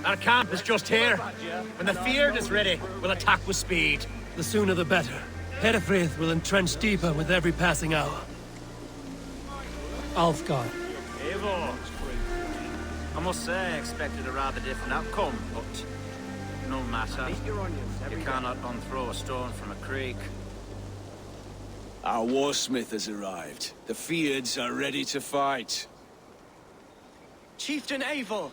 Our camp is just here. When the Feared is ready, we'll attack with speed. The sooner the better. Hedefrith will entrench deeper with every passing hour. Alfgar. Eivor. I must say I expected a rather different outcome, but no matter. You cannot unthrow a stone from a creek. Our warsmith has arrived. The Feareds are ready to fight. Chieftain Eivor,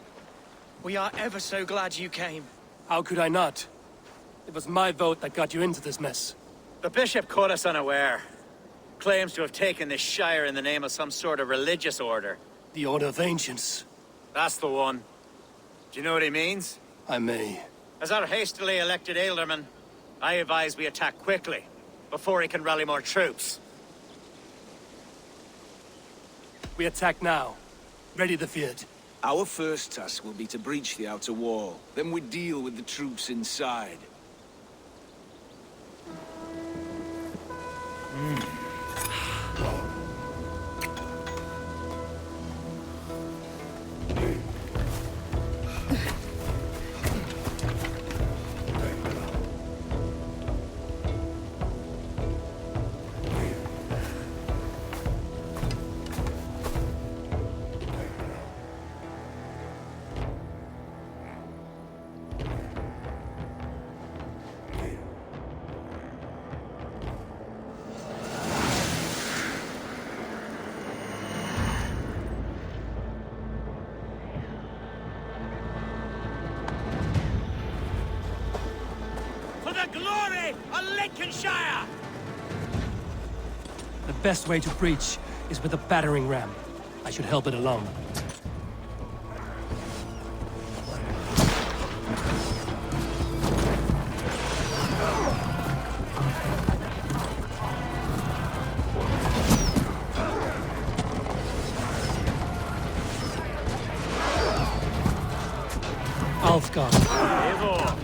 we are ever so glad you came. How could I not? It was my vote that got you into this mess. The bishop caught us unaware. Claims to have taken this shire in the name of some sort of religious order. The Order of Ancients. That's the one. Do you know what he means? I may. As our hastily elected alderman, I advise we attack quickly, before he can rally more troops. We attack now. Ready the Feared. Our first task will be to breach the outer wall. Then we deal with the troops inside. The best way to breach is with a battering ram. I should help it along. Alfgar. Eivor.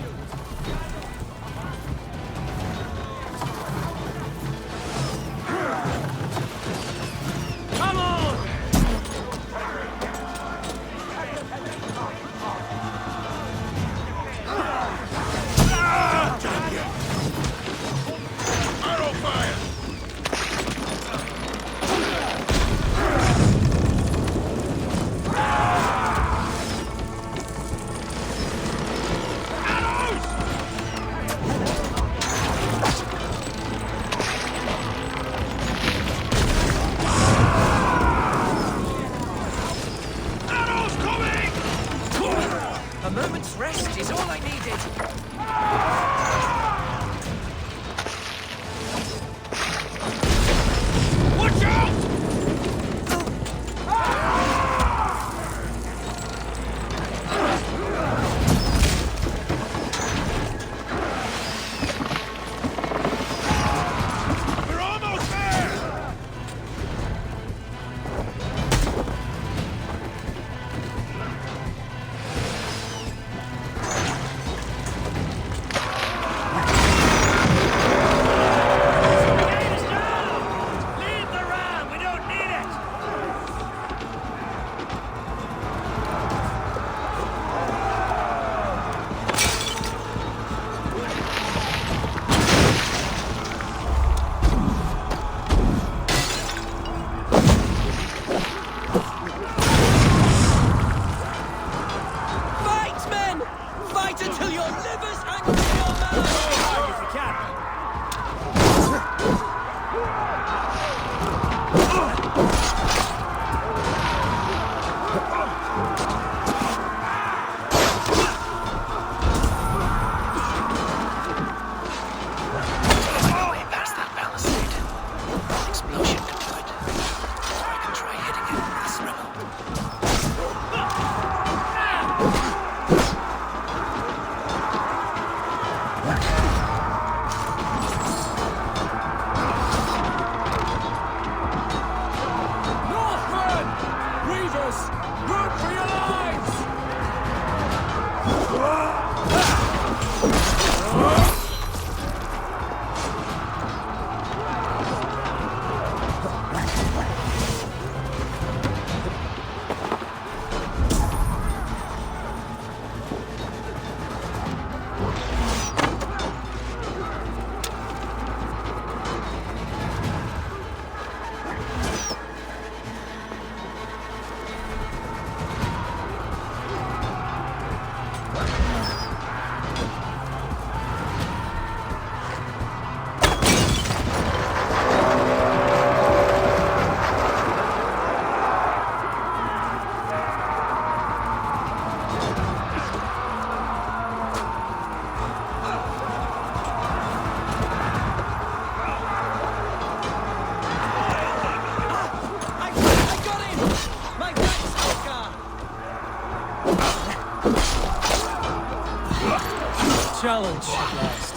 challenge at last.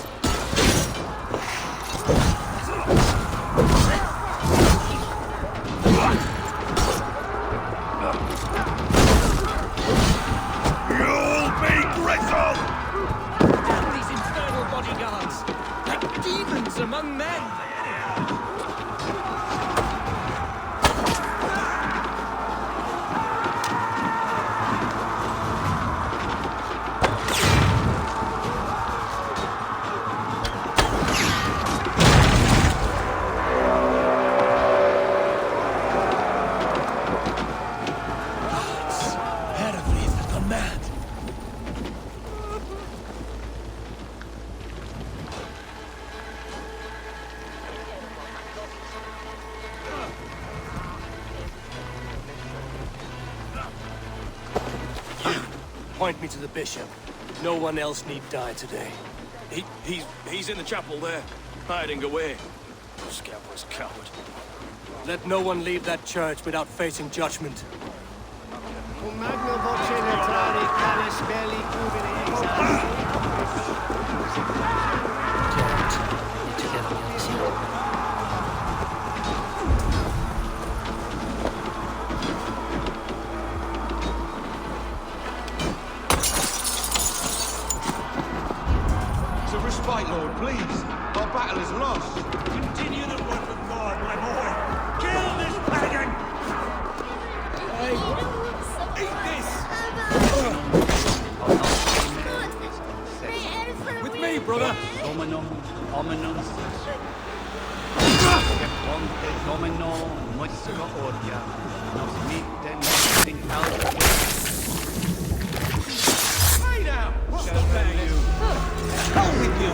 You'll be gristled! Damn these infernal bodyguards! Like demons among men! Point me to the bishop. No one else need die today. He's in the chapel there, hiding away. Scabrous coward. Let no one leave that church without facing judgment. Respite, Lord, please. Our battle is lost. Continue the work of God, my boy. Kill this pagan! Eat this! With me, brother! Dominum, hominum, domino, musca ordia, nos mitten, in alta. Hey now! What's the value? Hell with you!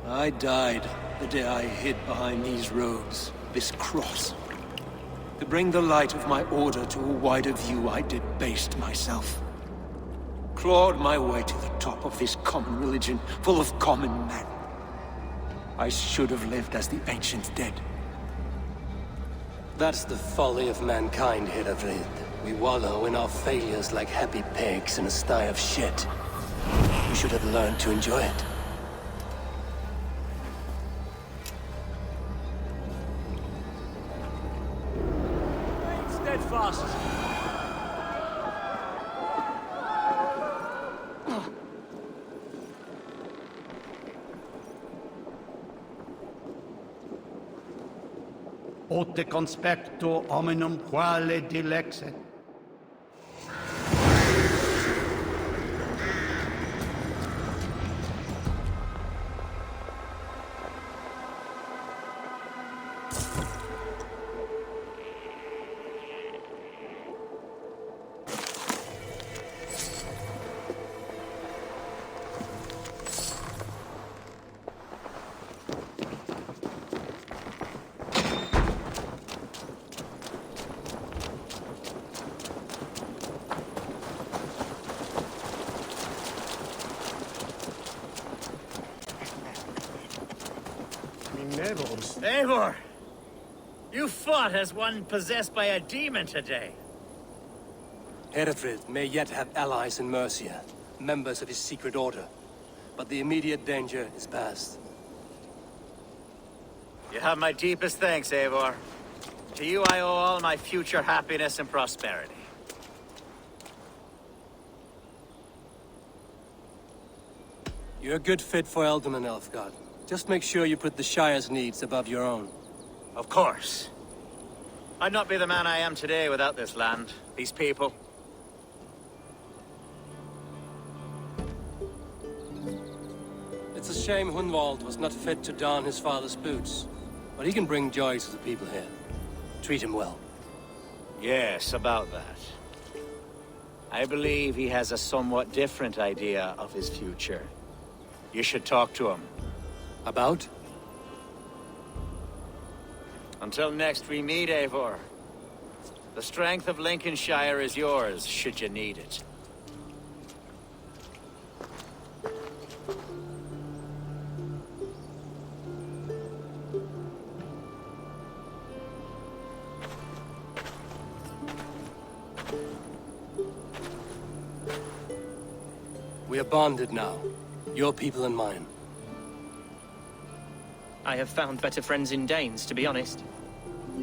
I died the day I hid behind these robes, this cross. To bring the light of my order to a wider view, I debased myself. Clawed my way to the top of this common religion, full of common men. I should have lived as the ancient dead. That's the folly of mankind, Heravrid. We wallow in our failures like happy pigs in a sty of shit. We should have learned to enjoy it. Steadfast. Ote conspecto hominum quale dilexet. Eivor! You fought as one possessed by a demon today. Hereford may yet have allies in Mercia, members of his secret order. But the immediate danger is past. You have my deepest thanks, Eivor. To you I owe all my future happiness and prosperity. You're a good fit for Eldon and Elfgard. Just make sure you put the Shire's needs above your own. Of course. I'd not be the man I am today without this land, these people. It's a shame Hunwald was not fit to don his father's boots. But he can bring joy to the people here. Treat him well. Yes, about that. I believe he has a somewhat different idea of his future. You should talk to him. About? Until next we meet, Eivor. The strength of Lincolnshire is yours, should you need it. We are bonded now. Your people and mine. I have found better friends in Danes, to be honest.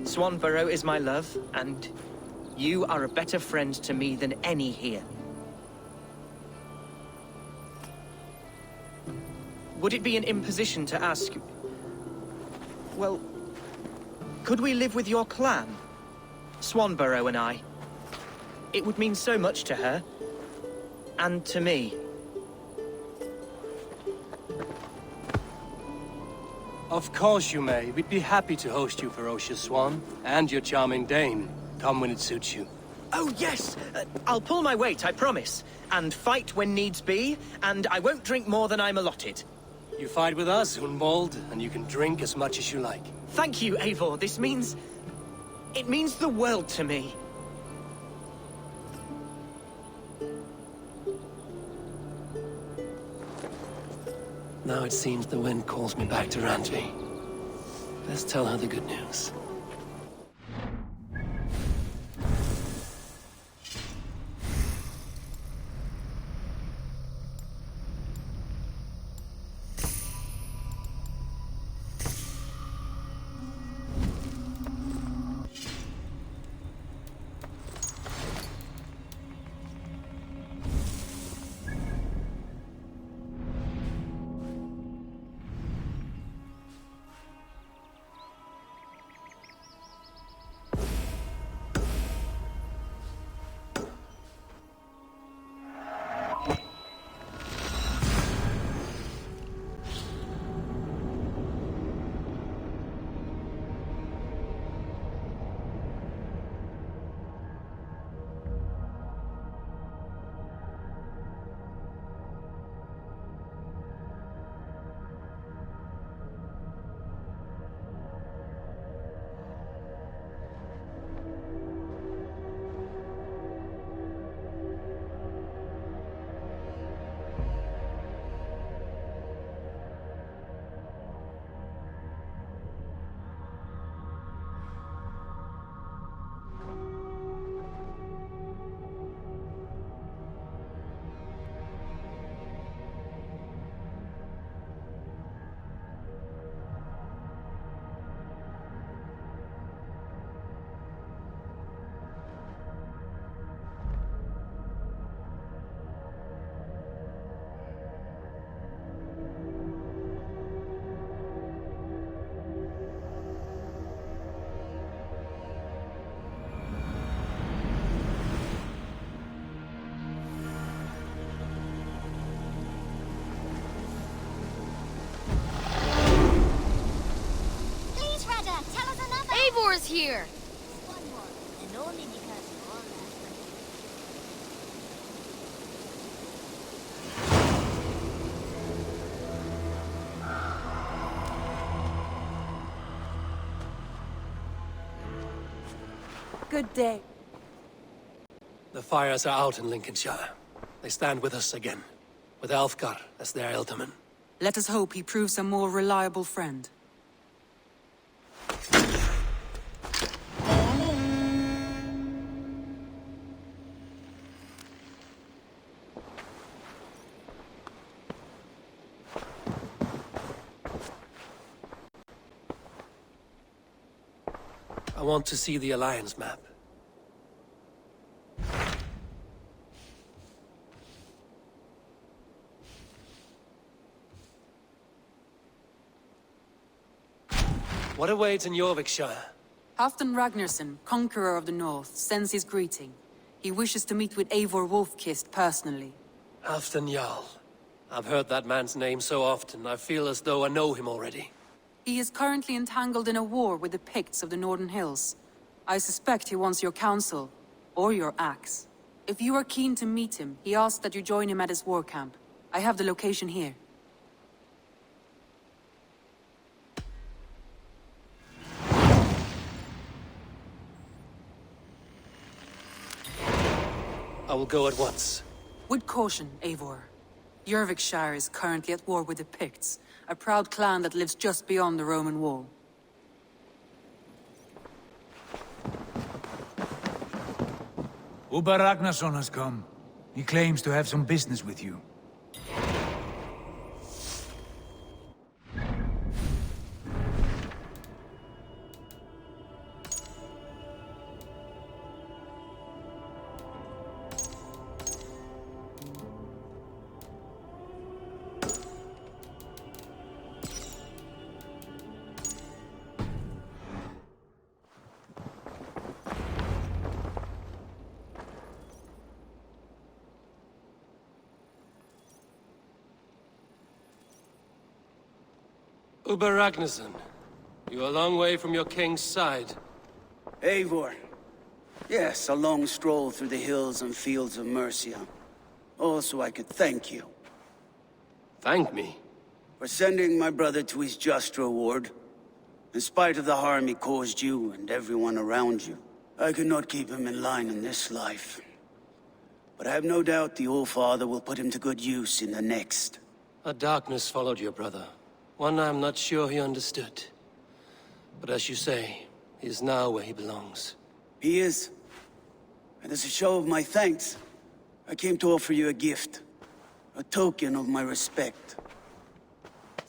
Swanborough is my love, and you are a better friend to me than any here. Would it be an imposition to ask... Well, could we live with your clan? Swanborough and I. It would mean so much to her. And to me. Of course you may. We'd be happy to host you, ferocious Swan. And your charming Dane. Come when it suits you. Oh, yes! I'll pull my weight, I promise. And fight when needs be, and I won't drink more than I'm allotted. You fight with us, Unbold, and you can drink as much as you like. Thank you, Eivor. This means... it means the world to me. Now it seems the wind calls me back to Randvi. Let's tell her the good news. Eivor is here! One more, and only because of all that. Good day. The fires are out in Lincolnshire. They stand with us again, with Alfgar as their ealdorman. Let us hope he proves a more reliable friend. I want to see the Alliance map. What awaits in Jorvikshire? Halfdan Ragnarsson, conqueror of the North, sends his greeting. He wishes to meet with Eivor Wolfkist personally. Halfdan Jarl. I've heard that man's name so often, I feel as though I know him already. He is currently entangled in a war with the Picts of the Northern Hills. I suspect he wants your counsel, or your axe. If you are keen to meet him, he asks that you join him at his war camp. I have the location here. I will go at once. With caution, Eivor. Jorvikshire is currently at war with the Picts, a proud clan that lives just beyond the Roman wall. Ubba Ragnarsson has come. He claims to have some business with you. Uber Ragnarsson, you're a long way from your king's side. Eivor. Yes, a long stroll through the hills and fields of Mercia. Also, I could thank you. Thank me? For sending my brother to his just reward. In spite of the harm he caused you and everyone around you, I could not keep him in line in this life. But I have no doubt the All-Father will put him to good use in the next. A darkness followed your brother. One I'm not sure he understood. But as you say, he is now where he belongs. He is. And as a show of my thanks, I came to offer you a gift. A token of my respect.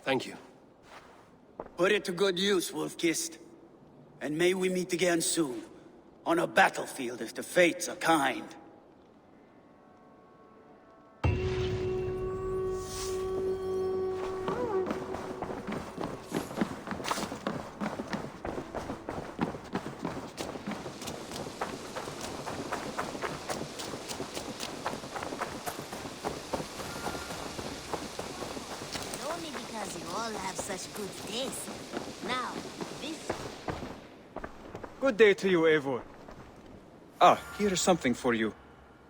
Thank you. Put it to good use, Wolf-Kissed. And may we meet again soon. On a battlefield if the fates are kind. Only because you all have such good taste. Now, this... Good day to you, Eivor. Ah, here is something for you.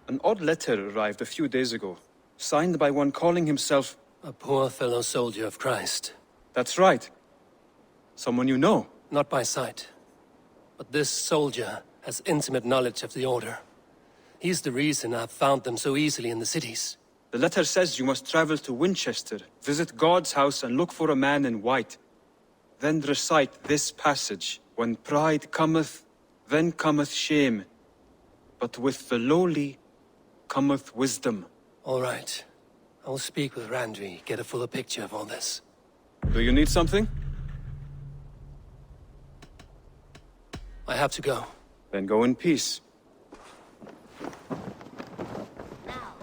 An odd letter arrived a few days ago, signed by one calling himself... A poor fellow soldier of Christ. That's right. Someone you know. Not by sight. But this soldier has intimate knowledge of the Order. He's the reason I've found them so easily in the cities. The letter says you must travel to Winchester, visit God's house and look for a man in white. Then recite this passage. When pride cometh, then cometh shame. But with the lowly cometh wisdom. All right. I will speak with Randvi, get a fuller picture of all this. Do you need something? I have to go. Then go in peace. Now,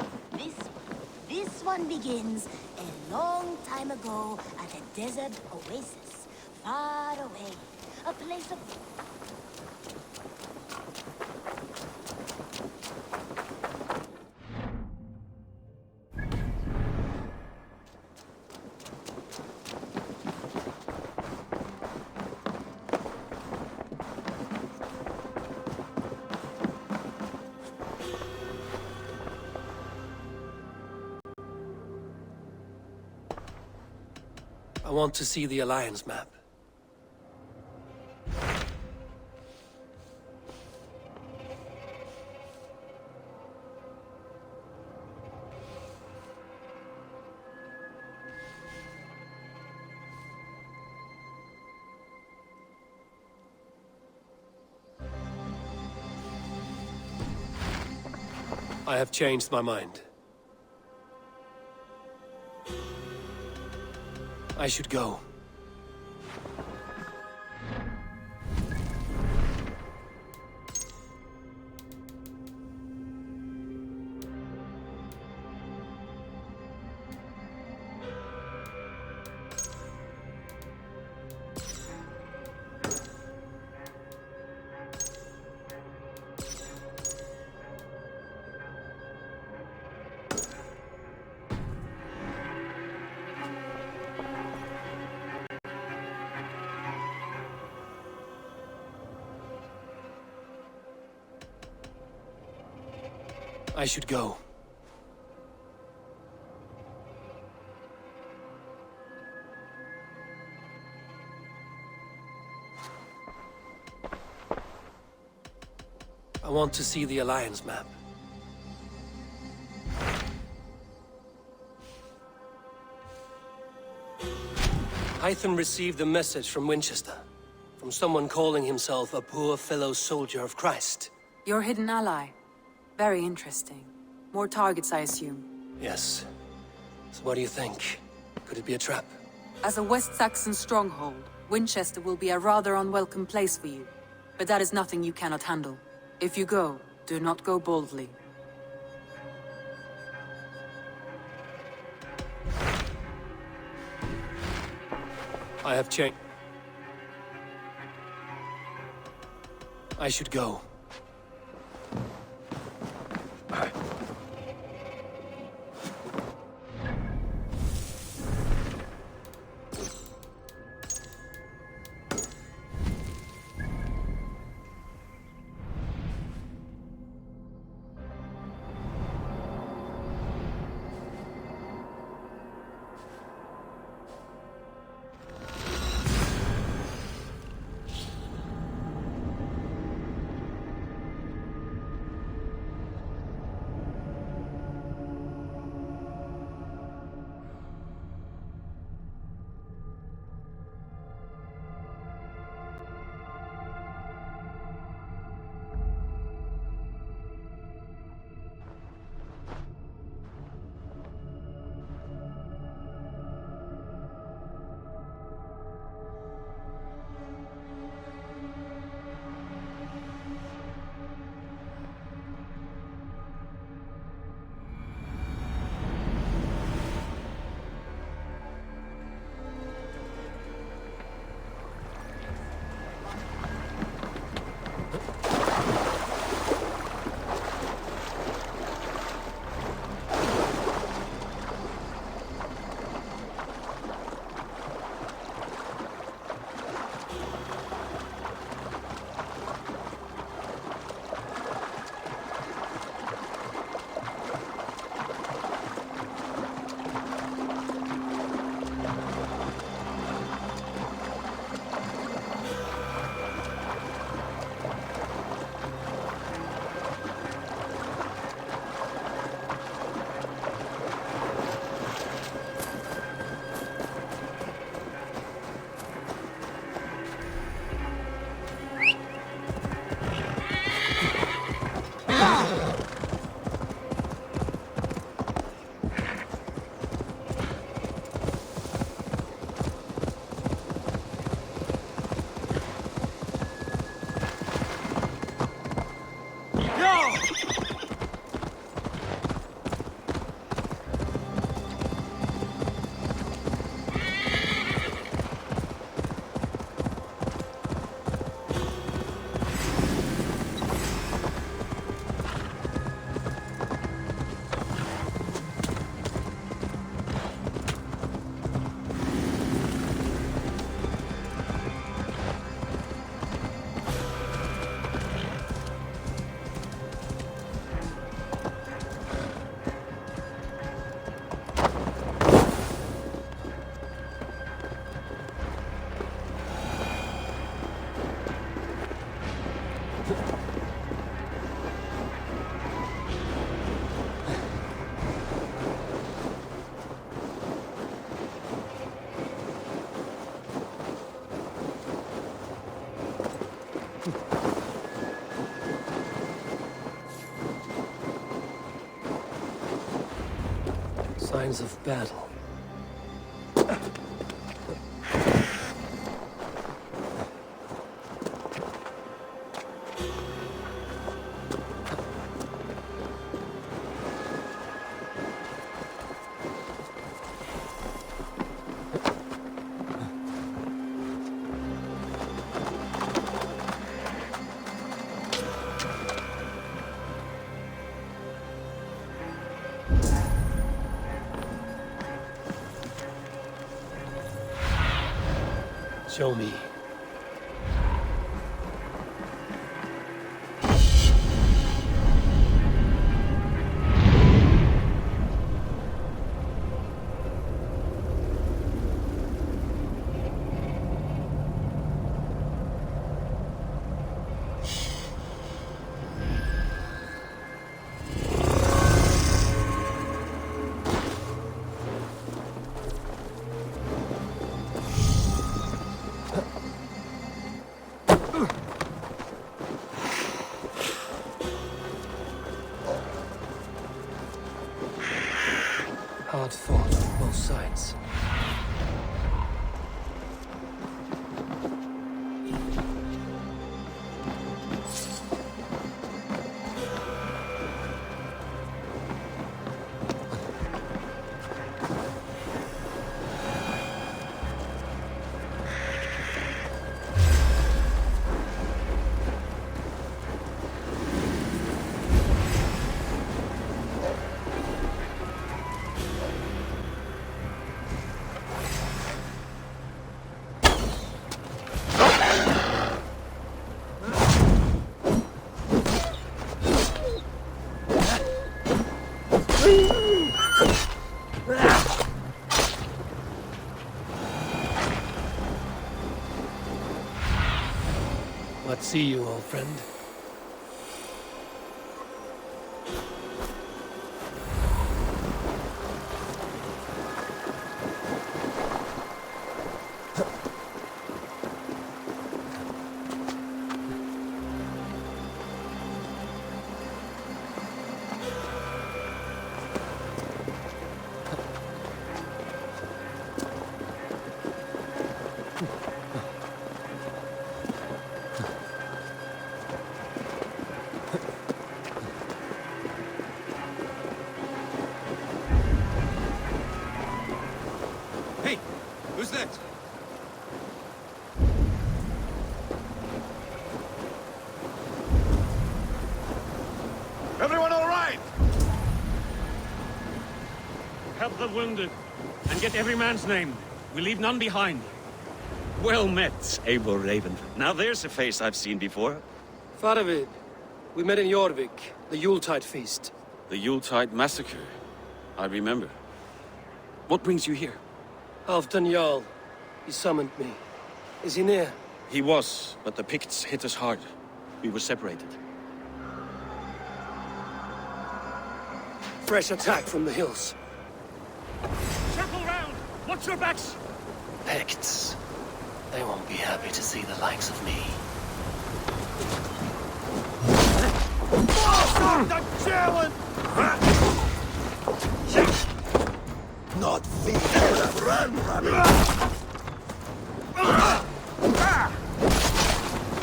this one begins a long time ago at a desert oasis, far away. A place of... I want to see the Alliance map. I have changed my mind. I should go. I should go. I want to see the Alliance map. Hytham received a message from Winchester, from someone calling himself a poor fellow soldier of Christ. Your hidden ally. Very interesting. More targets, I assume. Yes. So what do you think? Could it be a trap? As a West Saxon stronghold, Winchester will be a rather unwelcome place for you. But that is nothing you cannot handle. If you go, do not go boldly. I have changed. I should go. Signs of battle. Show me. Hard fought on both sides. What see you, old friend? Who's that? Everyone all right? Help the wounded, and get every man's name. We leave none behind. Well met, Eivor Raven. Now there's a face I've seen before. Faravid, we met in Jorvik, the Yuletide feast. The Yuletide massacre. I remember. What brings you here? Halfdan Jarl. He summoned me. Is he near? He was, but the Picts hit us hard. We were separated. Fresh attack from the hills. Circle round! Watch your backs! Picts. They won't be happy to see the likes of me. I'm challenged! Not feet that run from me!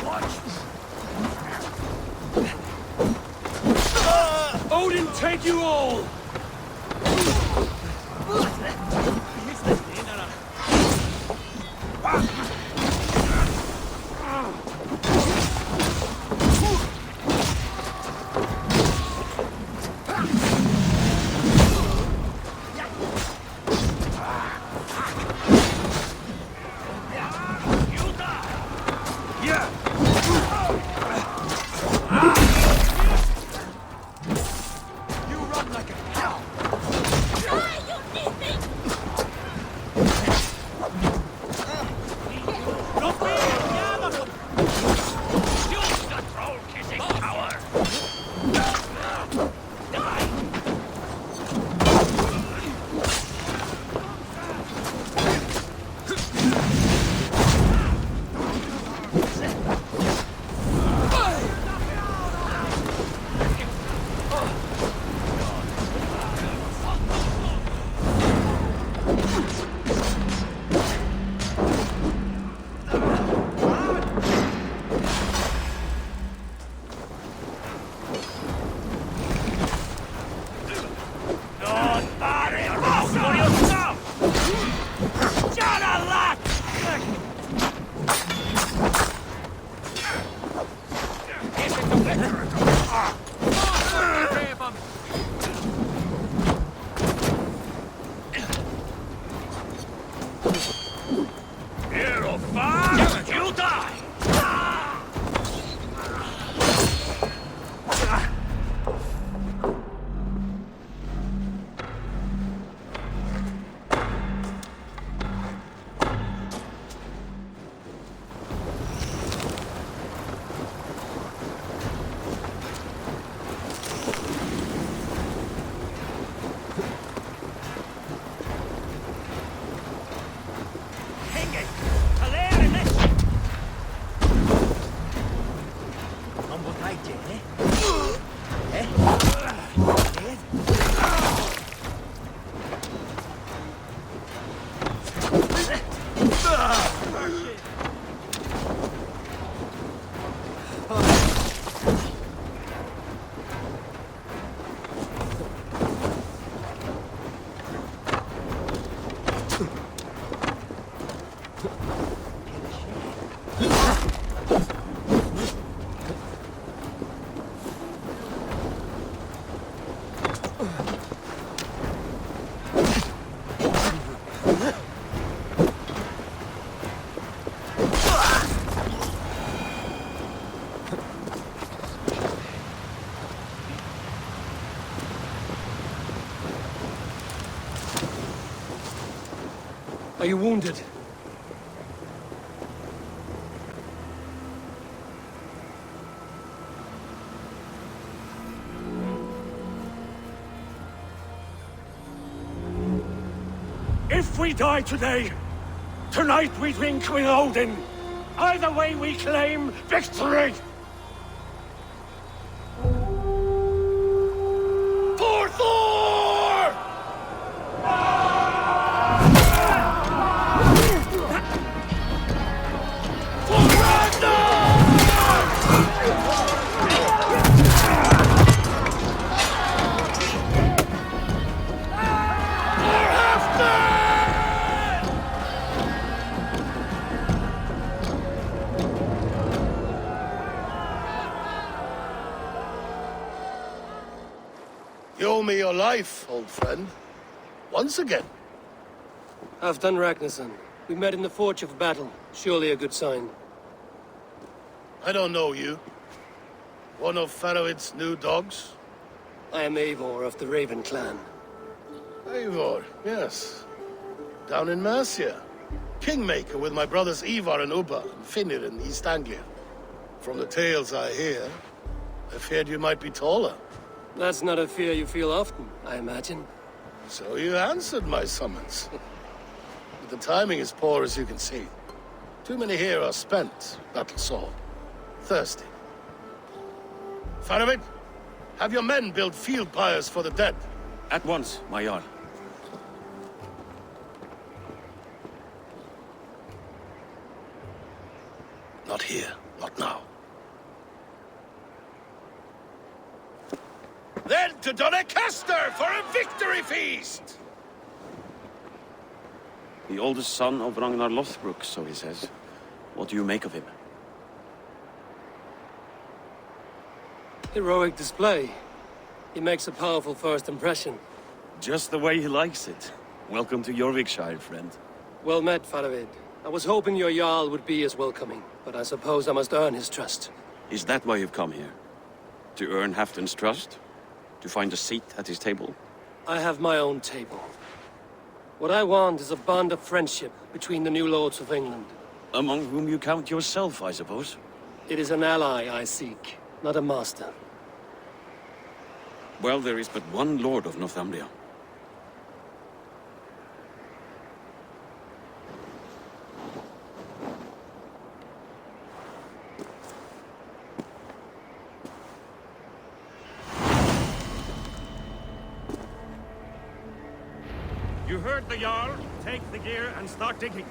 Watch! Odin, take you all! You die! Are you wounded? If we die today, tonight we drink with Odin. Either way we claim victory! For Thor! For Ragnar! For Halfdan! You owe me your life, old friend. Once again. Halfdan Ragnarsson. We met in the Forge of Battle. Surely a good sign. I don't know you. One of Faroid's new dogs? I am Eivor of the Raven clan. Eivor, yes. Down in Mercia. Kingmaker with my brothers Eivor and Ubba and Finnr in East Anglia. From the tales I hear, I feared you might be taller. That's not a fear you feel often, I imagine. So you answered my summons. But the timing is poor, as you can see. Too many here are spent, battle sore, thirsty. Faroid, have your men build field pyres for the dead. At once, my Jarl. Not here, not now. Then to Doncaster for a victory feast! The oldest son of Ragnar Lothbrok, so he says. What do you make of him? Heroic display. He makes a powerful first impression. Just the way he likes it. Welcome to Jorvikshire, friend. Well met, Faroid. I was hoping your Jarl would be as welcoming, but I suppose I must earn his trust. Is that why you've come here? To earn Halfdan's trust? To find a seat at his table? I have my own table. What I want is a bond of friendship between the new lords of England. Among whom you count yourself, I suppose? It is an ally I seek, not a master. Well, there is but one lord of Northumbria. You heard the Jarl. Take the gear and start digging.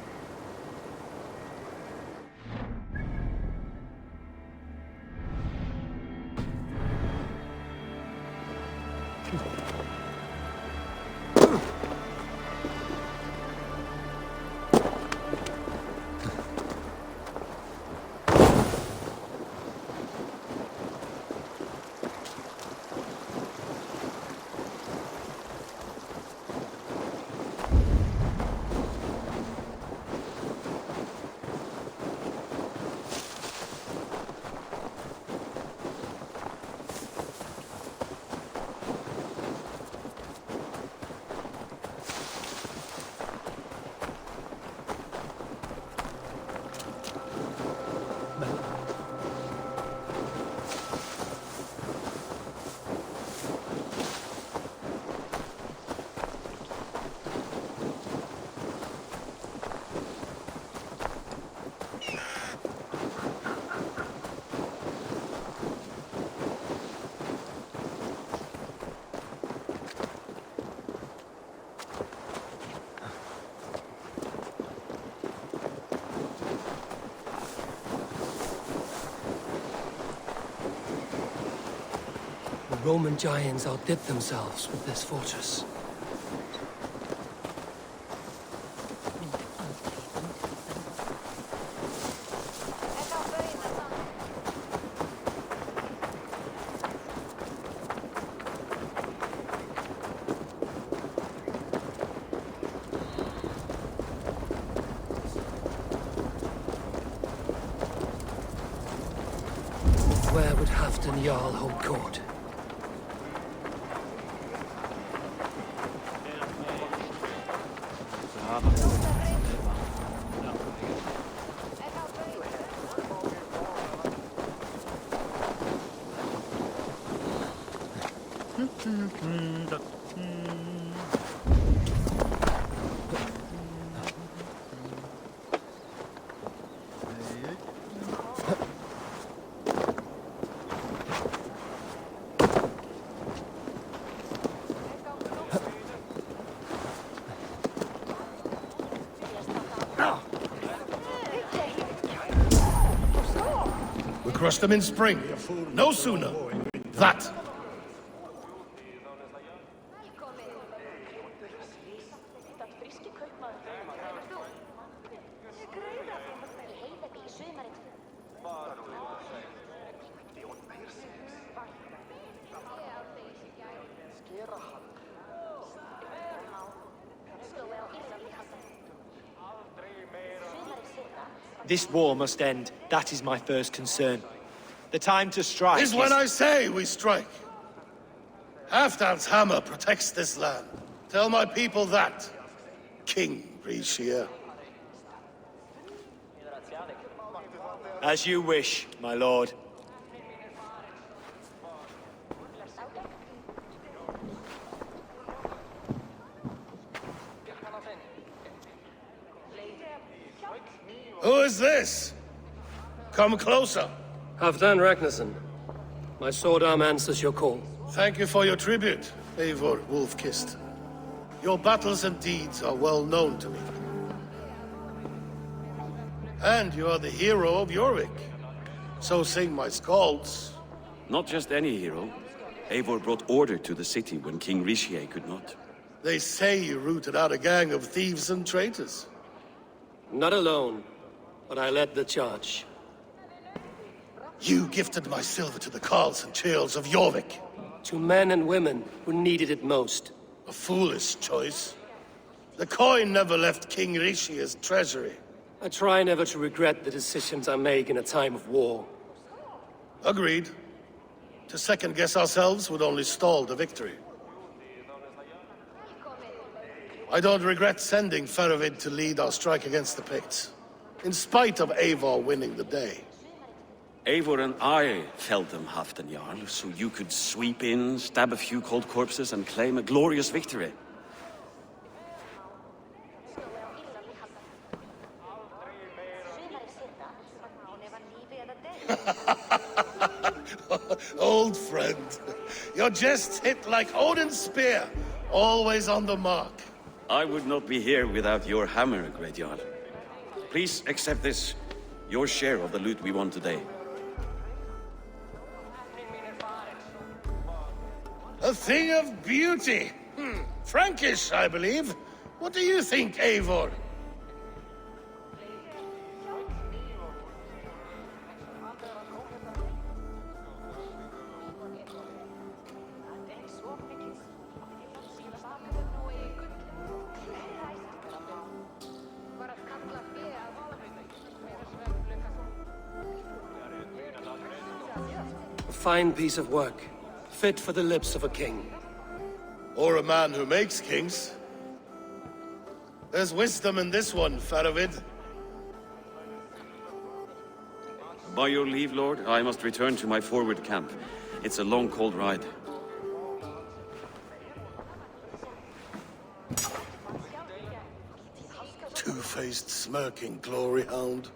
Roman giants outdid themselves with this fortress. Where would Halfdan Jarl hold court? We crushed them in spring. No sooner. That. This war must end. That is my first concern. The time to strike is when I say we strike. Halfdan's hammer protects this land. Tell my people that, King Rishia. As you wish, my lord. Who is this? Come closer. Halfdan Ragnarsson. My sword arm answers your call. Thank you for your tribute, Eivor Wolf-Kissed. Your battles and deeds are well known to me. And you are the hero of Jorvik. So sing my skalds. Not just any hero. Eivor brought order to the city when King Rishie could not. They say you rooted out a gang of thieves and traitors. Not alone, but I led the charge. You gifted my silver to the carls and churls of Jorvik. To men and women who needed it most. A foolish choice. The coin never left King Rishia's treasury. I try never to regret the decisions I make in a time of war. Agreed. To second-guess ourselves would only stall the victory. I don't regret sending Faravid to lead our strike against the Picts, in spite of Eivor winning the day. Eivor and I felled them, Halfdan Jarl, so you could sweep in, stab a few cold corpses, and claim a glorious victory. Old friend, your jests hit like Odin's spear, always on the mark. I would not be here without your hammer, Great Jarl. Please accept this, your share of the loot we won today. A thing of beauty. Frankish, I believe. What do you think, Eivor? A fine piece of work. Fit for the lips of a king. Or a man who makes kings. There's wisdom in this one, Faravid. By your leave, Lord, I must return to my forward camp. It's a long, cold ride. Two-faced, smirking glory hound.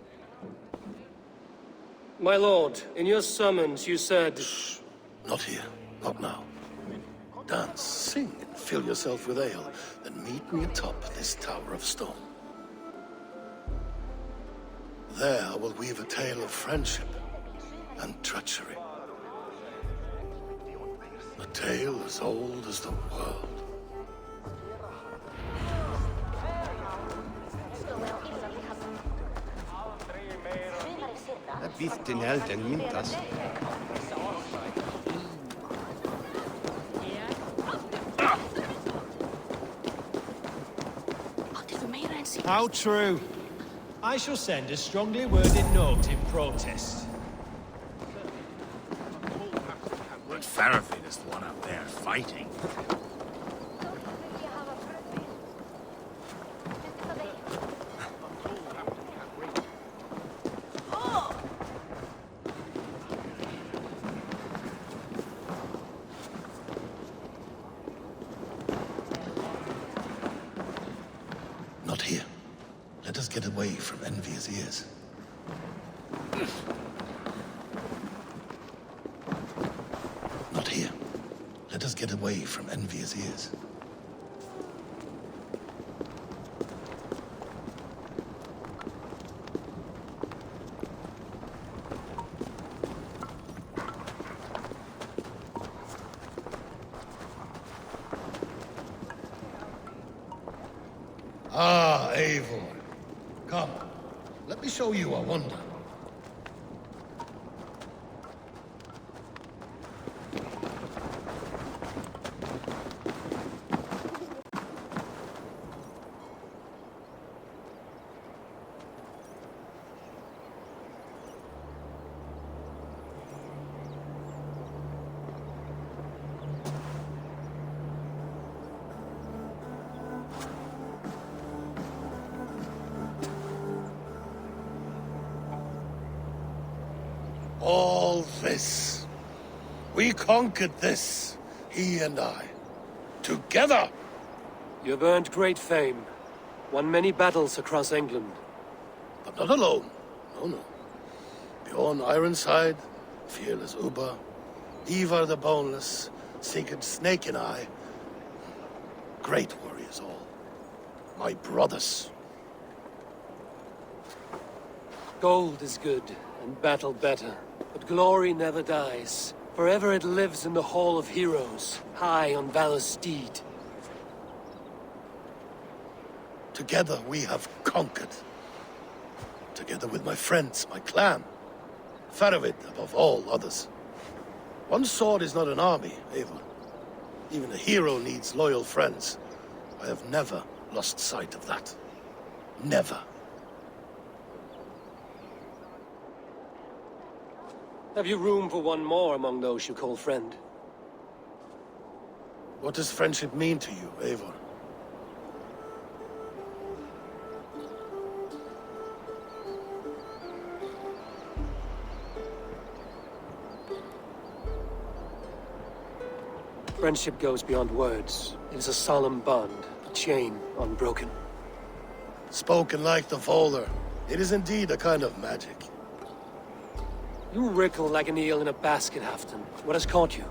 My lord, in your summons you said... Shh. Not here. Not now. Dance, sing, and fill yourself with ale. Then meet me atop this tower of stone. There I will weave a tale of friendship and treachery. A tale as old as the world. Det visste Nelden mintas. How true. I shall send a strongly worded note in protest. But Faravid is the one up there fighting. Not here. Let us get away from envious ears. Not here. Let us get away from envious ears. Ah, Eivor. Come, let me show you a wonder. All this. We conquered this, he and I. Together! You've earned great fame. Won many battles across England. But not alone. No, no. Bjorn Ironside, fearless Uber, Eivor the Boneless, Sigurd Snake and I. Great warriors all. My brothers. Gold is good, and battle better. But glory never dies. Forever it lives in the Hall of Heroes, high on valor's steed. Together we have conquered. Together with my friends, my clan. Faravid above all others. One sword is not an army, Eivor. Even a hero needs loyal friends. I have never lost sight of that. Never. Have you room for one more among those you call friend? What does friendship mean to you, Eivor? Friendship goes beyond words. It is a solemn bond, a chain unbroken. Spoken like the Folder. It is indeed a kind of magic. You wriggle like an eel in a basket, Halfdan. What has caught you?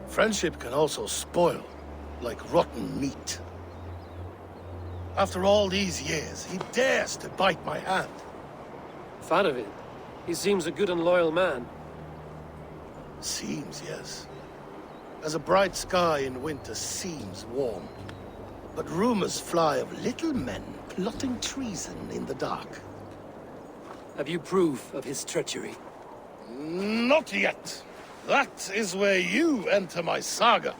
Friendship can also spoil, like rotten meat. After all these years, he dares to bite my hand. Faravid. He seems a good and loyal man. Seems, yes. As a bright sky in winter seems warm. But rumors fly of little men plotting treason in the dark. Have you proof of his treachery? Not yet. That is where you enter my saga.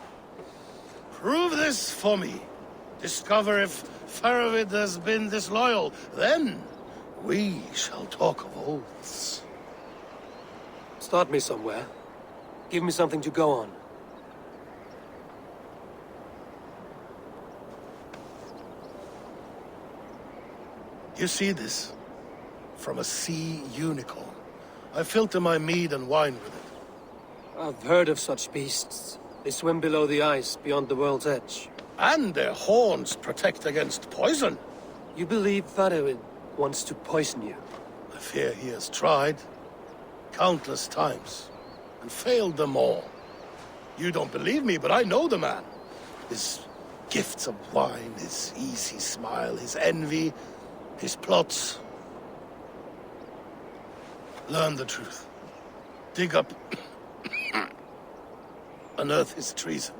Prove this for me. Discover if Faravid has been disloyal. Then we shall talk of oaths. Start me somewhere. Give me something to go on. You see this? From a sea unicorn. I filter my mead and wine with it. I've heard of such beasts. They swim below the ice, beyond the world's edge. And their horns protect against poison. You believe Faravid wants to poison you? I fear he has tried. Countless times. And failed them all. You don't believe me, but I know the man. His gifts of wine, his easy smile, his envy, his plots. Learn the truth. Dig up... unearth his treason.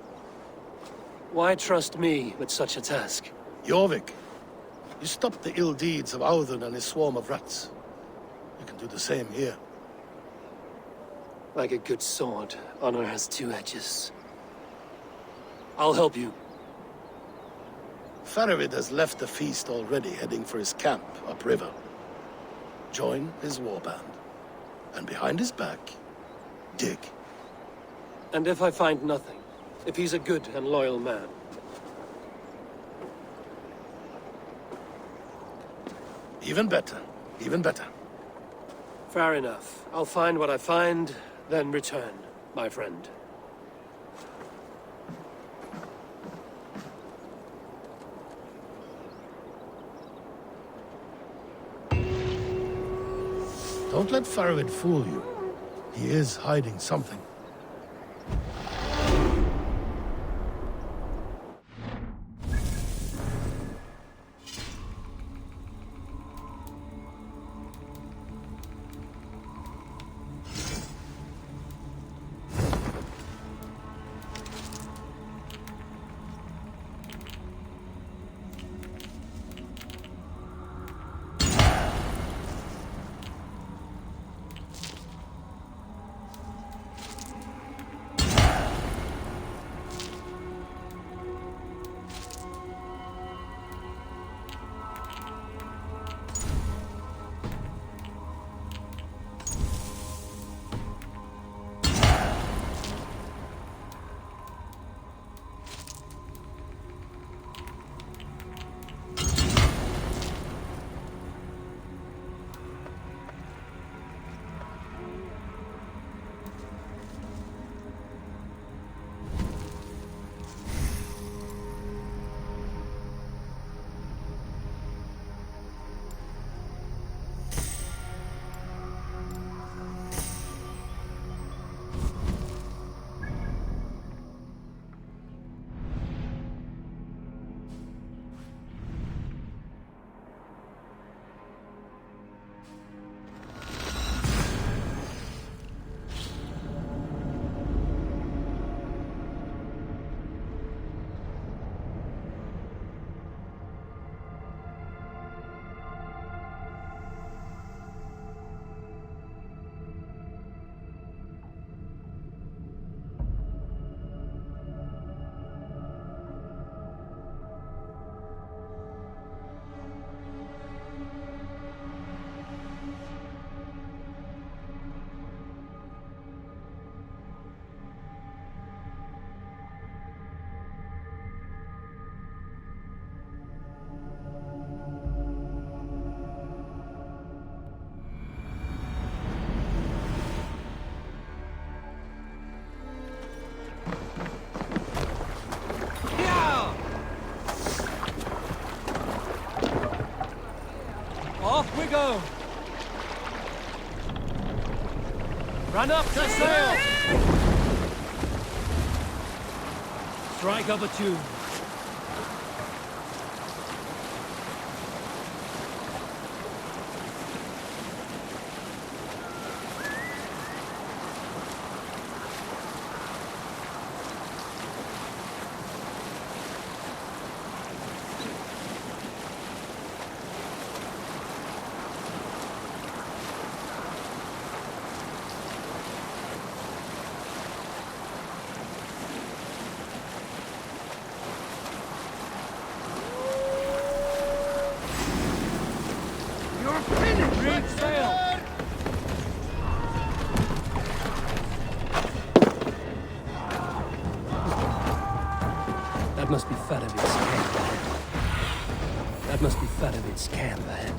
Why trust me with such a task? Jorvik, you stopped the ill deeds of Audun and his swarm of rats. You can do the same here. Like a good sword, honor has two edges. I'll help you. Faravid has left the feast already, heading for his camp upriver. Join his warband. And behind his back, dig. And if I find nothing? If he's a good and loyal man? Even better. Even better. Fair enough. I'll find what I find, then return, my friend. Don't let Faravid fool you. He is hiding something. Off we go! Run up the sail! Strike up a tune. That must be Faravid's camp ahead. That must be Faravid's camp ahead.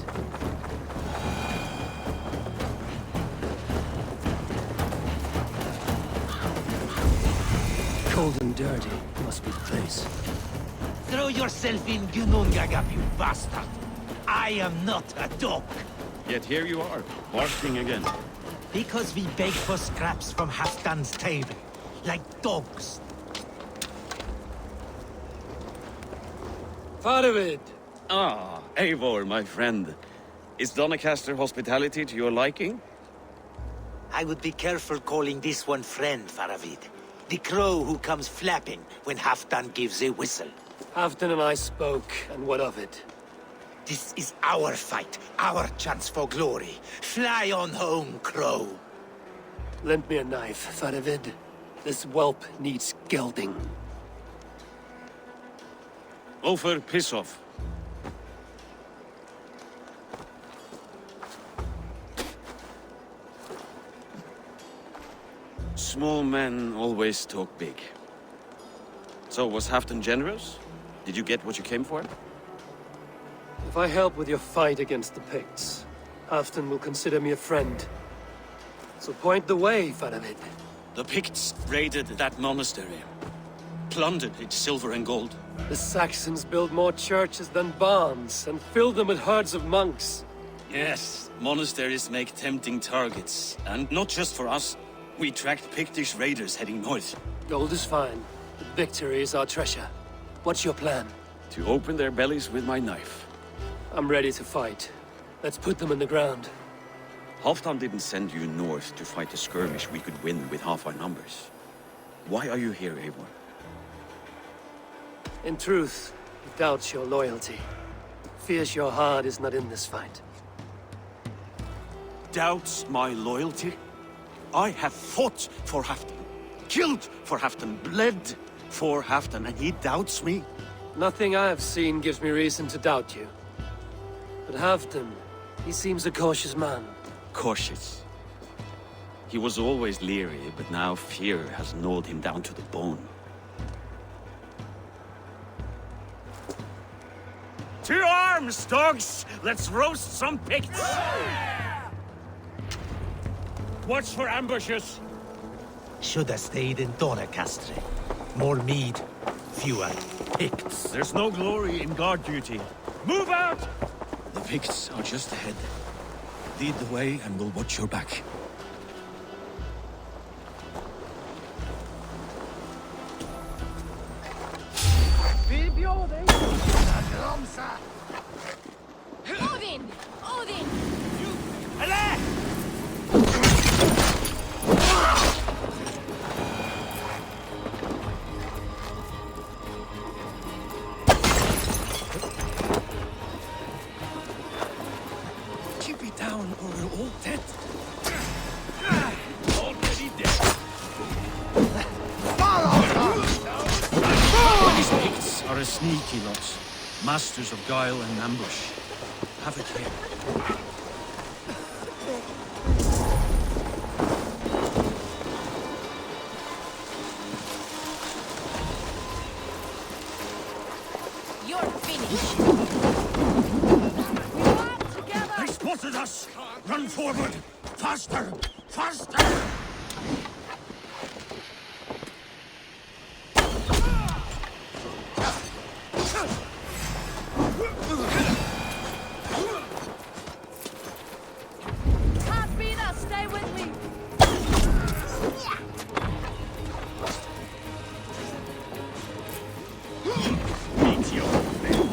Cold and dirty must be the place. Throw yourself in Gunungagap, you bastard! I am not a dog! Yet here you are, barking again. Because we beg for scraps from Halfdan's table, like dogs. Faravid! Ah, Eivor, my friend. Is Doncaster hospitality to your liking? I would be careful calling this one friend, Faravid. The crow who comes flapping when Halfdan gives a whistle. Halfdan and I spoke, and what of it? This is our fight, our chance for glory. Fly on home, crow. Lend me a knife, Faravid. This whelp needs gelding. Ofer, piss off. Small men always talk big. So, was Halfdan generous? Did you get what you came for? If I help with your fight against the Picts, Halfdan will consider me a friend. So point the way, Faravid. The Picts raided that monastery. Plundered its silver and gold. The Saxons built more churches than barns, and filled them with herds of monks. Yes, monasteries make tempting targets. And not just for us. We tracked Pictish raiders heading north. Gold is fine, but victory is our treasure. What's your plan? To open their bellies with my knife. I'm ready to fight. Let's put them in the ground. Halfdan didn't send you north to fight a skirmish we could win with half our numbers. Why are you here, Eivor? In truth, he doubts your loyalty. Fears your heart is not in this fight. Doubts my loyalty? I have fought for Halfdan, killed for Halfdan, bled for Halfdan, and he doubts me? Nothing I have seen gives me reason to doubt you. But Halfdan, he seems a cautious man. Cautious. He was always leery, but now fear has gnawed him down to the bone. To arms, dogs! Let's roast some Picts! Watch for ambushes! Should have stayed in Doncaster. More mead, fewer Picts. There's no glory in guard duty. Move out! The Picts are just ahead. Lead the way and we'll watch your back. Odin! Odin! Keep it down or we're all dead. Already dead. These Picts are a sneaky lot. Masters of guile and ambush. Have a care. You're finished. They spotted us! Run forward! Faster! Faster! Stay with me! Meet your fate.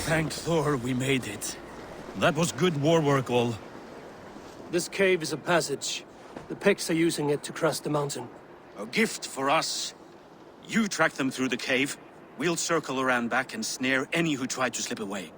Thank Thor we made it. That was good war work, all. This cave is a passage. The Picts are using it to cross the mountain. A gift for us. You track them through the cave. We'll circle around back and snare any who try to slip away.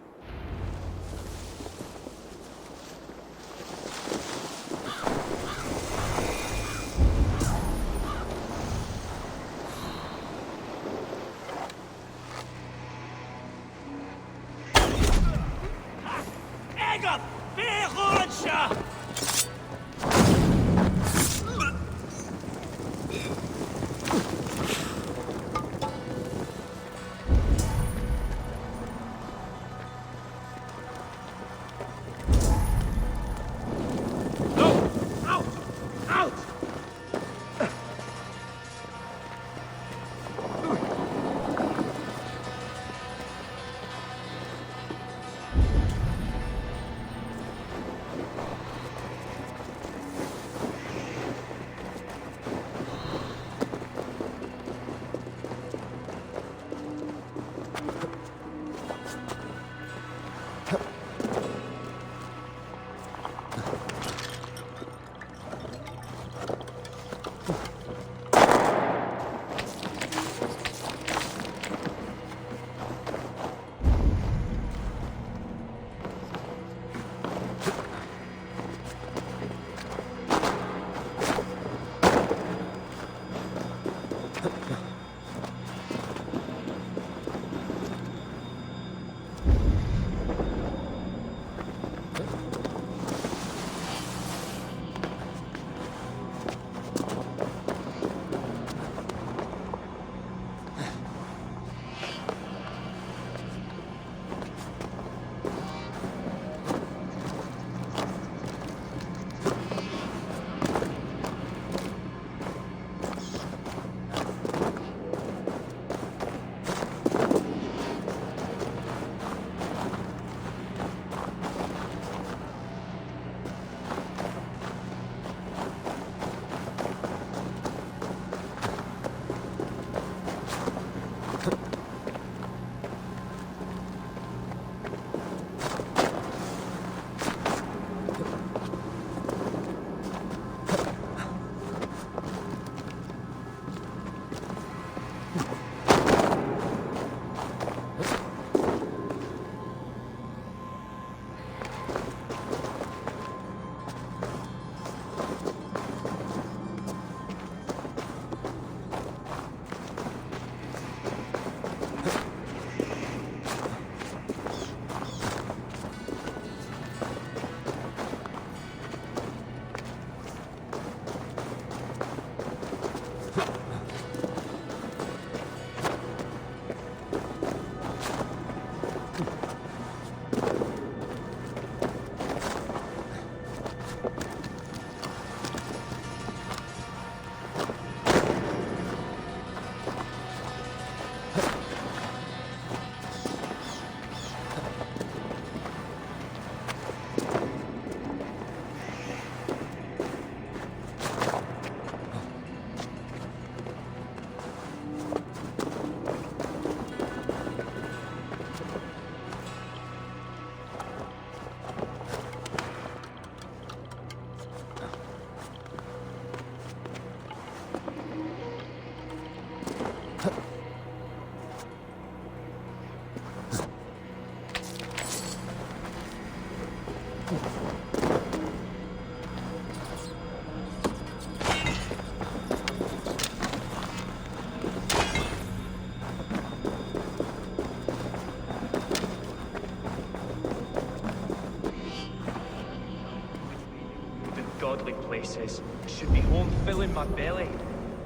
Godly places. Should be home filling my belly.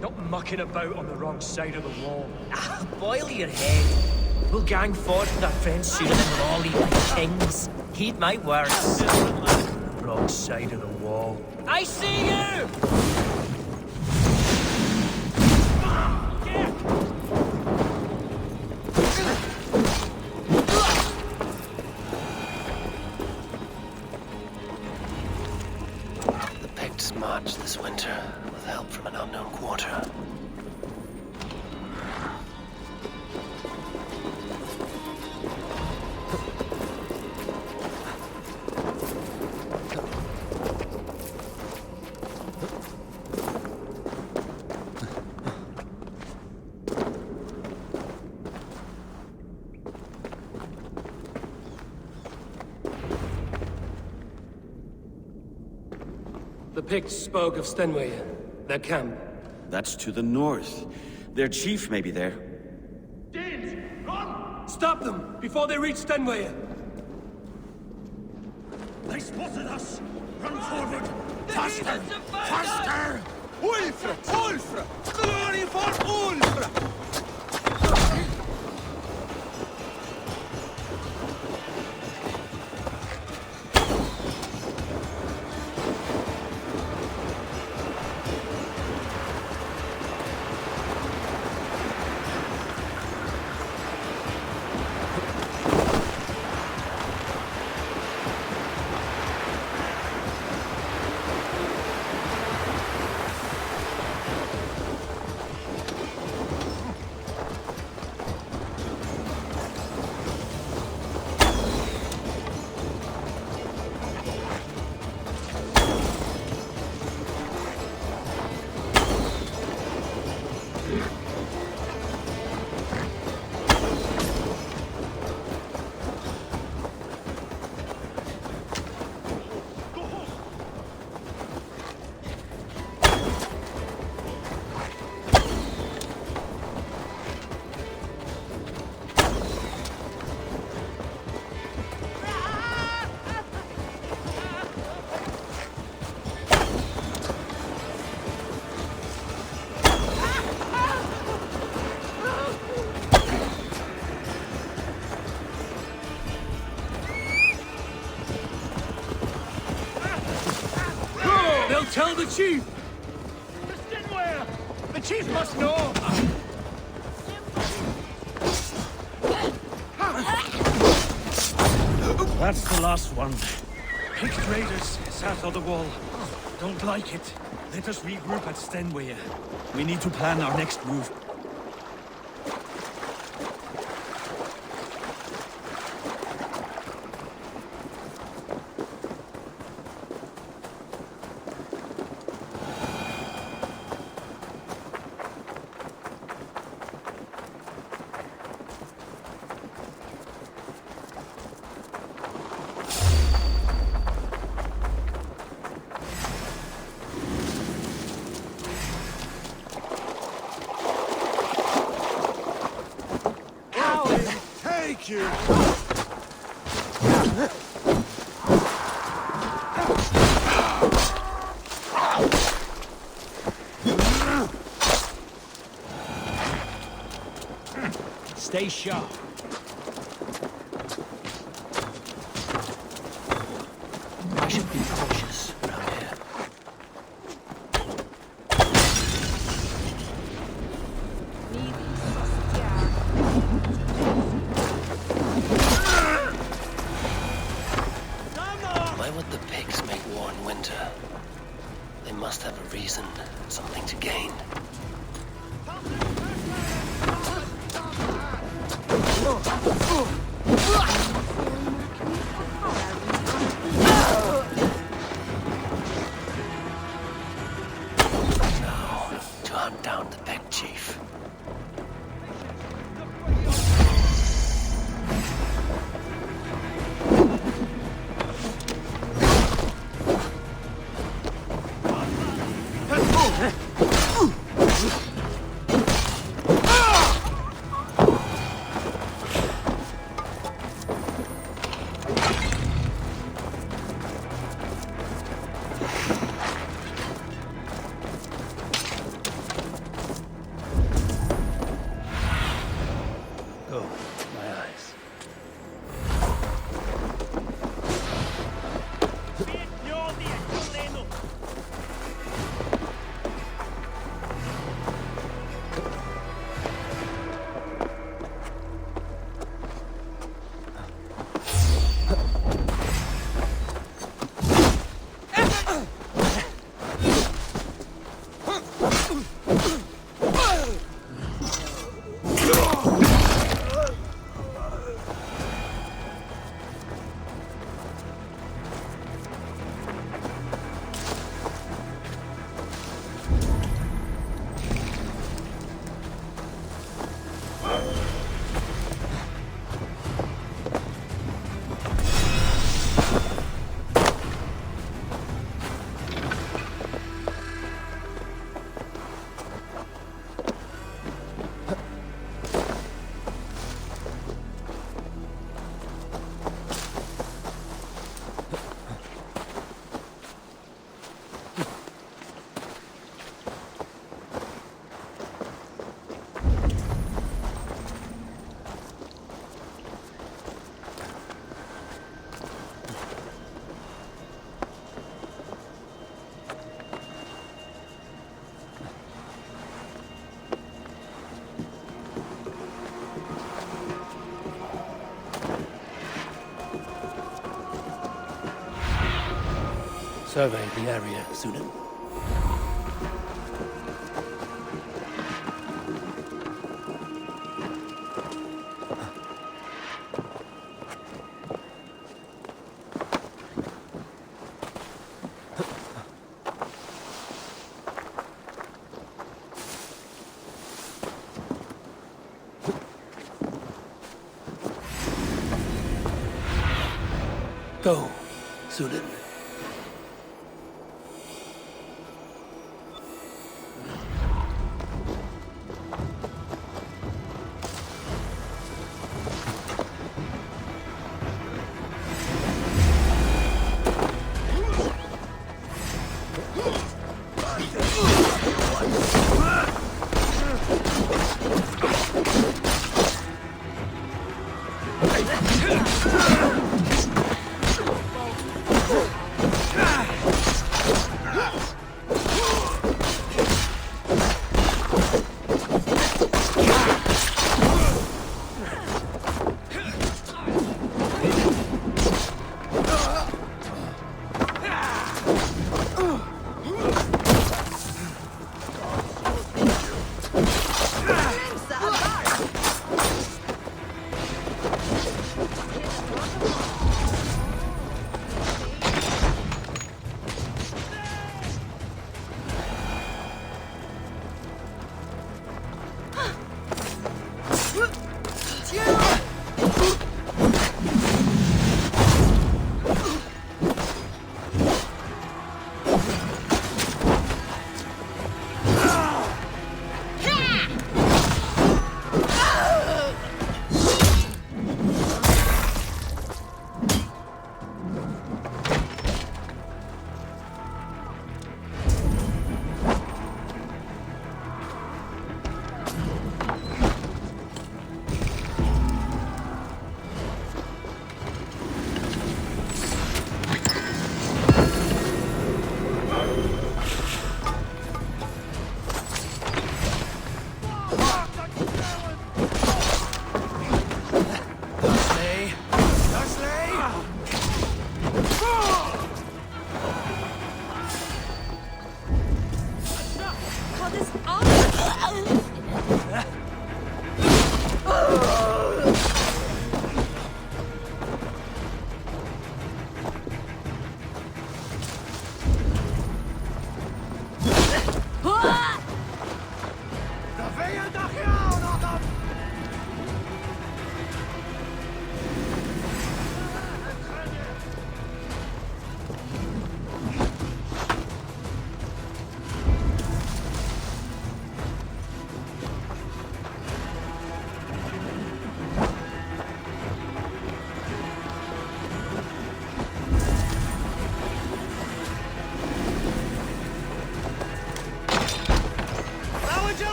Not mucking about on the wrong side of the wall. Ah, boil your head. We'll gang forth with our friends soon and we'll all eat like kings. Heed my words. Wrong side of the wall. I see you! March this winter with help from an unknown quarter. Picts spoke of Stenway, their camp. That's to the north. Their chief may be there. James, run! Stop them before they reach Stenway. They spotted us! Run forward! Faster! Faster! Ulfra! Ulfra! Glory for Ulfra! Tell the chief! The chief must know! That's the last one. Picked raiders south of the wall. Don't like it. Let us regroup at Stenway. We need to plan our next move. You. Stay sharp. I should be cautious around here. Why would the Picts make war in winter? They must have a reason, something to gain. Now, to hunt down the Pict chief. Survey the area, Sunan. Go, Sunan.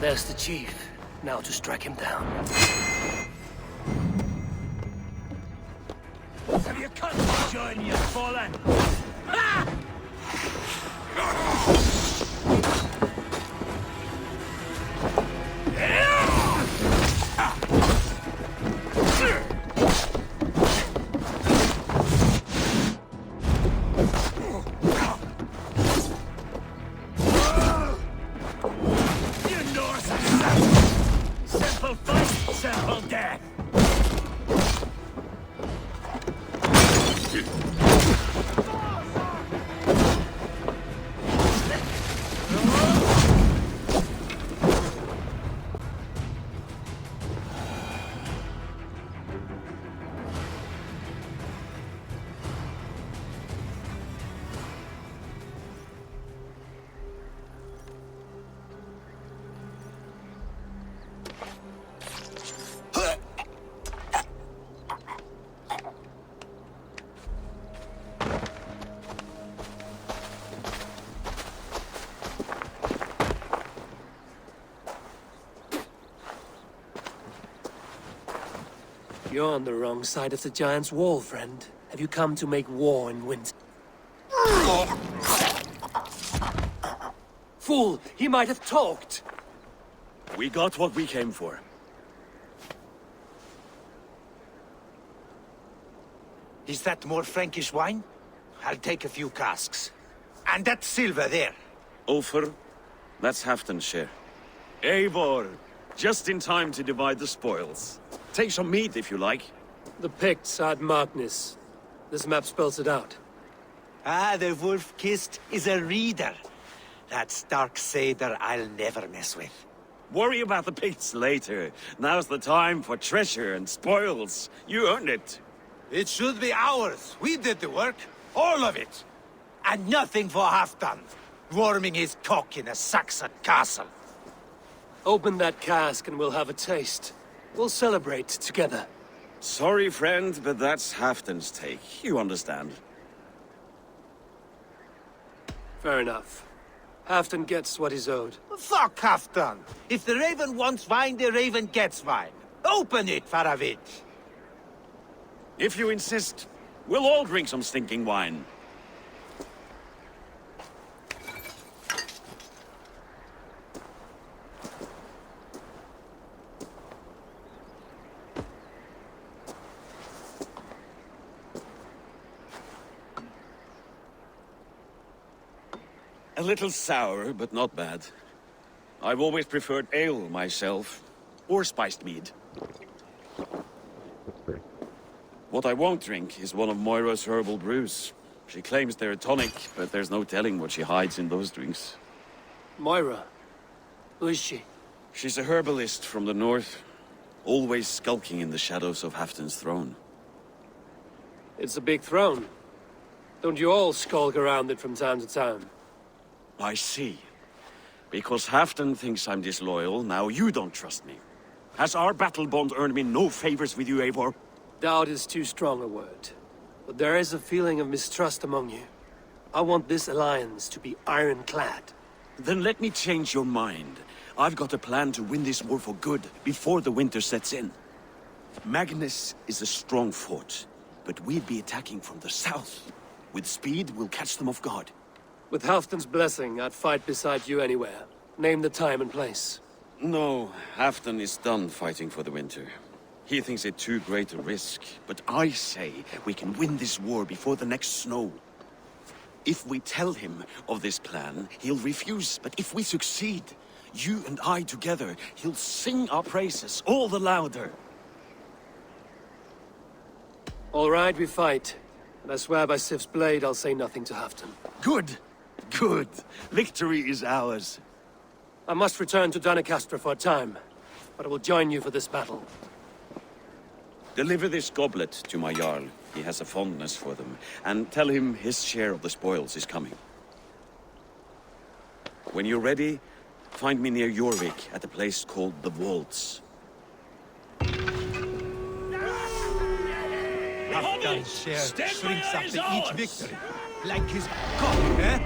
There's the chief. Now to strike him down. Have you come to join me, fallen? Ha! You're on the wrong side of the Giant's wall, friend. Have you come to make war in Winchester? Fool! He might have talked! We got what we came for. Is that more Frankish wine? I'll take a few casks. And that silver there. Ulfr, that's Halfdan's share. Eivor, just in time to divide the spoils. Take some meat if you like. The Picts had Magnus. This map spells it out. Ah, the wolf-kissed is a reader. That stark satyr I'll never mess with. Worry about the Picts later. Now's the time for treasure and spoils. You earned it. It should be ours. We did the work. All of it. And nothing for Halfdan, warming his cock in a Saxon castle. Open that cask and we'll have a taste. We'll celebrate together. Sorry, friend, but that's Halfdan's take. You understand. Fair enough. Halfdan gets what he's owed. Fuck Halfdan! If the Raven wants wine, the Raven gets wine. Open it, Faravid! If you insist, we'll all drink some stinking wine. A little sour, but not bad. I've always preferred ale myself, or spiced mead. What I won't drink is one of Moira's herbal brews. She claims they're a tonic, but there's no telling what she hides in those drinks. Moira? Who is she? She's a herbalist from the north, always skulking in the shadows of Halfdan's throne. It's a big throne. Don't you all skulk around it from time to time? I see. Because Halfdan thinks I'm disloyal, now you don't trust me. Has our battle bond earned me no favors with you, Eivor? Doubt is too strong a word. But there is a feeling of mistrust among you. I want this alliance to be ironclad. Then let me change your mind. I've got a plan to win this war for good, before the winter sets in. Magnus is a strong fort, but we'd be attacking from the south. With speed, we'll catch them off guard. With Halfdan's blessing, I'd fight beside you anywhere. Name the time and place. No, Halfdan is done fighting for the winter. He thinks it too great a risk, but I say we can win this war before the next snow. If we tell him of this plan, he'll refuse, but if we succeed, you and I together, he'll sing our praises all the louder. All right, we fight. And I swear by Sif's blade, I'll say nothing to Halfdan. Good! Good! Victory is ours. I must return to Doncaster for a time, but I will join you for this battle. Deliver this goblet to my Jarl. He has a fondness for them. And tell him his share of the spoils is coming. When you're ready, find me near Jorvik at a place called the Vaults. Halfdan's share shrinks after each victory. Like his cock, eh?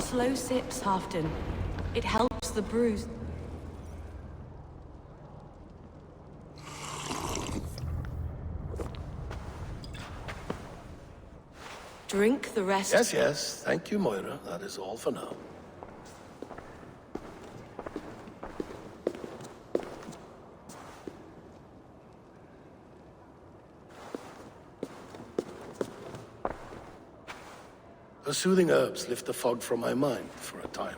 Slow sips, Halfdan. It helps the bruise. Drink the rest. Yes, yes. Thank you, Moira. That is all for now. The soothing herbs lift the fog from my mind for a time.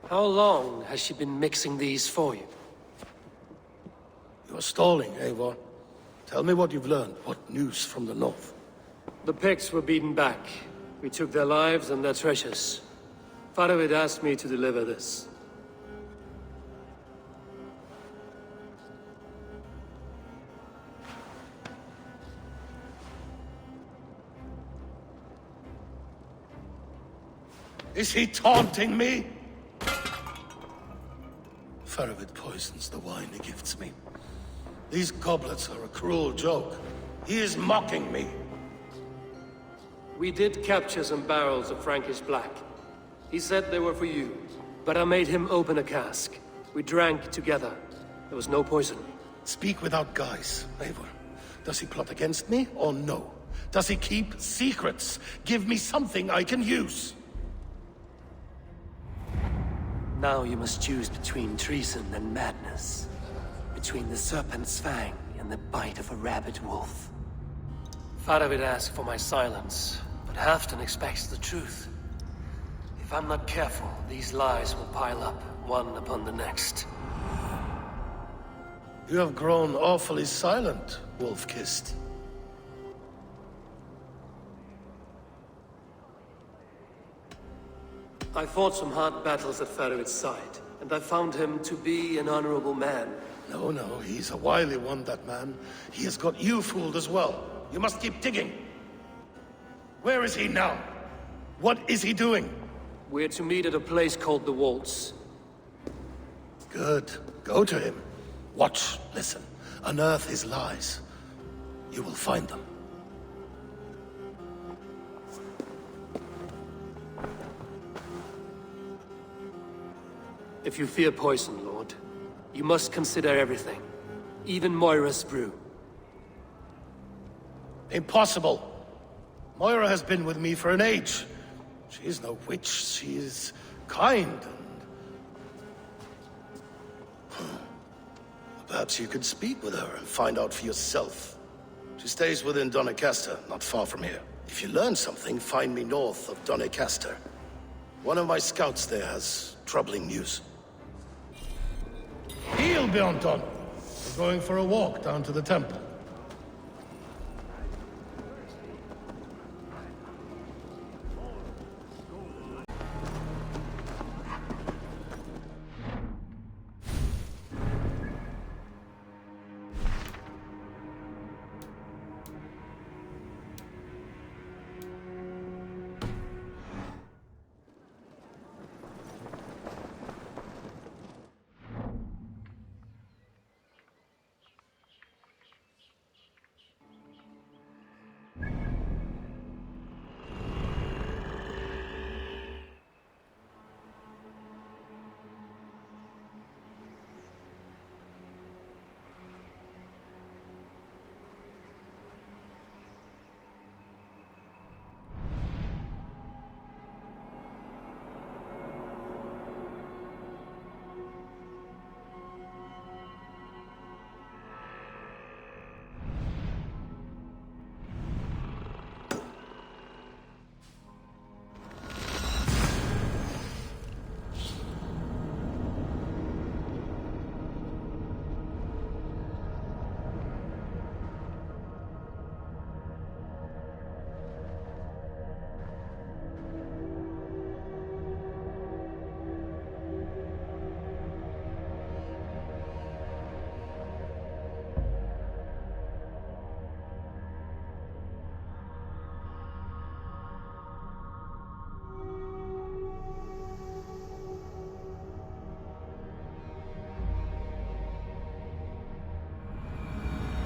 How long has she been mixing these for you? You're stalling, Eivor. Tell me what you've learned. What news from the north? The Picts were beaten back. We took their lives and their treasures. Father had asked me to deliver this. Is he taunting me? Faravid poisons the wine he gifts me. These goblets are a cruel joke. He is mocking me. We did capture some barrels of Frankish black. He said they were for you, but I made him open a cask. We drank together. There was no poison. Speak without guise, Eivor. Does he plot against me or no? Does he keep secrets? Give me something I can use. Now you must choose between treason and madness. Between the serpent's fang and the bite of a rabid wolf. Father would ask for my silence, but Halfdan expects the truth. If I'm not careful, these lies will pile up, one upon the next. You have grown awfully silent, wolf-kissed. I fought some hard battles at Faroid's side, and I found him to be an honorable man. No, no, he's a wily one, that man. He has got you fooled as well. You must keep digging. Where is he now? What is he doing? We're to meet at a place called the Waltz. Good. Go to him. Watch, listen. Unearth his lies. You will find them. If you fear poison, Lord, you must consider everything. Even Moira's brew. Impossible. Moira has been with me for an age. She is no witch. She is kind and... Perhaps you could speak with her and find out for yourself. She stays within Doncaster, not far from here. If you learn something, find me north of Doncaster. One of my scouts there has troubling news. Heal, Bjornton! We're going for a walk down to the temple.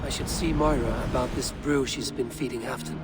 I should see Moira about this brew she's been feeding Halfdan.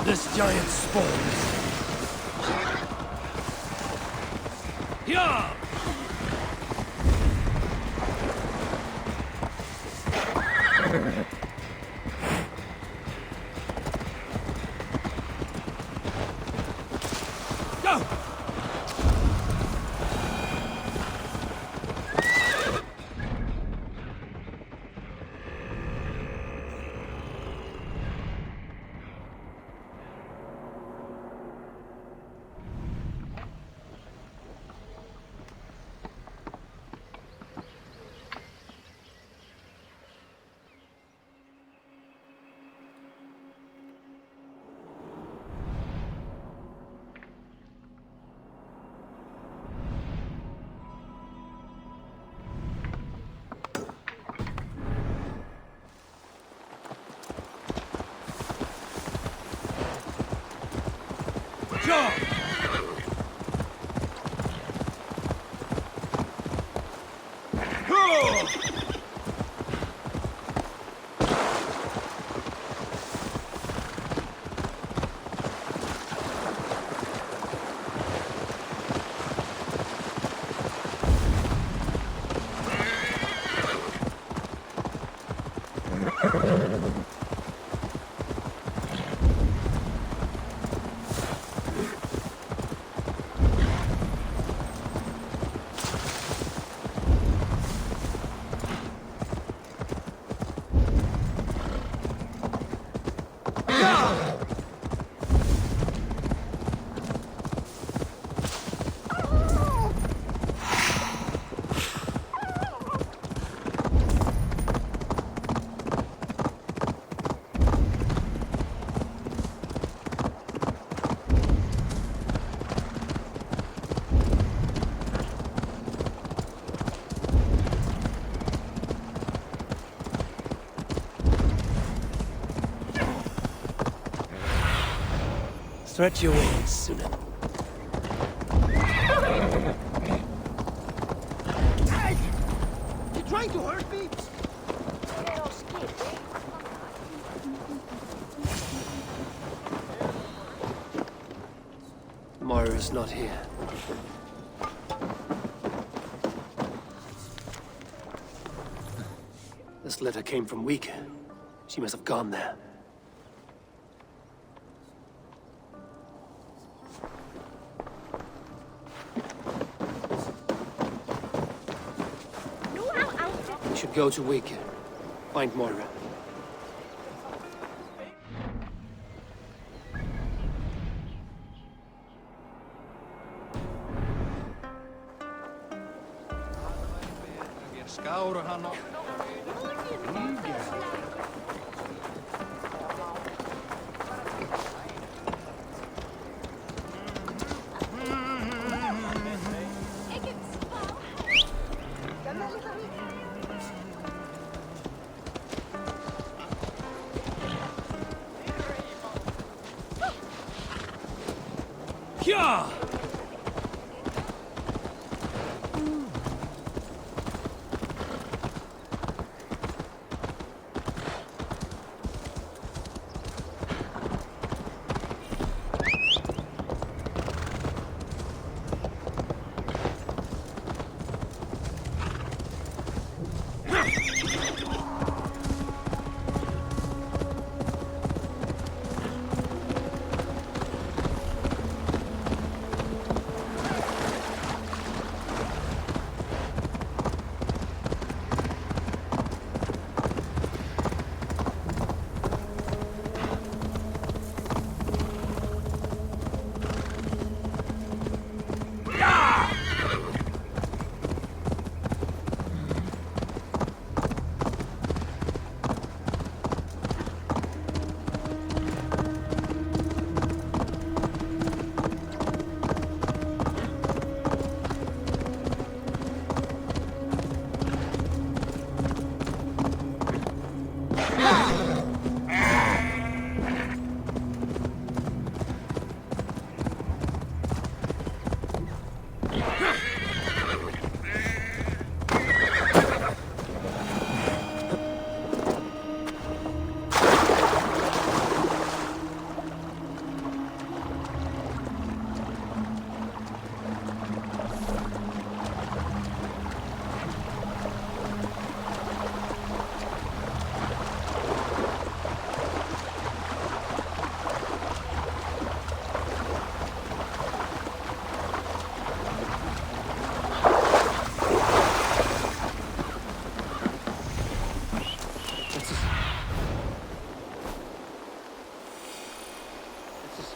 this giant spawns. Yeah! Go! Sure. Stretch your wings, Suna. Hey! You trying to hurt me? Moira's not here. This letter came from Wika. She must have gone there. We should go to Wika. Find Moira. Yeah!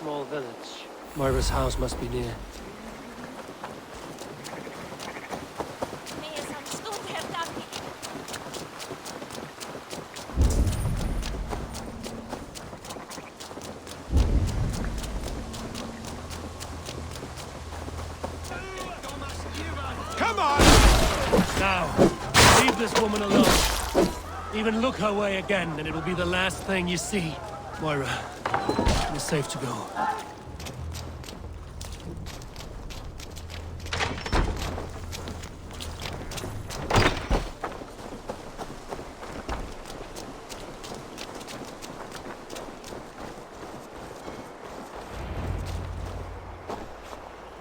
small village. Moira's house must be near. Come on! Now, leave this woman alone. Even look her way again, and it'll be the last thing you see. Moira, you're safe to go.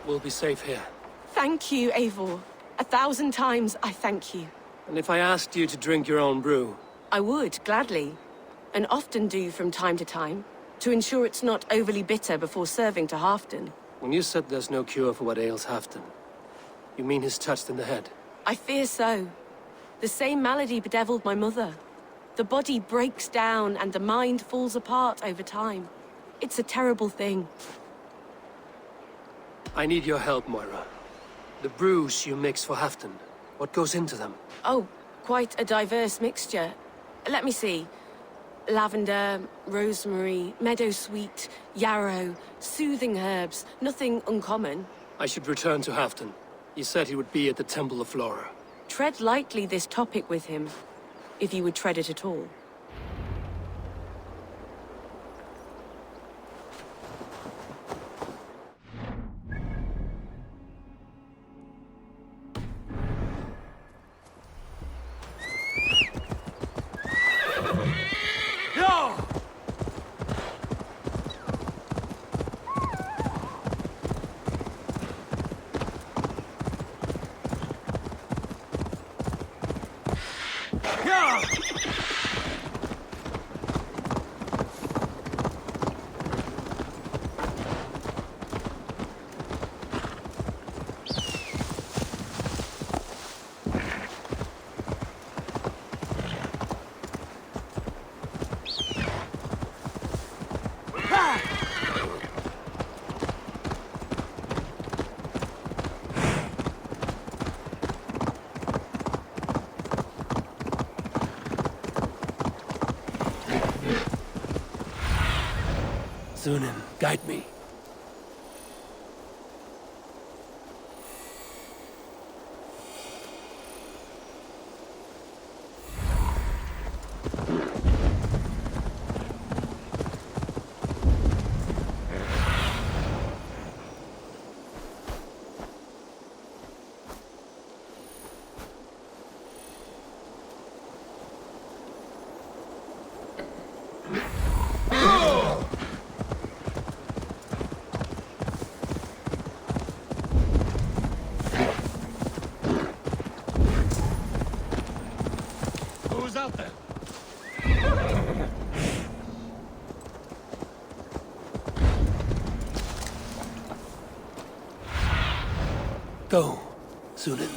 We'll be safe here. Thank you, Eivor. 1,000 times I thank you. And if I asked you to drink your own brew? I would, gladly. And often do from time to time, to ensure it's not overly bitter before serving to Halfdan. When you said there's no cure for what ails Halfdan, you mean he's touched in the head? I fear so. The same malady bedeviled my mother. The body breaks down and the mind falls apart over time. It's a terrible thing. I need your help, Moira. The brews you mix for Halfdan, what goes into them? Oh, quite a diverse mixture. Let me see. Lavender, rosemary, meadowsweet, yarrow, soothing herbs, nothing uncommon. I should return to Halfdan. He said he would be at the Temple of Flora. Tread lightly this topic with him, if you would tread it at all. Zunin, guide me. Out there. Go, Zunin.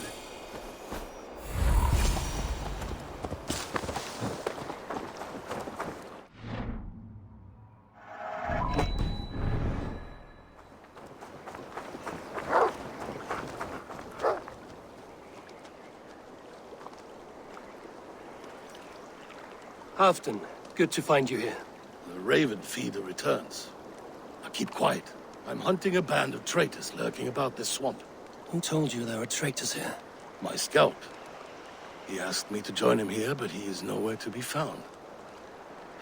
Halfdan, good to find you here. The Raven feeder returns. Now keep quiet. I'm hunting a band of traitors lurking about this swamp. Who told you there were traitors here? My scout. He asked me to join him here, but he is nowhere to be found.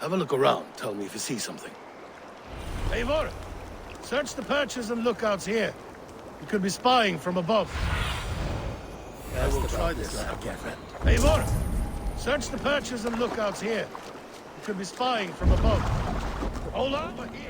Have a look around. Tell me if you see something. Eivor! Search the perches and lookouts here. You could be spying from above. I will try this. Eivor! Search the perches and lookouts here. You could be spying from above. Hold on, over here.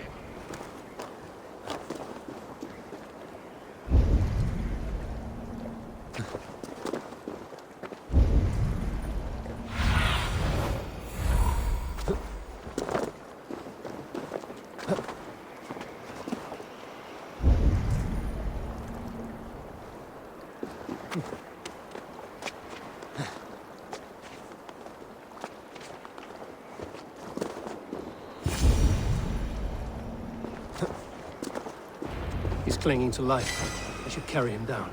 He's clinging to life. I should carry him down.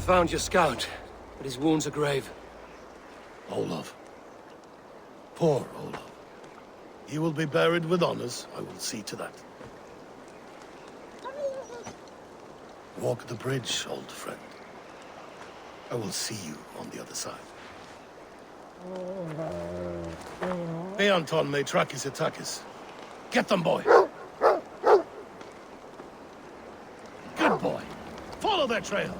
Found your scout, but his wounds are grave. Olaf. Poor Olaf. He will be buried with honors. I will see to that. Walk the bridge, old friend. I will see you on the other side. Beanton may track his attackers. Get them, boy! Good boy! Follow their trail!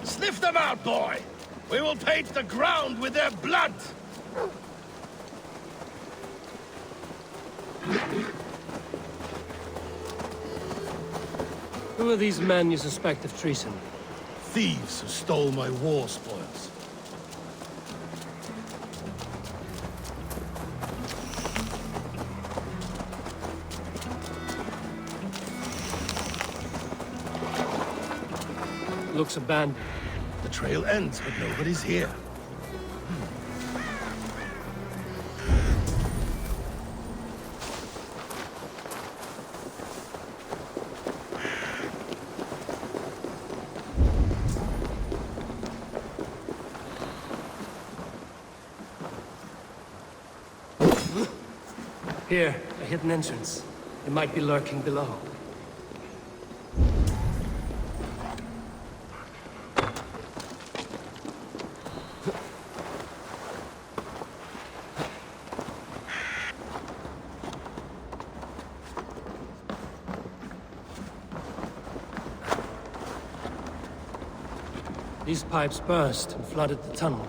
Sniff them out, boy! We will paint the ground with their blood! Who are these men you suspect of treason? Thieves who stole my war spoils. Looks abandoned. The trail ends, but nobody's here. Here, a hidden entrance. It might be lurking below. These pipes burst and flooded the tunnel.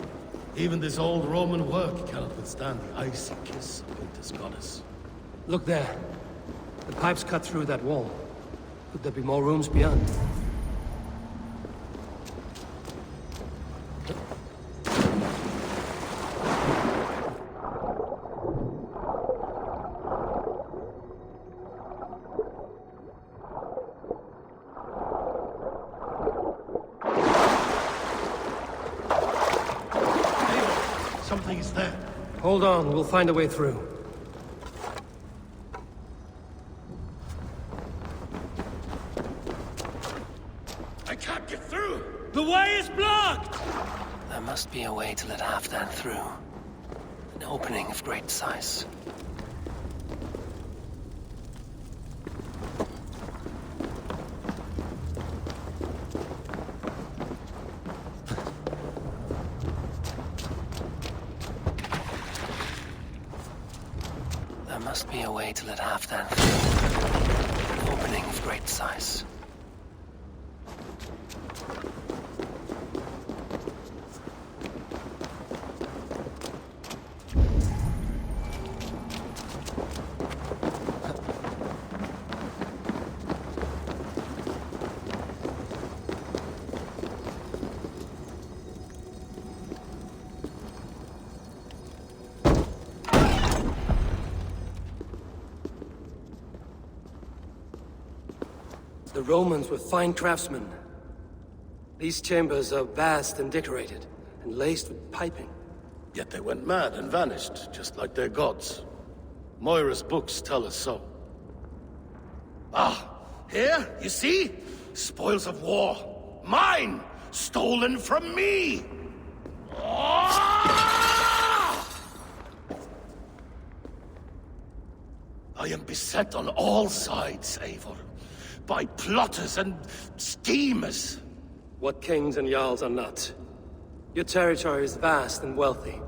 Even this old Roman work cannot withstand the icy kiss of winter's goddess. Look there. The pipes cut through that wall. Could there be more rooms beyond? Something is there. Hold on, we'll find a way through. I can't get through! The way is blocked! There must be a way to let Halfdan through. An opening of great size. There must be a way to let Halfdan through. An opening of great size. The Romans were fine craftsmen. These chambers are vast and decorated, and laced with piping. Yet they went mad and vanished, just like their gods. Moira's books tell us so. Ah, here, you see? Spoils of war. Mine! Stolen from me! Ah! I am beset on all sides, Eivor. By plotters and schemers. What kings and jarls are not. Your territory is vast and wealthy.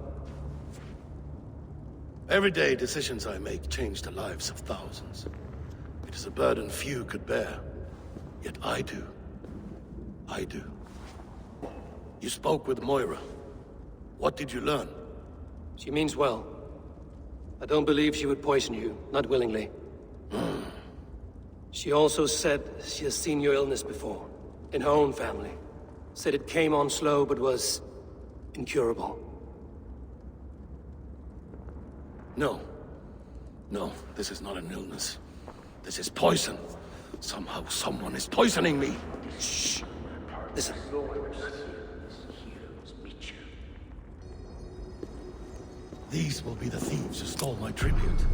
Everyday decisions I make change the lives of thousands. It is a burden few could bear. Yet I do. I do. You spoke with Moira. What did you learn? She means well. I don't believe she would poison you, not willingly. She also said she has seen your illness before, in her own family. Said it came on slow, but was incurable. No. No, this is not an illness. This is poison. Somehow someone is poisoning me. Shh. Listen. These will be the thieves who stole my tribute.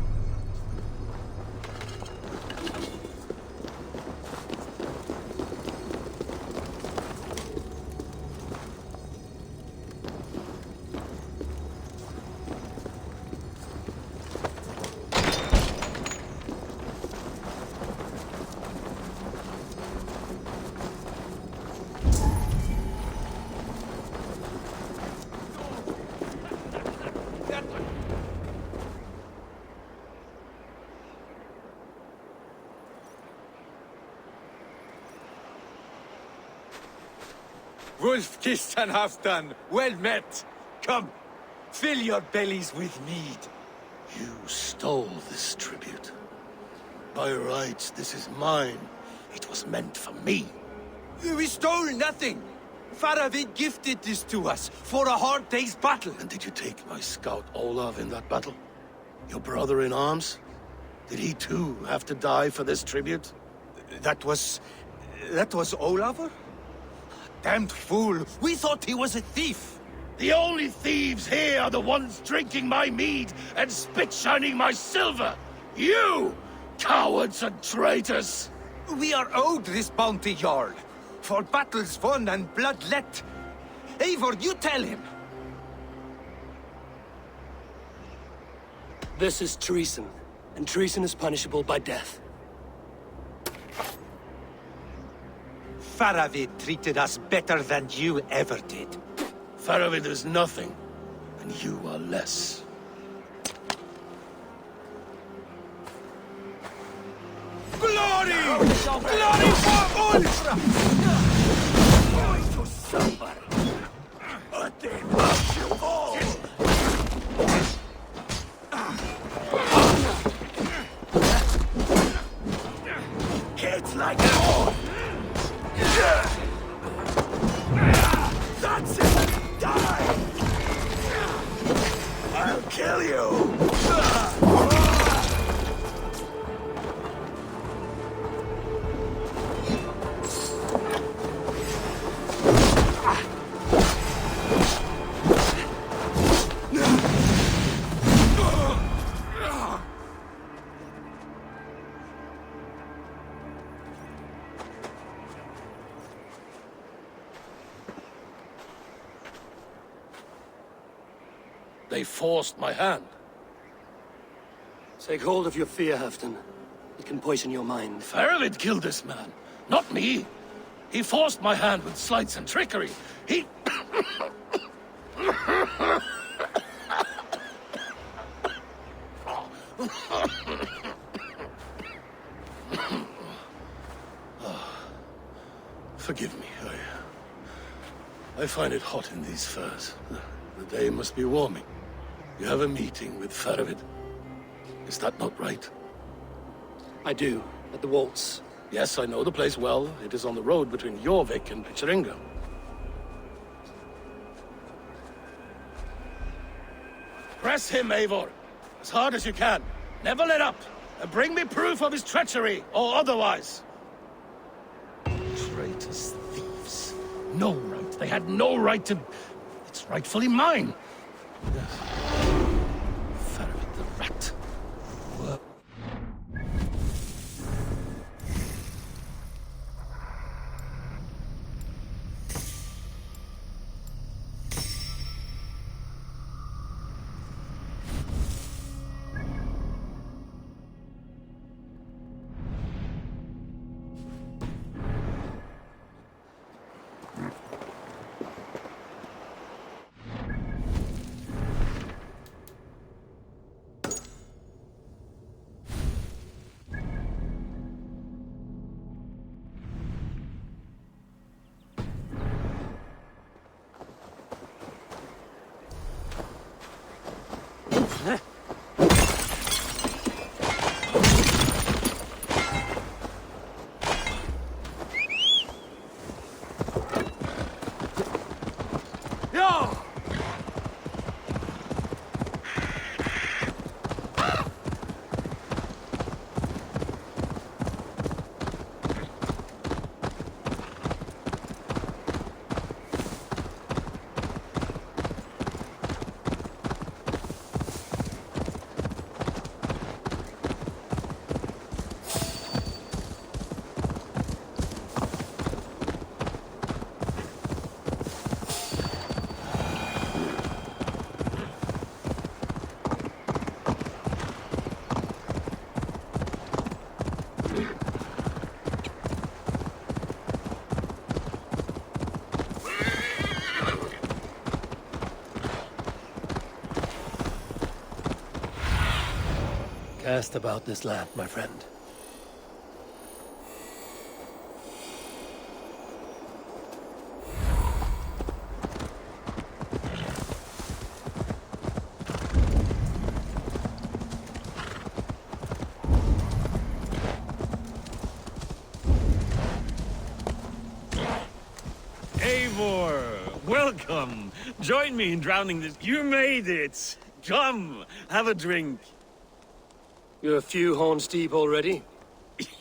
Wolf-kissed and Halfdan, well met. Come, fill your bellies with mead. You stole this tribute. By rights, this is mine. It was meant for me. We stole nothing. Faravid gifted this to us for a hard day's battle. And did you take my scout Olav in that battle? Your brother in arms? Did he too have to die for this tribute? That was Olav? Damned fool! We thought he was a thief! The only thieves here are the ones drinking my mead and spit-shining my silver! You! Cowards and traitors! We are owed this bounty, Jarl. For battles won and blood let. Eivor, you tell him! This is treason, and treason is punishable by death. Faravid treated us better than you ever did. Faravid is nothing, and you are less. Glory! Glory for Ulfra! Going to suffer, but they must you all! Hit like a horse! That's it! Die! I'll kill you! They forced my hand. Take hold of your fear, Halfdan. It can poison your mind. Faravid killed this man, not me. He forced my hand with sleights and trickery. He... Forgive me. I find it hot in these furs. The day must be warming. You have a meeting with Faravid. Is that not right? I do, at the waltz. Yes, I know the place well. It is on the road between Jorvik and Picturinga. Press him, Eivor. As hard as you can. Never let up. And bring me proof of his treachery, or otherwise. Traitors, thieves. No right. They had no right to... It's rightfully mine. Yes. Faravid the rat. Well... asked about this land, my friend. Eivor, welcome. Join me in drowning this. You made it. Come, have a drink. You're a few horns deep already?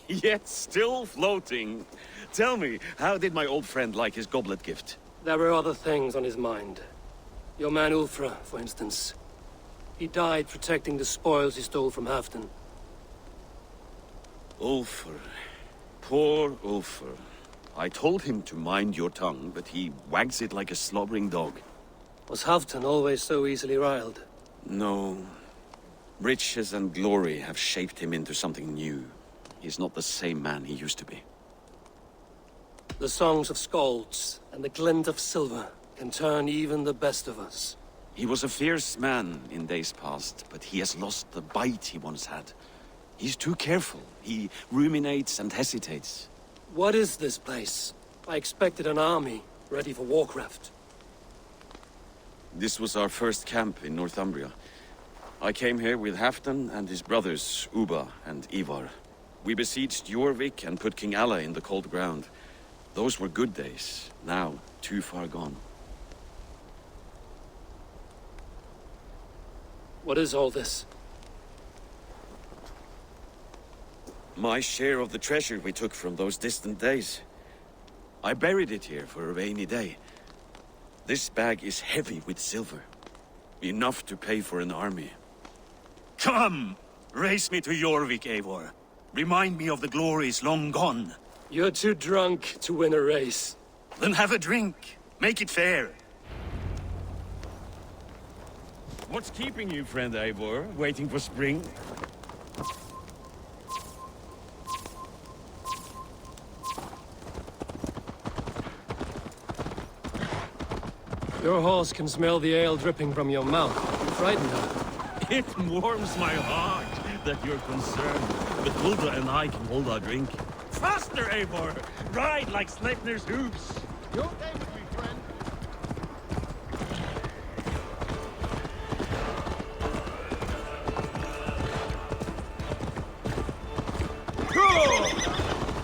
Yet still floating. Tell me, how did my old friend like his goblet gift? There were other things on his mind. Your man Ulfra, for instance. He died protecting the spoils he stole from Halfdan. Ulfr. Poor Ulfr. I told him to mind your tongue, but he wags it like a slobbering dog. Was Halfdan always so easily riled? No. Riches and glory have shaped him into something new. He's not the same man he used to be. The songs of skalds and the glint of silver can turn even the best of us. He was a fierce man in days past, but he has lost the bite he once had. He's too careful. He ruminates and hesitates. What is this place? I expected an army, ready for warcraft. This was our first camp in Northumbria. I came here with Halfdan and his brothers, Ubba and Eivor. We besieged Jorvik and put King Alla in the cold ground. Those were good days, now too far gone. What is all this? My share of the treasure we took from those distant days. I buried it here for a rainy day. This bag is heavy with silver. Enough to pay for an army. Come! Race me to Jorvik, Eivor. Remind me of the glories long gone. You're too drunk to win a race. Then have a drink. Make it fair. What's keeping you, friend Eivor? Waiting for spring? Your horse can smell the ale dripping from your mouth. You frightened her. It warms my heart that you're concerned. But Hulda and I can hold our drink. Faster, Eivor! Ride like Sleipnir's hooves! You okay with me, friend?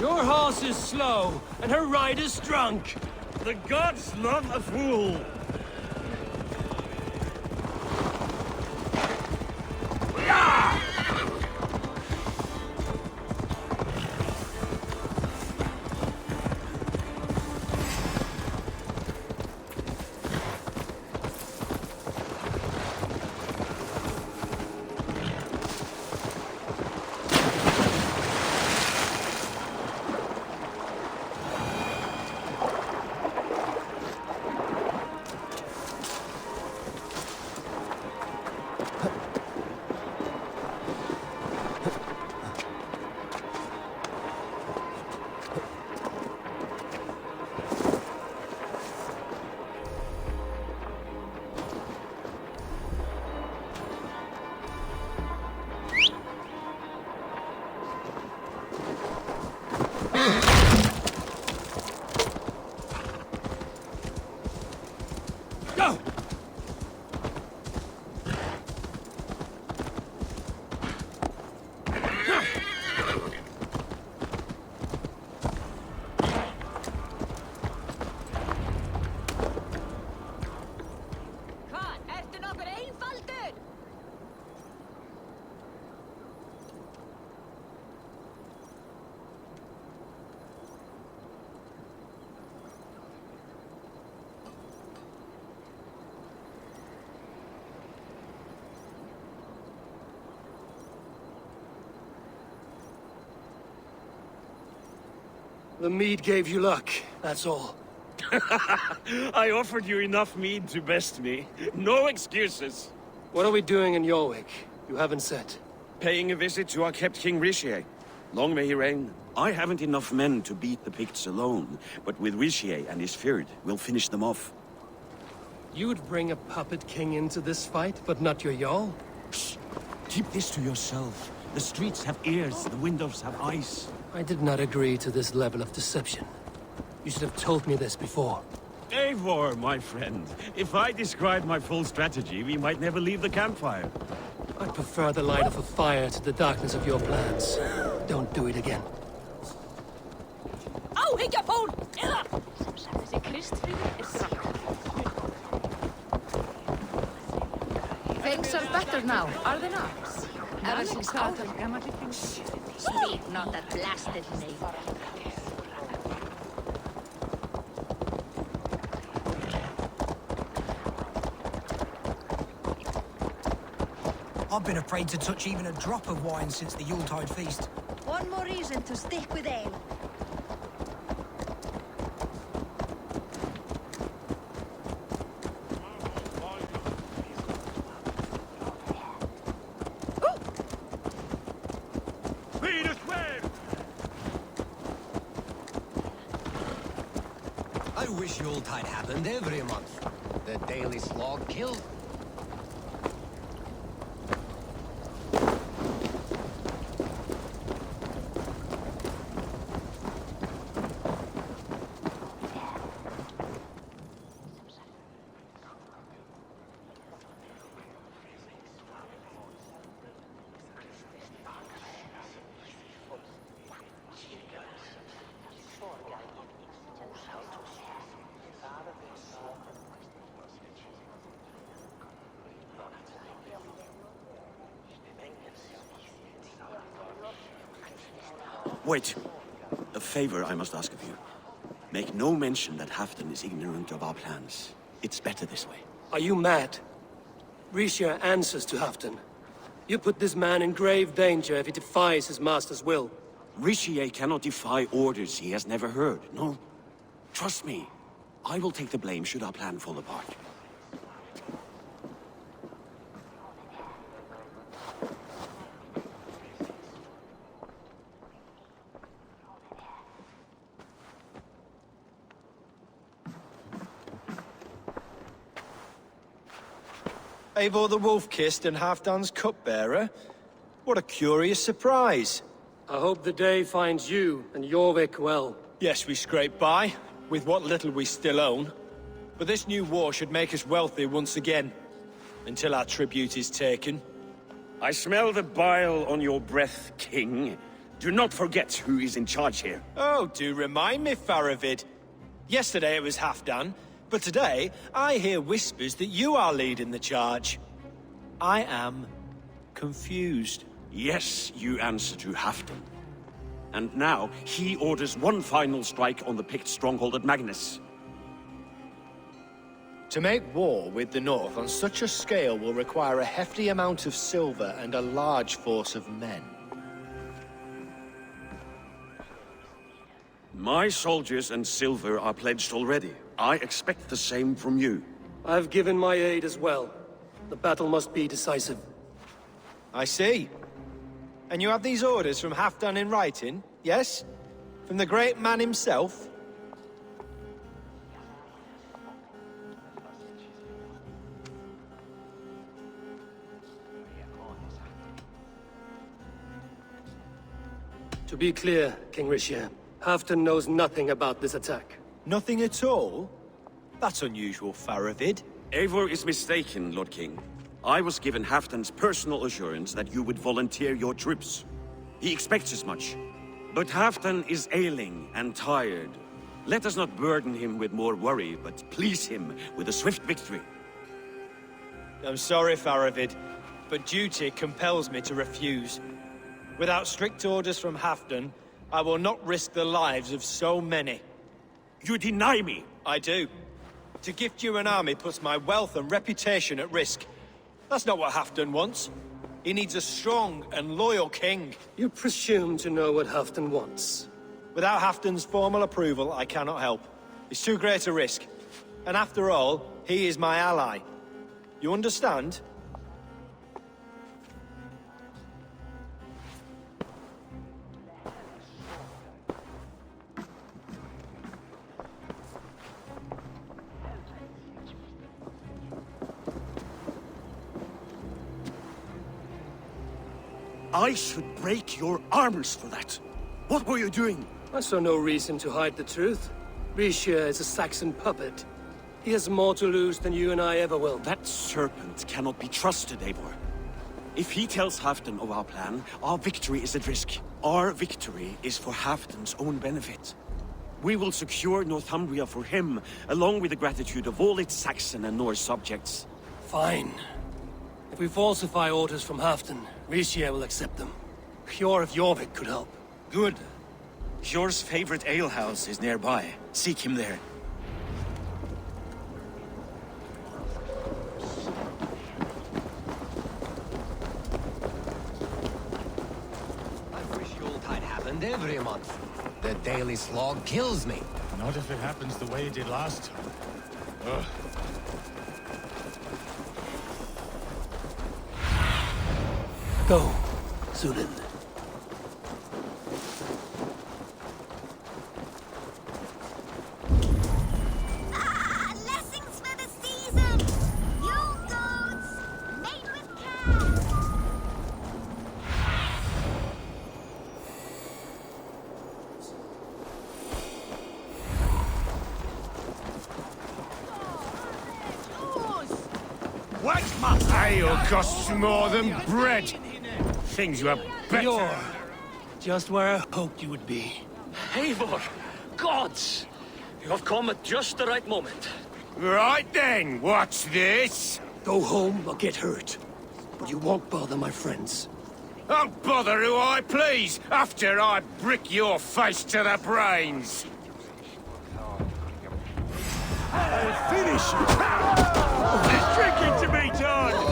Your horse is slow, and her rider's drunk. The gods love a fool! The mead gave you luck, that's all. I offered you enough mead to best me. No excuses. What are we doing in Jorvik? You haven't said. Paying a visit to our kept King Richier. Long may he reign. I haven't enough men to beat the Picts alone, but with Richier and his Fyrd, we'll finish them off. You'd bring a puppet king into this fight, but not your Jarl? Psst. Keep this to yourself. The streets have ears, the windows have eyes. I did not agree to this level of deception. You should have told me this before. Eivor, my friend. If I described my full strategy, we might never leave the campfire. I prefer the light of a fire to the darkness of your plans. Don't do it again. Oh, hit your phone! Things are better now, are they not? Ever since Speak not that blasted name. I've been afraid to touch even a drop of wine since the Yuletide feast. One more reason to stick with ale. I wish Yuletide happened every month. The daily slog killed. Wait. A favor I must ask of you. Make no mention that Halfdan is ignorant of our plans. It's better this way. Are you mad? Risha answers to Halfdan. You put this man in grave danger if he defies his master's will. Rishier cannot defy orders he has never heard. No. Trust me. I will take the blame should our plan fall apart. Eivor the Wolf-Kissed and Halfdan's cupbearer? What a curious surprise. I hope the day finds you and Jorvik well. Yes, we scrape by, with what little we still own. But this new war should make us wealthy once again. Until our tribute is taken. I smell the bile on your breath, King. Do not forget who is in charge here. Oh, do remind me, Faravid. Yesterday it was Halfdan, but today I hear whispers that you are leading the charge. I am confused. Yes, you answer to Halfdan. And now, he orders one final strike on the Picts' stronghold at Magnus. To make war with the North on such a scale will require a hefty amount of silver and a large force of men. My soldiers and silver are pledged already. I expect the same from you. I've given my aid as well. The battle must be decisive. I see. And you have these orders from Halfdan in writing, yes? From the great man himself? To be clear, King Risha, Halfdan knows nothing about this attack. Nothing at all? That's unusual, Faravid. Eivor is mistaken, Lord King. I was given Halfdan's personal assurance that you would volunteer your troops. He expects as much. But Halfdan is ailing and tired. Let us not burden him with more worry, but please him with a swift victory. I'm sorry, Faravid, but duty compels me to refuse. Without strict orders from Halfdan, I will not risk the lives of so many. You deny me! I do. To gift you an army puts my wealth and reputation at risk. That's not what Halfdan wants. He needs a strong and loyal king. You presume to know what Halfdan wants. Without Halfdan's formal approval, I cannot help. It's too great a risk. And after all, he is my ally. You understand? I should break your armors for that. What were you doing? I saw no reason to hide the truth. Risha is a Saxon puppet. He has more to lose than you and I ever will. That serpent cannot be trusted, Eivor. If he tells Halfdan of our plan, our victory is at risk. Our victory is for Halfdan's own benefit. We will secure Northumbria for him, along with the gratitude of all its Saxon and Norse subjects. Fine. If we falsify orders from Halfdan, Risha will accept them. Hjor of Jorvik could help. Good. Hjor's favorite alehouse is nearby. Seek him there. I wish Yuletide happened every month. The daily slog kills me. Not if it happens the way it did last time. Ugh. Go, Sunan. Blessings for the season! You goats, made with care! What my ale costs more than bread? Things were better. You're just where I hoped you would be. Eivor! Gods! You have come at just the right moment. Right then, what's this? Go home or get hurt. But you won't bother my friends. I'll bother who I please, after I brick your face to the brains. I'll finish you! There's drinking to be done!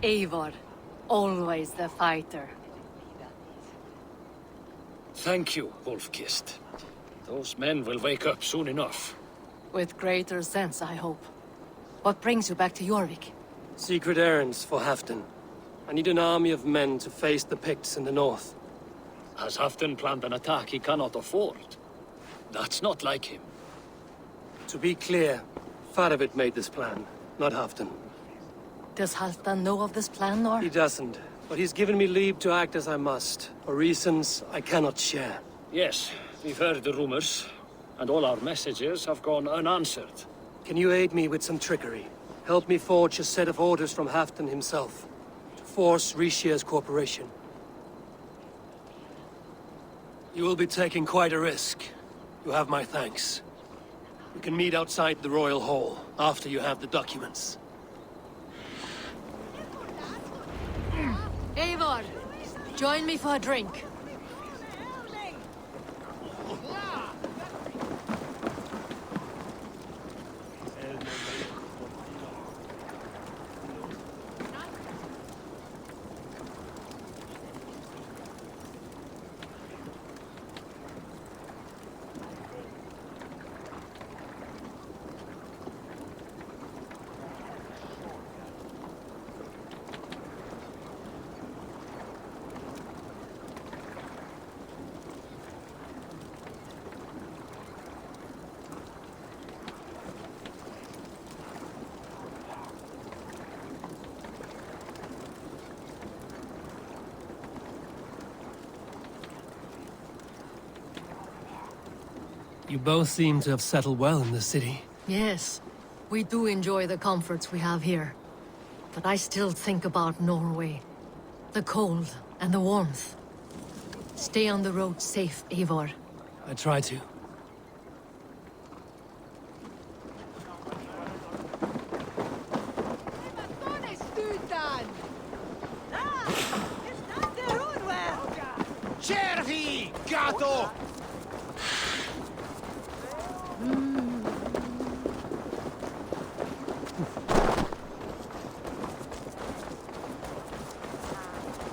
Eivor, always the fighter. Thank you, Wolf-Kissed. Those men will wake up soon enough. With greater sense, I hope. What brings you back to Jorvik? Secret errands for Halfdan. I need an army of men to face the Picts in the north. Has Halfdan planned an attack he cannot afford? That's not like him. To be clear, Faravid made this plan, not Halfdan. Does Halfdan know of this plan, or? He doesn't, but he's given me leave to act as I must, for reasons I cannot share. Yes, we've heard the rumors, and all our messages have gone unanswered. Can you aid me with some trickery? Help me forge a set of orders from Halfdan himself, to force Rishia's cooperation. You will be taking quite a risk. You have my thanks. We can meet outside the Royal Hall, after you have the documents. Eivor, join me for a drink. You both seem to have settled well in the city. Yes, we do enjoy the comforts we have here. But I still think about Norway. The cold, And the warmth. Stay on the road safe, Eivor. I try to. Cervi, gatto!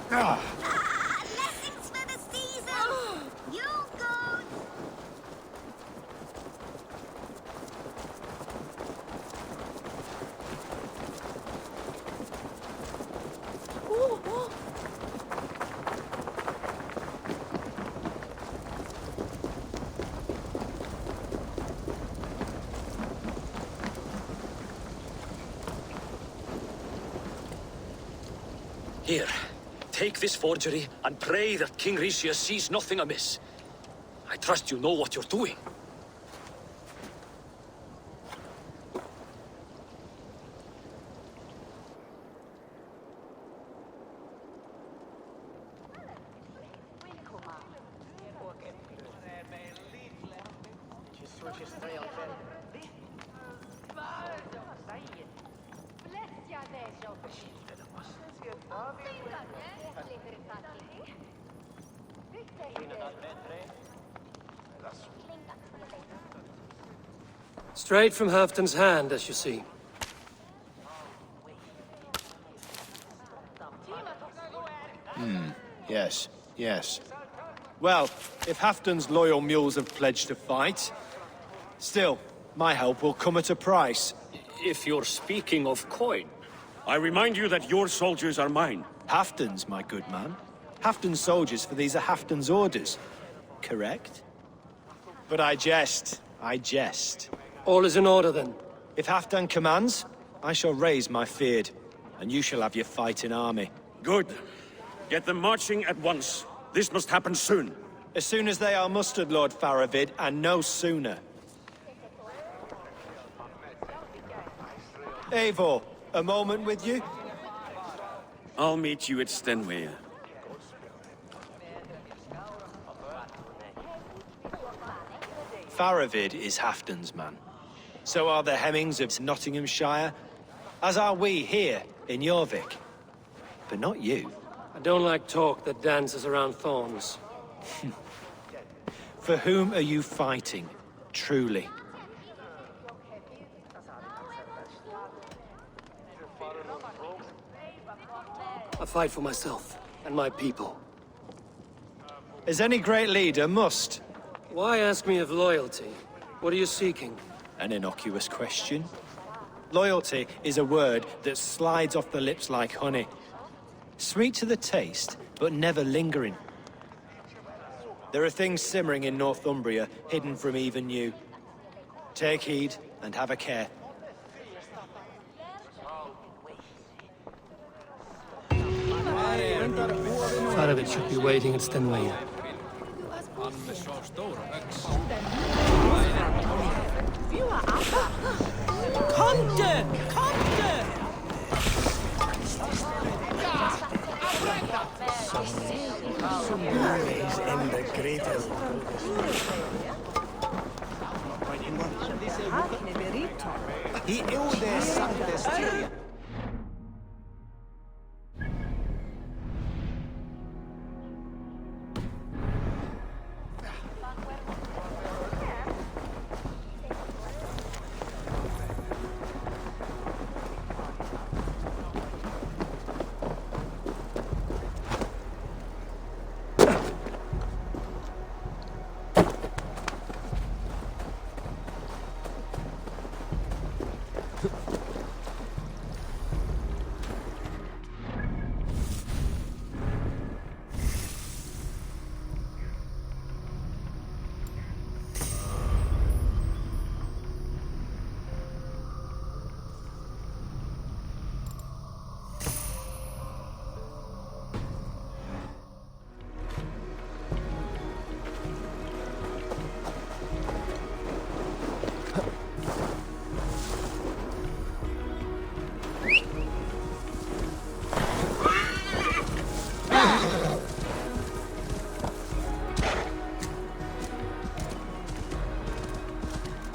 Blessings for the season! You go! Here, take this forgery and pray that King Ricius sees nothing amiss. I trust you know what you're doing. Straight from Halfdan's hand, as you see. Yes, yes. Well, if Halfdan's loyal mules have pledged to fight, still, my help will come at a price. If you're speaking of coin. I remind you that your soldiers are mine. Halfdan's, my good man. Halfdan's soldiers, for these are Halfdan's orders. Correct? But I jest. I jest. All is in order, then. If Halfdan commands, I shall raise my feared, and you shall have your fighting army. Good. Get them marching at once. This must happen soon. As soon as they are mustered, Lord Faravid, and no sooner. Eivor, a moment with you? I'll meet you at Stenway. Faravid is Halfdan's man. So are the Hemmings of Nottinghamshire, as are we here in Jorvik. But not you. I don't like talk that dances around thorns. For whom are you fighting, truly? I fight for myself and my people. As any great leader must. Why ask me of loyalty? What are you seeking? An innocuous question. Loyalty is a word that slides off the lips like honey. Sweet to the taste, but never lingering. There are things simmering in Northumbria, hidden from even you. Take heed, and have a care. Faravid should be waiting at Stenway. Comden! Comden! Is in the greater. He ilde sanctes Tyria.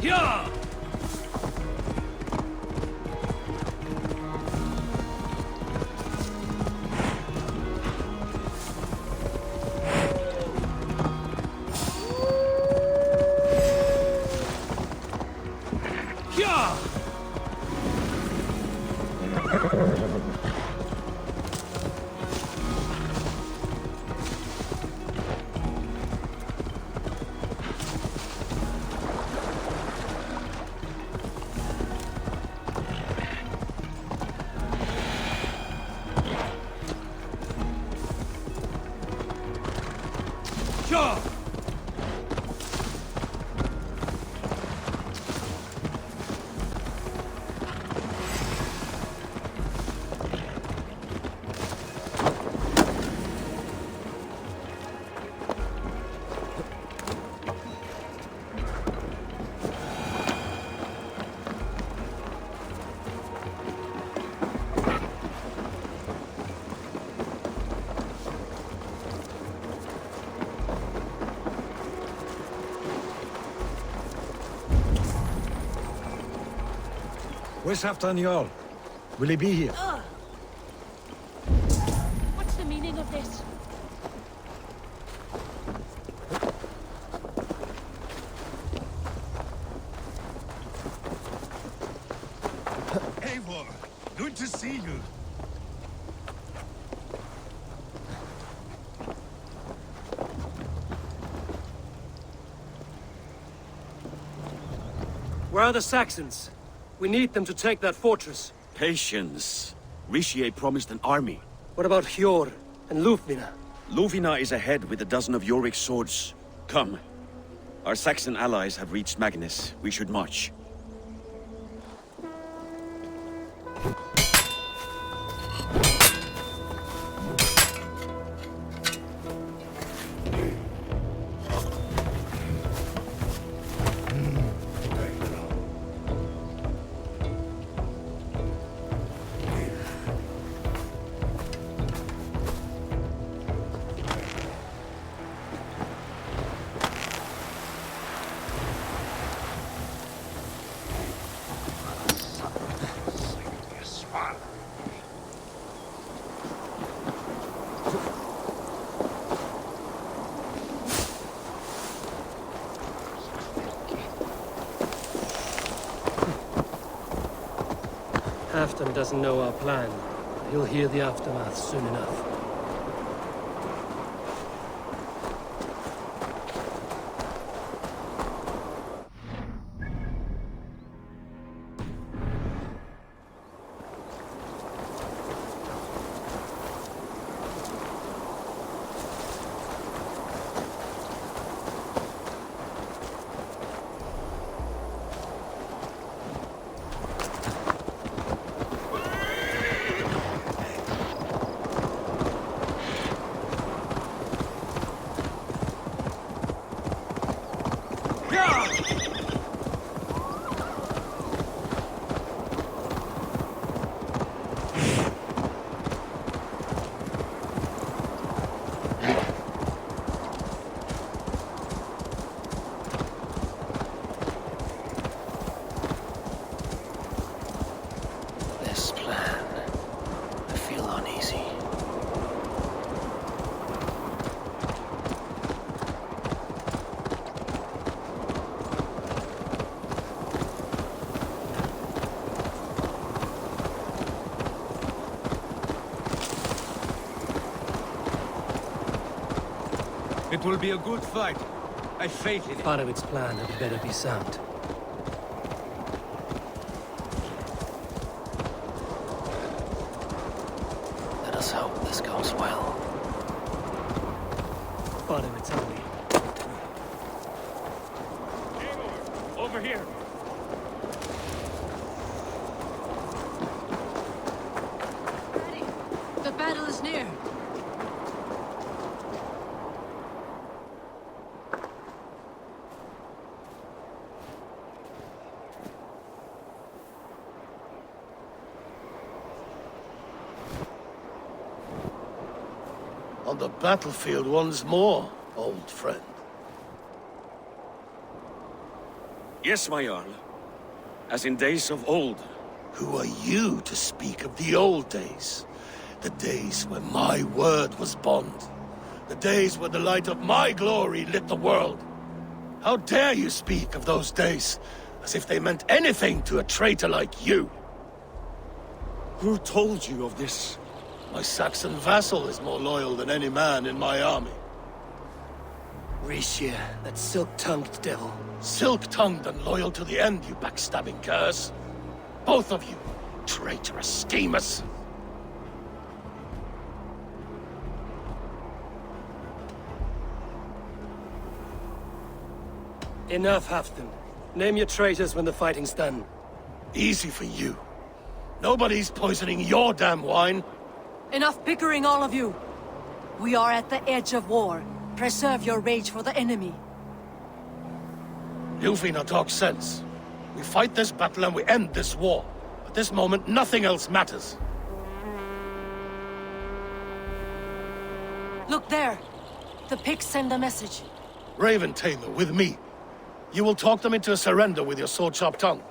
Yeah! Where's Halfdan Jarl? Will he be here? What's the meaning of this? Eivor, good to see you. Where are the Saxons? We need them to take that fortress. Patience. Richier promised an army. What about Hjor and Lufvina? Lufvina is ahead with a dozen of Jorik's swords. Come. Our Saxon allies have reached Magnus. We should march. Halfdan doesn't know our plan. He'll hear the aftermath soon enough. It will be a good fight. I have faith in it. Part of its plan had better be sound. Let us hope this goes well. Part of it's only. Over here. The battle is near. On the battlefield once more, old friend. Yes, my Jarl. As in days of old. Who are you to speak of the old days? The days when my word was bond. The days when the light of my glory lit the world. How dare you speak of those days, as if they meant anything to a traitor like you? Who told you of this? My Saxon vassal is more loyal than any man in my army. Risha, that silk-tongued devil. Silk-tongued and loyal to the end, you backstabbing curs. Both of you, traitorous schemers. Enough, Halfdan. Name your traitors when the fighting's done. Easy for you. Nobody's poisoning your damn wine. Enough bickering, all of you. We are at the edge of war. Preserve your rage for the enemy. Ljufina talks sense. We fight this battle and we end this war. At this moment, nothing else matters. Look there. The Picts send a message. Raven Tamer, with me. You will talk them into a surrender with your sword-sharp tongue.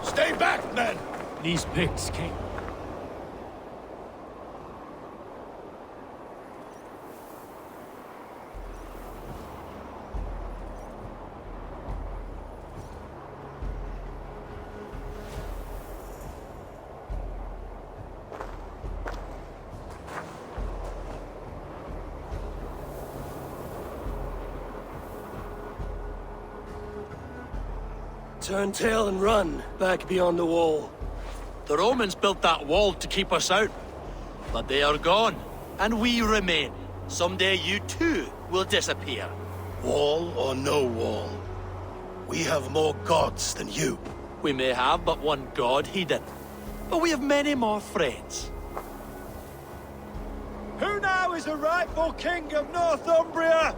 Stay back, men! These Picts came. Turn tail and run, back beyond the wall. The Romans built that wall to keep us out. But they are gone, and we remain. Someday you too will disappear. Wall or no wall, we have more gods than you. We may have but one god hidden, but we have many more friends. Who now is the rightful king of Northumbria?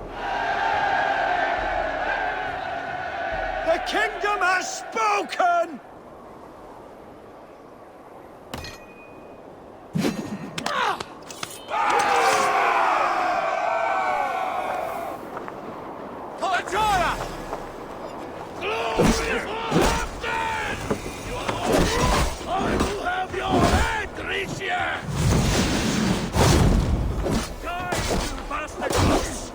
The kingdom has spoken! I will have your head, Risha! Die, you bastards!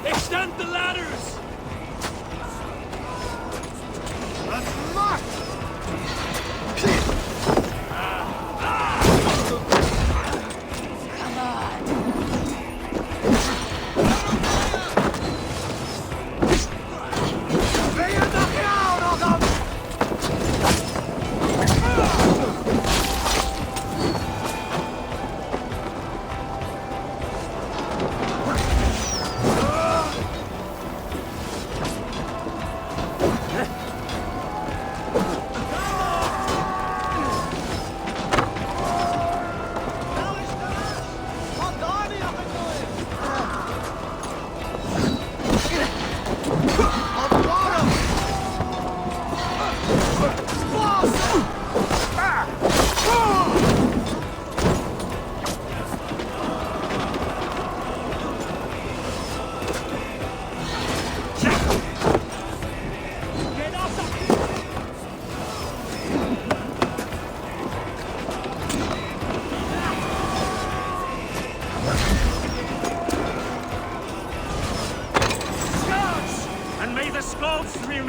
Extend the ladders!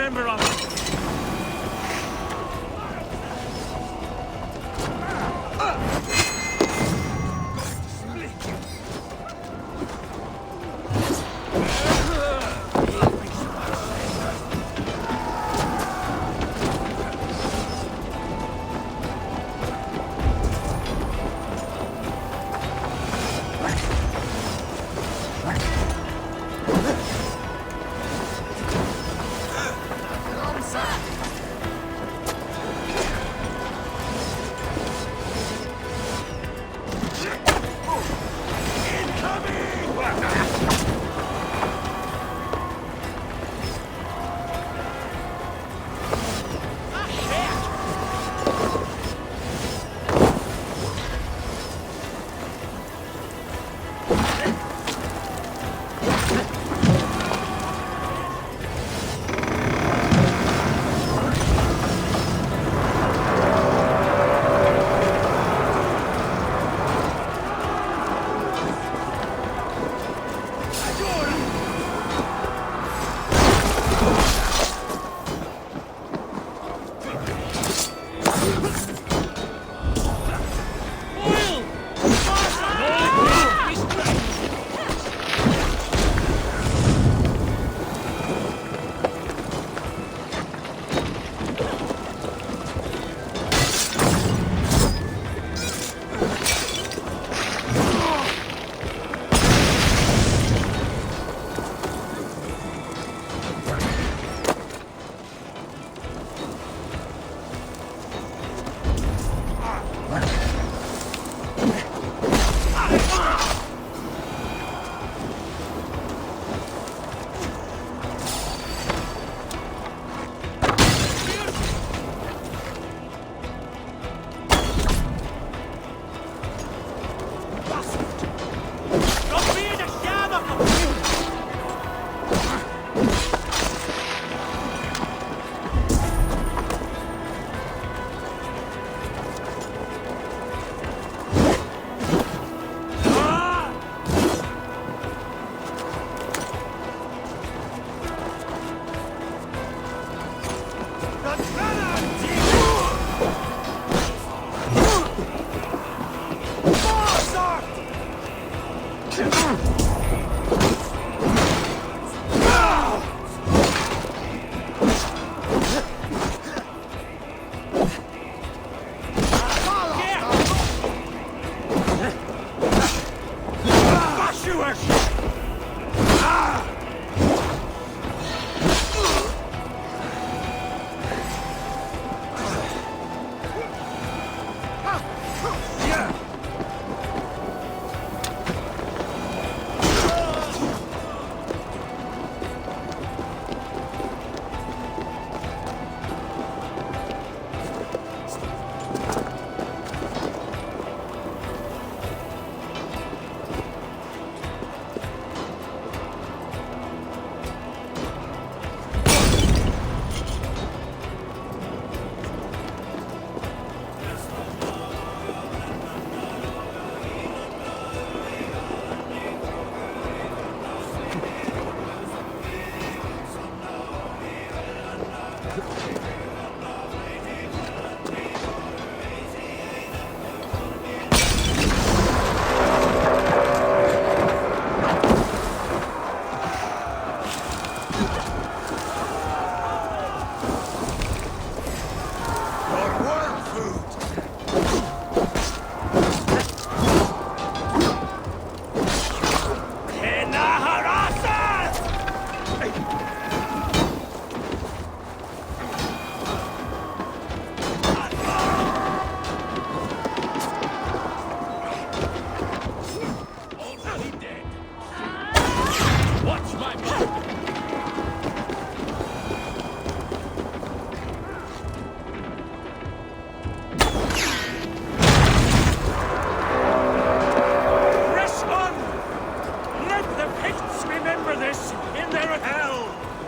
remember us!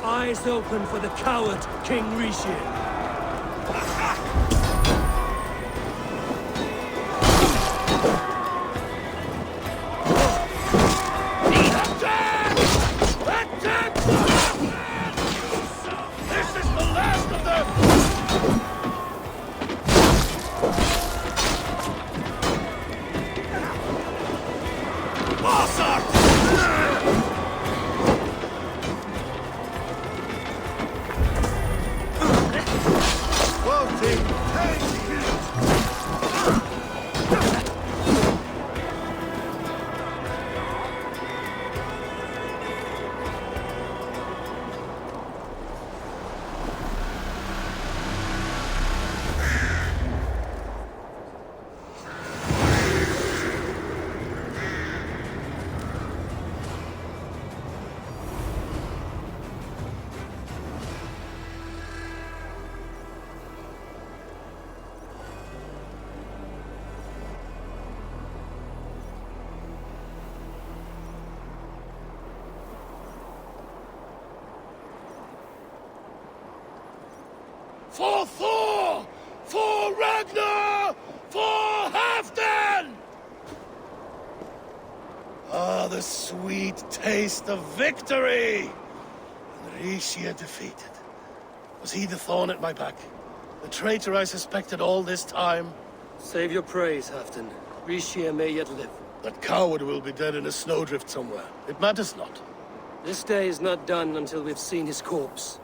Eyes open for the coward, King Rishi. This is For Thor! For Ragnar! For Halfdan! Ah, the sweet taste of victory! And Rishia defeated. Was he the thorn at my back? The traitor I suspected all this time? Save your praise, Halfdan. Rishia may yet live. That coward will be dead in a snowdrift somewhere. It matters not. This day is not done until we've seen his corpse.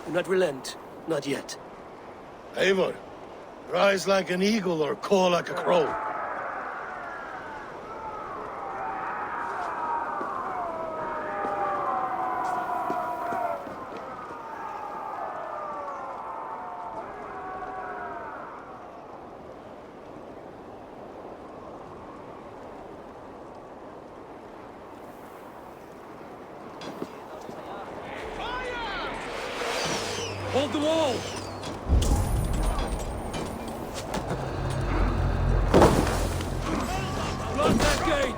Do not relent. Not yet. Eivor, rise like an eagle or caw like a crow. Hold the wall! Block that gate!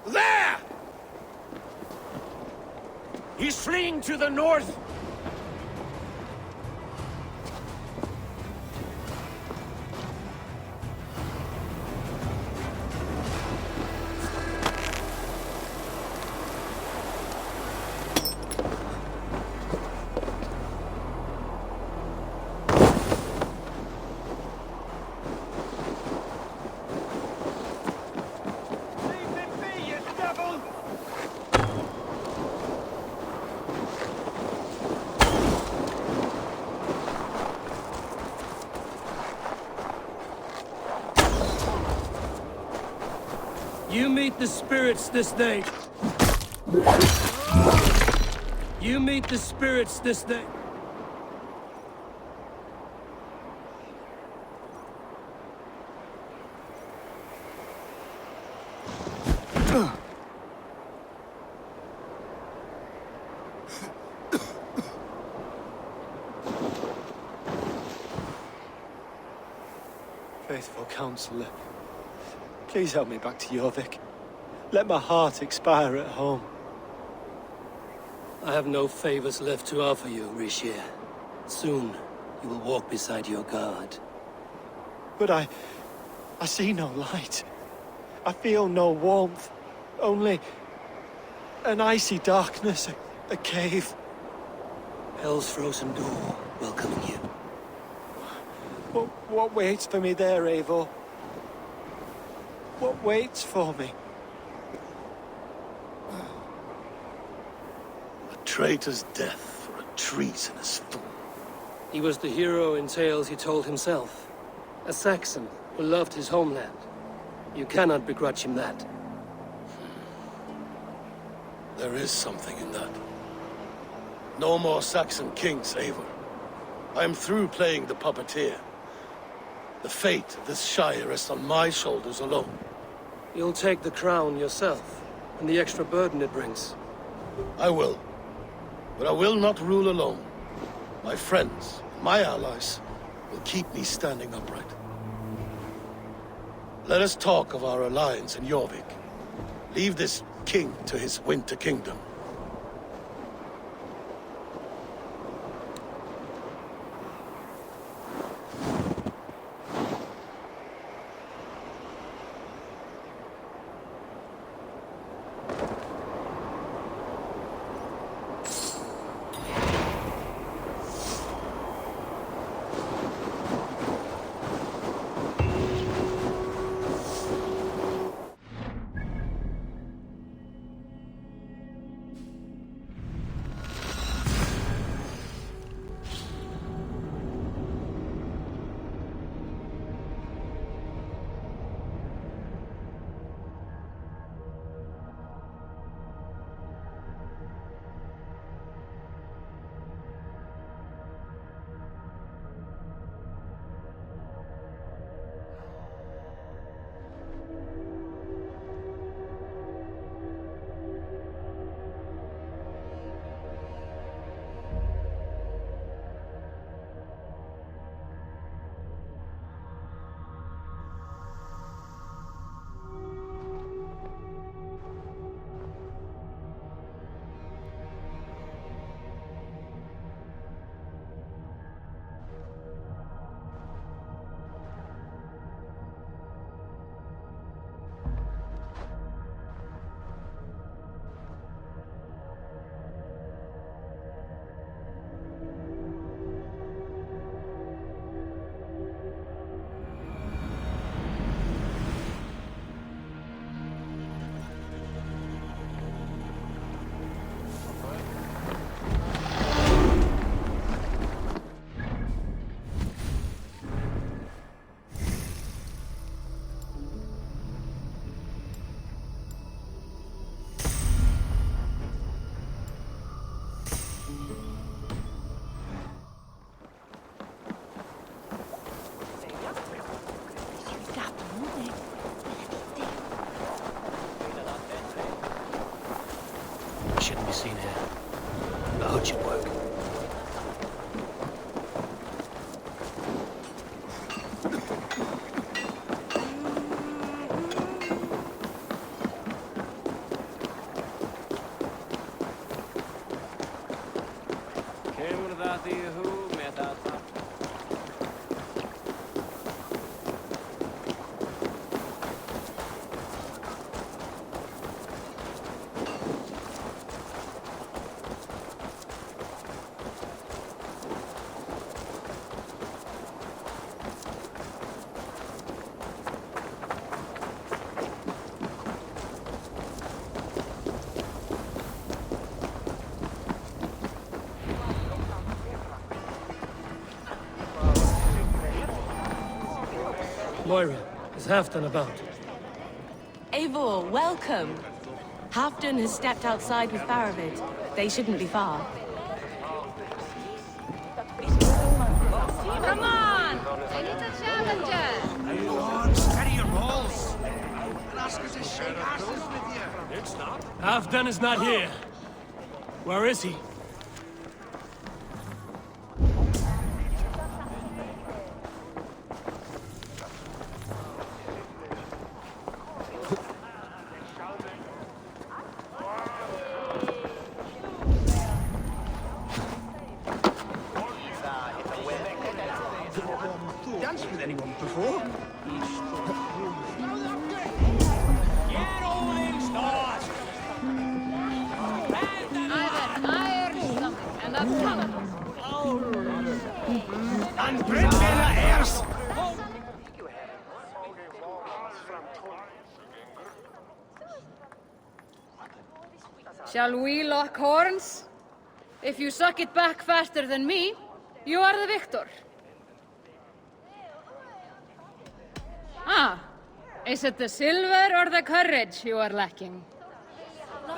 There! He's fleeing to the north! You meet the spirits this day. You meet the spirits this day. Faithful counselor, please help me back to Jorvik. Let my heart expire at home. I have no favors left to offer you, Rishia. Soon, you will walk beside your guard. But I see no light. I feel no warmth. Only an icy darkness, a cave. Hell's frozen door welcoming you. What waits for me there, Eivor? What waits for me? A traitor's death for a treasonous fool. He was the hero in tales he told himself. A Saxon, who loved his homeland. You cannot begrudge him that. There is something in that. No more Saxon kings, Eivor. I am through playing the puppeteer. The fate of this Shire rests on my shoulders alone. You'll take the crown yourself, and the extra burden it brings. I will. But I will not rule alone. My friends, my allies, will keep me standing upright. Let us talk of our alliance in Jorvik. Leave this king to his winter kingdom. Shouldn't be seen here. The hood should work. Moira, is Halfdan about? Eivor, welcome. Halfdan has stepped outside with Faravid. They shouldn't be far. Come on! I need a challenger! Go on, steady your balls. And ask us to shake asses with you. It's not. Halfdan is not here. Where is he? Danced with anyone before? Get all in stars! Either iron something and a tunnel. And bring me the heirs! Shall we lock horns? If you suck it back faster than me, you are the victor. Is it the silver or the courage you are lacking?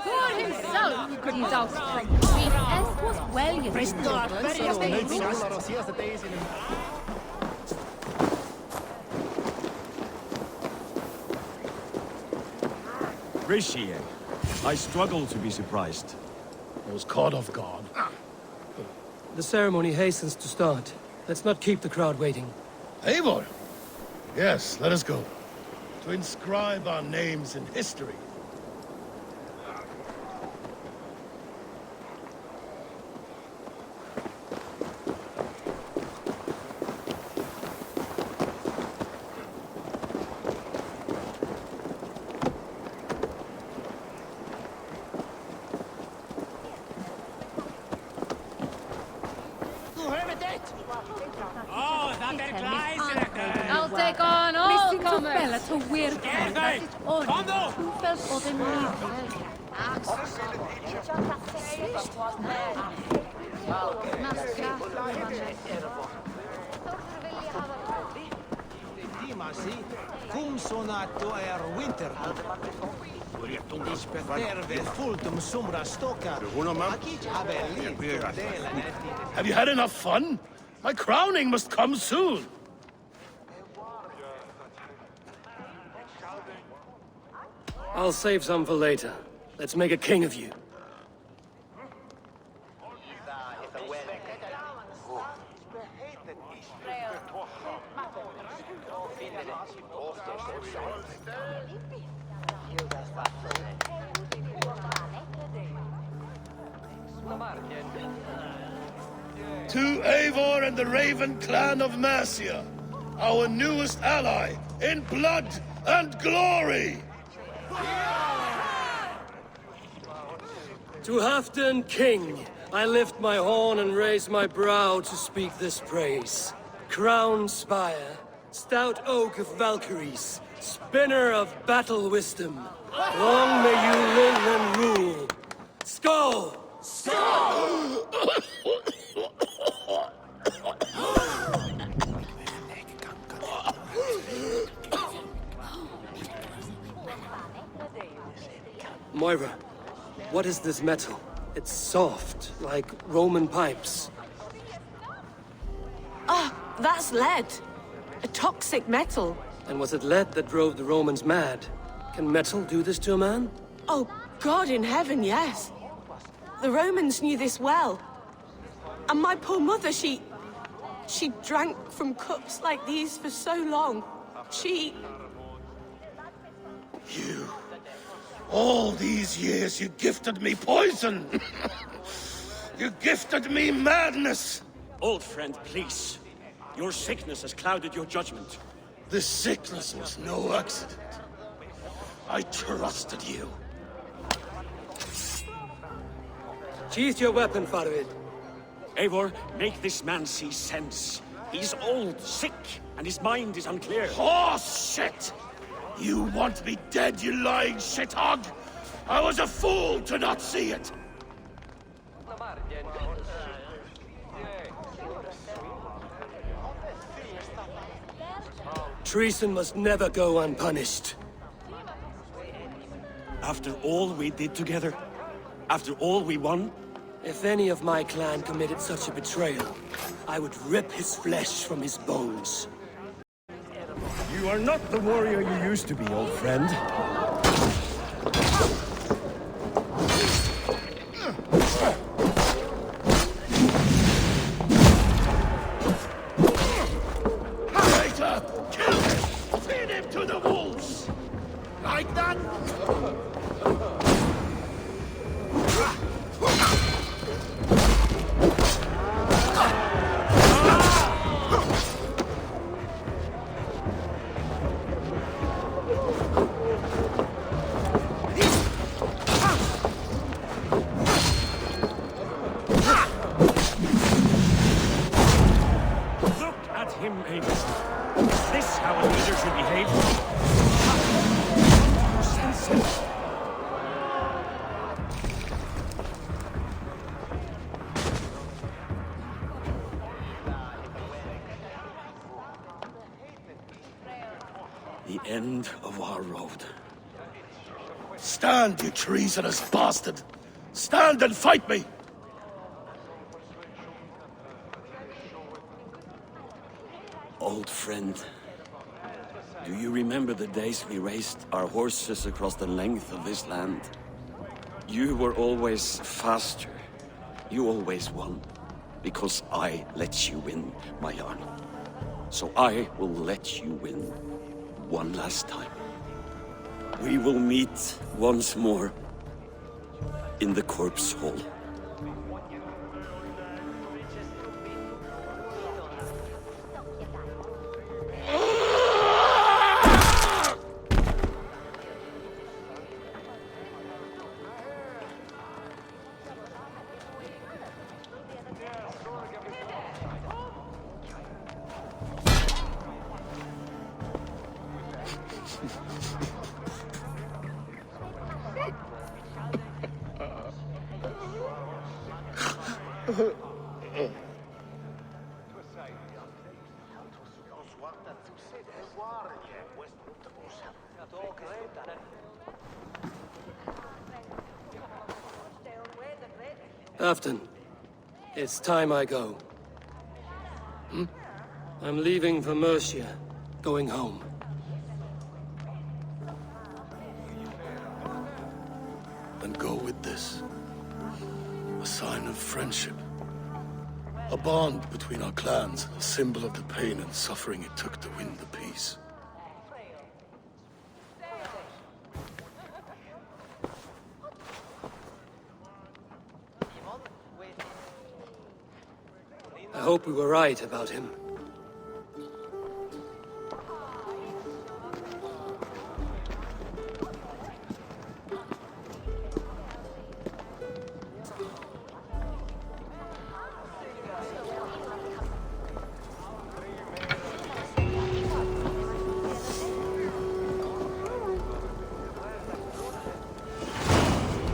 Thor himself couldn't outstrike me. As was well, you Rishi, I struggle to be surprised. I was caught off guard. The ceremony hastens to start. Let's not keep the crowd waiting. Eivor! Yes, let us go. To inscribe our names in history. I'll take on all comers. Cum sonato winter. Ich beferve fultum sumra stoka. Have you had enough fun? My crowning must come soon. I'll save some for later. Let's make a king of you. To Eivor and the Raven clan of Mercia, our newest ally in blood and glory! To Halfdan, king, I lift my horn and raise my brow to speak this praise. Crown spire, stout oak of Valkyries, spinner of battle wisdom. Long may you live and rule. Skull! Skull! Moira, what is this metal? It's soft, like Roman pipes. Ah, that's lead. A toxic metal. And was it lead that drove the Romans mad? Can metal do this to a man? Oh, God in heaven, yes. The Romans knew this well. And my poor mother, she drank from cups like these for so long. You... All these years you gifted me poison! You gifted me madness! Old friend, please. Your sickness has clouded your judgment. This sickness was no accident. I trusted you. Sheath your weapon, Farid. Eivor, make this man see sense. He's old, sick, and his mind is unclear. Horse shit! You want me dead, you lying shithog? I was a fool to not see it! Treason must never go unpunished. After all we did together? After all we won? If any of my clan committed such a betrayal, I would rip his flesh from his bones. You are not the warrior you used to be, old friend. Traitor! Kill him! Feed him to the wolves! Like that? road. Stand, you treasonous bastard! Stand and fight me! Old friend, do you remember the days we raced our horses across the length of this land? You were always faster. You always won. Because I let you win, my Jarl. So I will let you win one last time. We will meet once more in the corpse hall. Halfdan, it's time I go. I'm leaving for Mercia, going home. And go with this. A sign of friendship. A bond between our clans, a symbol of the pain and suffering it took to win the peace. I hope we were right about him.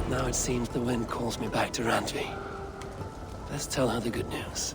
Now it seems the wind calls me back to Randvi. Let's tell her the good news.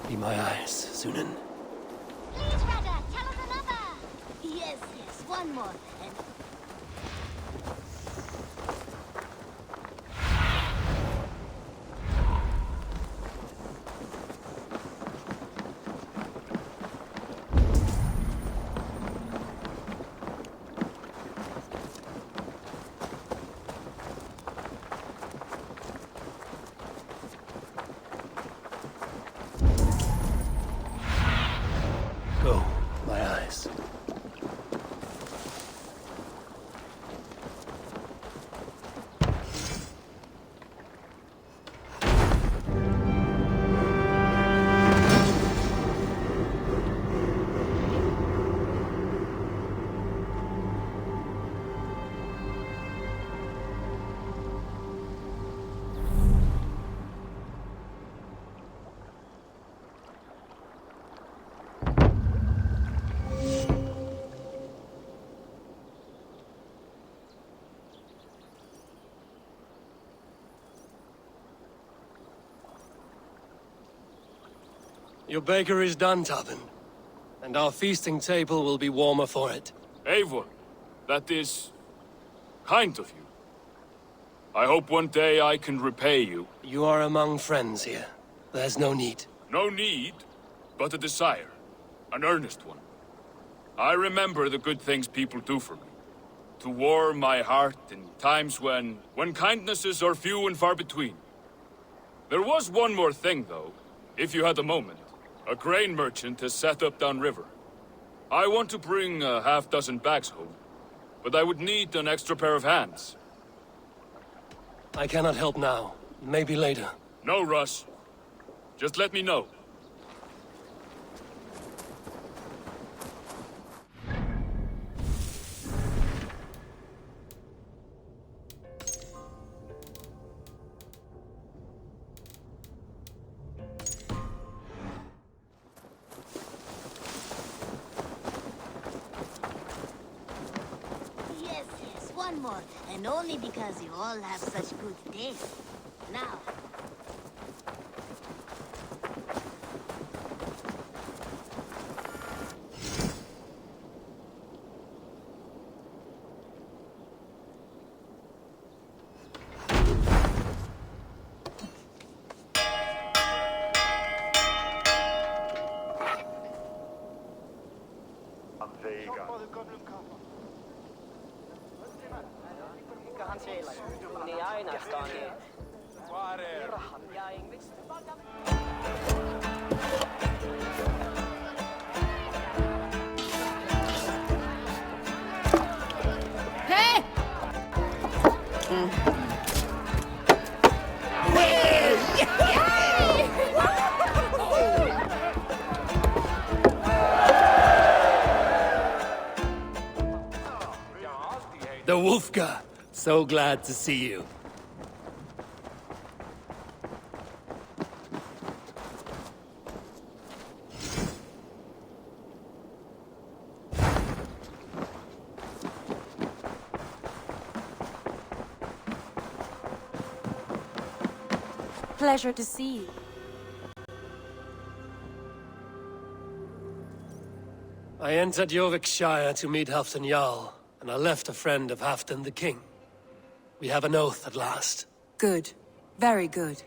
Be my eyes, Sunan. Please, Radha, tell us another. Yes, one more. And Go, my eyes. Your baker is done, Tobin. And our feasting table will be warmer for it. Eivor, that is kind of you. I hope one day I can repay you. You are among friends here. There's no need. No need, but a desire. An earnest one. I remember the good things people do for me. To warm my heart in times when kindnesses are few and far between. There was one more thing, though, if you had a moment. A grain merchant has set up downriver. I want to bring a half-dozen bags home, but I would need an extra pair of hands. I cannot help now. Maybe later. No rush. Just let me know. Yes, one more. And only because you all have such good taste. Now, Hey! The Wolfga! So glad to see you. Pleasure to see you. I entered Jorvikshire to meet Halfdan Jarl, and I left a friend of Halfdan the King. We have an oath at last. Good. Very good.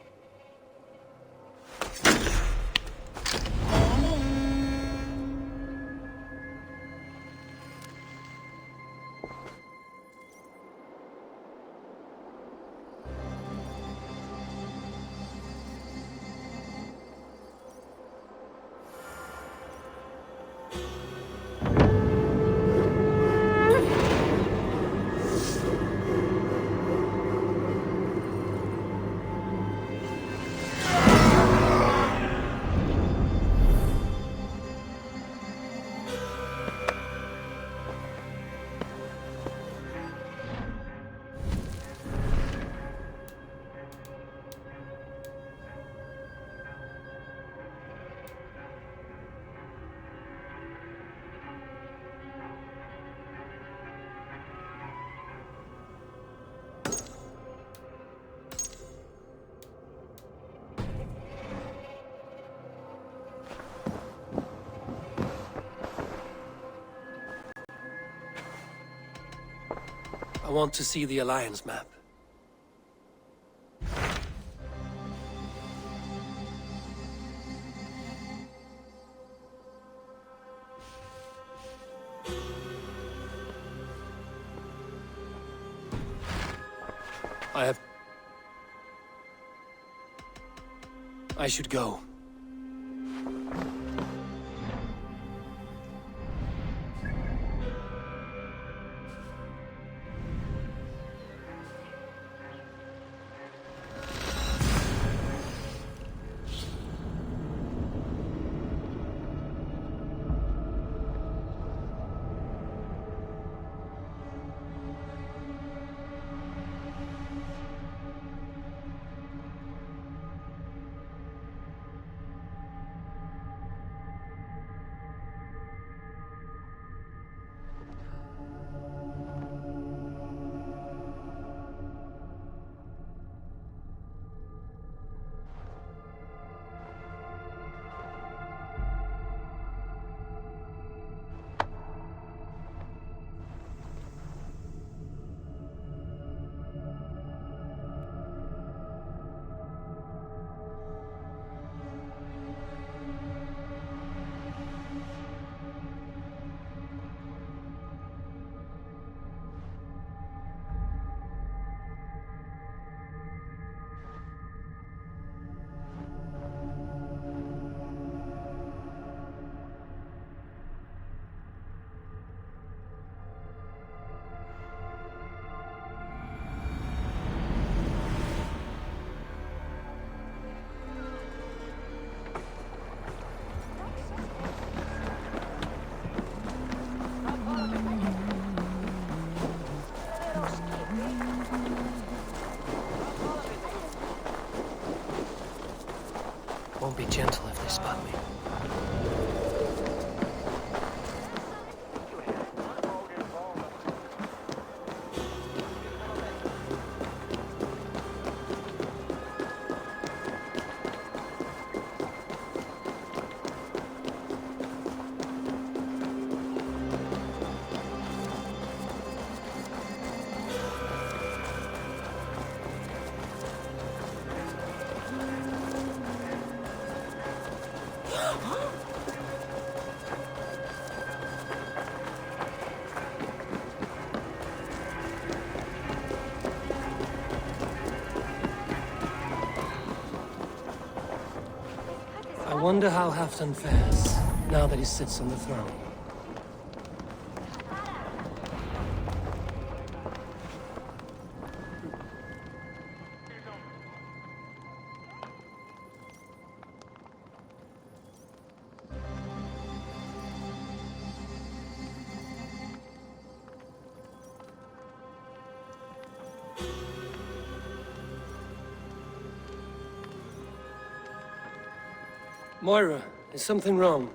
I want to see the Alliance map. I should go. be gentle if they spot me. I wonder how Halfdan fares, now that he sits on the throne. Moira, is something wrong?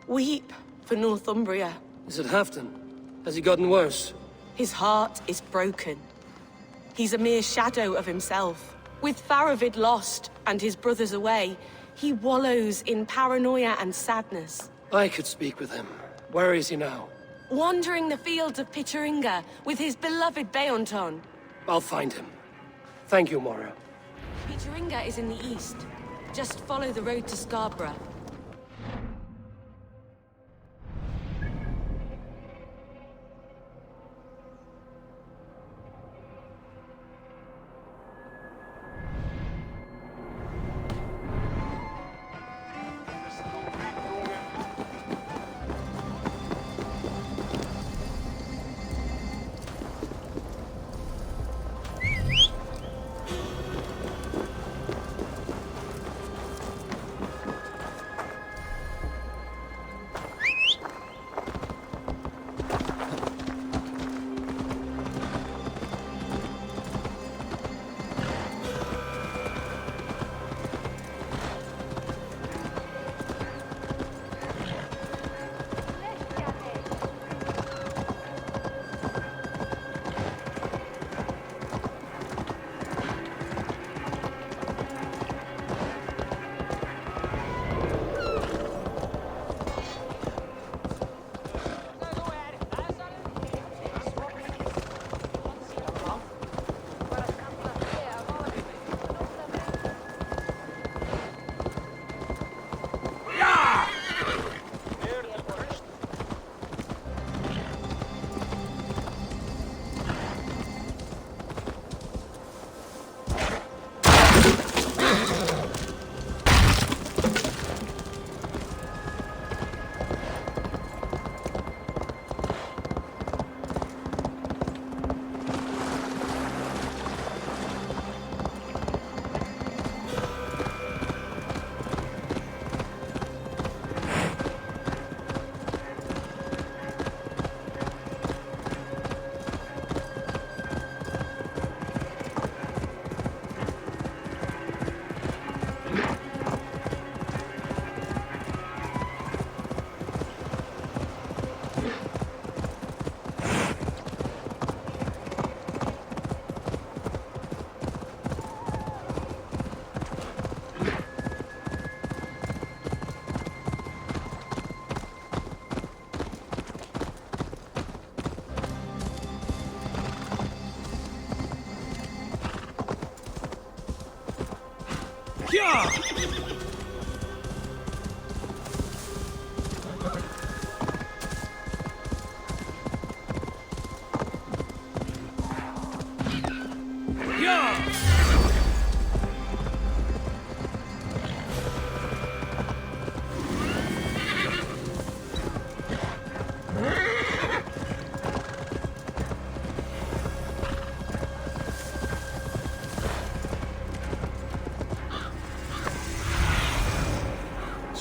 Weep for Northumbria. Is it Halfdan? Has he gotten worse? His heart is broken. He's a mere shadow of himself. With Faravid lost and his brothers away, he wallows in paranoia and sadness. I could speak with him. Where is he now? Wandering the fields of Pitteringa with his beloved Beonton. I'll find him. Thank you, Moira. Pitteringa is in the east. Just follow the road to Scarborough.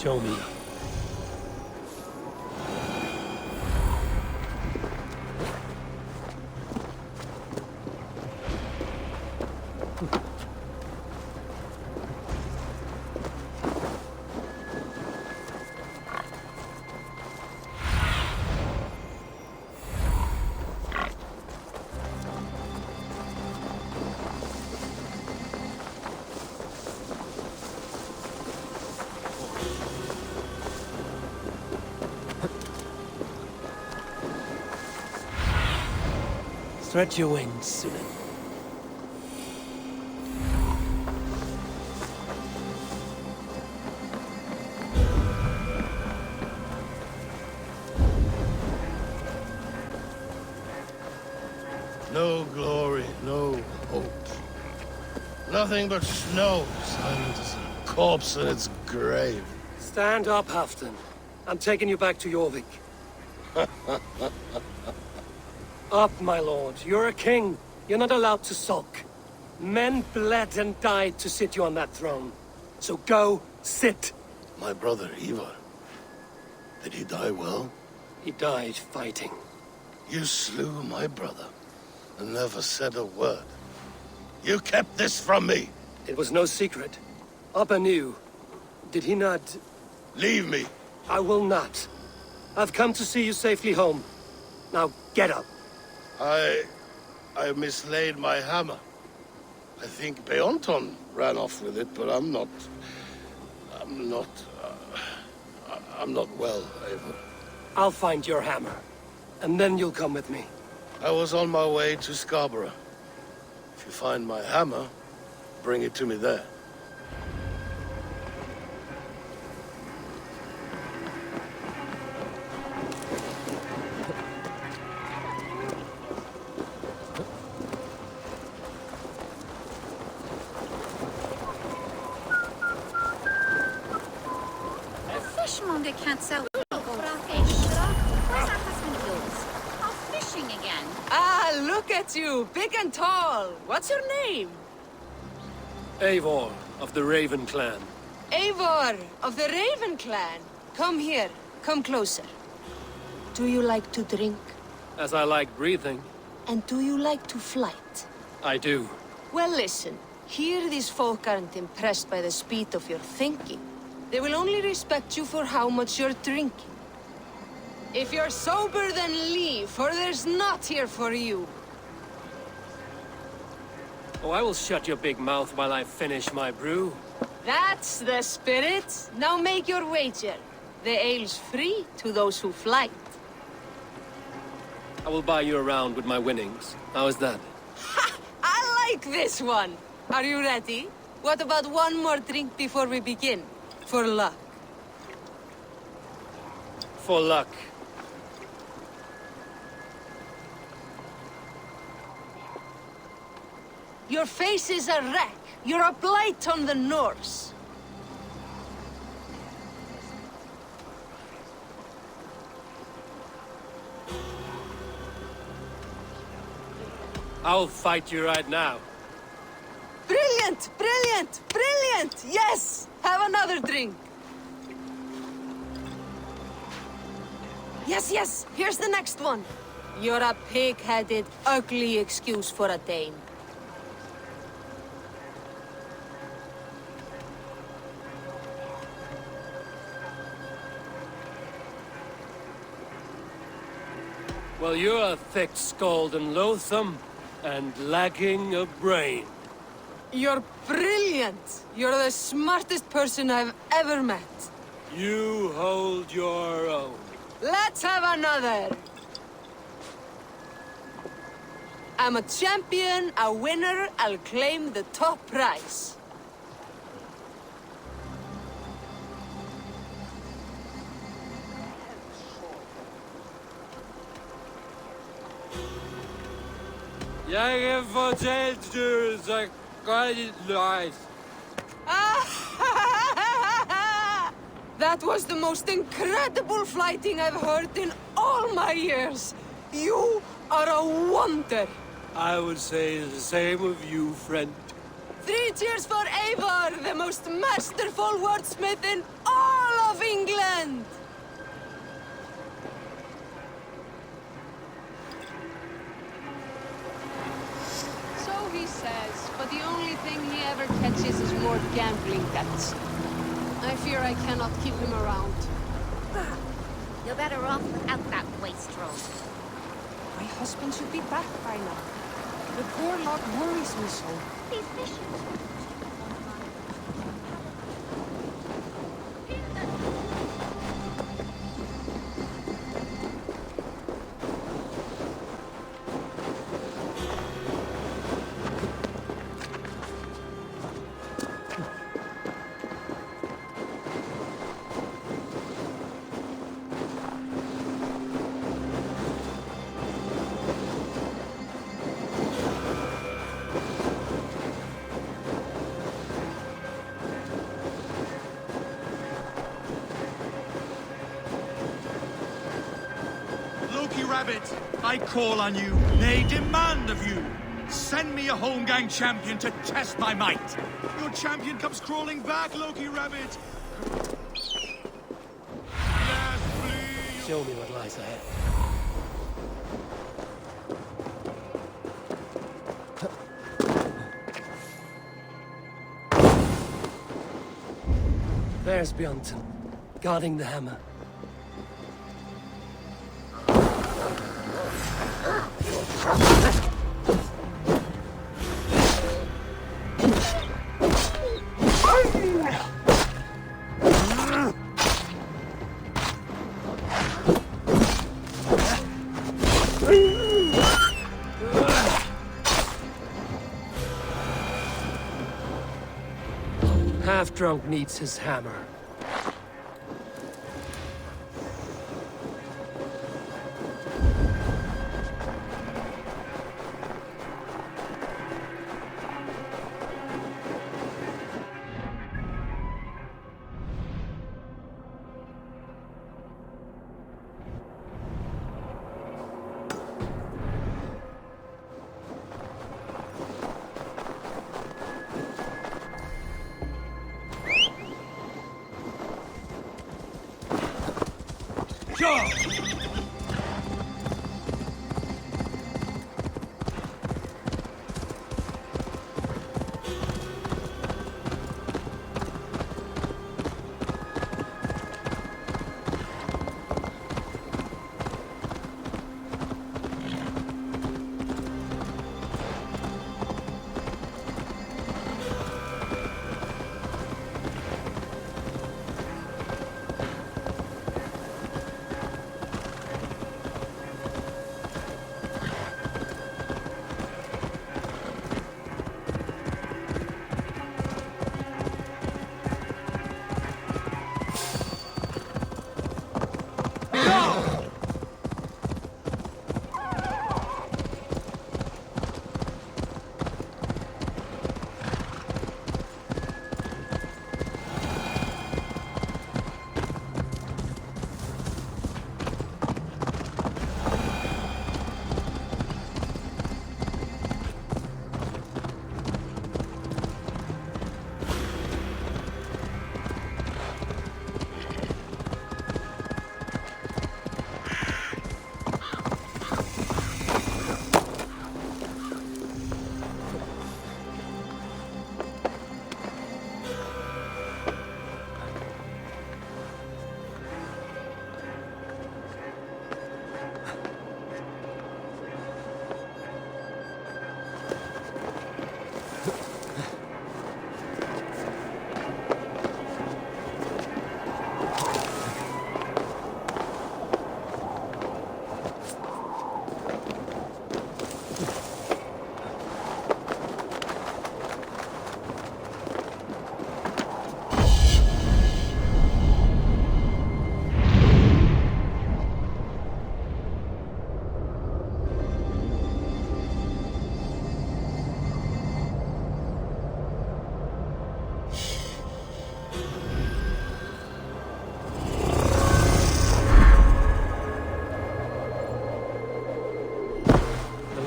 Show me. Stretch your wings, Sunan. No glory, no hope. Nothing but snow, silent as a corpse in its grave. Stand up, Halfdan. I'm taking you back to Jorvik. Up, my lord. You're a king. You're not allowed to sulk. Men bled and died to sit you on that throne. So go, sit. My brother, Eivor. Did he die well? He died fighting. You slew my brother, and never said a word. You kept this from me! It was no secret. Abba knew. Did he not... Leave me! I will not. I've come to see you safely home. Now, get up. I mislaid my hammer. I think Beonton ran off with it, but I'm not well, Eivor. I'll find your hammer, and then you'll come with me. I was on my way to Scarborough. If you find my hammer, bring it to me there. Fishmonger can't sell fish. Where's our husband yours? Off fishing again. Ah, look at you, big and tall. What's your name? Eivor, of the Raven clan. Eivor, of the Raven clan. Come here, come closer. Do you like to drink? As I like breathing. And do you like to flight? I do. Well, listen. Here these folk aren't impressed by the speed of your thinking. They will only respect you for how much you're drinking. If you're sober, then leave, for there's naught here for you. Oh, I will shut your big mouth while I finish my brew. That's the spirit. Now make your wager. The ale's free to those who flight. I will buy you around with my winnings. How is that? Ha! I like this one. Are you ready? What about one more drink before we begin? For luck. For luck. Your face is a wreck. You're a blight on the Norse. I'll fight you right now. Brilliant! Brilliant! Brilliant! Yes! Have another drink. Yes, yes! Here's the next one. You're a pig-headed, ugly excuse for a Dane. Well, you're a thick-skulled and loathsome, and lacking a brain. You're brilliant! You're the smartest person I've ever met. You hold your own. Let's have another! I'm a champion, a winner, I'll claim the top prize. Jeg fortalte du så godt lies. That was the most incredible fighting I've heard in all my years. You are a wonder. I would say the same of you, friend. 3 cheers for Eivor, the most masterful wordsmith in all of England! So he says, but the only thing he ever catches is more gambling debts. I fear I cannot keep him around. You're better off without that wastrel. My husband should be back by now. The poor lord worries me so. He's fishing. Rabbit, I call on you, nay, demand of you. Send me a Holmgang champion to test my might. Your champion comes crawling back, Loki Rabbit. Show me what lies ahead. There's Bjornson, guarding the hammer. Half-drunk needs his hammer.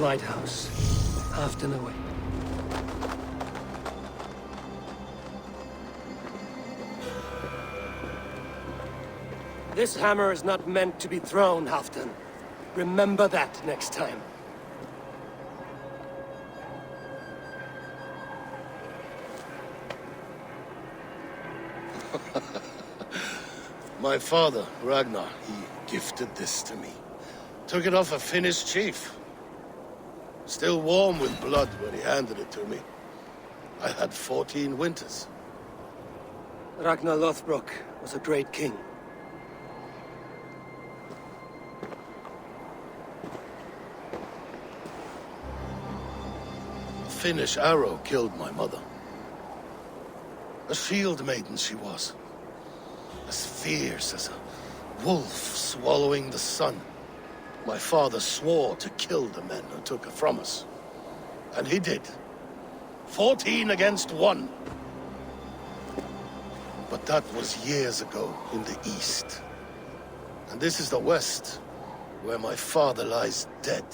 Lighthouse. Halfdan away. This hammer is not meant to be thrown, Halfdan. Remember that next time. My father, Ragnar, he gifted this to me. Took it off a Finnish chief. Still warm with blood when he handed it to me. I had 14 winters. Ragnar Lothbrok was a great king. A Finnish arrow killed my mother. A shield maiden she was. As fierce as a wolf swallowing the sun. My father swore to kill the men who took her from us. And he did. 14 against 1. But that was years ago in the east. And this is the west, where my father lies dead.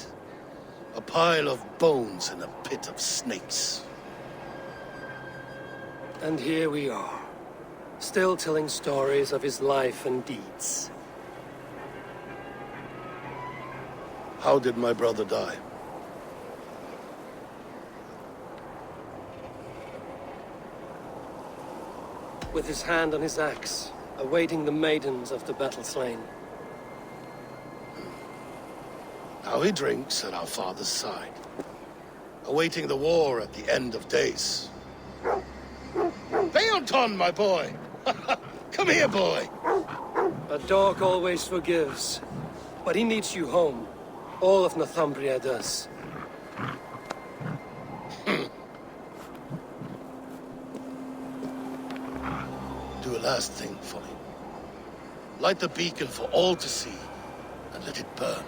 A pile of bones in a pit of snakes. And here we are, still telling stories of his life and deeds. How did my brother die? With his hand on his axe, awaiting the maidens of the battle slain. Now he drinks at our father's side, awaiting the war at the end of days. Beaton, my boy! Come here, boy! A dog always forgives, but he needs you home. All of Northumbria does. Do a last thing for me. Light the beacon for all to see, and let it burn.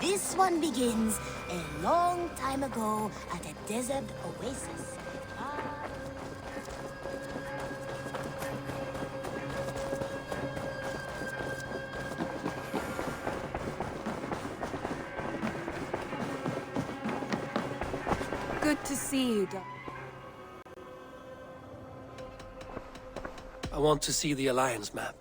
This one begins a long time ago at a desert oasis. Good to see you, Doc. I want to see the Alliance map.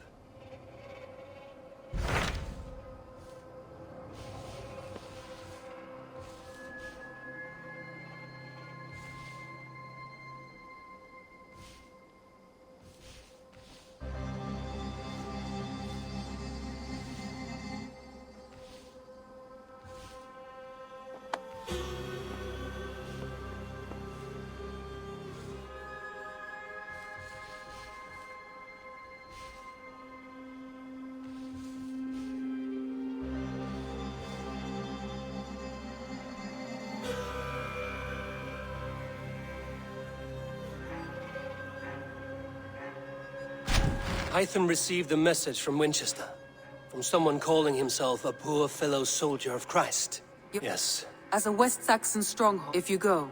Hytham received a message from Winchester. From someone calling himself a poor fellow soldier of Christ. Yes. As a West Saxon stronghold, if you go.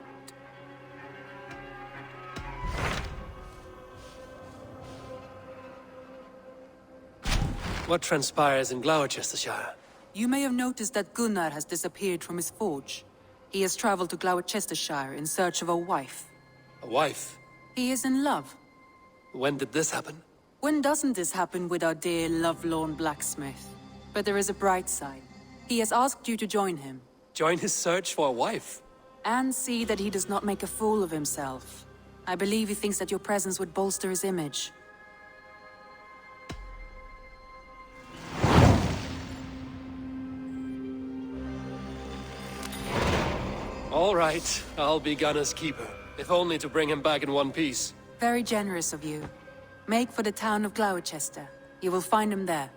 What transpires in Gloucestershire? You may have noticed that Gunnar has disappeared from his forge. He has traveled to Gloucestershire in search of a wife. A wife? He is in love. When did this happen? When doesn't this happen with our dear lovelorn blacksmith? But there is a bright side. He has asked you to join him. Join his search for a wife? And see that he does not make a fool of himself. I believe he thinks that your presence would bolster his image. All right, I'll be Gunner's keeper. If only to bring him back in one piece. Very generous of you. Make for the town of Gloucester. You will find him there.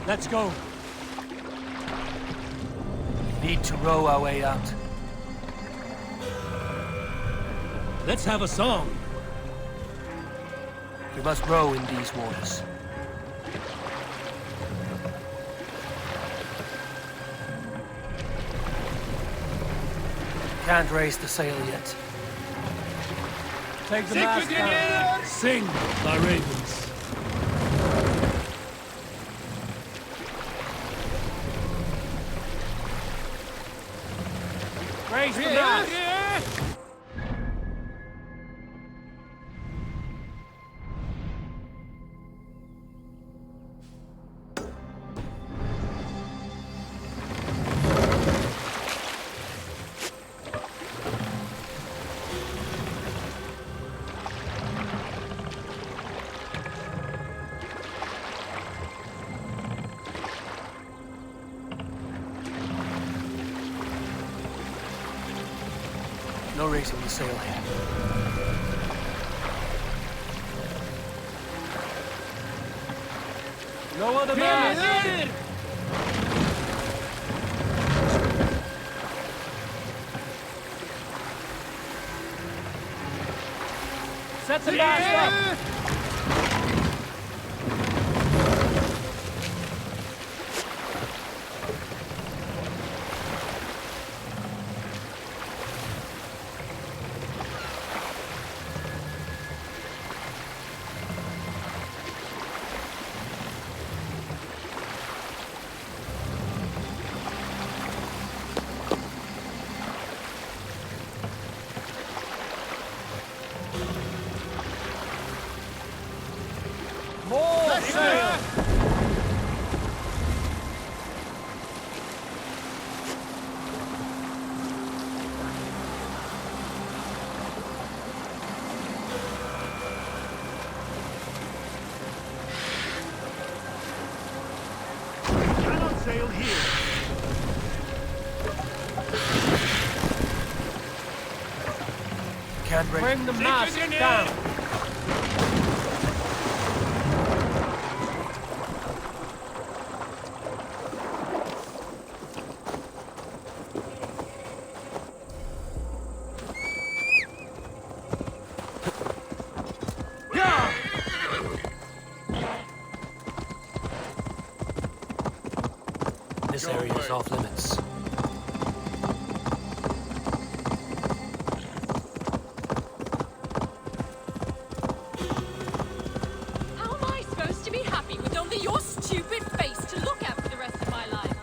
Let's go. Need to row our way out. Let's have a song. We must row in these waters. Can't raise the sail yet. Take the mast down. Sing, my ravens. Raise the mast. No raising the sail here. No other mast. Set the mast up. can't bring the mask down. This area is off limits. How am I supposed to be happy with only your stupid face to look at for the rest of my life?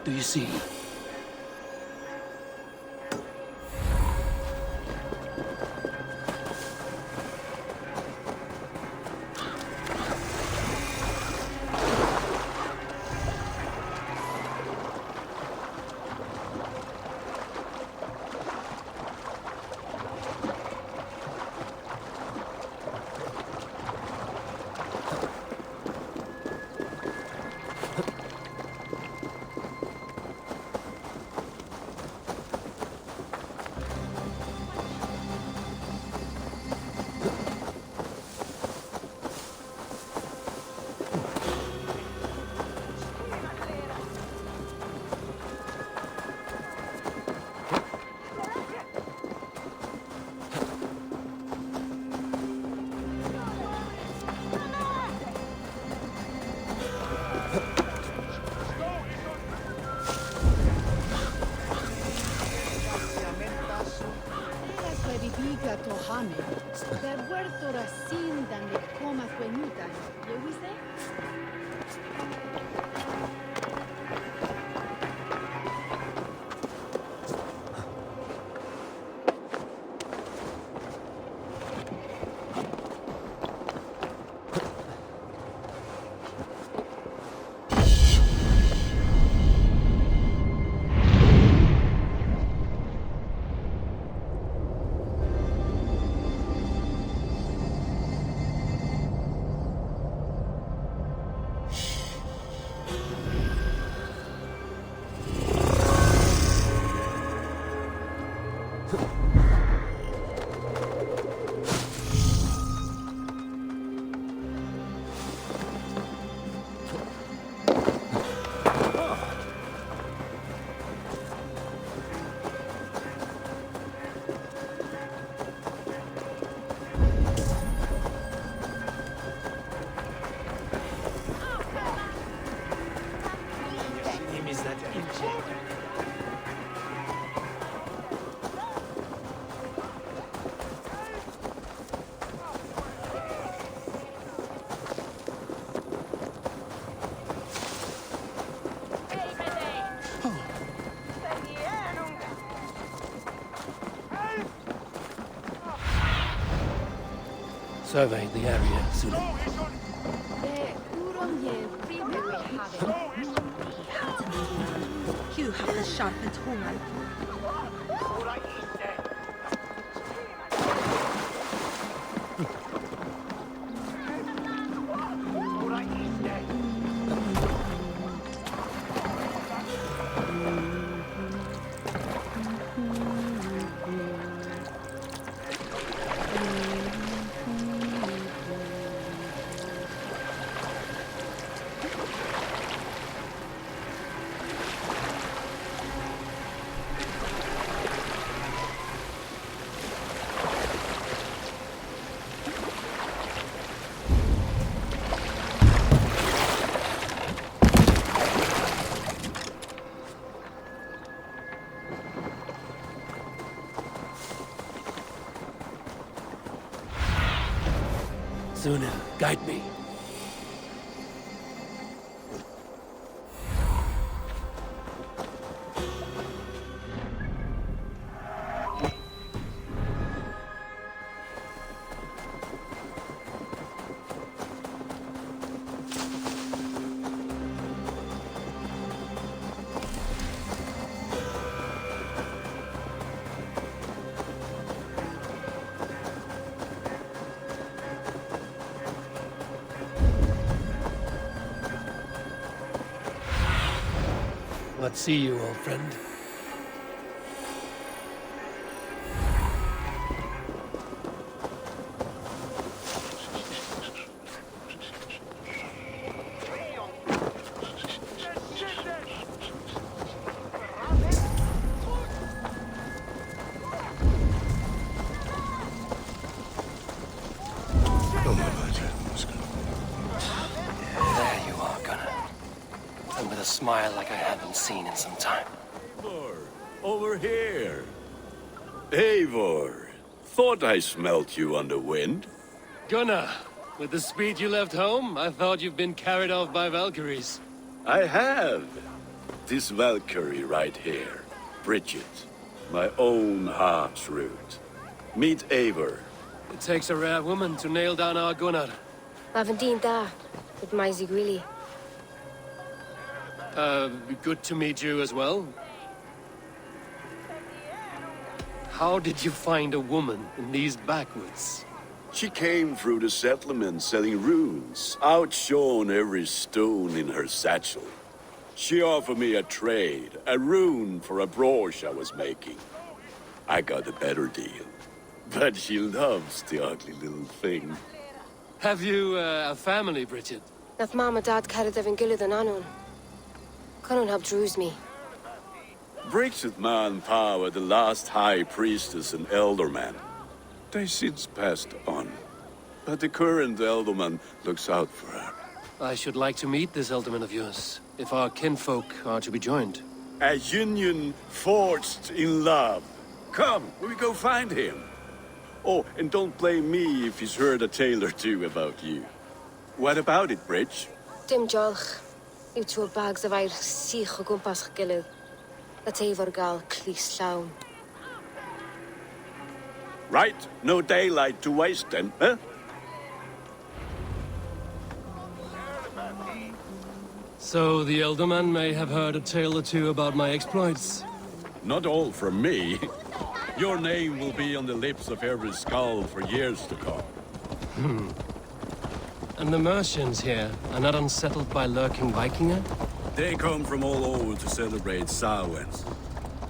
do you see? Survey the area soon. You have the sharpened horn. Suna, guide me. Let's see you, old friend. There you are, Gunnar. And with a smile like I haven't seen in some time. Eivor, over here. Eivor, thought I smelt you on the wind. Gunnar, with the speed you left home, I thought you've been carried off by Valkyries. I have. This Valkyrie right here, Bridget, my own heart's root. Meet Eivor. It takes a rare woman to nail down our Gunnar. Lavendine da, with Maisy Greeley. Good to meet you as well. How did you find a woman in these backwoods? She came through the settlement selling runes, outshone every stone in her satchel. She offered me a trade, a rune for a brooch I was making. I got a better deal. But she loves the ugly little thing. Have you a family, Bridget? Nath Mom and Dad carried them in Gillard and Anun. Cannon have drues me. Bridget Man Power, the last high priestess and elderman. They since passed on. But the current elderman looks out for her. I should like to meet this elderman of yours, if our kinfolk are to be joined. A union forged in love. Come, we go find him. Oh, and don't blame me if he's heard a tale or two about you. What about it, Bridge? Dim jolch. You two bags of air sich o gwmpas gilydd. That Eivor gal clis llawn. Right, no daylight to waste then, huh? So the elderman may have heard a tale or two about my exploits. Not all from me. Your name will be on the lips of every skull for years to come. And the merchants here are not unsettled by lurking Vikinger? They come from all over to celebrate Samhain.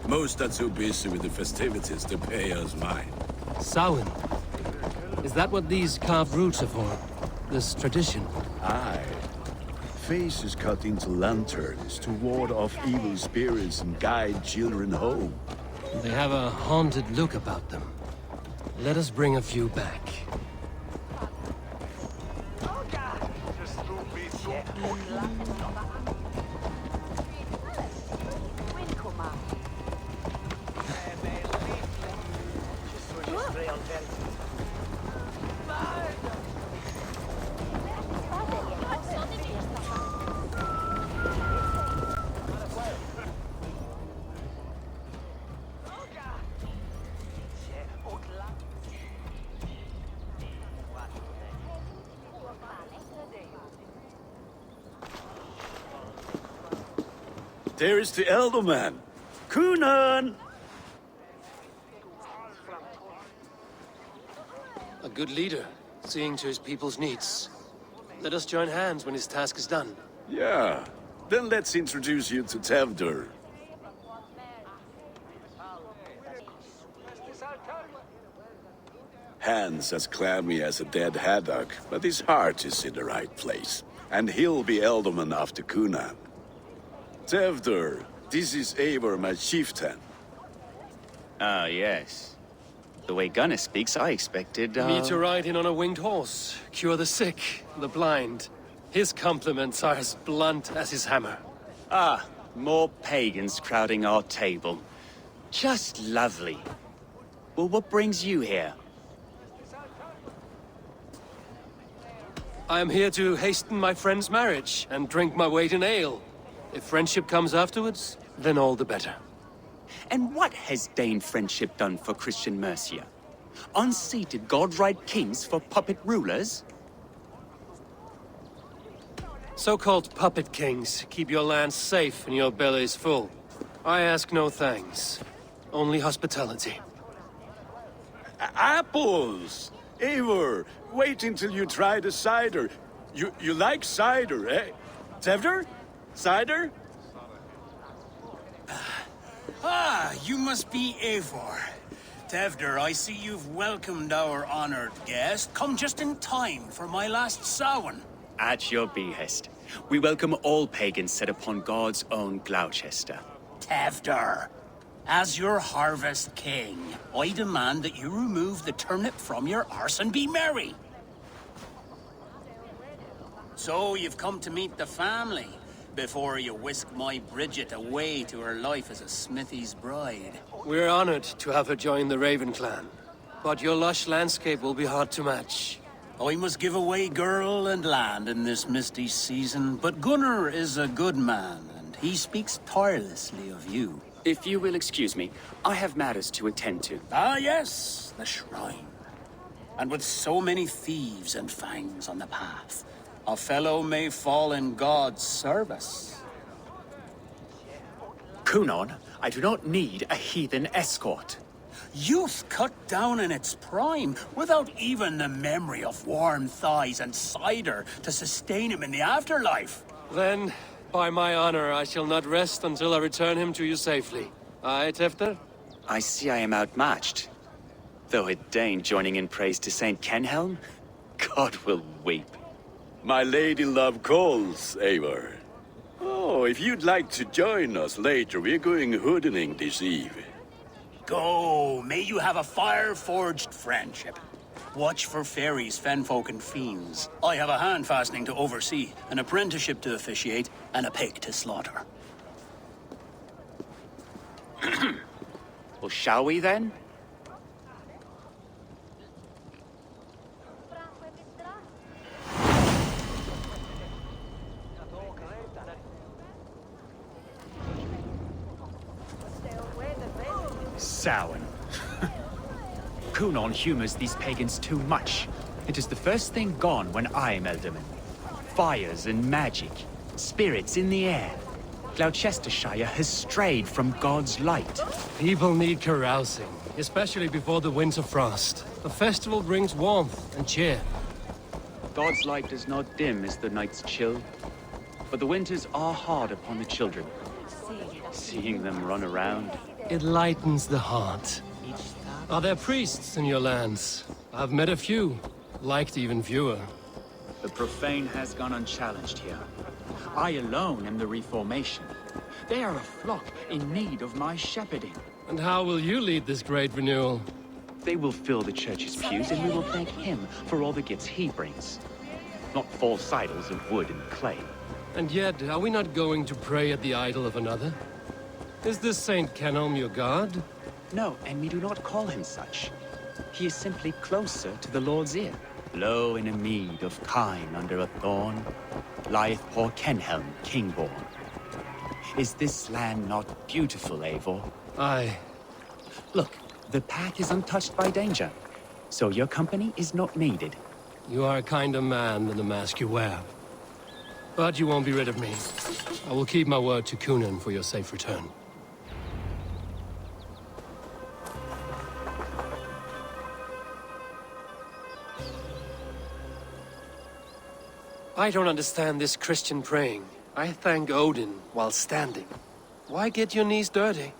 Most are too busy with the festivities to pay us mind. Samhain? Is that what these carved roots are for? This tradition? Aye. Faces cut into lanterns to ward off evil spirits and guide children home. They have a haunted look about them. Let us bring a few back. There is the elderman. Kunan! A good leader, seeing to his people's needs. Let us join hands when his task is done. Yeah. Then let's introduce you to Tevdur. Hands as clammy as a dead haddock, but his heart is in the right place. And he'll be elderman after Kunan. Tevdur, this is Eivor, my chieftain. Ah, yes. The way Gunnar speaks, I expected, Me to ride in on a winged horse, cure the sick, the blind. His compliments are as blunt as his hammer. Ah, more pagans crowding our table. Just lovely. Well, what brings you here? I am here to hasten my friend's marriage and drink my weight in ale. If friendship comes afterwards, then all the better. And what has Dane friendship done for Christian Mercia? Unseated god-right kings for puppet rulers? So-called puppet kings keep your lands safe and your bellies full. I ask no thanks, only hospitality. Apples! Eivor, wait until you try the cider. You like cider, eh? Tevdur? Cider? Ah, you must be Eivor. Tevdur, I see you've welcomed our honored guest. Come just in time for my last Samhain. At your behest. We welcome all pagans set upon God's own Gloucester. Tevdur, as your harvest king, I demand that you remove the turnip from your arse and be merry. So you've come to meet the family before you whisk my Bridget away to her life as a smithy's bride. We're honored to have her join the Raven clan, but your lush landscape will be hard to match. I must give away girl and land in this misty season, but Gunnar is a good man, and he speaks tirelessly of you. If you will excuse me, I have matters to attend to. Ah, yes, the shrine. And with so many thieves and fangs on the path, a fellow may fall in God's service. Kunon, I do not need a heathen escort. Youth cut down in its prime, without even the memory of warm thighs and cider to sustain him in the afterlife. Then, by my honor, I shall not rest until I return him to you safely. Aye, Tefter? I see I am outmatched. Though a Dane joining in praise to Saint Kenhelm, God will weep. My lady love calls, Eivor. Oh, if you'd like to join us later, we're going hoodening this eve. Go, may you have a fire-forged friendship. Watch for fairies, fenfolk, and fiends. I have a hand fastening to oversee, an apprenticeship to officiate, and a pig to slaughter. Well, shall we then? Samhain. Kunon humors these pagans too much. It is the first thing gone when I am Elderman. Fires and magic, spirits in the air. Gloucestershire has strayed from God's light. People need carousing, especially before the winter frost. A festival brings warmth and cheer. God's light does not dim as the nights chill, but the winters are hard upon the children. Seeing them run around, it lightens the heart. Are there priests in your lands? I've met a few, liked even fewer. The profane has gone unchallenged here. I alone am the Reformation. They are a flock in need of my shepherding. And how will you lead this great renewal? They will fill the church's pews, and we will thank him for all the gifts he brings. Not false idols of wood and clay. And yet, are we not going to pray at the idol of another? Is this Saint Kenhelm your god? No, and we do not call him such. He is simply closer to the Lord's ear. Lo, in a mead of kine under a thorn, lieth poor Kenhelm, king-born. Is this land not beautiful, Eivor? Aye. Look, the path is untouched by danger, so your company is not needed. You are a kinder man than the mask you wear. But you won't be rid of me. I will keep my word to Kunon for your safe return. I don't understand this Christian praying. I thank Odin while standing. Why get your knees dirty?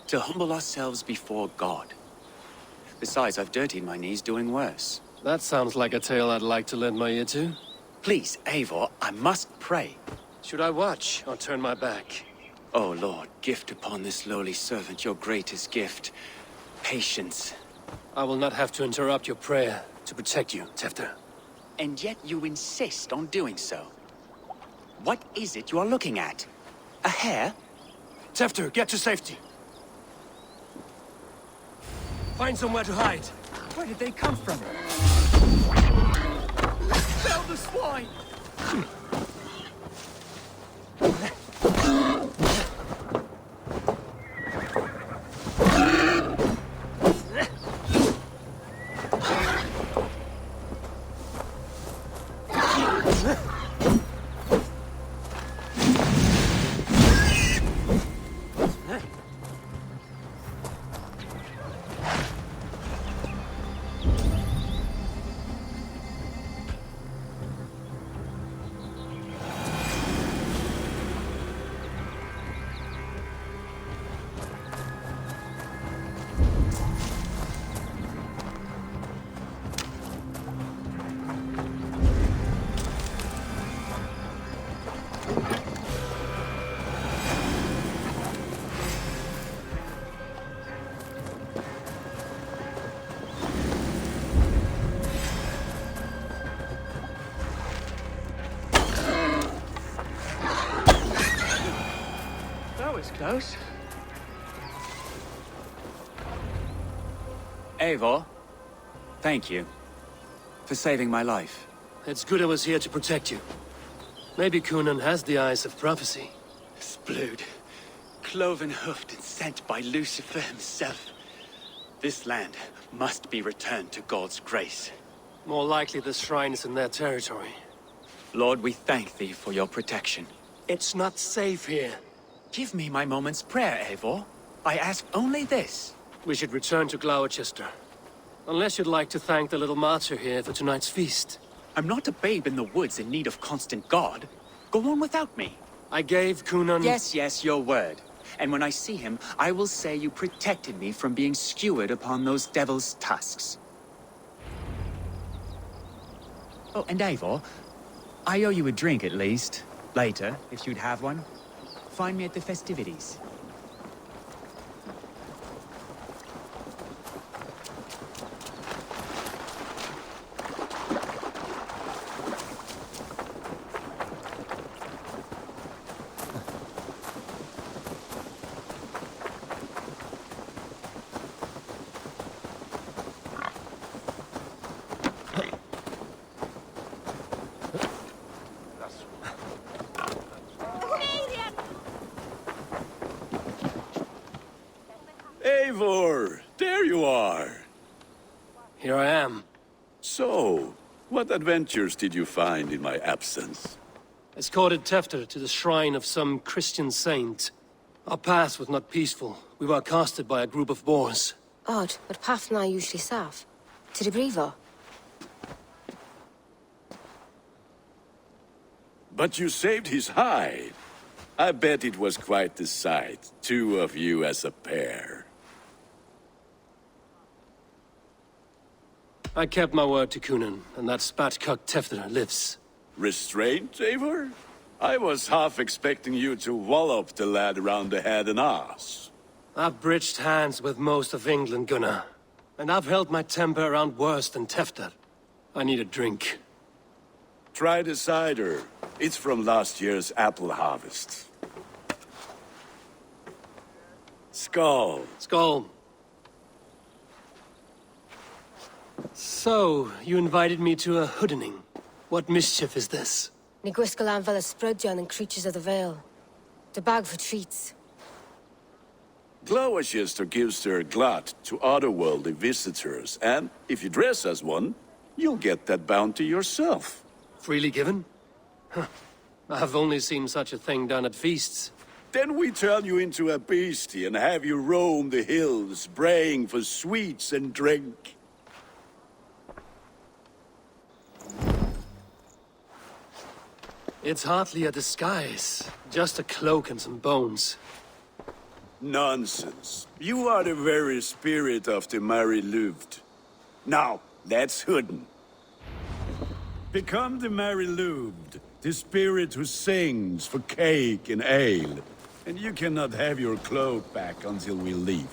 To humble ourselves before God. Besides, I've dirtied my knees doing worse. That sounds like a tale I'd like to lend my ear to. Please, Eivor, I must pray. Should I watch or turn my back? Oh Lord, gift upon this lowly servant your greatest gift. Patience. I will not have to interrupt your prayer to protect you, Tefter. And yet you insist on doing so. What is it you are looking at? A heir? Tefter, get to safety. Find somewhere to hide. Where did they come from? Fell the swine! Close. Eivor, thank you for saving my life. It's good I was here to protect you. Maybe Kunon has the eyes of prophecy. Splood. Cloven-hoofed and sent by Lucifer himself. This land must be returned to God's grace. More likely the shrine is in their territory. Lord, we thank thee for your protection. It's not safe here. Give me my moment's prayer, Eivor. I ask only this. We should return to Gloucester. Unless you'd like to thank the little martyr here for tonight's feast. I'm not a babe in the woods in need of constant guard. Go on without me. I gave Cunan... Yes, your word. And when I see him, I will say you protected me from being skewered upon those devil's tusks. Oh, and Eivor, I owe you a drink at least. Later, if you'd have one. Find me at the festivities. Eivor, there you are. Here I am. So, what adventures did you find in my absence? Escorted Tefter to the shrine of some Christian saint. Our path was not peaceful. We were accosted by a group of boars. Odd, but path na usually safe. To the Bravo. But you saved his hide. I bet it was quite the sight, two of you as a pair. I kept my word to Cunan, and that spat-cuck Tefter lives. Restraint, Eivor? I was half expecting you to wallop the lad around the head and ass. I've bridged hands with most of England, Gunnar. And I've held my temper around worse than Tefter. I need a drink. Try the cider. It's from last year's apple harvest. Skull. Skull. So, you invited me to a hoodening. What mischief is this? Niguiscalan Vela Sprudjan and Creatures of the Vale. The bag for treats. Gloucester gives their glut to otherworldly visitors, and if you dress as one, you'll get that bounty yourself. Freely given? Huh. I've only seen such a thing done at feasts. Then we turn you into a beastie and have you roam the hills, braying for sweets and drink. It's hardly a disguise. Just a cloak and some bones. Nonsense. You are the very spirit of the Mary Louved. Now, let's hooden. Become the Mary Louved, the spirit who sings for cake and ale. And you cannot have your cloak back until we leave.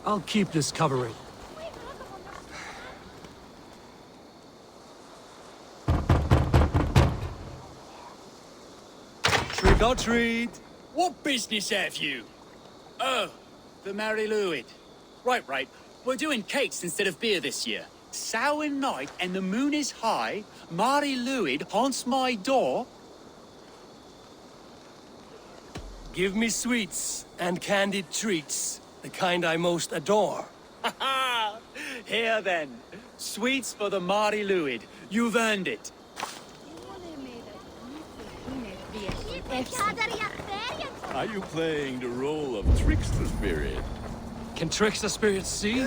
I'll keep this covering. Trick or treat! What business have you? Oh, the Mary Louid. Right. We're doing cakes instead of beer this year. Sour night and the moon is high. Mary Louid haunts my door. Give me sweets and candied treats, the kind I most adore. Ha ha! Here then, sweets for the Mary Louid. You've earned it. Are you playing the role of trickster spirit? Can trickster spirits see?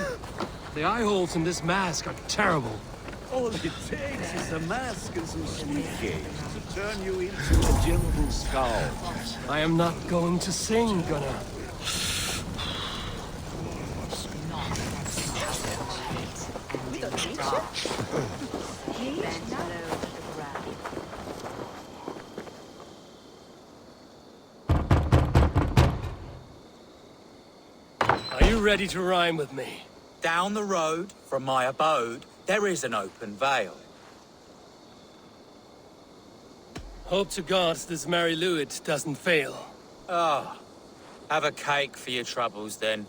The eye holes in this mask are terrible. All it takes is a mask and some sweet cakes to turn you into a gentle skull. I am not going to sing, Gunnar. Are you ready to rhyme with me? Down the road from my abode, there is an open vale. Hope to God this Mary Louid doesn't fail. Ah, have a cake for your troubles then.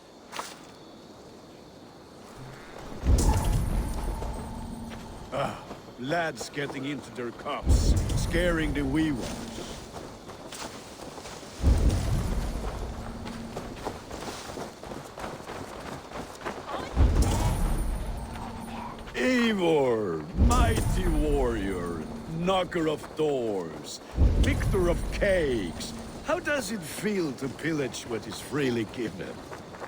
Lads getting into their cups, scaring the wee ones. Eivor, mighty warrior, knocker of doors, victor of cakes. How does it feel to pillage what is freely given?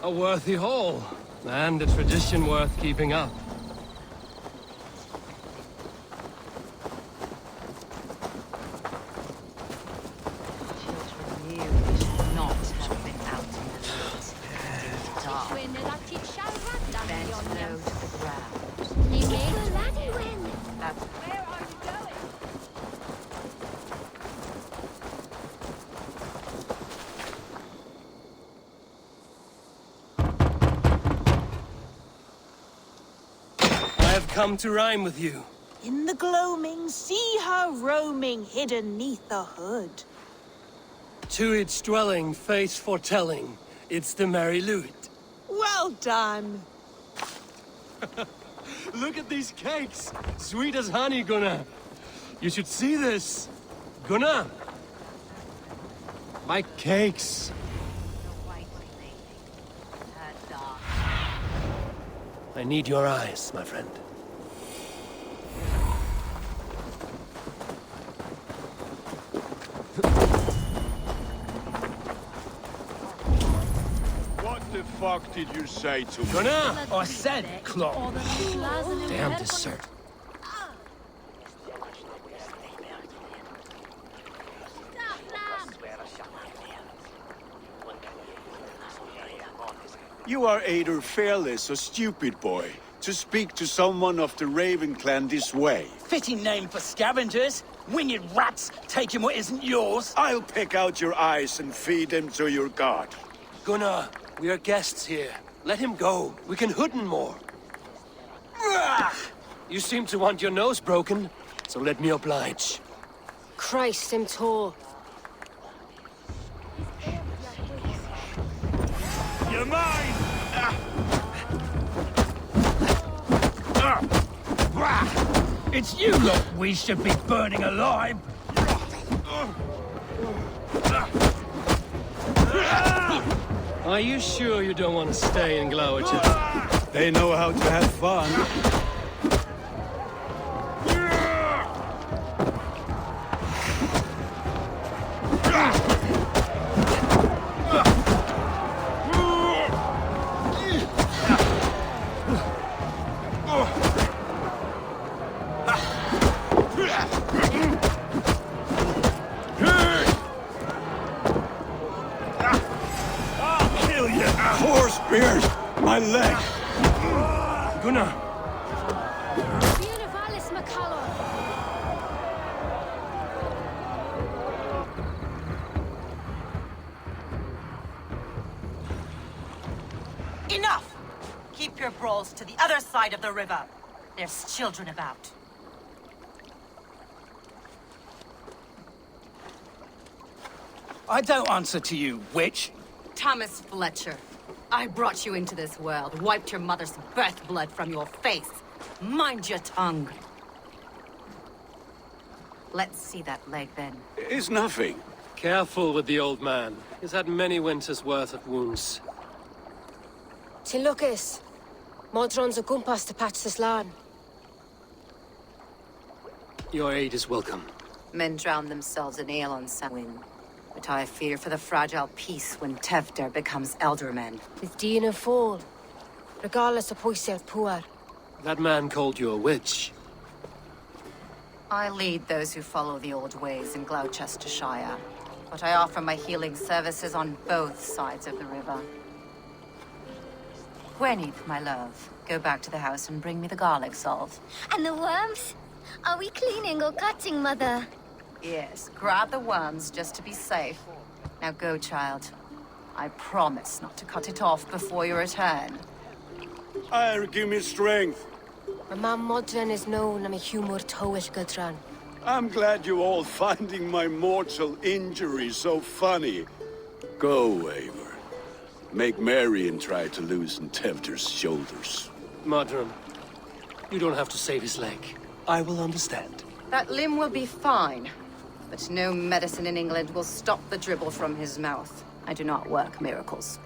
A worthy haul, and a tradition worth keeping up. Come to rhyme with you. In the gloaming, see her roaming, hidden neath the hood. To its dwelling, fate foretelling, it's the merry lute. Well done. Look at these cakes! Sweet as honey, Gunnar. You should see this. Gunnar! My cakes. I need your eyes, my friend. What the fuck did you say to me? Gunnar! I said clock. Damn dessert. You are either fearless or stupid, boy, to speak to someone of the Raven clan this way. Fitting name for scavengers. Winged rats taking what isn't yours. I'll pick out your eyes and feed them to your god. Gunnar, we are guests here. Let him go. We can hood him more. You seem to want your nose broken, so let me oblige. Christ, him tall. You're mine! It's you lot we should be burning alive. Are you sure you don't want to stay in Glowager? They know how to have fun. My leg! Gunnar! Enough! Keep your brawls to the other side of the river. There's children about. I don't answer to you, witch. Thomas Fletcher. I brought you into this world, wiped your mother's birth blood from your face. Mind your tongue. Let's see that leg, then. It's nothing. Careful with the old man. He's had many winters' worth of wounds. Tilukis. Modron's a gumpas to patch this land. Your aid is welcome. Men drown themselves in ale on Samhain. But I fear for the fragile peace when Tevder becomes eldermen. With Dean of Fall. Regardless of Poisiel Puar. That man called you a witch. I lead those who follow the old ways in Gloucestershire. But I offer my healing services on both sides of the river. Gweneth, my love, go back to the house and bring me the garlic salt. And the worms? Are we cleaning or cutting, Mother? Yes, grab the worms just to be safe. Now go, child. I promise not to cut it off before you return. Heir, give me strength. My Modron is known I'm a humor toish Gudran. I'm glad you all finding my mortal injury so funny. Go, Eivor. Make merry and try to loosen Tevder's shoulders. Modron, you don't have to save his leg. I will understand. That limb will be fine. But no medicine in England will stop the dribble from his mouth. I do not work miracles.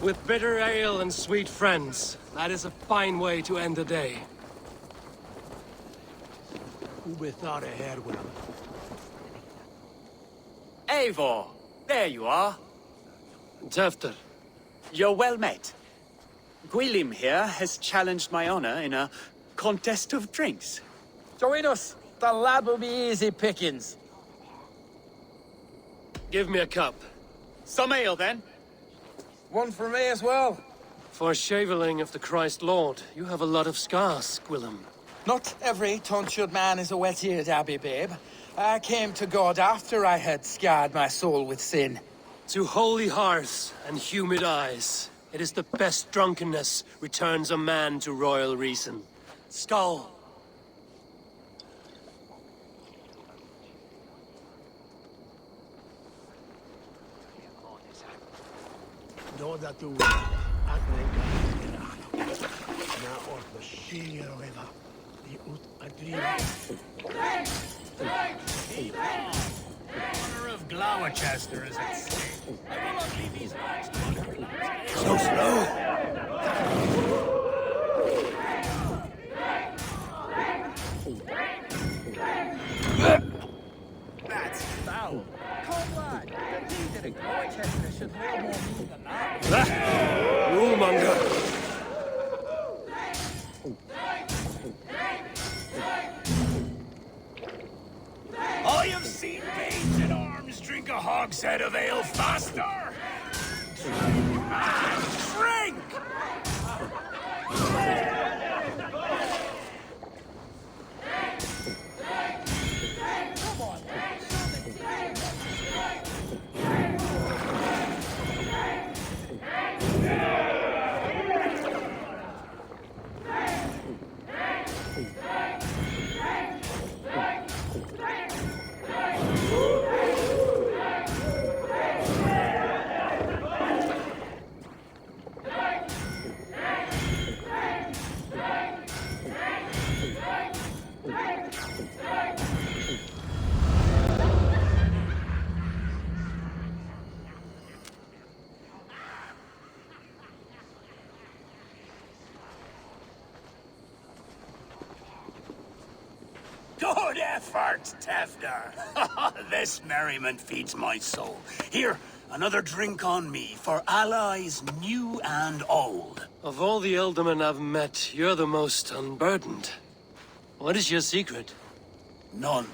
With bitter ale and sweet friends, that is a fine way to end the day. Who be thought ahead with him? Eivor! There you are. Tefter. You're well met. Gwilym here has challenged my honor in a contest of drinks. Join us. The lad will be easy pickings. Give me a cup. Some ale, then. One for me as well. For shaveling of the Christ Lord, you have a lot of scars, Gwilym. Not every tonsured man is a wet-eared abbey, babe. I came to God after I had scarred my soul with sin. To holy hearths and humid eyes, it is the best drunkenness returns a man to royal reason. Skull. Honor of Winchester is at stake. I will not leave these lads to wonder. So slow. That's foul. Come lad, the leader of Winchester should hold more meat than that. Rule-monger. I have seen babes in arms drink a hogshead of ale faster! Drink! Good effort, Tefter. This merriment feeds my soul. Here, another drink on me for allies new and old. Of all the ealdormen I've met, you're the most unburdened. What is your secret? None.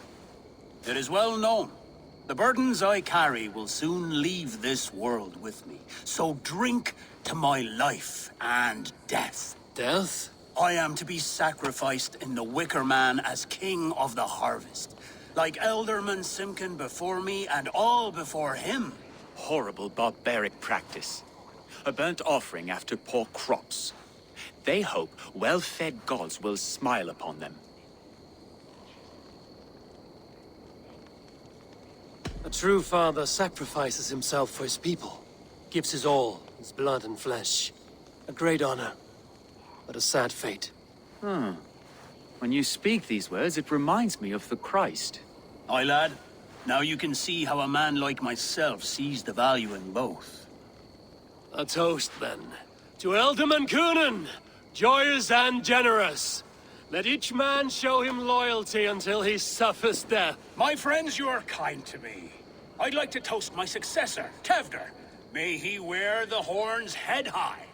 It is well known. The burdens I carry will soon leave this world with me. So drink to my life and death. Death? I am to be sacrificed in the Wicker Man as king of the harvest. Like Elderman Simkin before me and all before him. Horrible barbaric practice. A burnt offering after poor crops. They hope well-fed gods will smile upon them. A true father sacrifices himself for his people. Gives his all, his blood and flesh. A great honor, but a sad fate. When you speak these words, it reminds me of the Christ. Aye, lad. Now you can see how a man like myself sees the value in both. A toast, then. To Ealdorman Coonan, joyous and generous. Let each man show him loyalty until he suffers death. My friends, you are kind to me. I'd like to toast my successor, Tefter. May he wear the horns head high.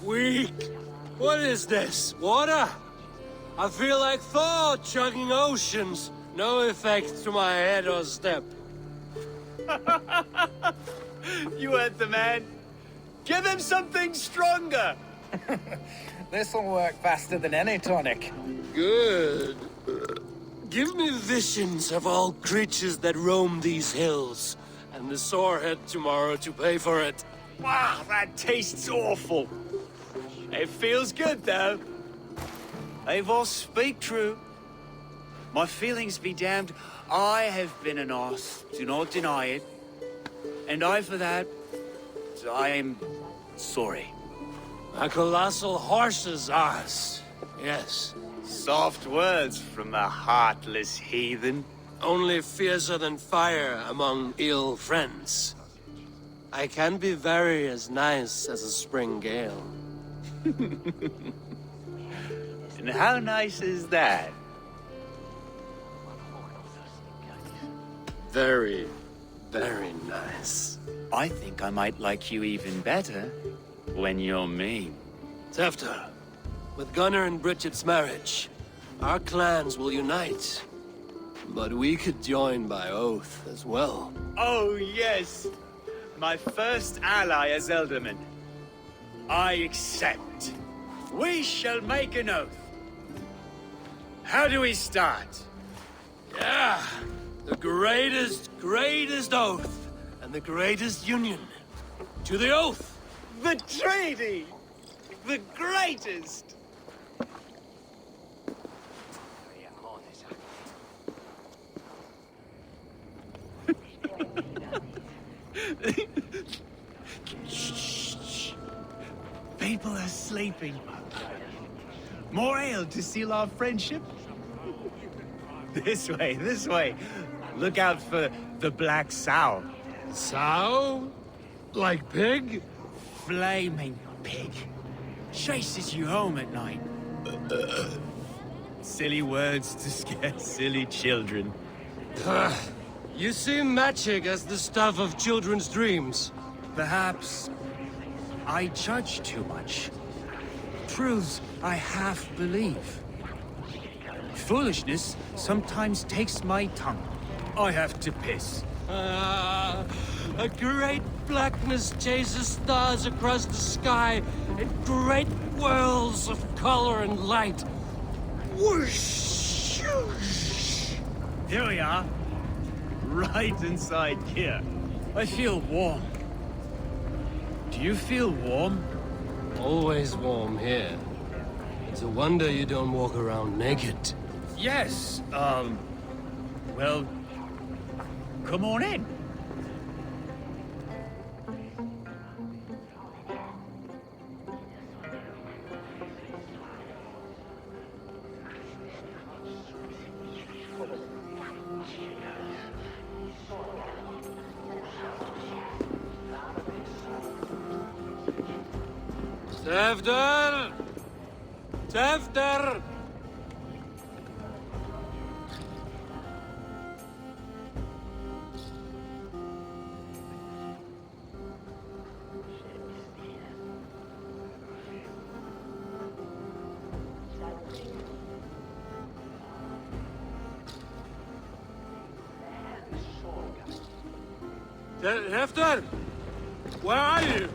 Weak! What is this? Water? I feel like Thor chugging oceans. No effect to my head or step. You heard the man. Give him something stronger. This'll work faster than any tonic. Good. Give me visions of all creatures that roam these hills, and the sorehead tomorrow to pay for it. Wow, that tastes awful. It feels good, though. Eivor, speak true. My feelings be damned. I have been an arse, do not deny it. And I, for that, I am sorry. A colossal horse's arse, yes. Soft words from the heartless heathen. Only fiercer than fire among ill friends. I can be very as nice as a spring gale. And how nice is that? Very, very nice. I think I might like you even better when you're mean. Tefter, with Gunnar and Bridget's marriage, our clans will unite. But we could join by oath as well. Oh, yes. My first ally as Elderman. I accept. We shall make an oath. How do we start? Yeah, the greatest oath, and the greatest union. To the oath! The treaty! The greatest! Shh. People are sleeping. More ale to seal our friendship? This way. Look out for the black sow. Sow? Like pig? Flaming pig. Chases you home at night. Silly words to scare silly children. You see magic as the stuff of children's dreams. Perhaps I judge too much. Truths I half believe. Foolishness sometimes takes my tongue. I have to piss. A great blackness chases stars across the sky in great whirls of color and light. Whoosh! Here we are. Right inside here. I feel warm. Do you feel warm? Always warm here. It's a wonder you don't walk around naked. Yes, well, come on in. Tefter! Tefter! Tefter! Where are you?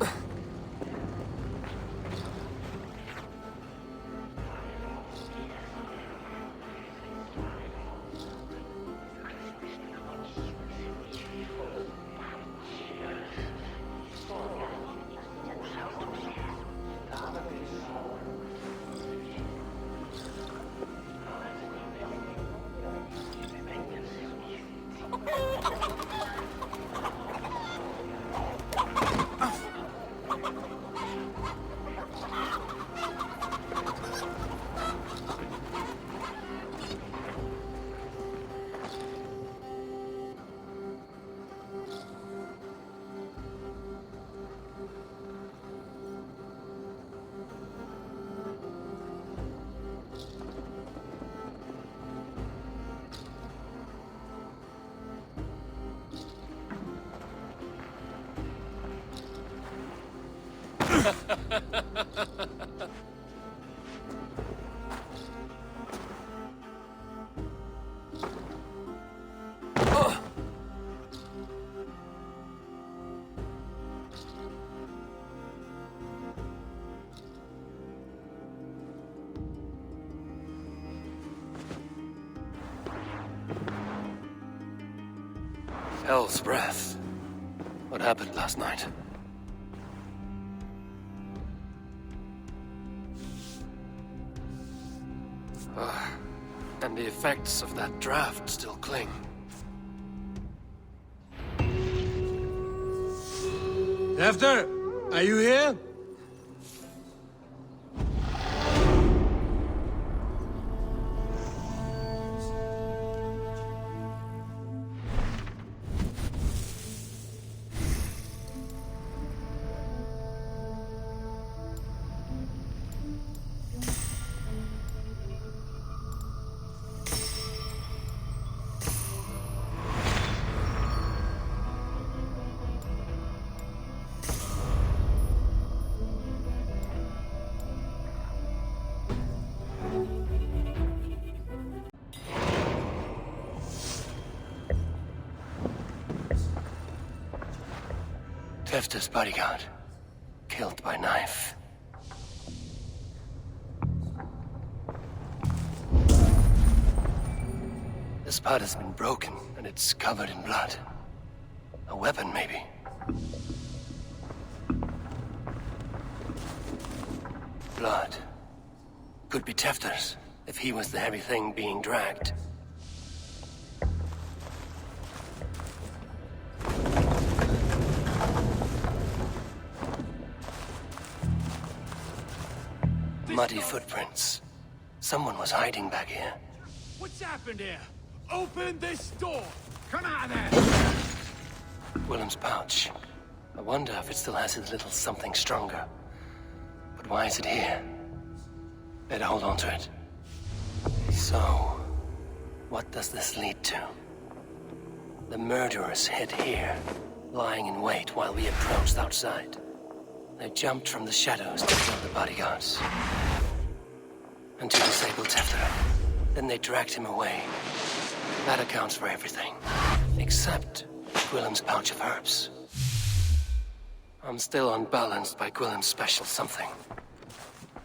Hell's breath. What happened last night? And the effects of that draft still cling. After, are you here? Tefta's bodyguard. Killed by knife. The spot has been broken, and it's covered in blood. A weapon, maybe. Blood. Could be Tefta's, if he was the heavy thing being dragged. Muddy footprints. Someone was hiding back here. What's happened here? Open this door! Come out of there! Willem's pouch. I wonder if it still has his little something stronger. But why is it here? Better hold on to it. So, what does this lead to? The murderers hid here, lying in wait while we approached outside. They jumped from the shadows to kill the bodyguards. And to disable Tefta. Then they dragged him away. That accounts for everything. Except Gwillem's pouch of herbs. I'm still unbalanced by Gwillem's special something.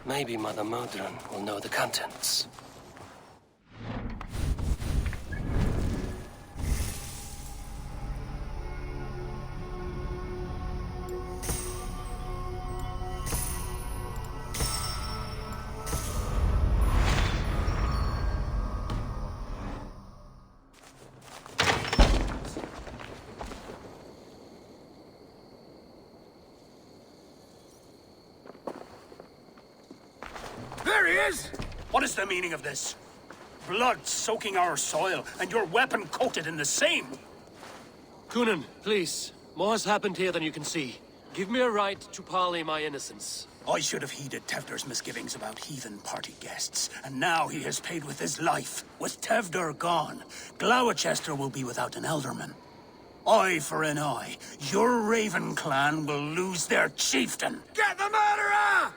Maybe Mother Modron will know the contents. What is the meaning of this? Blood soaking our soil, and your weapon coated in the same! Kunan, please. More has happened here than you can see. Give me a right to parley my innocence. I should have heeded Tevder's misgivings about heathen party guests, and now he has paid with his life. With Tevder gone, Gloucester will be without an elderman. Eye for an eye. Your Raven clan will lose their chieftain. Get the murderer!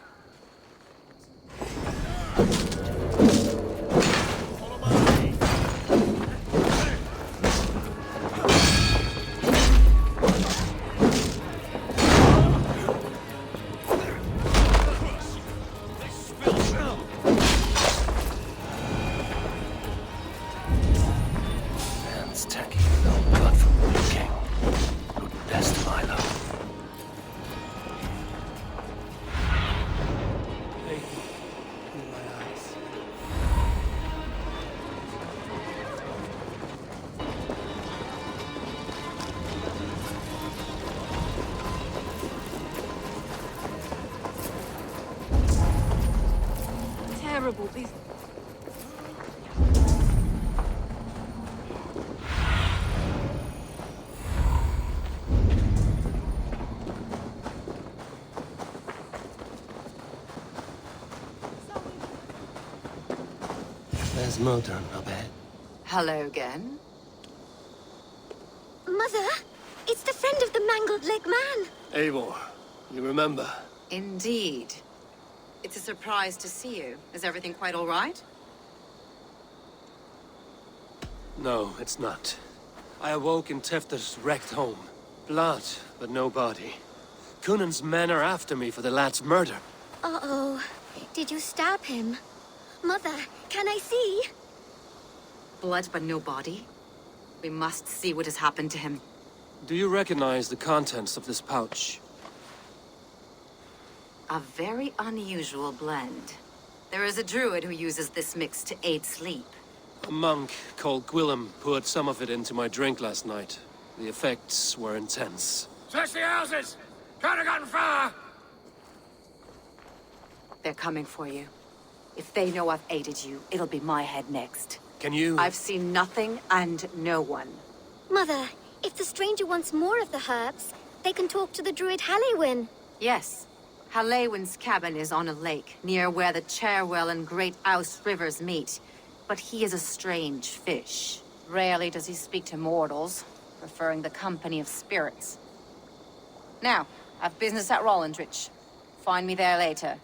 Terrible beast. There's Modron up ahead. Hello again. Mother, it's the friend of the mangled leg man. Eivor, you remember? Indeed. It's a surprise to see you. Is everything quite all right? No, it's not. I awoke in Tefta's wrecked home. Blood, but no body. Kunan's men are after me for the lad's murder. Uh-oh. Did you stab him? Mother, can I see? Blood but no body? We must see what has happened to him. Do you recognize the contents of this pouch? A very unusual blend. There is a druid who uses this mix to aid sleep. A monk called Gwillem poured some of it into my drink last night. The effects were intense. Search the houses! Can't have gotten far! They're coming for you. If they know I've aided you, it'll be my head next. Can you... I've seen nothing and no one. Mother, if the stranger wants more of the herbs, they can talk to the druid Halewin. Yes. Halewin's cabin is on a lake, near where the Cherwell and Great Ouse rivers meet. But he is a strange fish. Rarely does he speak to mortals, preferring the company of spirits. Now, I've business at Rollendrich. Find me there later.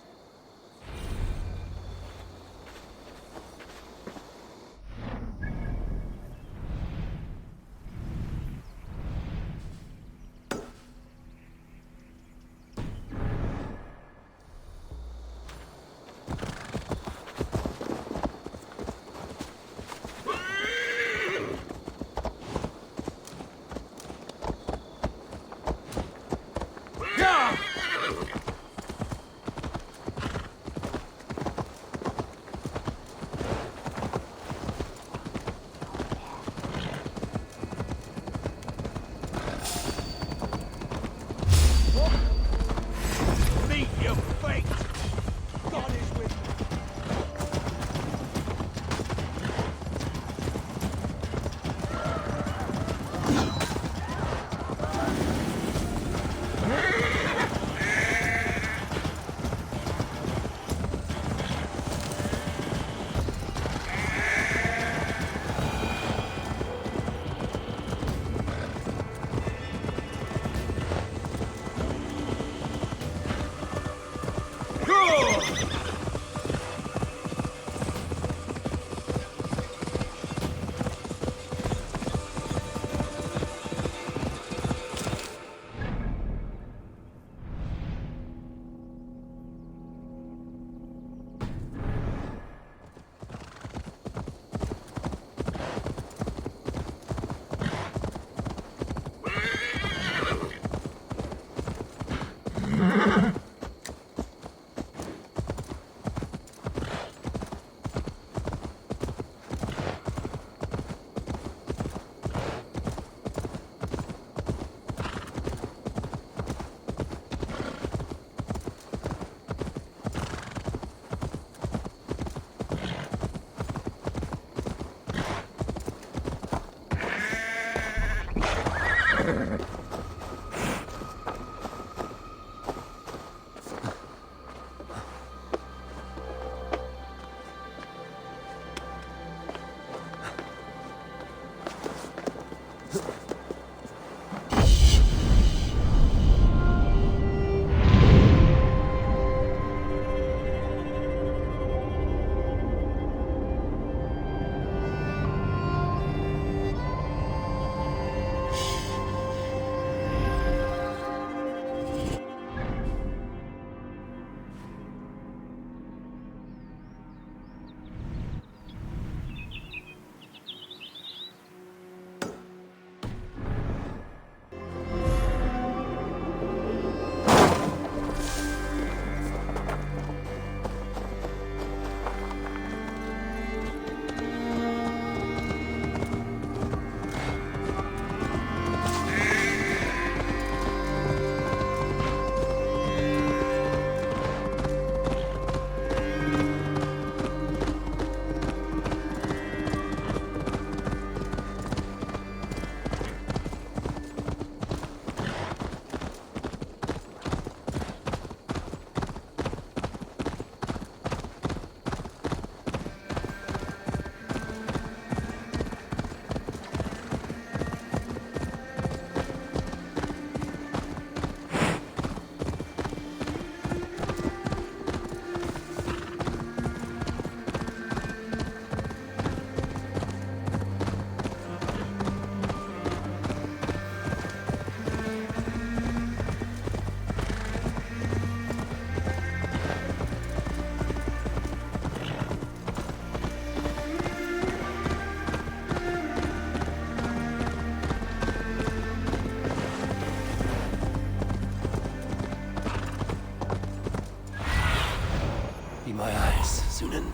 my eyes, Sunan.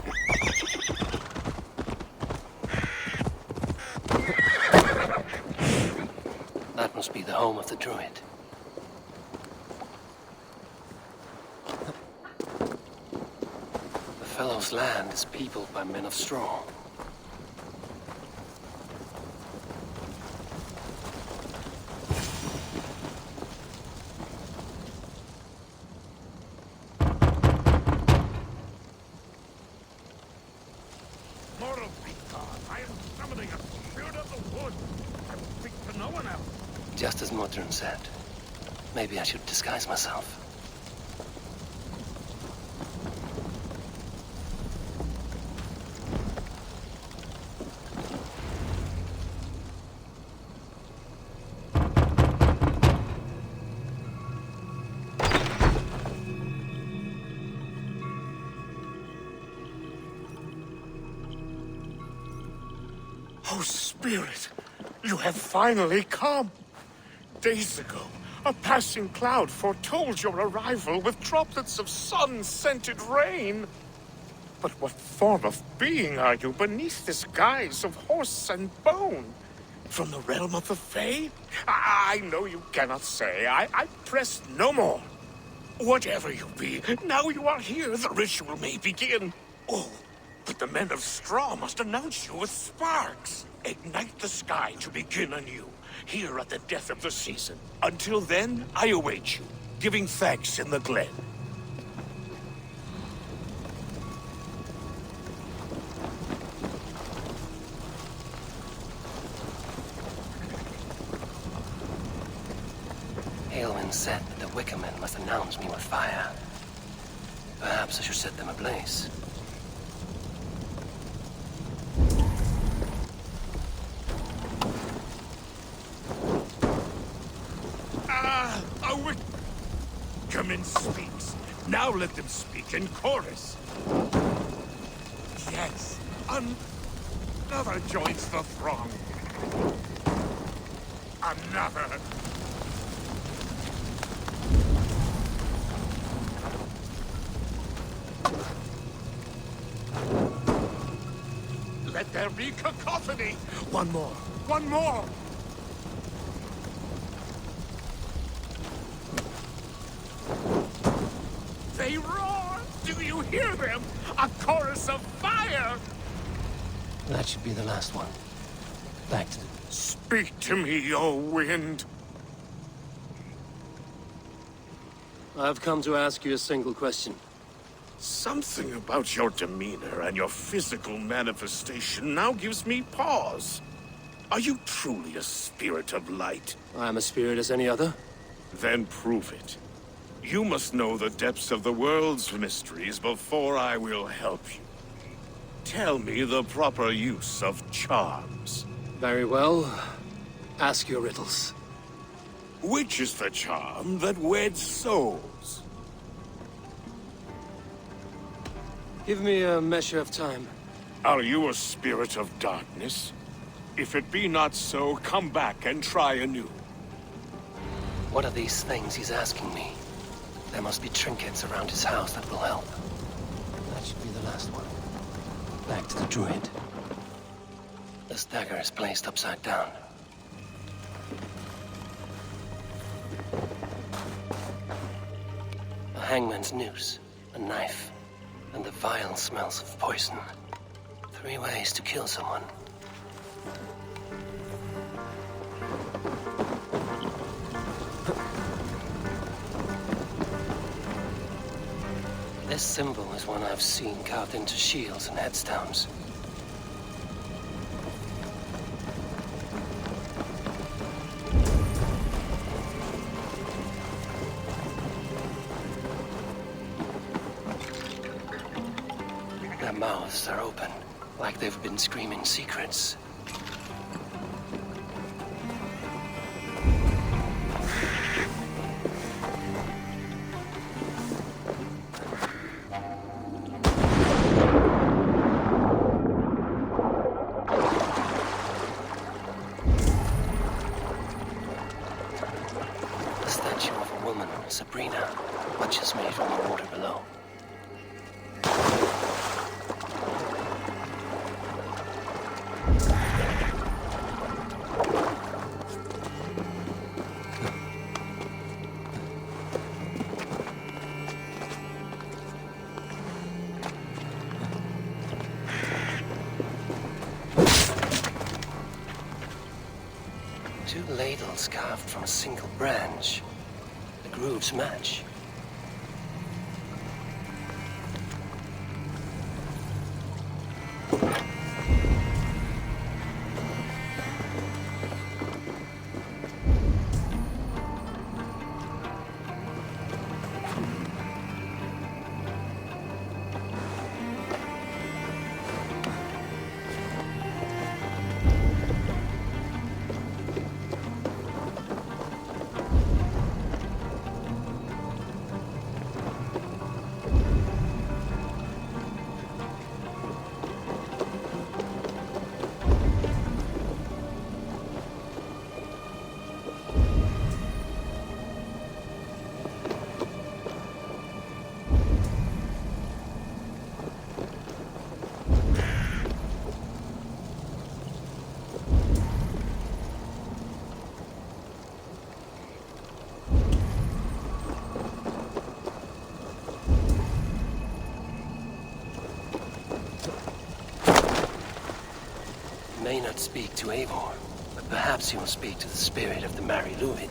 That must be the home of the Druid. The fellow's land is peopled by men of straw. Just as Modron said. Maybe I should disguise myself. Oh, Spirit, you have finally come. Days ago, a passing cloud foretold your arrival with droplets of sun-scented rain. But what form of being are you beneath this guise of horse and bone? From the realm of the Fae? I know you cannot say. I press no more. Whatever you be, now you are here, the ritual may begin. Oh, but the men of straw must announce you with sparks. Ignite the sky to begin anew, here at the death of the season. Until then, I await you, giving thanks in the glen. Aelwyn said that the Wickermen must announce me with fire. Perhaps I should set them ablaze. Wickerman speaks. Now let them speak in chorus. Yes, another joins the throng. Another. Let there be cacophony. One more. One more. They roar! Do you hear them? A chorus of fire! That should be the last one. Back to the... Speak to me, O wind. I've come to ask you a single question. Something about your demeanor and your physical manifestation now gives me pause. Are you truly a spirit of light? I'm a spirit as any other. Then prove it. You must know the depths of the world's mysteries before I will help you. Tell me the proper use of charms. Very well. Ask your riddles. Which is the charm that weds souls? Give me a measure of time. Are you a spirit of darkness? If it be not so, come back and try anew. What are these things he's asking me? There must be trinkets around his house that will help. That should be the last one. Back to the Druid. This dagger is placed upside down. A hangman's noose, a knife, and the vile smells of poison. 3 ways to kill someone. This symbol is one I've seen carved into shields and headstones. Their mouths are open, like they've been screaming secrets. Sabrina watches me from the water below. cradles carved from a single branch. The grooves match. May not speak to Eivor, but perhaps he will speak to the spirit of the Mary Druid.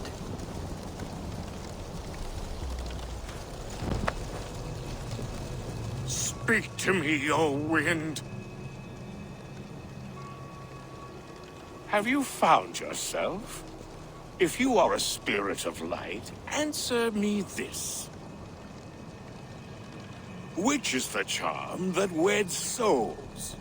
Speak to me, O wind. Have you found yourself? If you are a spirit of light, answer me this. Which is the charm that weds souls?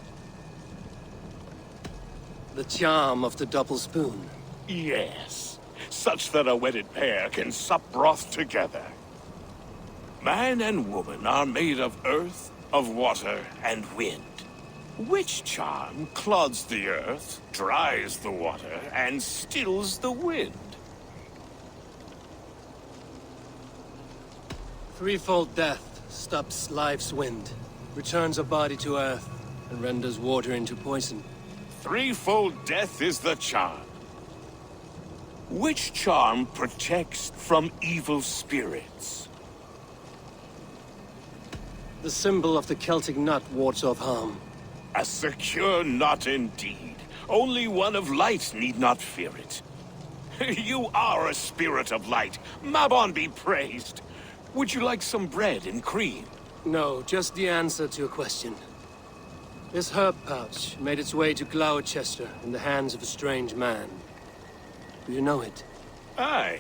The charm of the double spoon. Yes, such that a wedded pair can sup broth together. Man and woman are made of earth, of water, and wind. Which charm clods the earth, dries the water, and stills the wind? Threefold death stops life's wind, returns a body to earth, and renders water into poison. Threefold death is the charm. Which charm protects from evil spirits? The symbol of the Celtic nut wards off harm. A secure knot indeed. Only one of light need not fear it. You are a spirit of light. Mabon be praised. Would you like some bread and cream? No, just the answer to a question. This herb pouch made its way to Winchester in the hands of a strange man. Do you know it? Aye.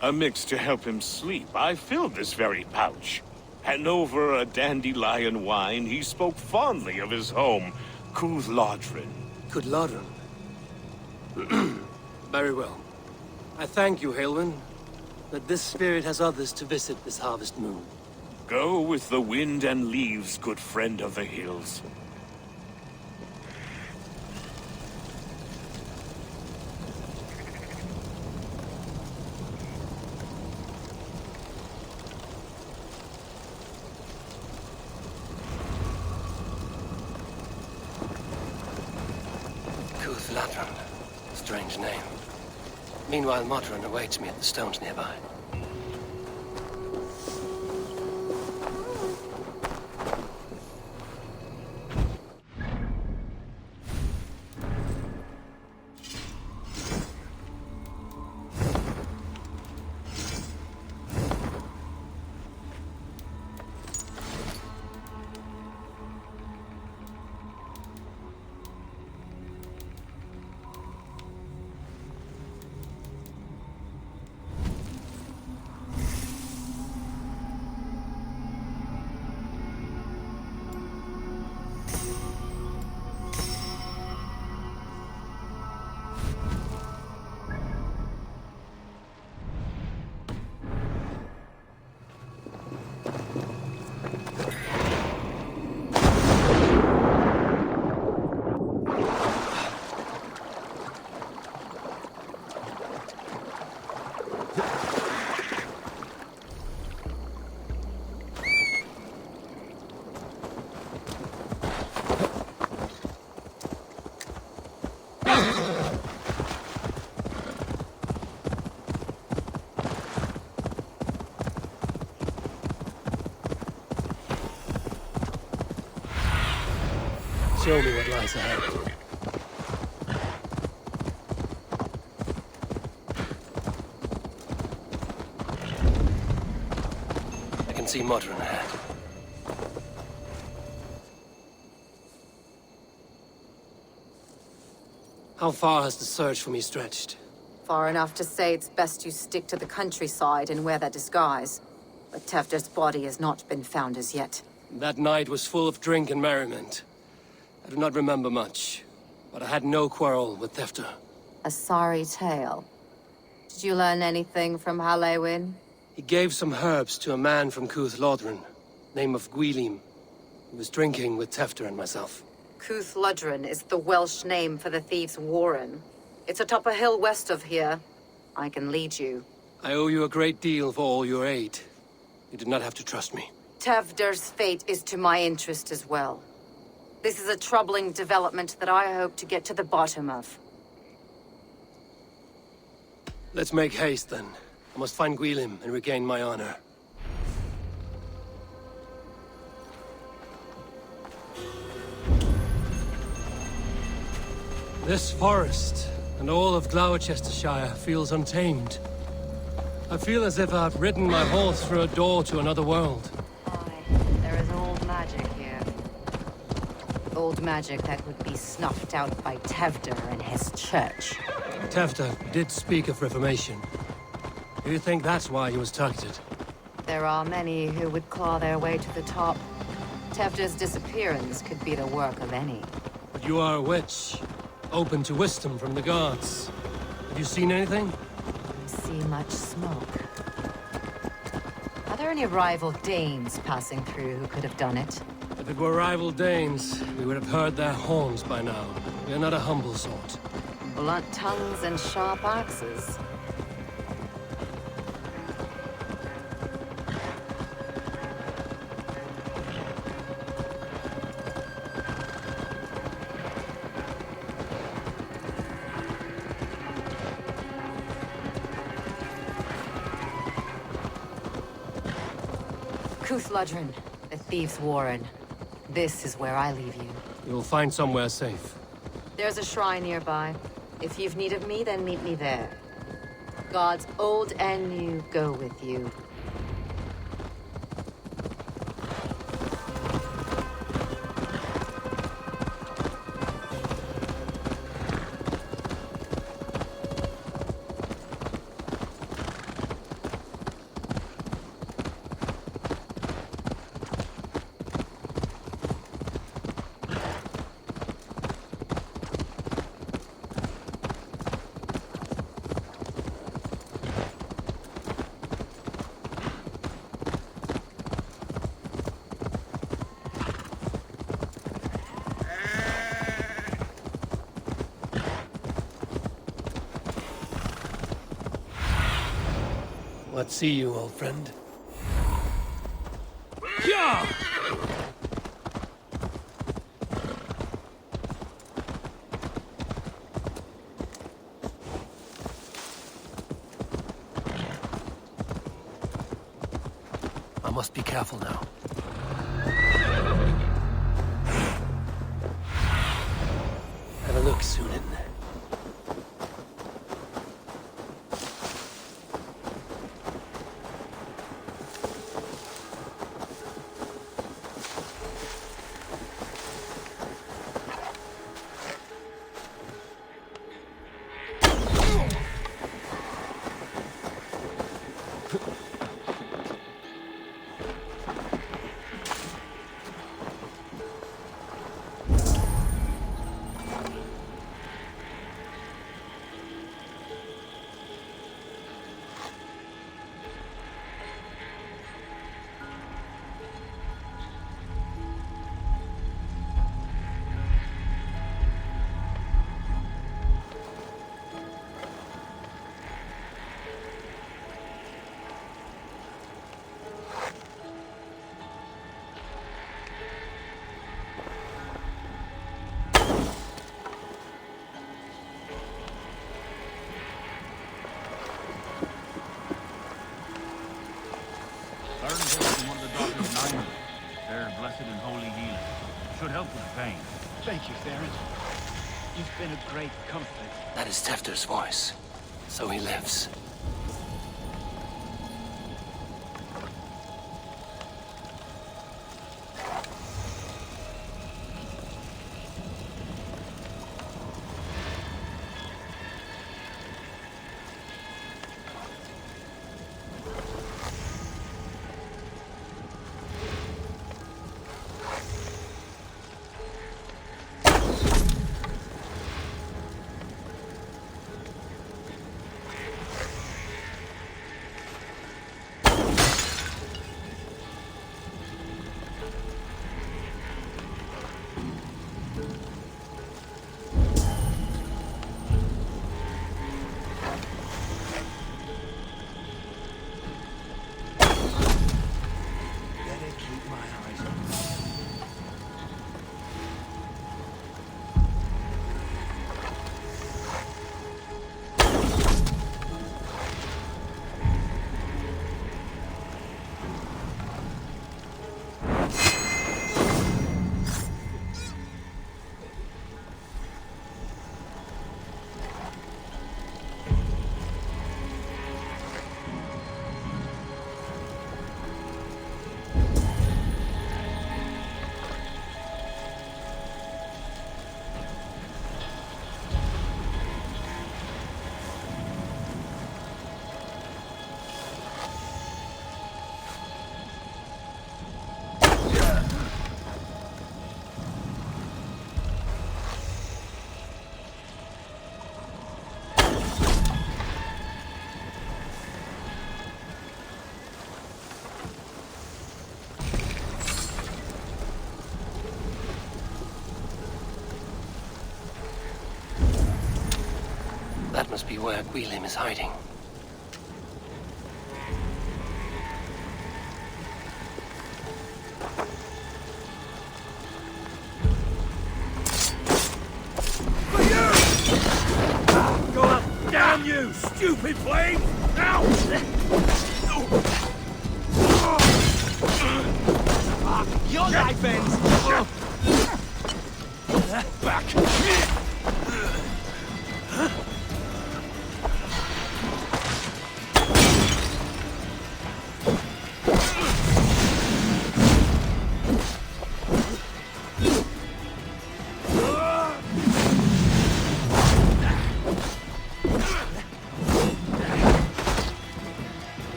A mix to help him sleep. I filled this very pouch. And over a dandelion wine, he spoke fondly of his home, Modron. Modron? Very well. I thank you, Halwyn, that this spirit has others to visit this harvest moon. Go with the wind and leaves, good friend of the hills. Modron. Strange name. Meanwhile, Modron awaits me at the stones nearby. Show me what lies ahead. can see Modron ahead. How far has the search for me stretched? Far enough to say it's best you stick to the countryside and wear that disguise. But Tefder's body has not been found as yet. That night was full of drink and merriment. I do not remember much, but I had no quarrel with Tefder. A sorry tale. Did you learn anything from Halewin? He gave some herbs to a man from Cuth Lodren, name of Gwylim. He was drinking with Tefder and myself. Cuth Lodren is the Welsh name for the thieves' warren. It's atop a hill west of here. I can lead you. I owe you a great deal for all your aid. You did not have to trust me. Tefder's fate is to my interest as well. This is a troubling development that I hope to get to the bottom of. Let's make haste, then. I must find Gwylim and regain my honor. This forest and all of Gloucestershire feels untamed. I feel as if I've ridden my horse through a door to another world. There is old magic here. Old magic that would be snuffed out by Tefder and his church. Tefder did speak of reformation. Do you think that's why he was targeted? There are many who would claw their way to the top. Tefder's disappearance could be the work of any. But you are a witch, open to wisdom from the gods. Have you seen anything? See much smoke. Are there any rival Danes passing through who could have done it? If it were rival Danes, we would have heard their horns by now. We are not a humble sort. Blunt tongues and sharp axes. Cuth Lodren, the thieves' warren. This is where I leave you. You will find somewhere safe. There's a shrine nearby. If you've need of me, then meet me there. Gods old and new go with you. What see you, old friend? Yeah! I must be careful now. Have a look, Sunan. Thank you, Theron. You've been a great comfort. That is Tefder's voice. So he lives. must be where Gwilym is hiding. Go up! Damn you, stupid flame! Now! Your life ends! Back!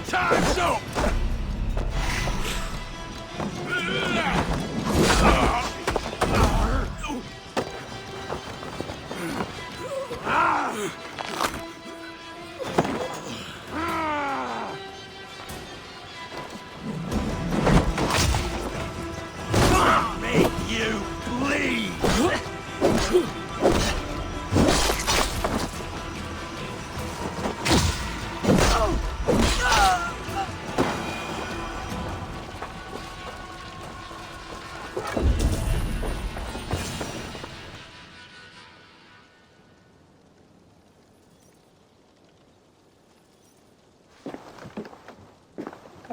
Time's up! Make you bleed!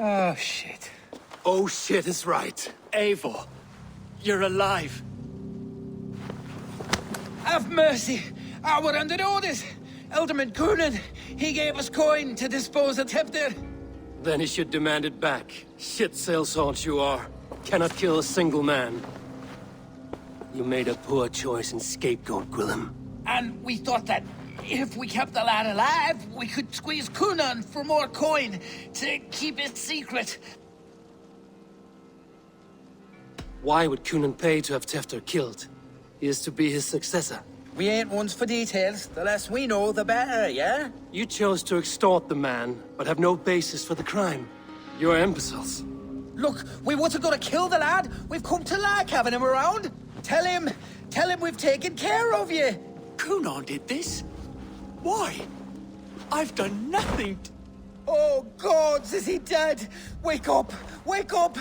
Oh, shit. Oh shit is right. Eivor, you're alive. Have mercy. We're under orders. Alderman Coonan, he gave us coin to dispose of Templar. Then he should demand it back. Shit sails haunch you are. Cannot kill a single man. You made a poor choice in scapegoat, Gwilym. And we thought that if we kept the lad alive, we could squeeze Coonan for more coin to keep it secret. Why would Coonan pay to have Tefter killed? He is to be his successor. We ain't ones for details. The less we know, the better, yeah? You chose to extort the man, but have no basis for the crime. You're imbeciles. Look, we wasn't gonna kill the lad. We've come to like having him around. Tell him we've taken care of you. Coonan did this? Why? I've done nothing. Oh, gods, is he dead? Wake up! Wake up!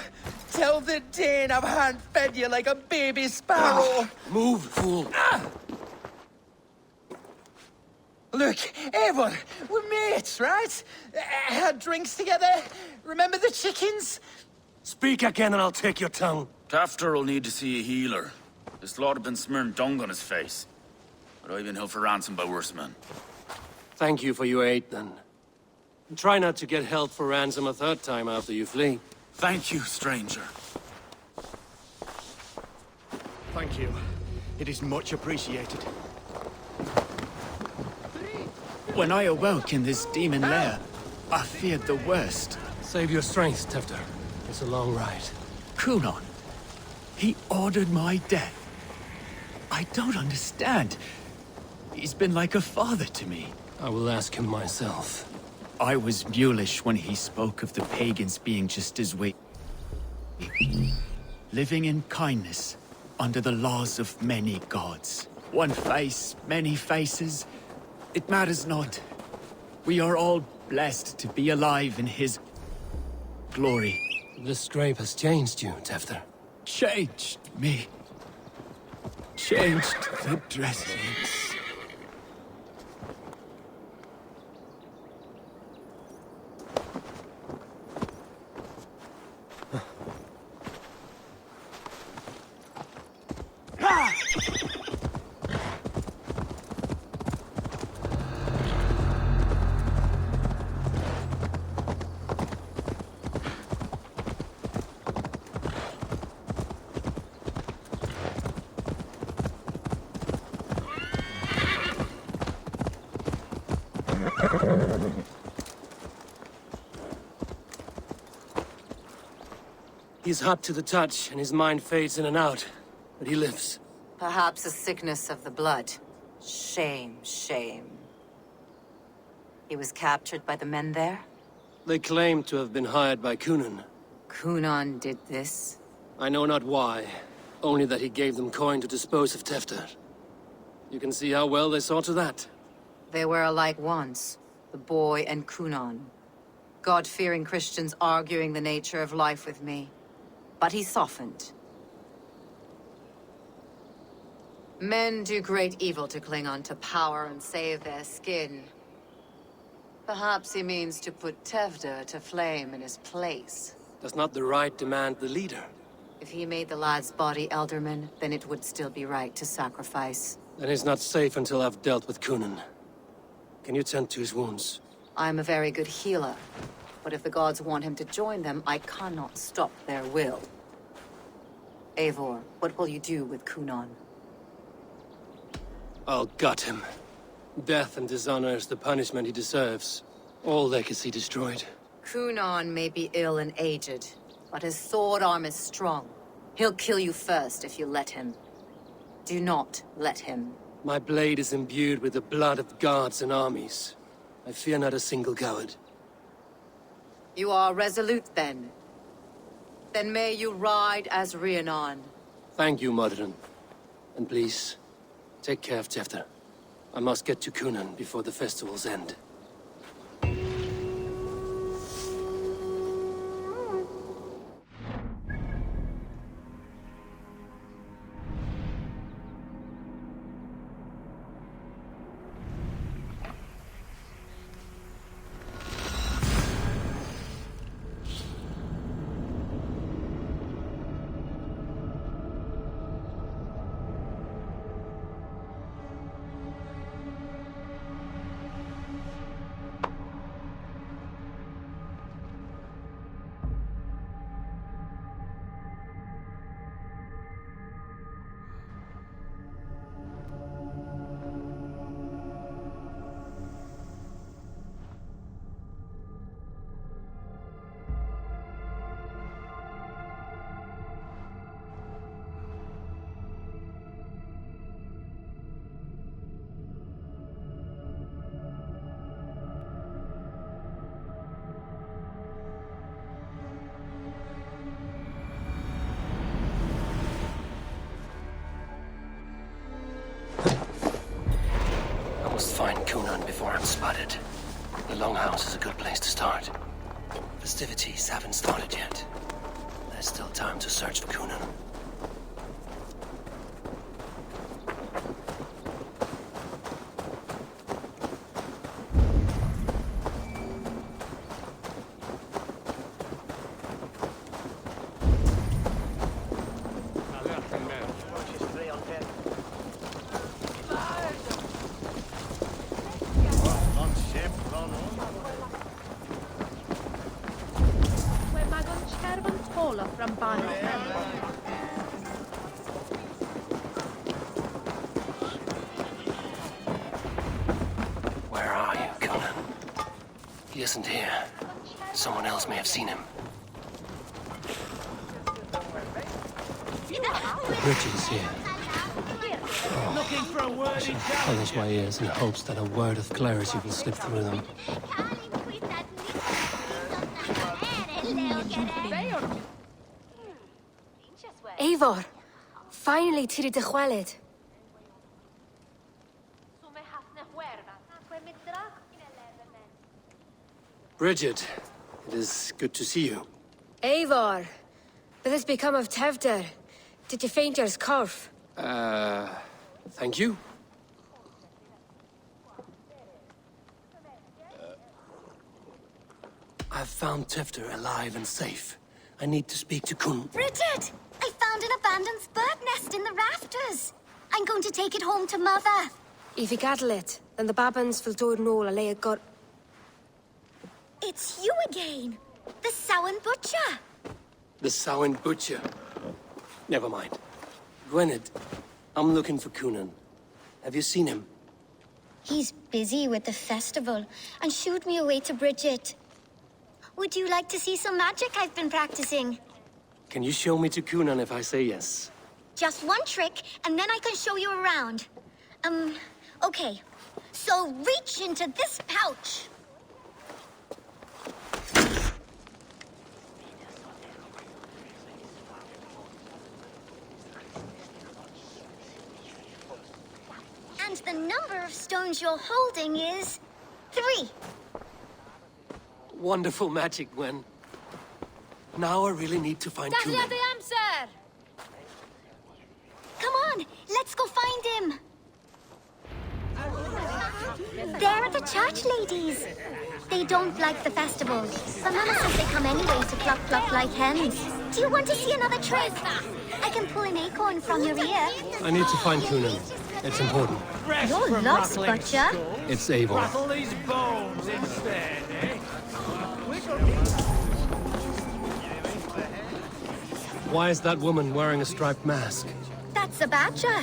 Tell the Dane I've hand-fed you like a baby sparrow. Move, fool. Look, Eivor, we're mates, right? Had drinks together. Remember the chickens? Speak again and I'll take your tongue. Tafter will need to see a healer. This lord have been smearing dung on his face. But I've been held for ransom by worse men. Thank you for your aid, then. And try not to get held for ransom a third time after you flee. Thank you, stranger. Thank you. It is much appreciated. When I awoke in this demon lair, I feared the worst. Save your strength, Tefter. It's a long ride. Coonan, he ordered my death. I don't understand. He's been like a father to me. I will ask him myself. I was mulish when he spoke of the pagans being just as we. Living in kindness, under the laws of many gods. One face, many faces. It matters not. We are all blessed to be alive in his glory. This scrape has changed you, Tefter. Changed me. Changed the dressings. He's hot to the touch, and his mind fades in and out. But he lives. Perhaps a sickness of the blood. Shame, shame. He was captured by the men there? They claim to have been hired by Coonan. Coonan did this? I know not why. Only that he gave them coin to dispose of Tefter. You can see how well they saw to that. They were alike once, the boy and Cunon. God-fearing Christians arguing the nature of life with me. But he softened. Men do great evil to cling on to power and save their skin. Perhaps he means to put Tevder to flame in his place. Does not the right demand the leader? If he made the lad's body Elderman, then it would still be right to sacrifice. Then he's not safe until I've dealt with Cunon. Can you tend to his wounds? I'm a very good healer, but if the gods want him to join them, I cannot stop their will. Eivor, what will you do with Cunon? I'll gut him. Death and dishonor is the punishment he deserves. All legacy destroyed. Cunon may be ill and aged, but his sword arm is strong. He'll kill you first if you let him. Do not let him. My blade is imbued with the blood of gods and armies. I fear not a single coward. You are resolute, then. Then may you ride as Rhiannon. Thank you, Modron. And please, take care of Tevder. I must get to Cunon before the festival's end. Find Cunon before I'm spotted. The Longhouse is a good place to start. Festivities haven't started yet. There's still time to search for Cunon. Where are you, Cunon? He isn't here. Someone else may have seen him. Richard is here. Looking for a word in Polish my ears in hopes that a word of clarity will slip through them. Eivor! Finally tiri de chwaled. Bridget, it is good to see you. Eivor! What has become of Tevder? Did you faint your scarf? Thank you. I've found Tevder alive and safe. I need to speak to Kun. Bridget! I found an abandoned bird nest in the rafters. I'm going to take it home to Mother. If you cattle it, then the babans will do no a lay a got. It's you again. The Samhain Butcher. The Samhain Butcher. Never mind. Gwynedd, I'm looking for Cunon. Have you seen him? He's busy with the festival and shooed me away to Bridget. Would you like to see some magic I've been practicing? Can you show me to Cunon if I say yes? Just one trick, and then I can show you around. Okay. So reach into this pouch. the number of stones you're holding is 3. Wonderful magic, Gwen. Now I really need to find Kunan. Come on, let's go find him. They're the church ladies. They don't like the festival, but Mama says they come anyway to cluck like hens. Do you want to see another trick? I can pull an acorn from your ear. I need to find Kunan. It's important. You're lost, Butcher. It's Eivor. Rattle these bones instead, eh? Why is that woman wearing a striped mask? That's a badger.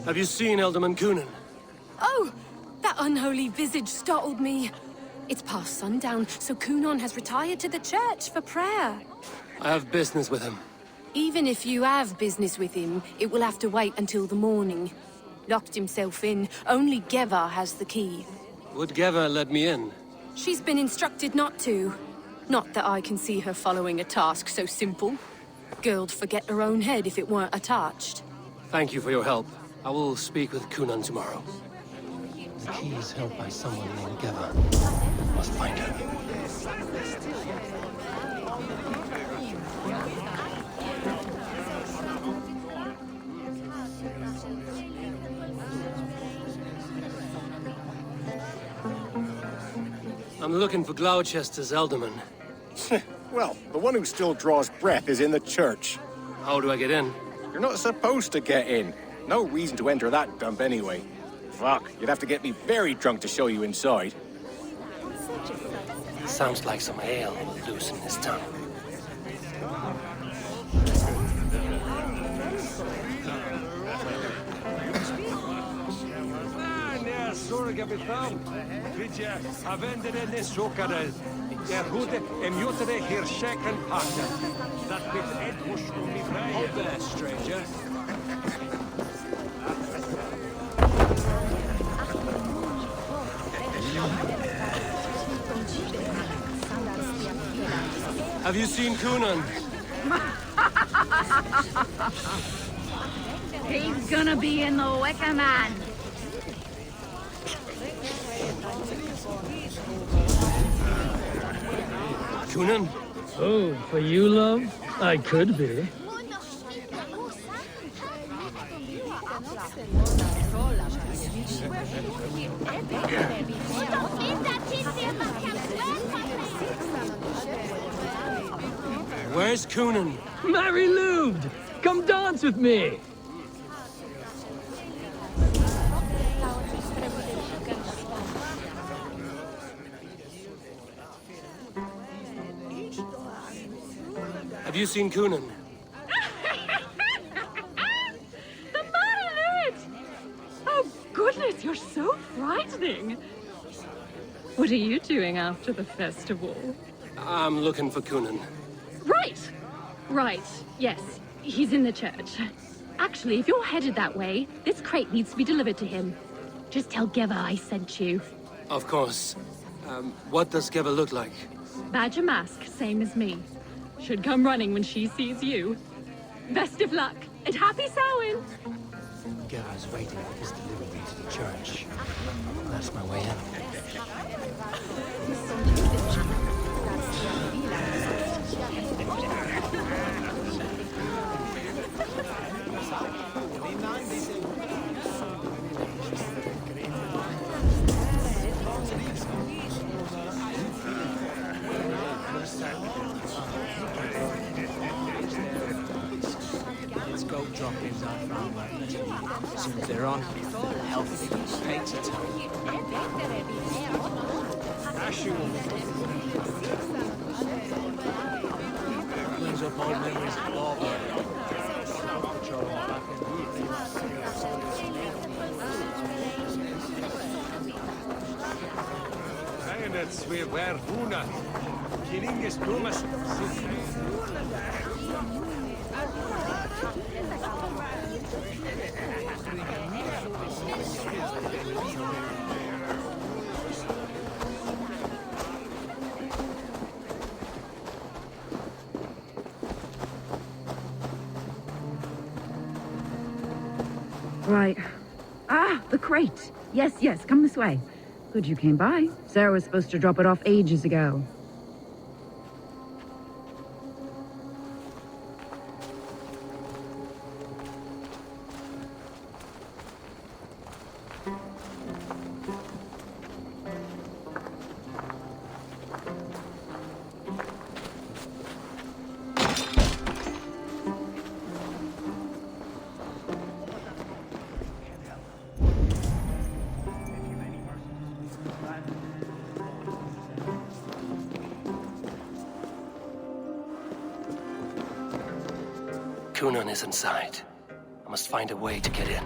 Have you seen Alderman Kunan? Oh! That unholy visage startled me. It's past sundown, so Kunan has retired to the church for prayer. I have business with him. Even if you have business with him, it will have to wait until the morning. Locked himself in. Only Geva has the key. Would Geva let me in? She's been instructed not to. Not that I can see her following a task so simple. Girl'd forget her own head if it weren't attached. Thank you for your help. I will speak with Kunan tomorrow. The key is held by someone named Geva. Must find her. I'm looking for Gloucester's Alderman. Well, the one who still draws breath is in the church. How do I get in? You're not supposed to get in. No reason to enter that dump anyway. Fuck, you'd have to get me very drunk to show you inside. Sounds like some ale loose in his tongue. Hold there, stranger. Have you seen Kunan? He's gonna be in the Wicker Man. Kunan? Oh, for you, love? I could be. Where's Kunan? Mary Lubed! Come dance with me! Have you seen Kunan? The man alert! Oh, goodness, you're so frightening. What are you doing after the festival? I'm looking for Kunan. Right. Yes, he's in the church. Actually, if you're headed that way, this crate needs to be delivered to him. Just tell Geva I sent you. Of course. What does Geva look like? Badger mask, same as me. Should come running when she sees you. Best of luck, and happy Samhain! Geva's waiting for his delivery to the church. That's my way in. Let's go drop-ins on front. As soon as they're on, healthy takes a time. Brings up old memories of Eivor. That's where Huna. Kiringes Thomas. Right. Ah, the crate. Yes, yes, come this way. Good you came by. Sarah was supposed to drop it off ages ago. Kunan is inside. I must find a way to get in.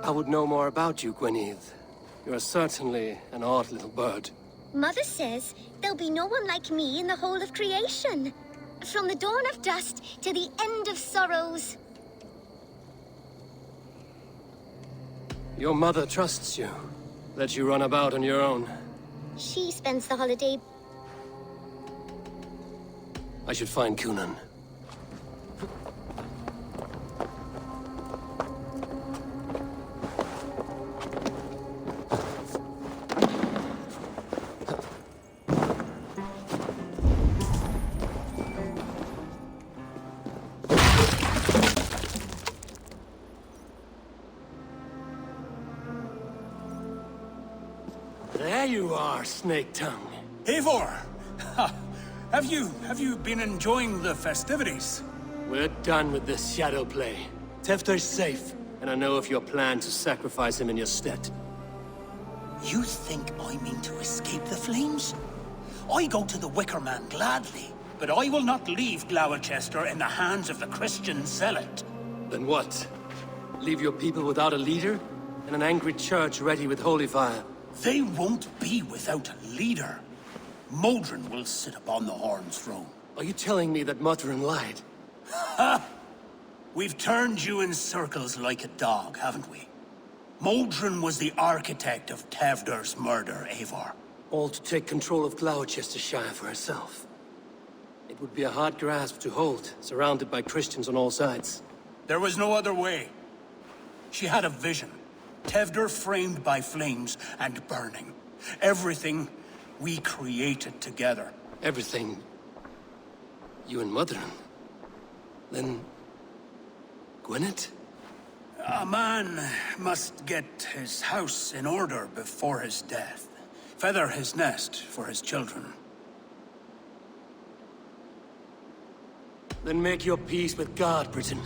I would know more about you, Gwynedd. You are certainly an odd little bird. Mother says there'll be no one like me in the whole of creation. From the dawn of dust to the end of sorrows. Your mother trusts you. Lets you run about on your own. She spends the holiday. I should find Kunan. There you are, Snake Tongue. Eivor! Have you been enjoying the festivities? We're done with this shadow play. Tefter's safe, and I know of your plan to sacrifice him in your stead. You think I mean to escape the flames? I go to the Wicker Man gladly, but I will not leave Gloucester in the hands of the Christian zealot. Then what? Leave your people without a leader? And an angry church ready with holy fire? They won't be without a leader. Modron will sit upon the Horn's throne. Are you telling me that Modron lied? Ha! We've turned you in circles like a dog, haven't we? Modron was the architect of Tewdwr's murder, Eivor. All to take control of Gloucestershire for herself. It would be a hard grasp to hold, surrounded by Christians on all sides. There was no other way. She had a vision. Tewdwr framed by flames and burning. Everything we created together. Everything? You and Modron? Then... Gwynedd? A man must get his house in order before his death. Feather his nest for his children. Then make your peace with God, Britain.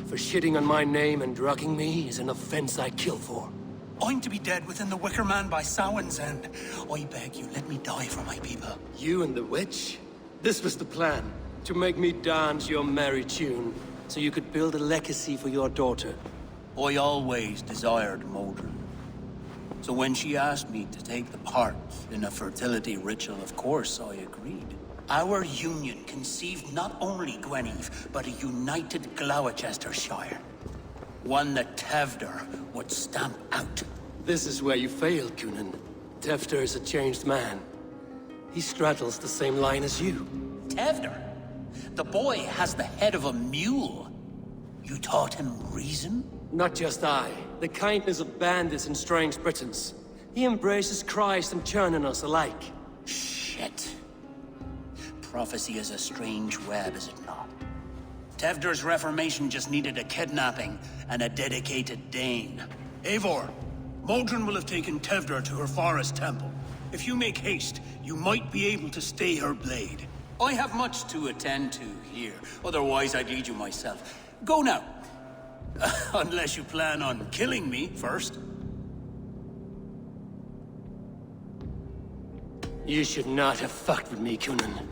For shitting on my name and drugging me is an offense I kill for. I'm to be dead within the Wicker Man by Samhain's end. I beg you, let me die for my people. You and the witch? This was the plan. To make me dance your merry tune, so you could build a legacy for your daughter. I always desired Modron. So when she asked me to take the part in a fertility ritual, of course I agreed. Our union conceived not only Gwynedd, but a united Gloucestershire. One that Tewdwr would stamp out. This is where you failed, Kunan. Tewdwr is a changed man. He straddles the same line as you. Tewdwr? The boy has the head of a mule. You taught him reason? Not just I. The kindness of bandits and strange Britons. He embraces Christ and churning us alike. Shit. Prophecy is a strange web, is it not? Tevder's reformation just needed a kidnapping and a dedicated Dane. Eivor, Modron will have taken Tevder to her forest temple. If you make haste, you might be able to stay her blade. I have much to attend to here, otherwise I'd lead you myself. Go now. Unless you plan on killing me first. You should not have fucked with me, Kunin.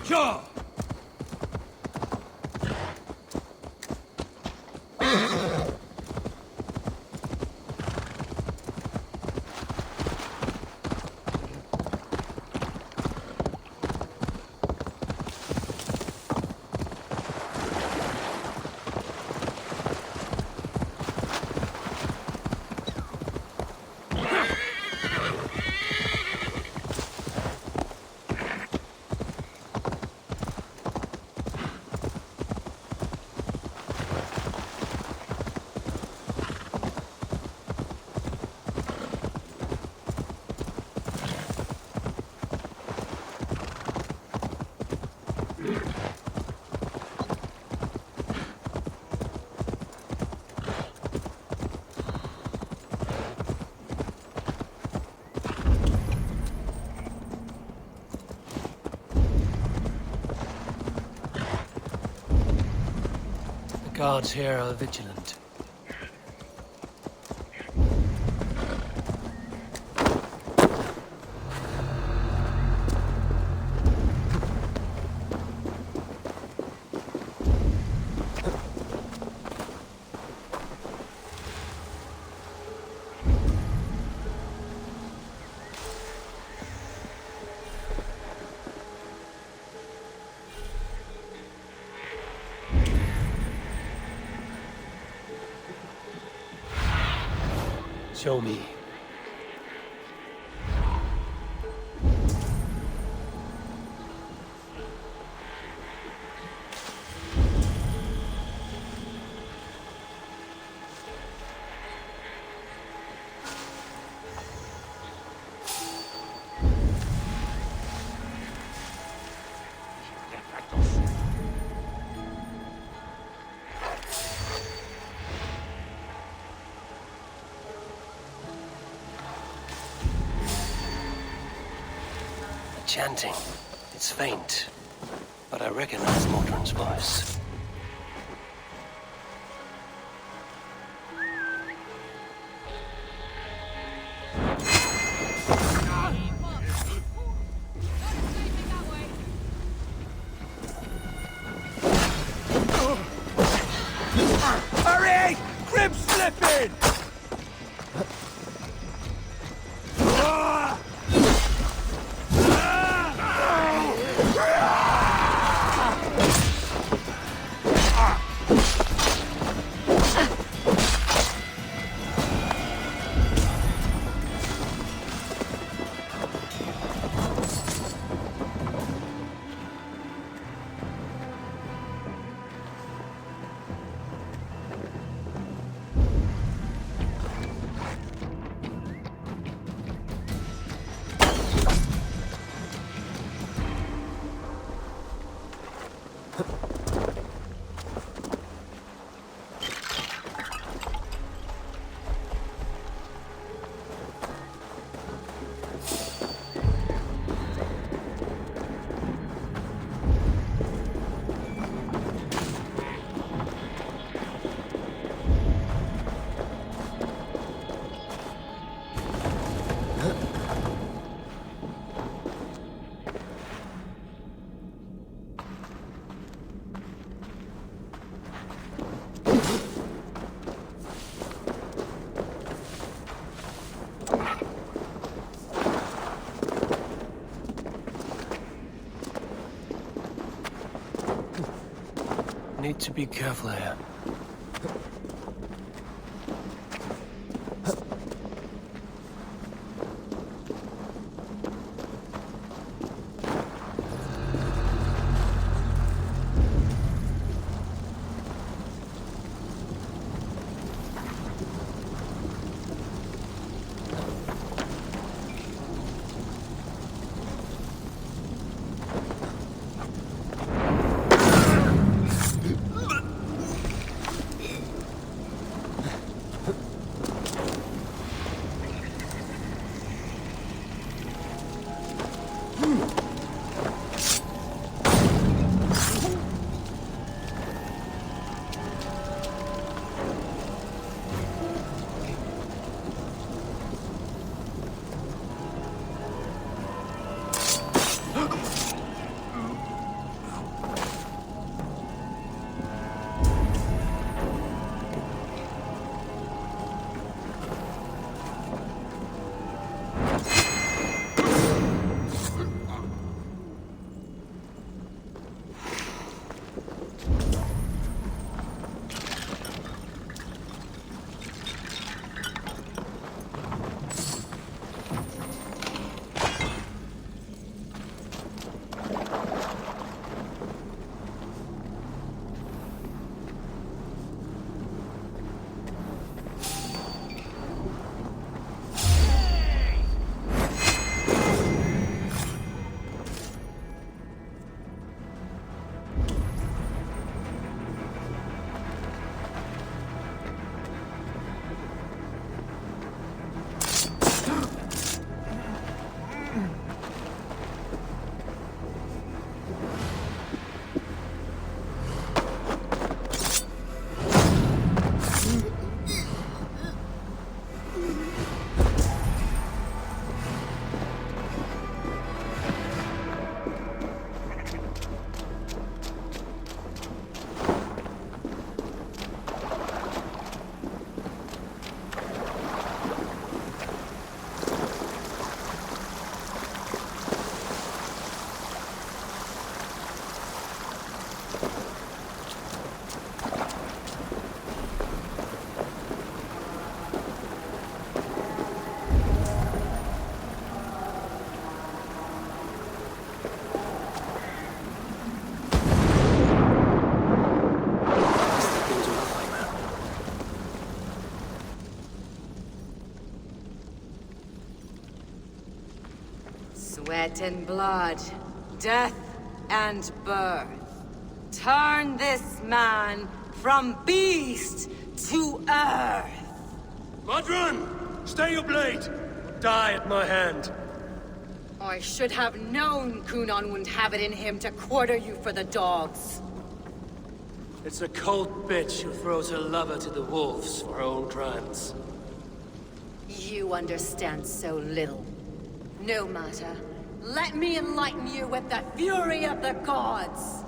Sure. Guards here are vigilant. Show me. Chanting. It's faint, but I recognize Modron's voice. Hurry! Crib slipping! to be careful here. Sweat and blood, death and birth. Turn this man from beast to earth. Modron! Stay your blade! Die at my hand. I should have known Kunon wouldn't have it in him to quarter you for the dogs. It's a cold bitch who throws her lover to the wolves for her own crimes. You understand so little. No matter. Let me enlighten you with the fury of the gods!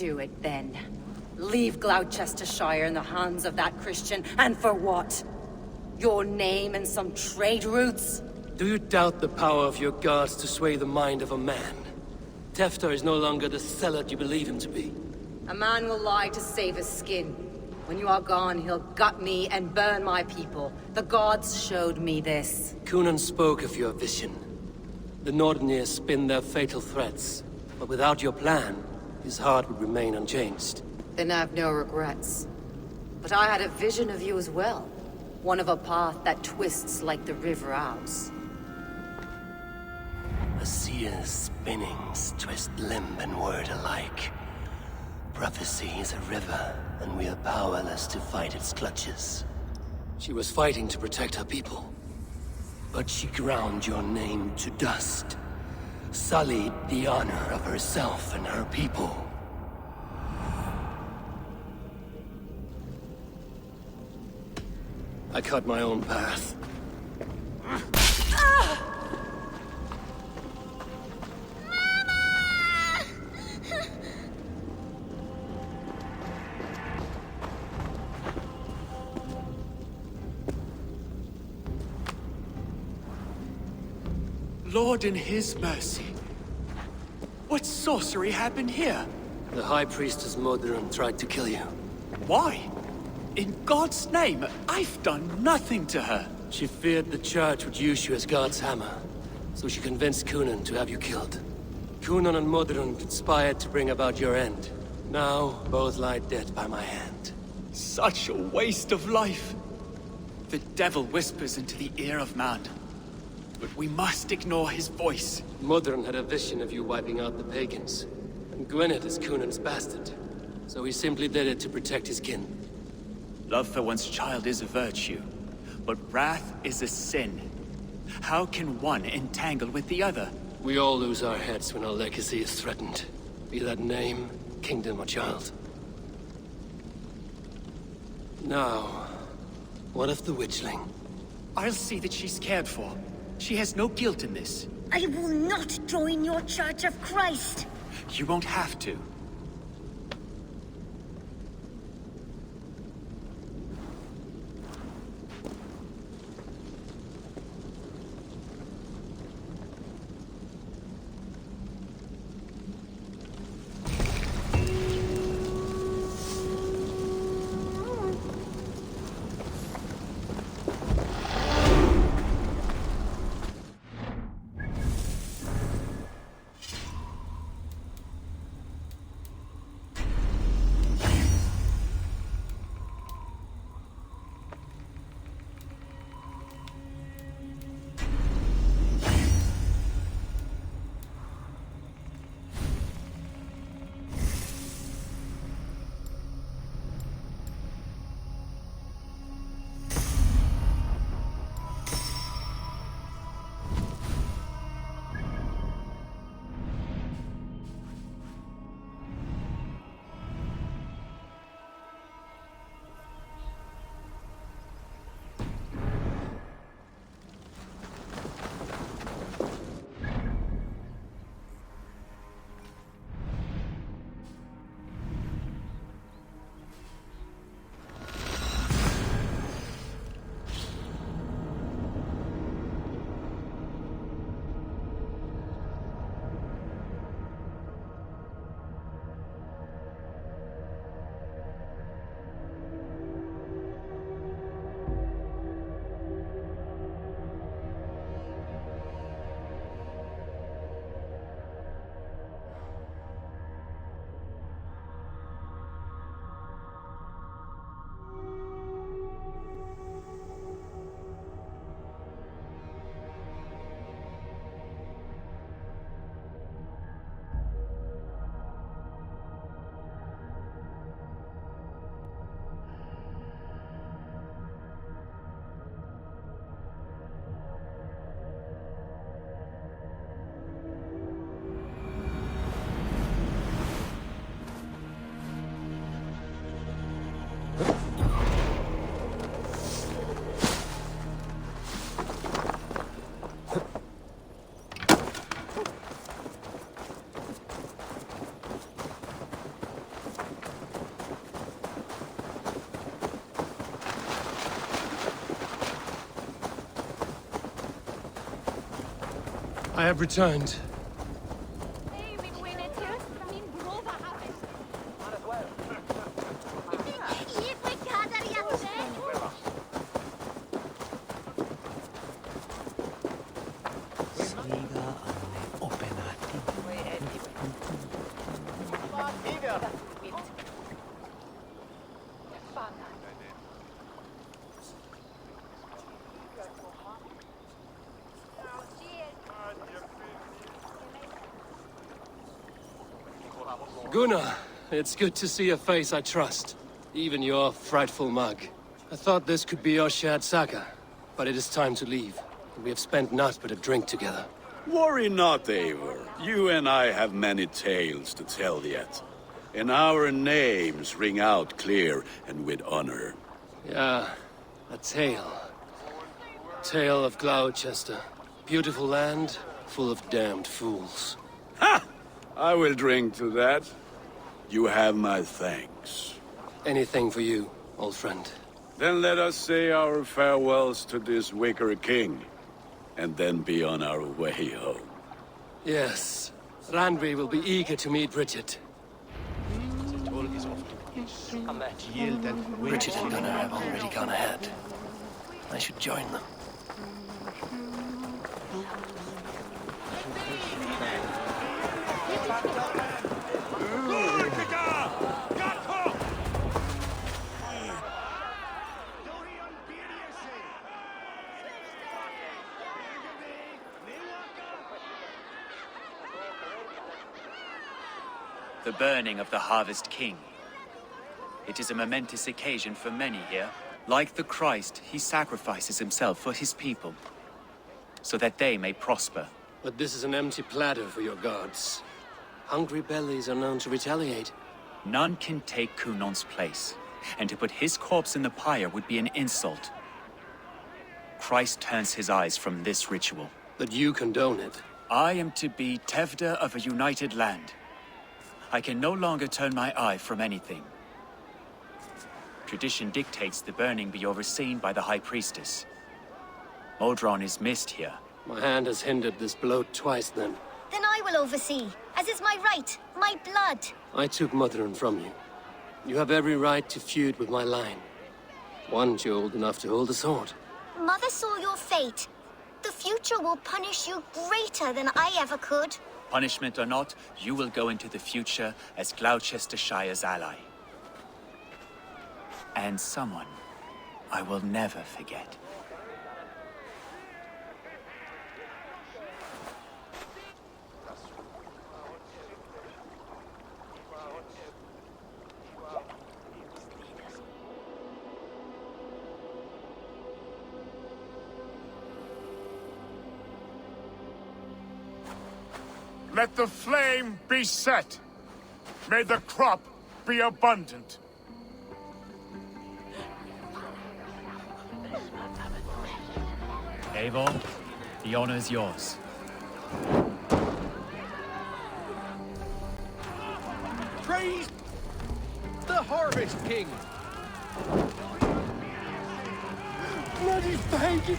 Do it then. Leave Gloucestershire in the hands of that Christian, and for what? Your name and some trade routes? Do you doubt the power of your gods to sway the mind of a man? Tefter is no longer the zealot you believe him to be. A man will lie to save his skin. When you are gone, he'll gut me and burn my people. The gods showed me this. Cunan spoke of your vision. The Nordenir spin their fatal threats, but without your plan, his heart would remain unchanged. Then I have no regrets. But I had a vision of you as well. One of a path that twists like the river Ouse. A seer's spinnings twist limb and word alike. Prophecy is a river, and we are powerless to fight its clutches. She was fighting to protect her people, but she ground your name to dust, sullied the honor of herself and her people. I cut my own path. Lord in his mercy. What sorcery happened here? The High Priestess Modron tried to kill you. Why? In God's name, I've done nothing to her. She feared the Church would use you as God's hammer, so she convinced Cunan to have you killed. Cunan and Modron conspired to bring about your end. Now, both lie dead by my hand. Such a waste of life. The devil whispers into the ear of man. But we must ignore his voice. Modron had a vision of you wiping out the pagans. And Gwynedd is Cunan's bastard. So he simply did it to protect his kin. Love for one's child is a virtue, but wrath is a sin. How can one entangle with the other? We all lose our heads when our legacy is threatened. Be that name, kingdom, or child. Now, what of the witchling? I'll see that she's cared for. She has no guilt in this. I will not join your Church of Christ. You won't have to. I have returned. Gunnar, it's good to see a face I trust. Even your frightful mug. I thought this could be our shared saga, but it is time to leave. We have spent naught but a drink together. Worry not, Eivor. You and I have many tales to tell yet. And our names ring out clear and with honor. Yeah, a tale. Tale of Gloucester. Beautiful land, full of damned fools. Ha! I will drink to that. You have my thanks. Anything for you, old friend. Then let us say our farewells to this wicker king, and then be on our way home. Yes, Randvi will be eager to meet Bridget. Bridget and Gunnar have already gone ahead. I should join them. The burning of the Harvest King. It is a momentous occasion for many here. Like the Christ, he sacrifices himself for his people, so that they may prosper. But this is an empty platter for your gods. Hungry bellies are known to retaliate. None can take Kunon's place, and to put his corpse in the pyre would be an insult. Christ turns his eyes from this ritual. But you condone it. I am to be Tevda of a united land. I can no longer turn my eye from anything. Tradition dictates the burning be overseen by the High Priestess. Modron is missed here. My hand has hindered this bloat twice, then. Then I will oversee, as is my right, my blood. I took Modron from you. You have every right to feud with my line. Once you're old enough to hold a sword. Mother saw your fate. The future will punish you greater than I ever could. Punishment or not, you will go into the future as Gloucestershire's ally. And someone I will never forget. Let the flame be set. May the crop be abundant. Eivor, the honor is yours. Praise the Harvest King! Bloody pagans!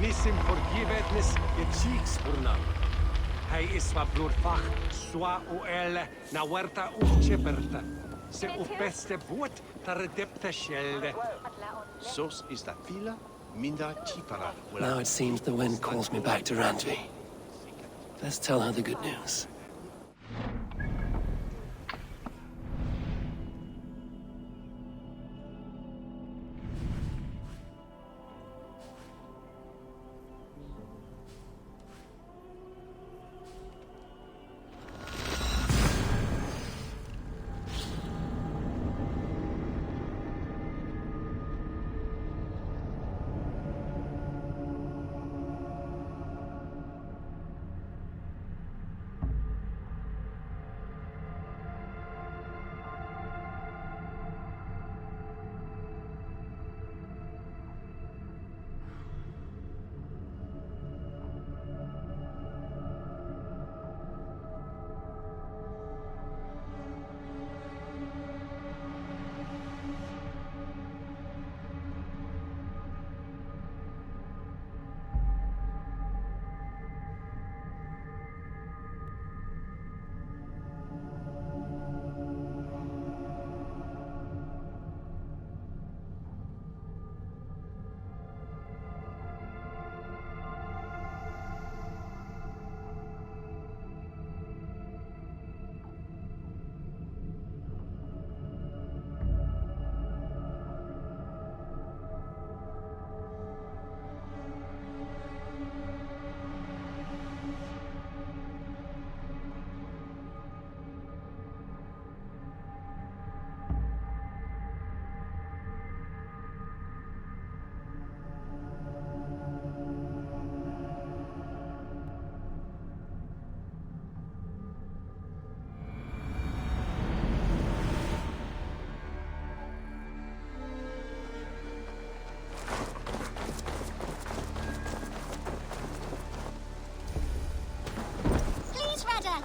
Nissim forgivetnis Cheeks Burnam. Hij is wat bloedvach, swa uelle, na huerta uchcheperta. Se upeste boot, tar depte schelde. Sos is dat fila, Now it seems the wind calls me back to Randvi. Let's tell her the good news.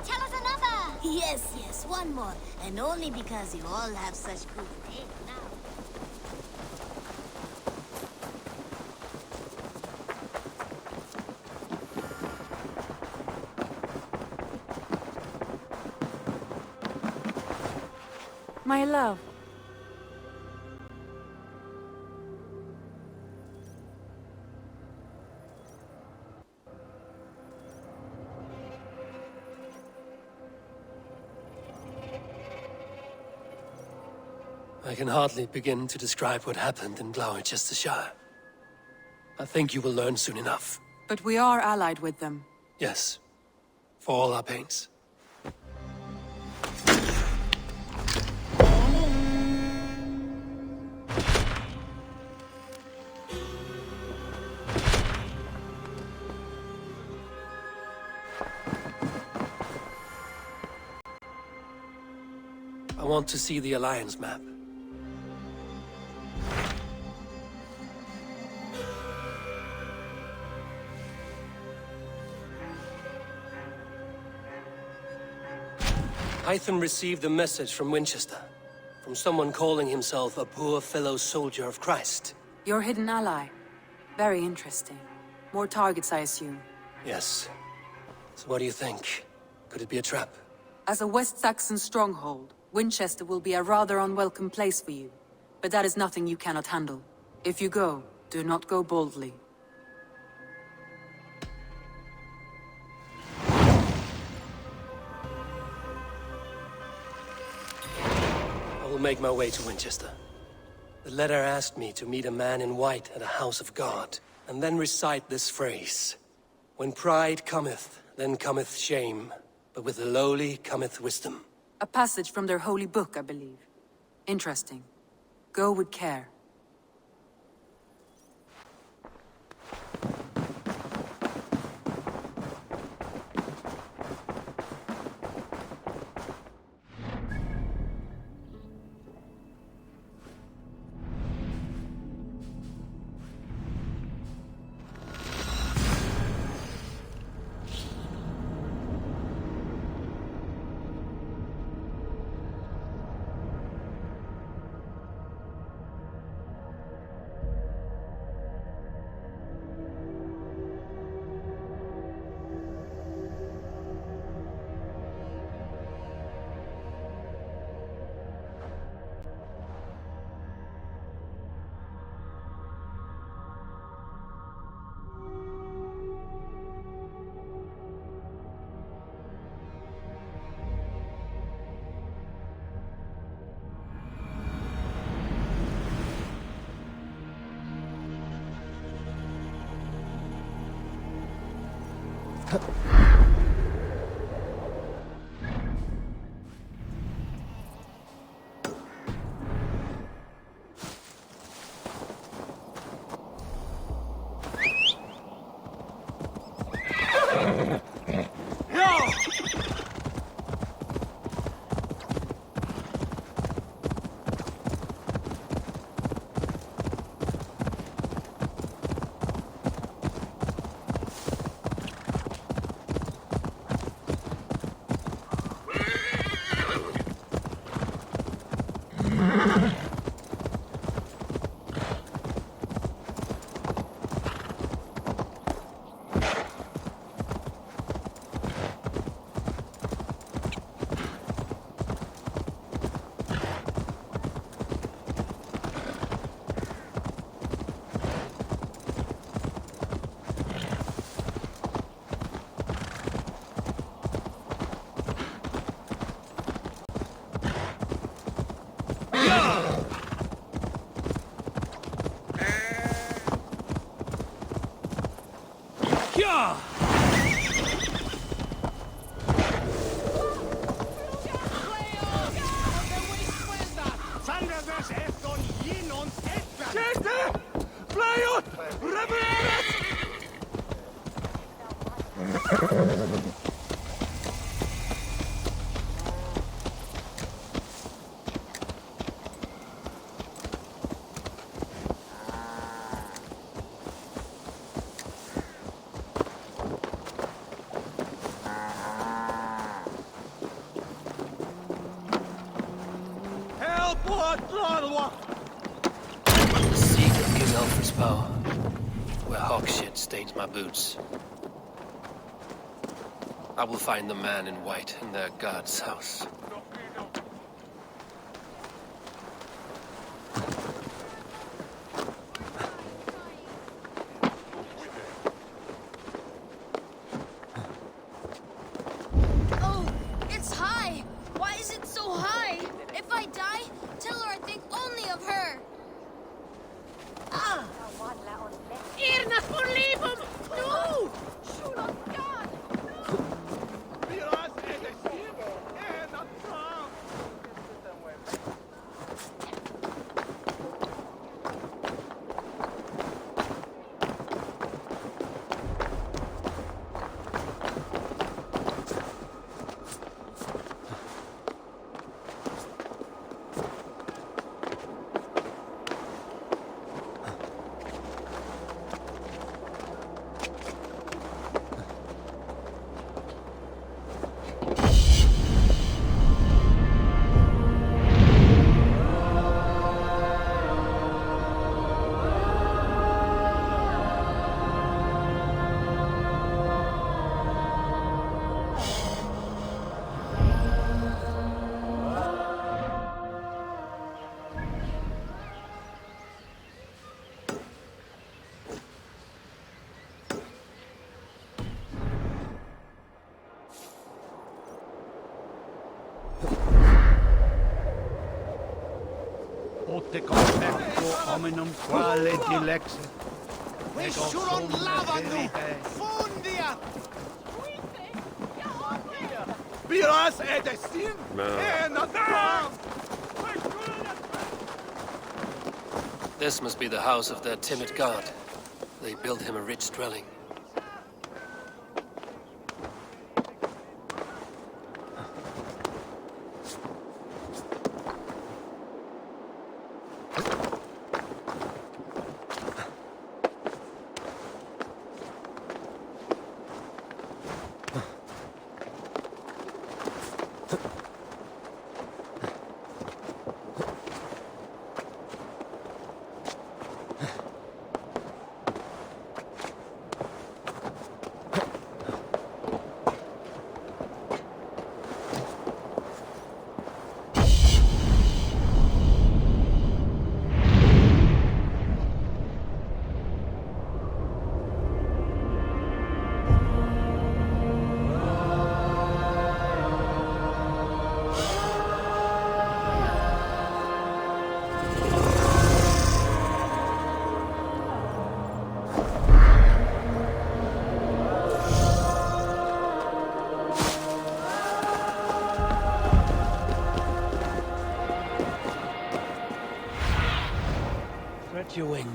Tell us another! Yes, one more. And only because you all have such good names now. My love. I can hardly begin to describe what happened in Gloucestershire. I think you will learn soon enough. But we are allied with them. Yes, for all our pains. I want to see the Alliance map. Hytham received a message from Winchester, from someone calling himself a poor fellow soldier of Christ. Your hidden ally. Very interesting. More targets, I assume. Yes. So what do you think? Could it be a trap? As a West Saxon stronghold, Winchester will be a rather unwelcome place for you. But that is nothing you cannot handle. If you go, do not go boldly. I will make my way to Winchester. The letter asked me to meet a man in white at a house of God, and then recite this phrase. When pride cometh, then cometh shame, but with the lowly cometh wisdom. A passage from their holy book, I believe. Interesting. Go with care. The Seek of King Alfred's power, where hawk shit stains my boots. I will find the man in white in their god's house. Oh, it's high! Why is it so high? If I die, tell her I think only of her! Ah! Irna for Libum! No! Te convecto hominum quale dilexit. Vessuron lavanu! Fundia! Biras edestin! This must be the house of their timid god. They built him a rich dwelling.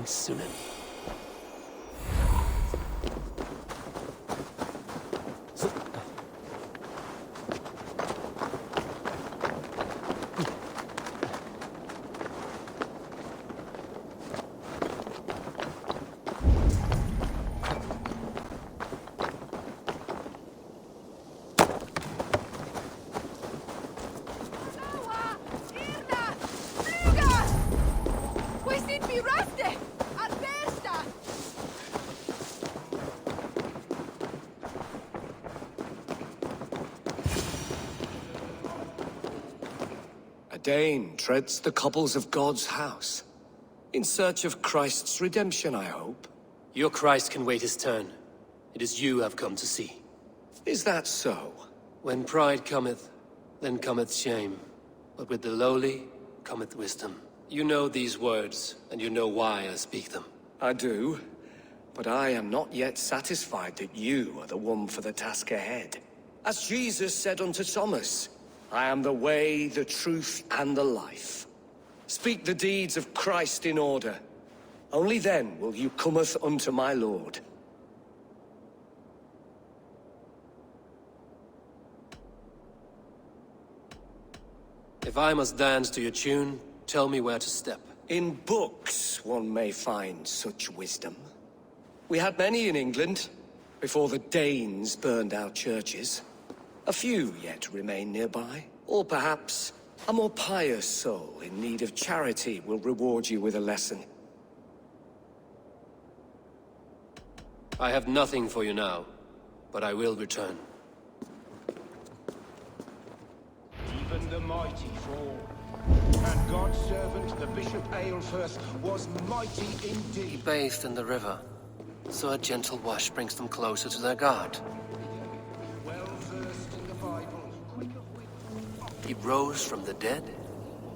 Sunan. A Dane treads the cobbles of God's house. In search of Christ's redemption, I hope. Your Christ can wait his turn. It is you I've come to see. Is that so? When pride cometh, then cometh shame. But with the lowly cometh wisdom. You know these words, and you know why I speak them. I do, but I am not yet satisfied that you are the one for the task ahead. As Jesus said unto Thomas, I am the way, the truth, and the life. Speak the deeds of Christ in order. Only then will you cometh unto my Lord. If I must dance to your tune, tell me where to step. In books one may find such wisdom. We had many in England, before the Danes burned our churches. A few yet remain nearby. Or perhaps a more pious soul in need of charity will reward you with a lesson. I have nothing for you now, but I will return. Even the mighty fall. And God's servant, the Bishop Aelfirth, was mighty He indeed. bathed in the river, so a gentle wash brings them closer to their God. Well versed in the Bible. He rose from the dead?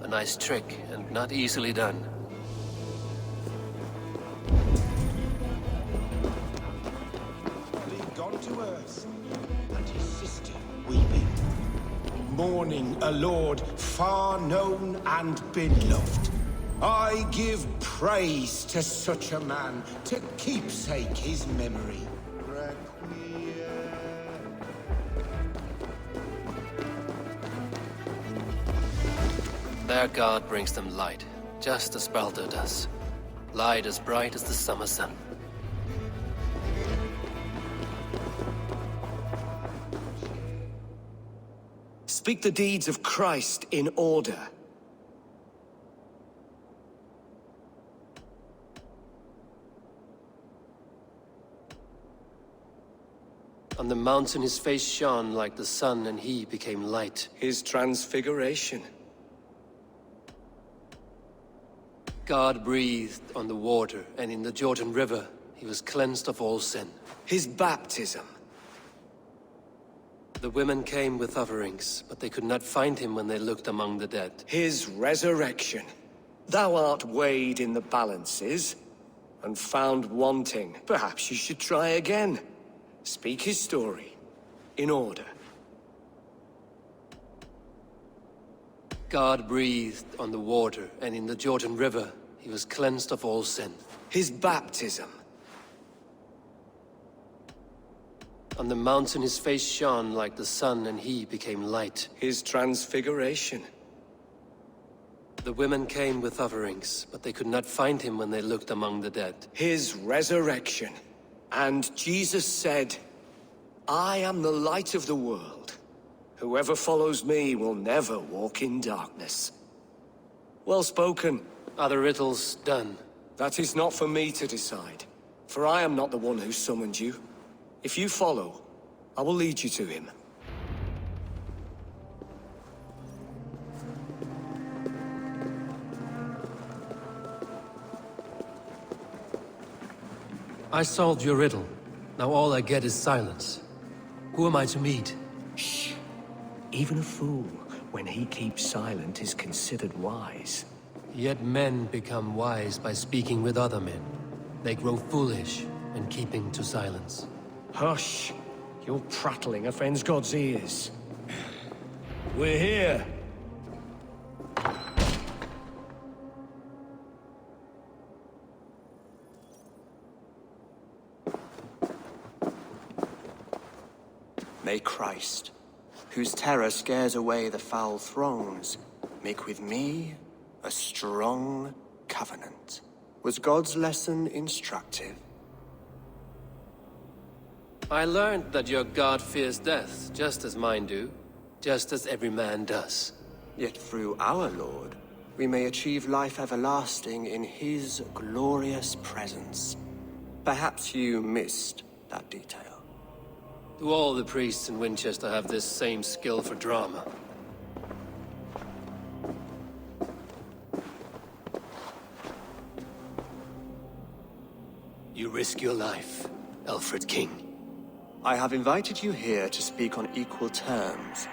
A nice trick, and not easily done. Been gone to earth, and his sister weeping. Mourning a lord far known and beloved. I give praise to such a man, to keepsake his memory. Their God brings them light, just as Baldur does. Light as bright as the summer sun. Speak the deeds of Christ in order. On the mountain his face shone like the sun, and he became light. His transfiguration. God breathed on the water, and in the Jordan River he was cleansed of all sin. His baptism. The women came with offerings, but they could not find him when they looked among the dead. His resurrection. Thou art weighed in the balances, and found wanting. Perhaps you should try again. Speak his story, in order. God breathed on the water, and in the Jordan River he was cleansed of all sin. His baptism. On the mountain his face shone like the sun, and he became light. His transfiguration. The women came with offerings, but they could not find him when they looked among the dead. His resurrection. And Jesus said, I am the light of the world. Whoever follows me will never walk in darkness. Well spoken. Are the riddles done? That is not for me to decide, for I am not the one who summoned you. If you follow, I will lead you to him. I solved your riddle. Now all I get is silence. Who am I to meet? Shh. Even a fool, when he keeps silent, is considered wise. Yet men become wise by speaking with other men. They grow foolish when keeping to silence. Hush! Your prattling offends God's ears. We're here. May Christ, whose terror scares away the foul throngs, make with me a strong covenant. Was God's lesson instructive? I learned that your god fears death, just as mine do, just as every man does. Yet through our Lord, we may achieve life everlasting in his glorious presence. Perhaps you missed that detail. Do all the priests in Winchester have this same skill for drama? You risk your life, Alfred King. I have invited you here to speak on equal terms.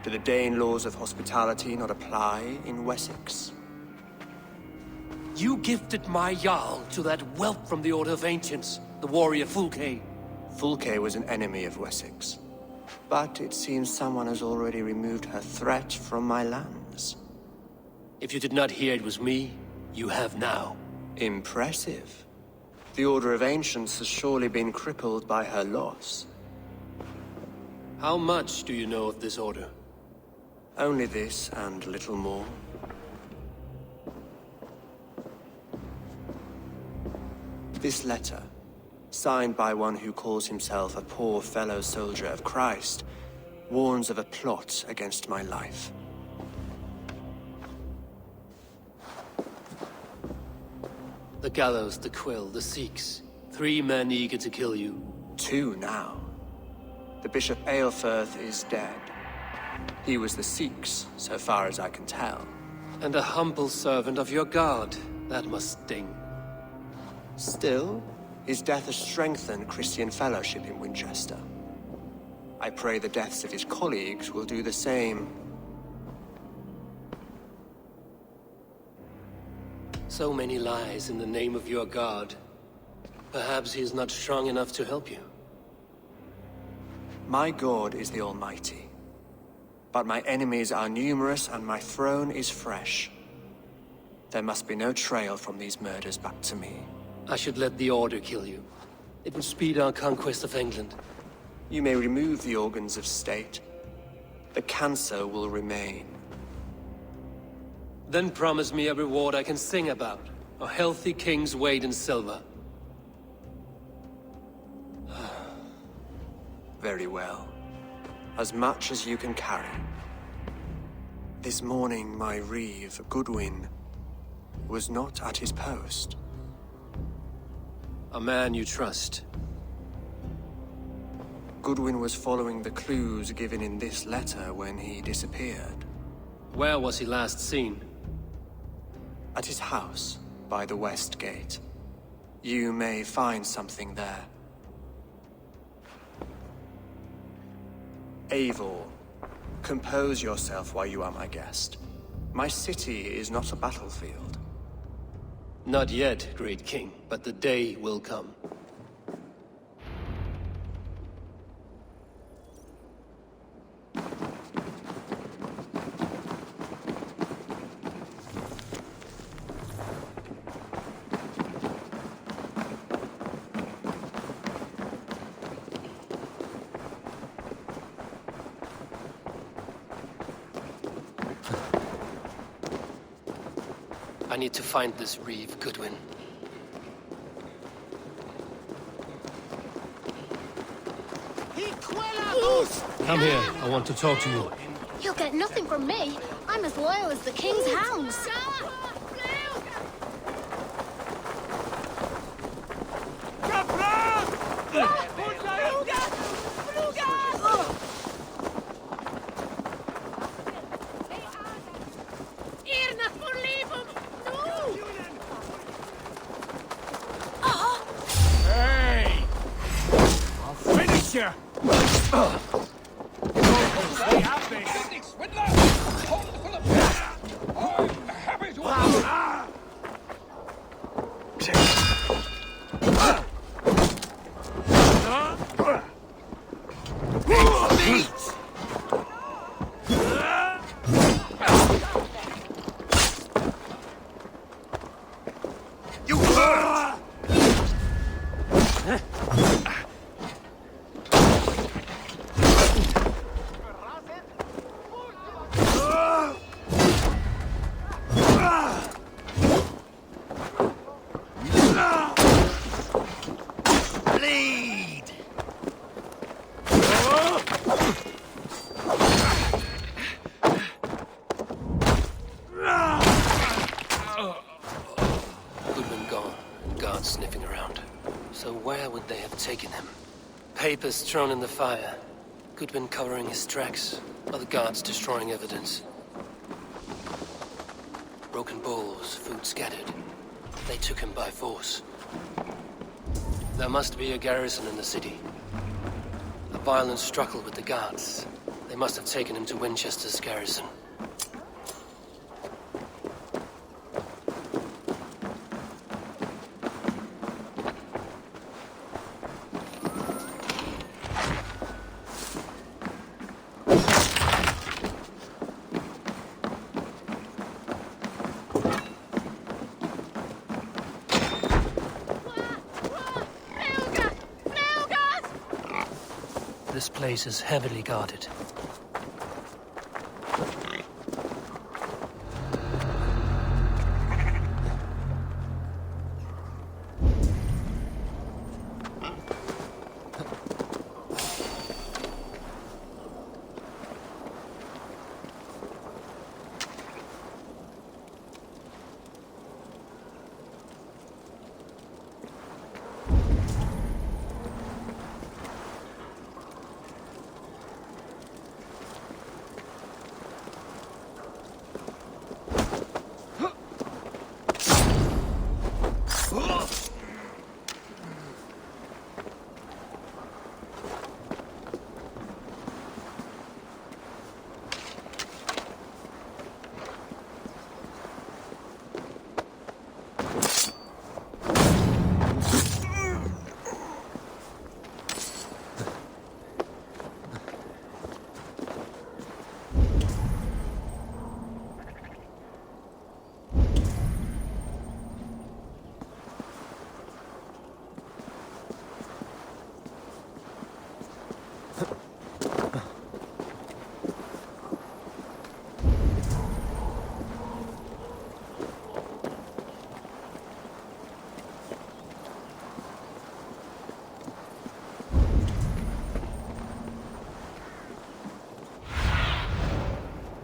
Do the Dane laws of hospitality not apply in Wessex? You gifted my Jarl to that whelp from the Order of Ancients, the warrior Fulke. Fulke was an enemy of Wessex. But it seems someone has already removed her threat from my lands. If you did not hear it was me, you have now. Impressive. The Order of Ancients has surely been crippled by her loss. How much do you know of this order? Only this and little more. This letter, signed by one who calls himself a poor fellow soldier of Christ, warns of a plot against my life. The gallows, the quill, the Seeks. 3 men eager to kill you. 2 now. The Bishop Eilfirth is dead. He was the Seeks, so far as I can tell. And a humble servant of your god. That must sting. Still, his death has strengthened Christian fellowship in Winchester. I pray the deaths of his colleagues will do the same. So many lies in the name of your god. Perhaps he is not strong enough to help you. My God is the Almighty. But my enemies are numerous and my throne is fresh. There must be no trail from these murders back to me. I should let the Order kill you. It would speed our conquest of England. You may remove the organs of state. The cancer will remain. Then promise me a reward I can sing about. A healthy king's weight in silver. Very well. As much as you can carry. This morning, my reeve, Goodwin, was not at his post. A man you trust. Goodwin was following the clues given in this letter when he disappeared. Where was he last seen? At his house, by the west gate. You may find something there. Eivor, compose yourself while you are my guest. My city is not a battlefield. Not yet, great king, but the day will come. I need to find this reeve, Goodwin. Come here. I want to talk to you. You'll get nothing from me. I'm as loyal as the king's hounds. Hey! I'll finish you! papers thrown in the fire. Goodwin covering his tracks, other guards destroying evidence. Broken bowls, food scattered. They took him by force. There must be a garrison in the city. A violent struggle with the guards. They must have taken him to Winchester's garrison. This place is heavily guarded.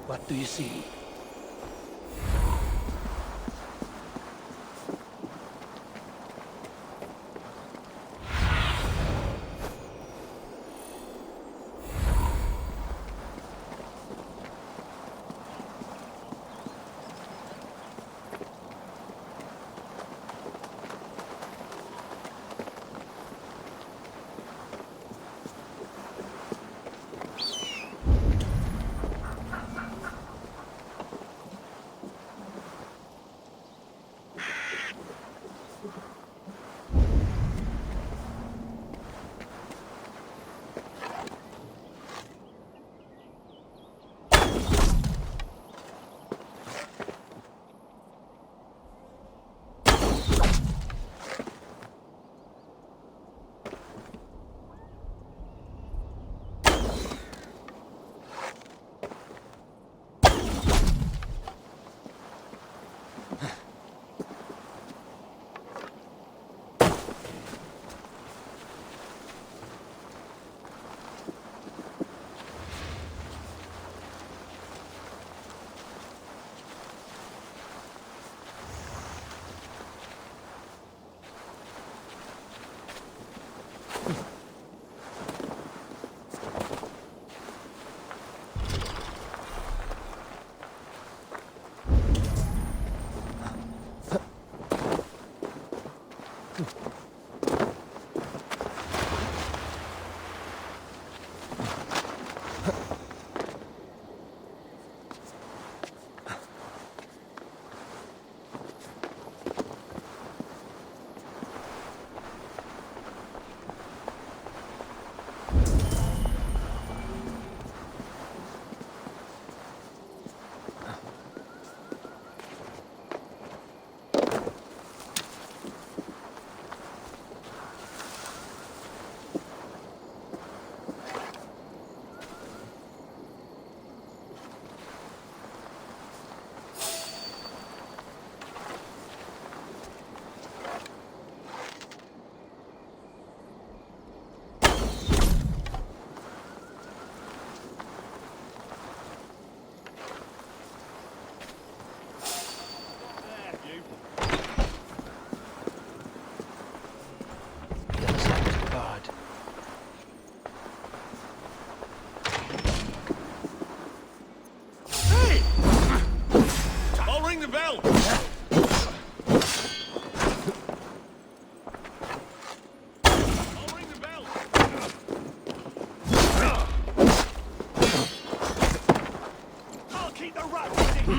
What do you see? I'll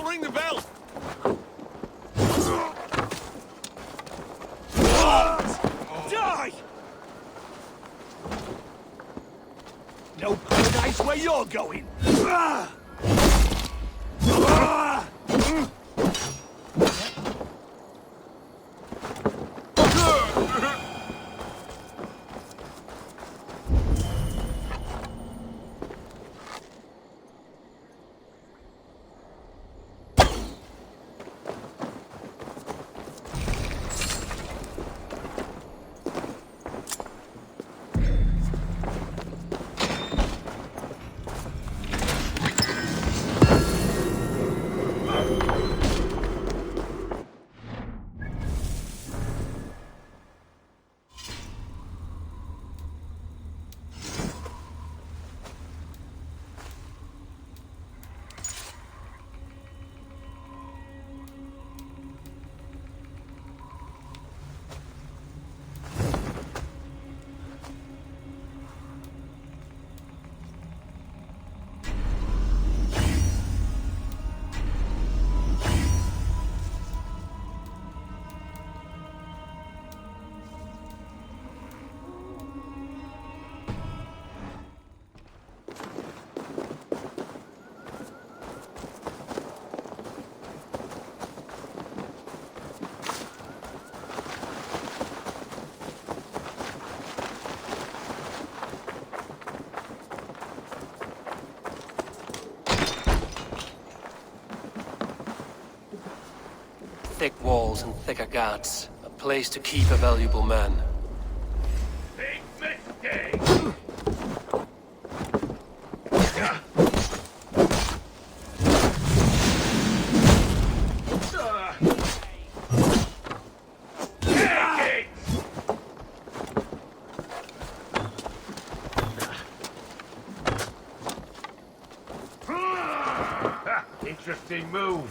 ring the bell. Die! No paradise where you're going. Thick walls and thicker guards. A place to keep a valuable man. Big mistake. Interesting move.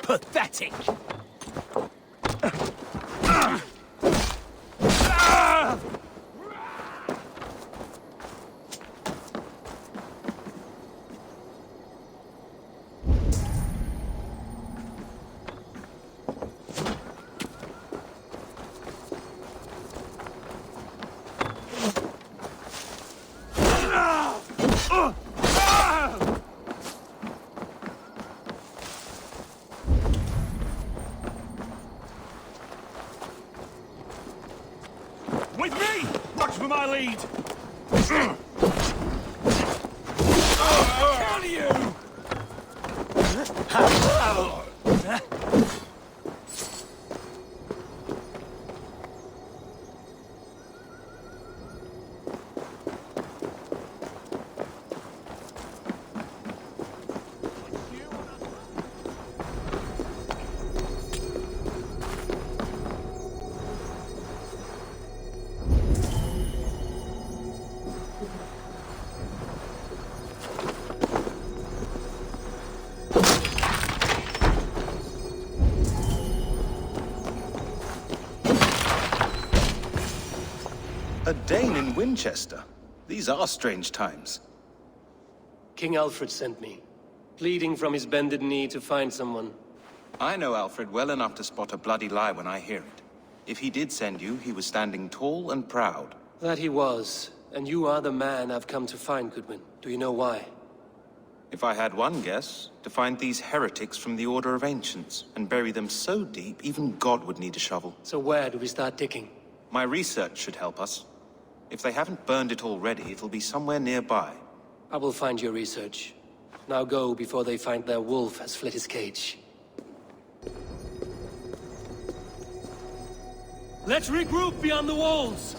Pathetic! With me! Watch for my lead! Kill you! A Dane in Winchester. These are strange times. King Alfred sent me, pleading from his bended knee to find someone. I know Alfred well enough to spot a bloody lie when I hear it. If he did send you, he was standing tall and proud. That he was, and you are the man I've come to find, Goodwin. Do you know why? If I had one guess, to find these heretics from the Order of Ancients, and bury them so deep, even God would need a shovel. So where do we start digging? My research should help us. If they haven't burned it already, it'll be somewhere nearby. I will find your research. Now go before they find their wolf has fled his cage. Let's regroup beyond the walls!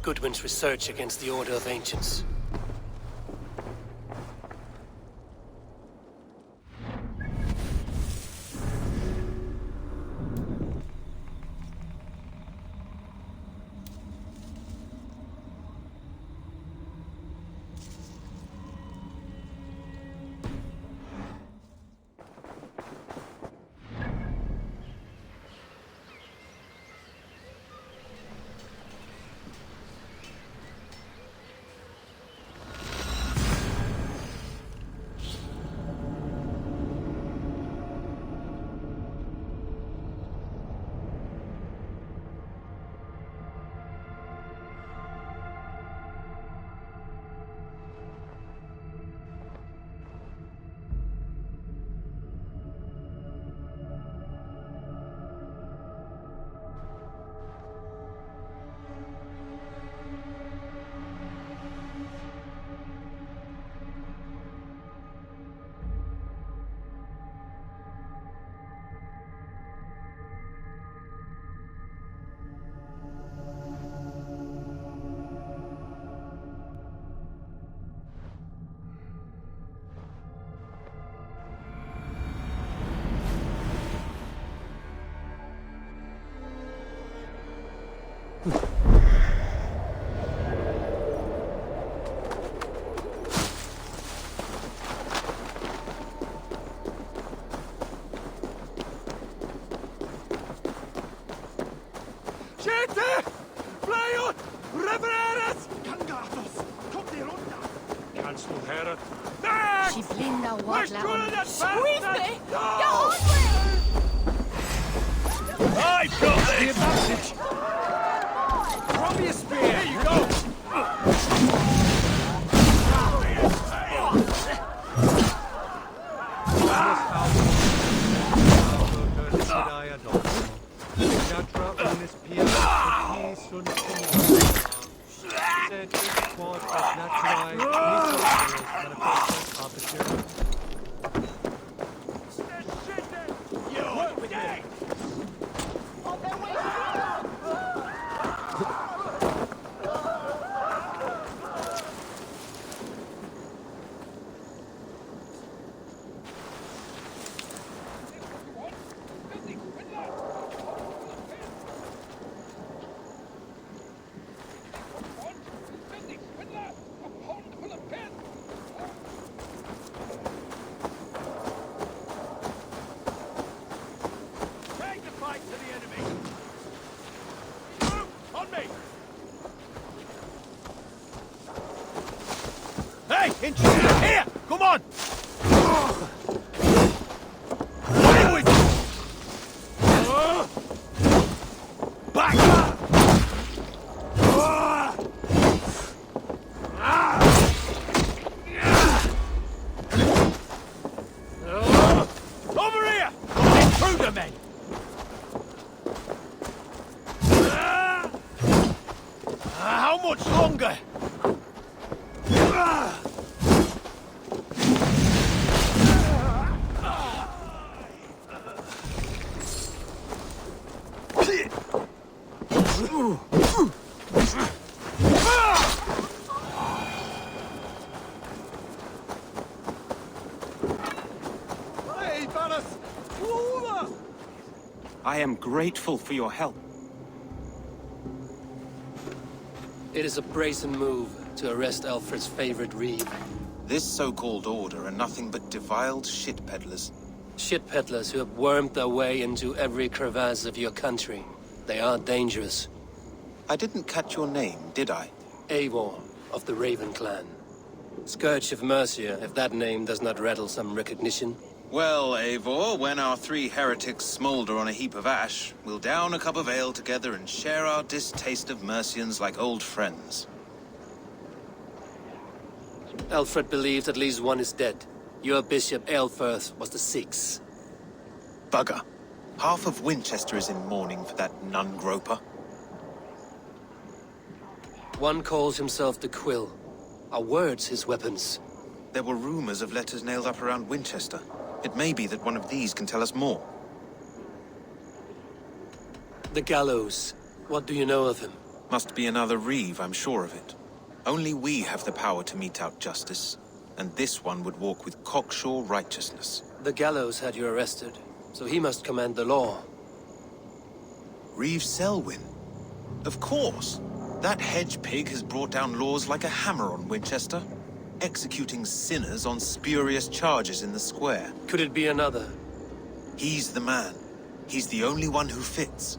Goodwin's research against the Order of Ancients. I've got the advantage! Throw me a spear! Here you go! Here! Come on! Back! Over here! Intruder men! How much longer? I am grateful for your help. It is a brazen move to arrest Alfred's favorite reeve. This so-called order are nothing but defiled shit peddlers. Shit peddlers who have wormed their way into every crevasse of your country. They are dangerous. I didn't catch your name, did I? Eivor, of the Raven clan. Scourge of Mercia, if that name does not rattle some recognition. Well, Eivor, when our three heretics smolder on a heap of ash, we'll down a cup of ale together and share our distaste of Mercians like old friends. Alfred believed at least one is dead. Your bishop, Aelfirth, was the sixth. Bugger. Half of Winchester is in mourning for that nun-groper. One calls himself the Quill. Are words his weapons? There were rumors of letters nailed up around Winchester. It may be that one of these can tell us more. The gallows. What do you know of him? Must be another Reeve, I'm sure of it. Only we have the power to mete out justice, and this one would walk with cocksure righteousness. The gallows had you arrested, so he must command the law. Reeve Selwyn? Of course. That hedge pig has brought down laws like a hammer on Winchester, executing sinners on spurious charges in the square. Could it be another? He's the man. He's the only one who fits.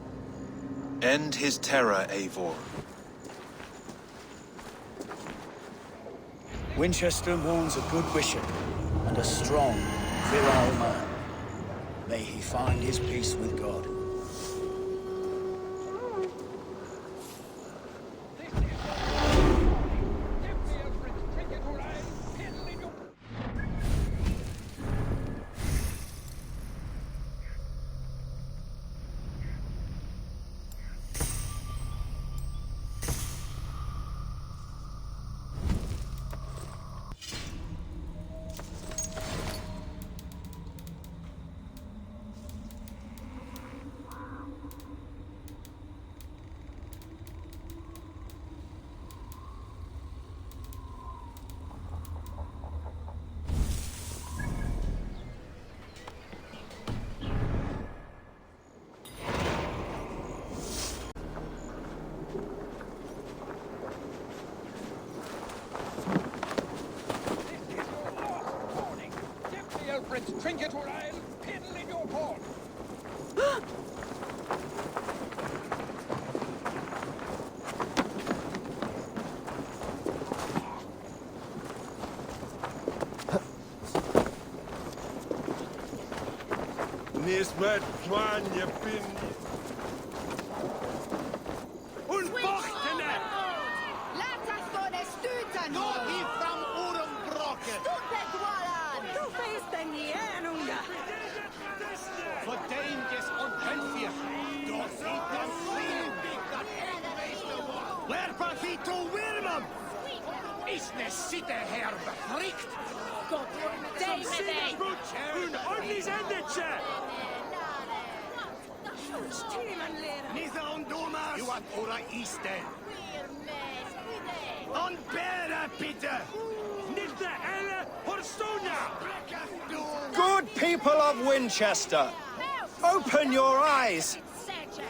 End his terror, Eivor. Winchester mourns a good bishop and a strong, virile man. May he find his peace with God. Trinket or I'll piddle in your horn. Nismet Twanya Pin. Unbochtene! Laat us go de stuten! No, he from Urumbrocken! Stupid Wallan! Du feist den Jänunga! Verdaintes und Hönfir! Doch sieht das Friedensweg dat Lerpa Vito Wirmam! Ist ne Sitte her befrickt? Gott, dej med dig! Un ordnis endetje! Nitha on Domas! You are ora Easter! On Bera, Peter! Nitha Elle Horstona! Good people of Winchester, open your eyes.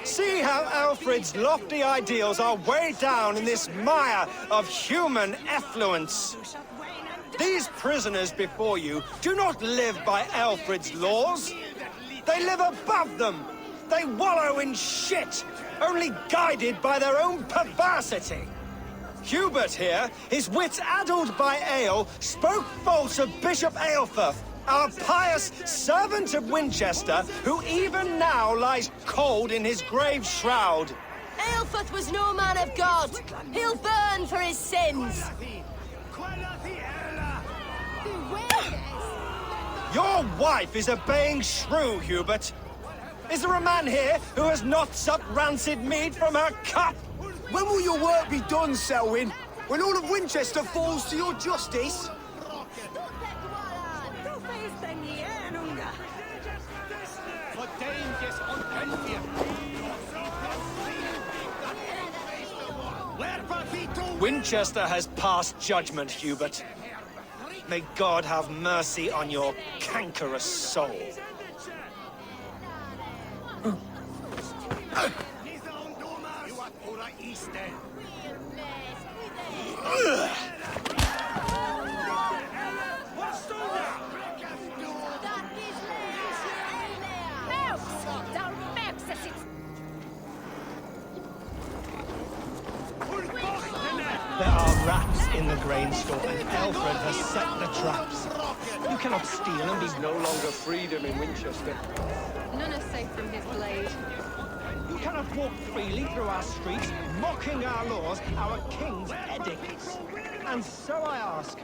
See how Alfred's lofty ideals are weighed down in this mire of human effluence. These prisoners before you do not live by Alfred's laws. They live above them. They wallow in shit, only guided by their own perversity. Hubert here, his wits addled by ale, spoke false of Bishop Aelfirth, our pious servant of Winchester, who even now lies cold in his grave shroud. Aelfirth was no man of God. He'll burn for his sins. Your wife is a baying shrew, Hubert. Is there a man here who has not supped rancid mead from her cup? When will your work be done, Selwyn? When all of Winchester falls to your justice? Verdaintes und Hönfir! Lerpa Vito Winchester has passed judgment, Hubert. May God have mercy on your cankerous soul. There are rats in the grain store, and Alfred has set the traps. You cannot steal and be no longer freedom in Winchester. None are safe from his blade. You cannot walk freely through our streets, mocking our laws, our king's edicts. And so I ask,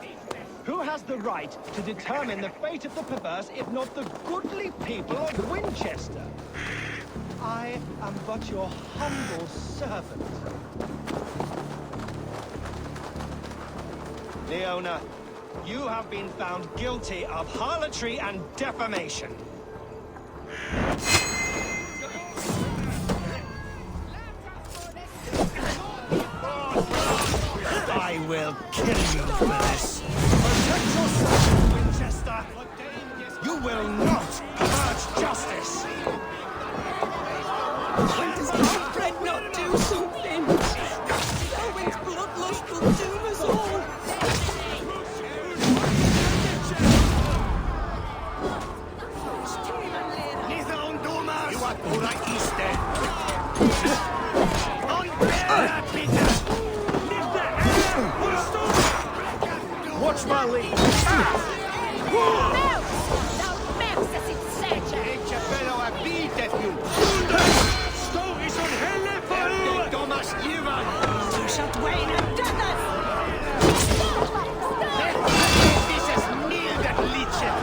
who has the right to determine the fate of the perverse, if not the goodly people of Winchester? I am but your humble servant. Leona, you have been found guilty of harlotry and defamation. I will kill you for this. Protect yourself, Winchester. You will not pervert justice. When does my friend not do something? Selwyn's bloodlust will doom us all. You are pura iste. Unbearable, Peter. Lift the air. Watch my lead. Echa bello a bite più. Sto is on helle for Thomas Ivan. Shut Wayne and Douglas. This is meal that leeches.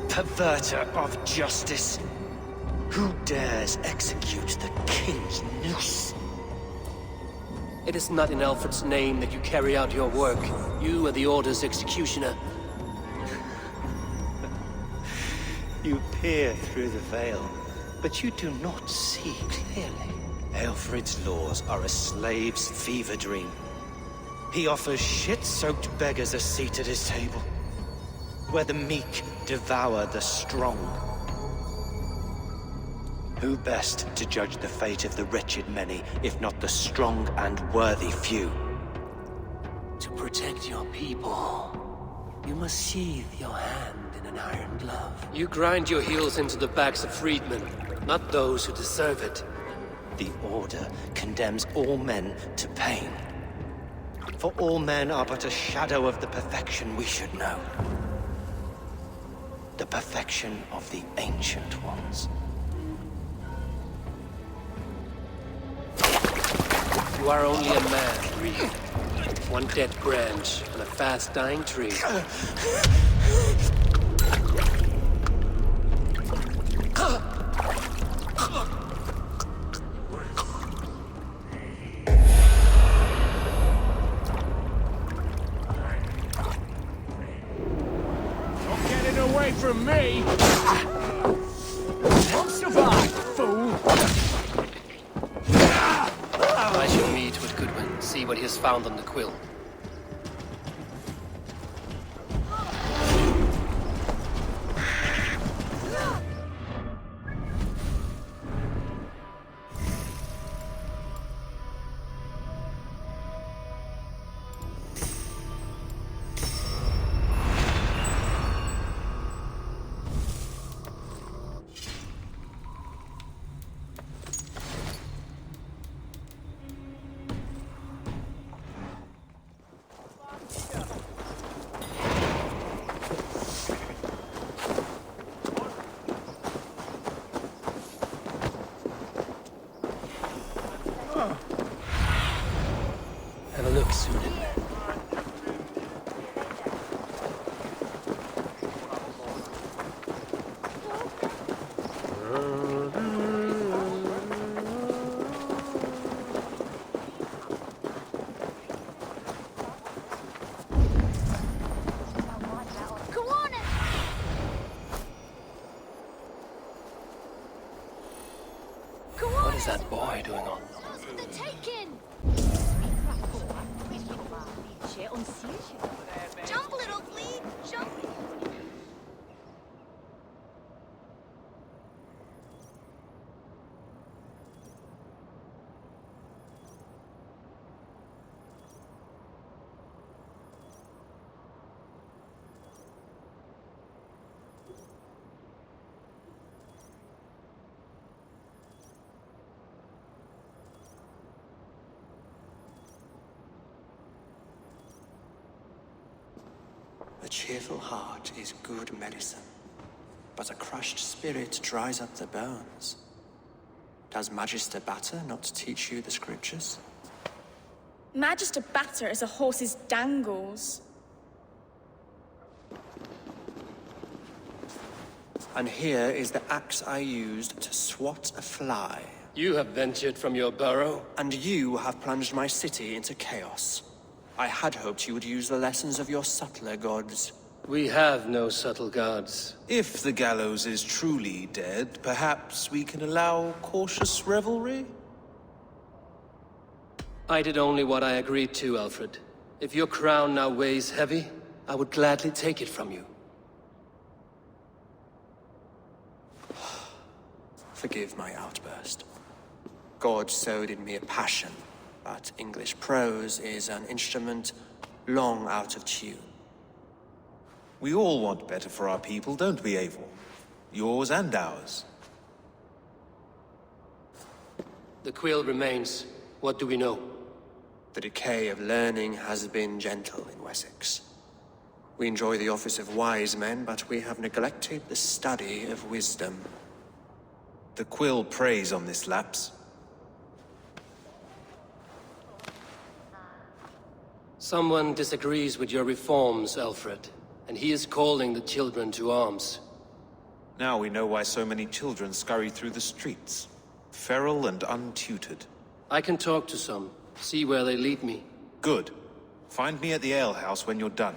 Perverter of justice. Who dares execute the king's noose? It is not in Alfred's name that you carry out your work. You are the Order's executioner. You peer through the veil, but you do not see clearly. Alfred's laws are a slave's fever dream. He offers shit-soaked beggars a seat at his table, where the meek devour the strong. Who best to judge the fate of the wretched many, if not the strong and worthy few? To protect your people, you must sheathe your hand in an iron glove. You grind your heels into the backs of freedmen, not those who deserve it. The Order condemns all men to pain. For all men are but a shadow of the perfection we should know. The perfection of the Ancient Ones. You are only a man, Creed. One dead branch on a fast-dying tree. Don't get it away from me! Won't survive, fool! I should meet with Goodwin, see what he has found on the quill. Have a look, Sunan. What is that boy doing on? The taken! Jump, little flea! Jump! cheerful heart is good medicine, but a crushed spirit dries up the bones. Does Magister Batter not teach you the scriptures? Magister Batter is a horse's dangles. And here is the axe I used to swat a fly. You have ventured from your burrow? And you have plunged my city into chaos. I had hoped you would use the lessons of your subtler gods. We have no subtle gods. If the gallows is truly dead, perhaps we can allow cautious revelry? I did only what I agreed to, Alfred. If your crown now weighs heavy, I would gladly take it from you. Forgive my outburst. God sowed in me a passion, but English prose is an instrument long out of tune. We all want better for our people, don't we, Eivor? Yours and ours. The Quill remains. What do we know? The decay of learning has been gentle in Wessex. We enjoy the office of wise men, but we have neglected the study of wisdom. The Quill preys on this lapse. Someone disagrees with your reforms, Alfred, and he is calling the children to arms. Now we know why so many children scurry through the streets, feral and untutored. I can talk to some, see where they lead me. Good. Find me at the alehouse when you're done.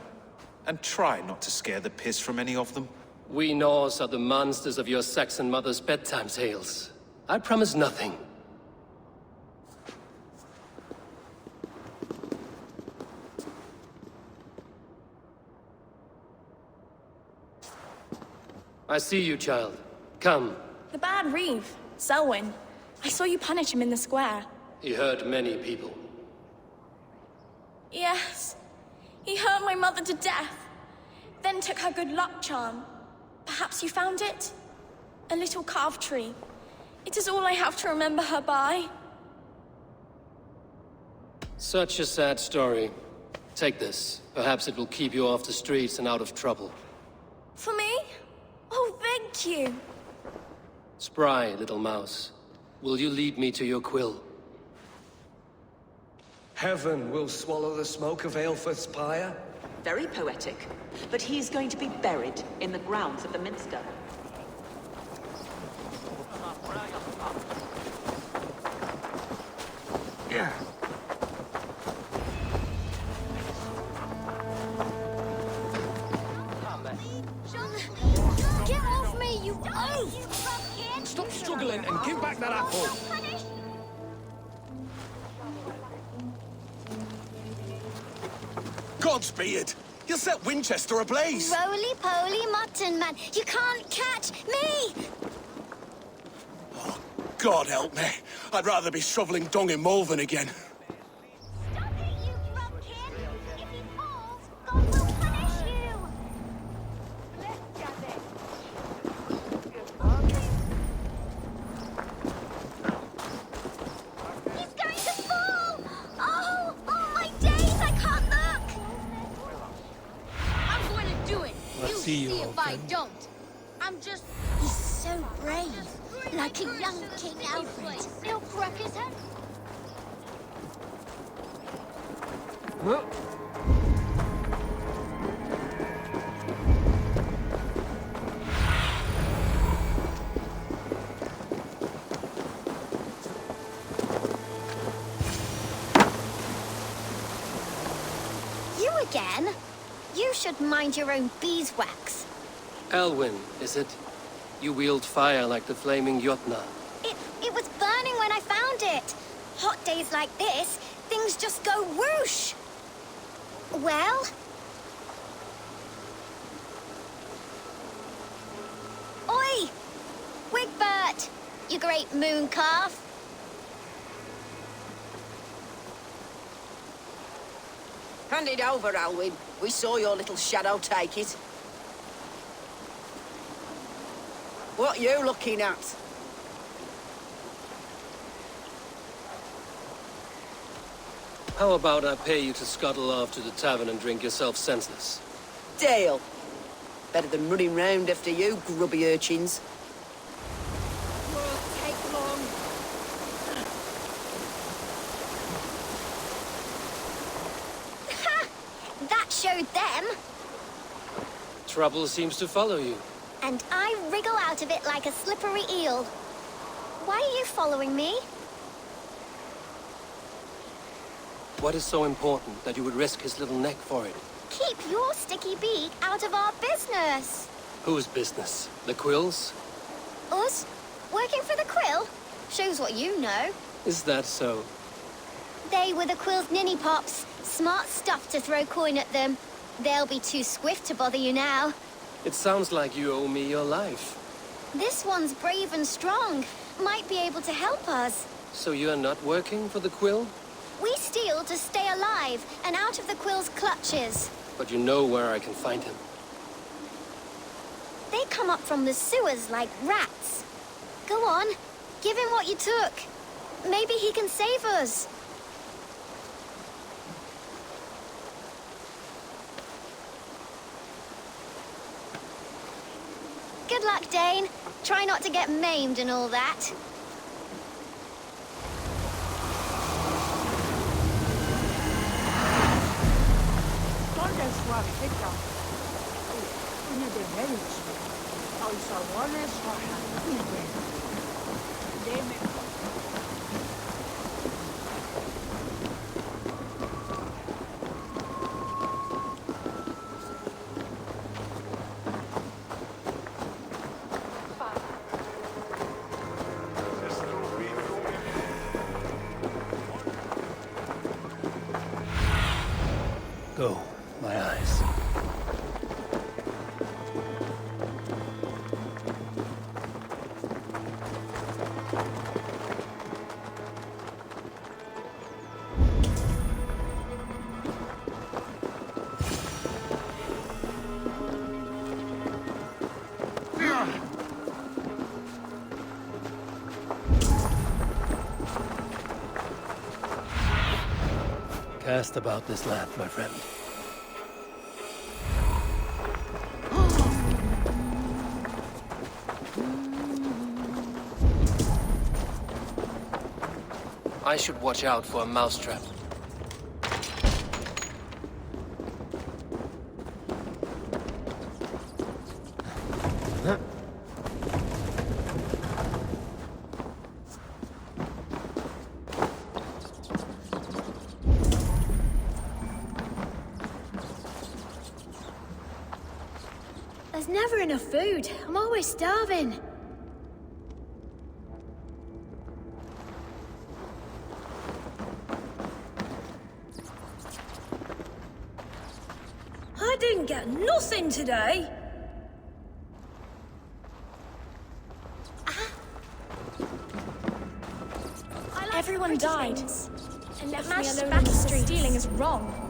And try not to scare the piss from any of them. We Norse are the monsters of your Saxon mother's bedtime tales. I promise nothing. I see you, child. Come. The bad Reeve, Selwyn. I saw you punish him in the square. He hurt many people. Yes. He hurt my mother to death. Then took her good luck charm. Perhaps you found it? A little carved tree. It is all I have to remember her by. Such a sad story. Take this. Perhaps it will keep you off the streets and out of trouble. For me? Oh, thank you. Spry, little mouse. Will you lead me to your quill? Heaven will swallow the smoke of Aelfred's pyre. Very poetic. But he's going to be buried in the grounds of the Minster. Yeah. Get off me, you oaf! Stop struggling and give back that apple. Godspeed! You'll set Winchester ablaze! Roly-poly mutton man, you can't catch me! Oh, God help me. I'd rather be shoveling dung in Malvern again. Stop it, you drunkard! If he falls, God will punish you! He's going to fall! Oh, my days, I can't look! I'm going to do it. I see you, if old I friend. don't. I'm just... He's so brave. Like a young King Alfred. He'll crack his head. You again? You should mind your own beeswax. Elwyn, is it? You wield fire like the flaming Jotnar. It was burning when I found it. Hot days like this, things just go whoosh. Well? Oi! Wigbert! You great moon calf. Hand it over, Alwyn. We saw your little shadow take it. What you looking at? How about I pay you to scuttle off to the tavern and drink yourself senseless? Dale. Better than running round after you, grubby urchins. Won't take long. Ha! That showed them. Trouble seems to follow you. And I wriggle out of it like a slippery eel. Why are you following me? What is so important that you would risk his little neck for it? Keep your sticky beak out of our business. Whose business? The Quill's? Us? Working for the Quill? Shows what you know. Is that so? They were the Quill's ninny pops. Smart stuff to throw coin at them. They'll be too swift to bother you now. It sounds like you owe me your life. This one's brave and strong. Might be able to help us. So you're not working for the Quill? We steal to stay alive and out of the Quill's clutches. But you know where I can find him. They come up from the sewers like rats. Go on, give him what you took. Maybe he can save us. Good luck, Dane. Try not to get maimed and all that. Go, my eyes. Cast about this land, my friend. I should watch out for a mousetrap. There's never enough food. I'm always starving. I didn't get nothing today. Everyone died. And left Mass me alone on the streets. stealing is wrong.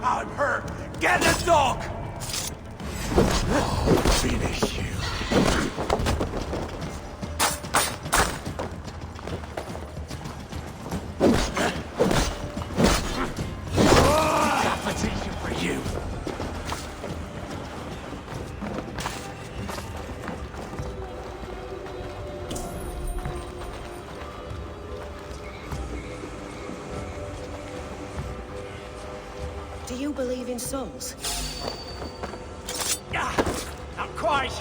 I'm hurt! Get the dog! Finish you. Competition for you. Do you believe in souls? Not quite.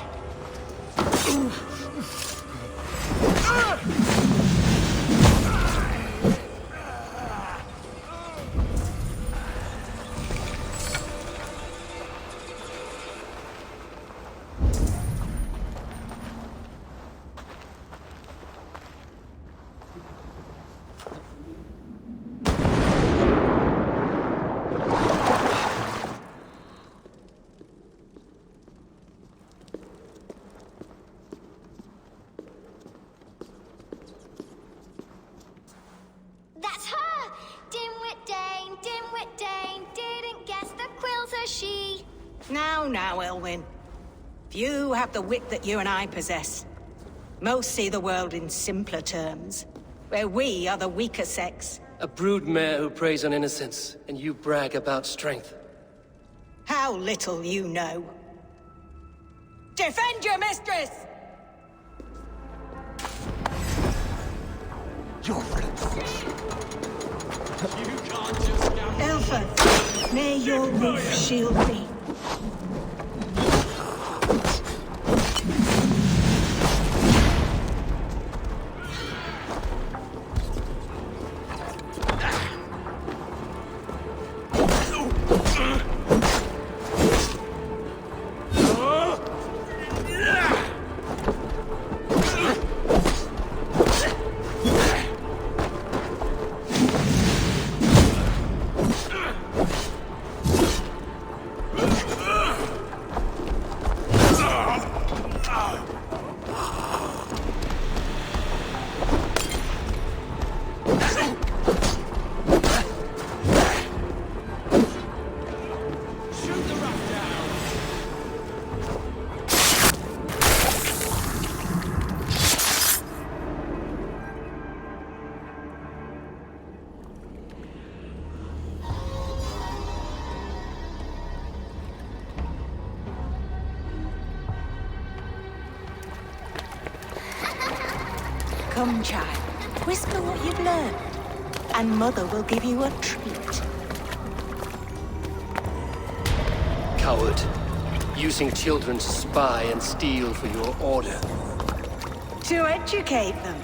now, Elwyn. Few have the wit that you and I possess. Most see the world in simpler terms, where we are the weaker sex. A broodmare who preys on innocence, and you brag about strength. How little you know. Defend your mistress! Elfith, may your roof shield thee. Come, child. Whisper what you've learned, and Mother will give you a treat. Coward. Using children to spy and steal for your order. To educate them.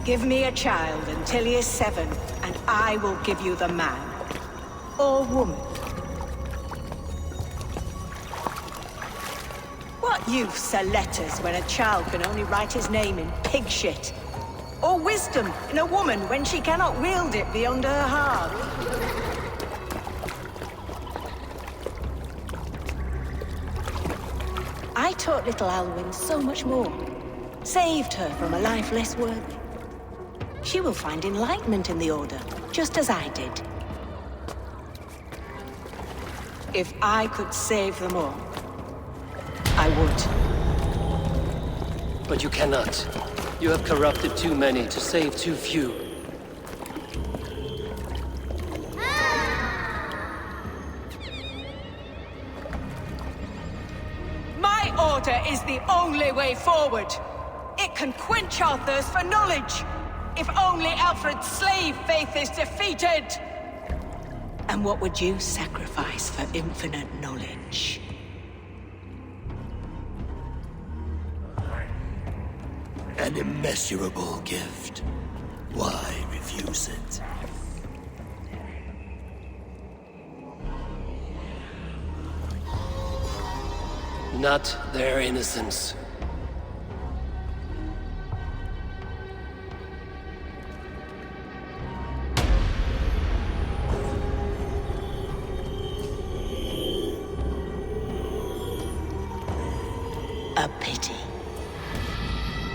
Give me a child until he is 7, and I will give you the man. Or woman. What use are letters when a child can only write his name in pig shit? Or wisdom in a woman when she cannot wield it beyond her heart? I taught little Alwyn so much more. Saved her from a life less worthy. She will find enlightenment in the Order, just as I did. If I could save them all, I would. But you cannot. You have corrupted too many to save too few. My order is the only way forward. It can quench our thirst for knowledge. If only Alfred's slave faith is defeated. And what would you sacrifice for infinite knowledge? An immeasurable gift. Why refuse it? Not their innocence. A pity.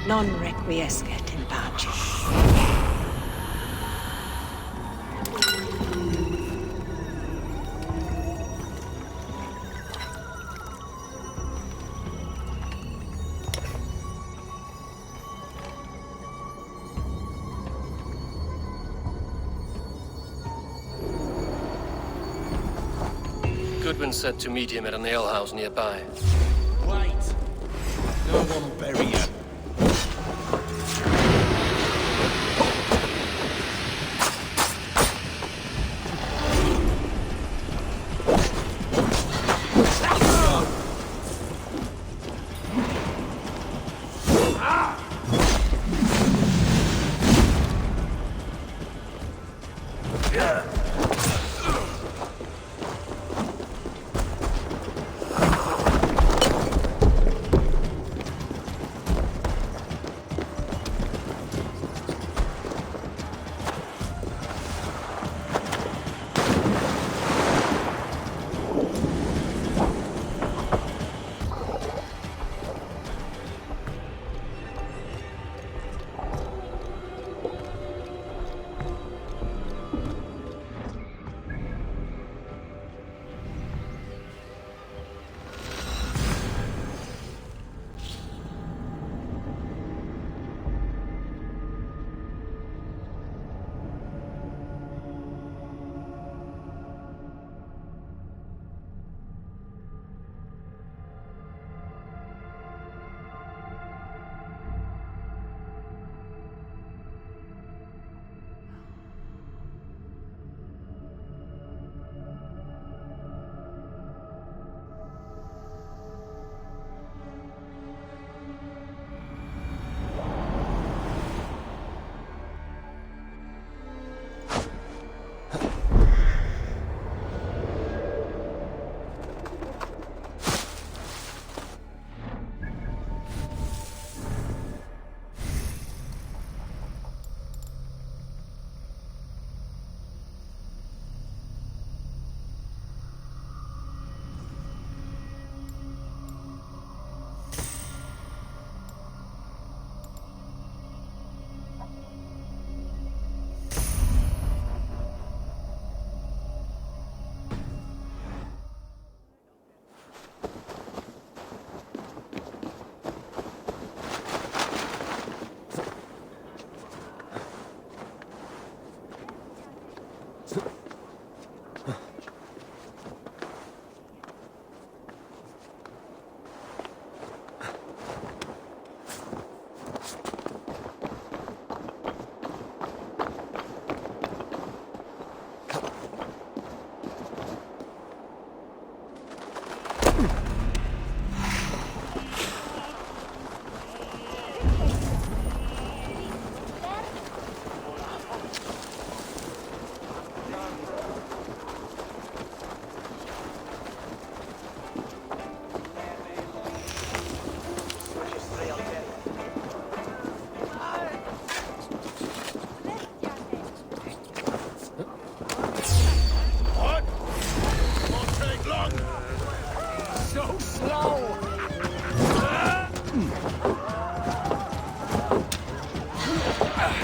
Non requiescat in pace. Goodwin said to meet him at an alehouse nearby. Wait! No one will bury you.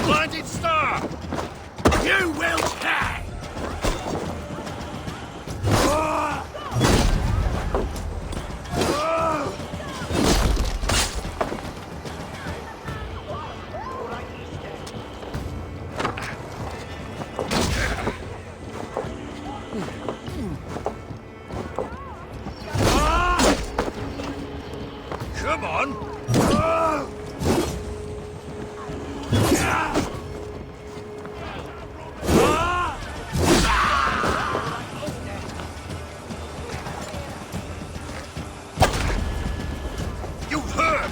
Blinded star! You will die! Come on! You hurt!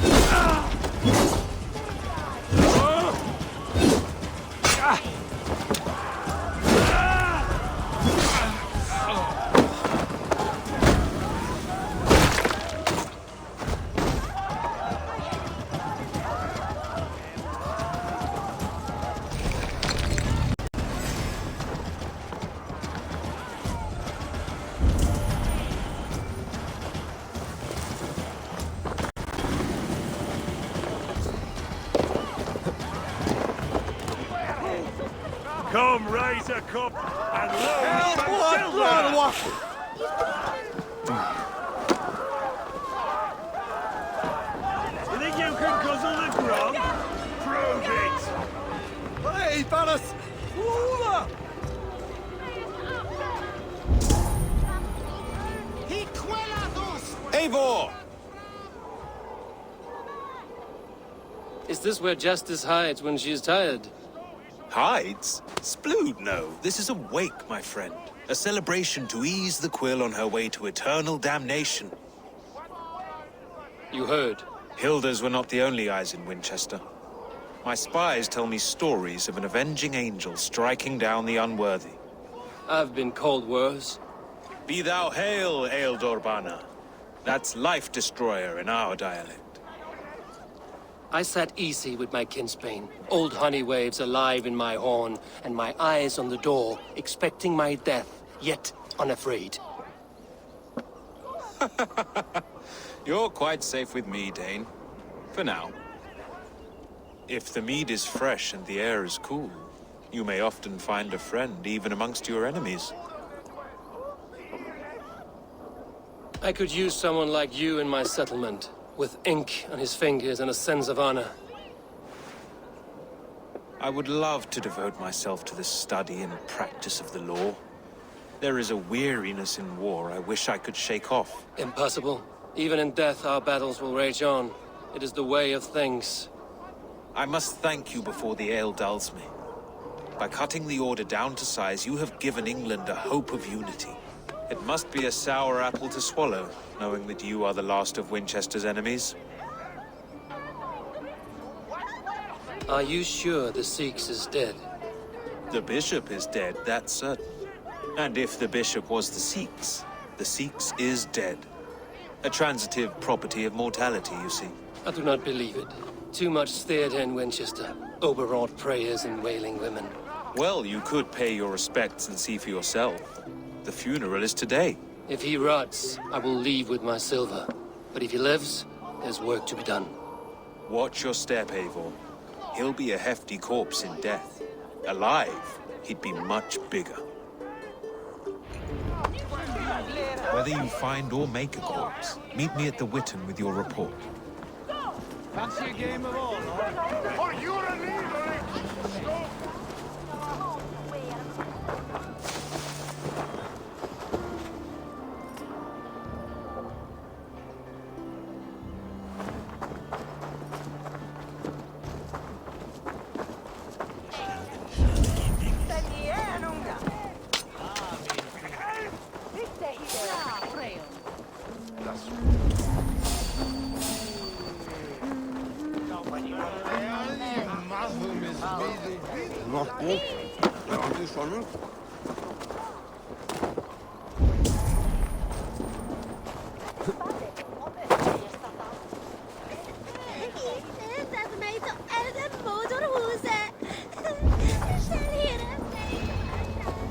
Come raise a cup and load some silver! You think you can guzzle the grog? Prove it! Hey, fellas! Over! Eivor! Is this where justice hides when she is tired? Hides? Splood, no. This is a wake, my friend. A celebration to ease the Quill on her way to eternal damnation. You heard. Hilda's were not the only eyes in Winchester. My spies tell me stories of an avenging angel striking down the unworthy. I've been called worse. Be thou hail, Eildorbana. That's Life Destroyer in our dialect. I sat easy with my kinsbane, old honey waves alive in my horn, and my eyes on the door, expecting my death, yet unafraid. You're quite safe with me, Dane. For now. If the mead is fresh and the air is cool, you may often find a friend even amongst your enemies. I could use someone like you in my settlement. With ink on his fingers and a sense of honor. I would love to devote myself to the study and practice of the law. There is a weariness in war I wish I could shake off. Impossible. Even in death, our battles will rage on. It is the way of things. I must thank you before the ale dulls me. By cutting the Order down to size, you have given England a hope of unity. It must be a sour apple to swallow, knowing that you are the last of Winchester's enemies. Are you sure the Seeks is dead? The bishop is dead, that's certain. And if the bishop was the Seeks is dead. A transitive property of mortality, you see. I do not believe it. Too much theater in Winchester. Overwrought prayers and wailing women. Well, you could pay your respects and see for yourself. The funeral is today. If he rots, I will leave with my silver. But if he lives, there's work to be done. Watch your step, Eivor. He'll be a hefty corpse in death. Alive, he'd be much bigger. Whether you find or make a corpse, meet me at the Witten with your report. Fancy a game of all, or you're a leader!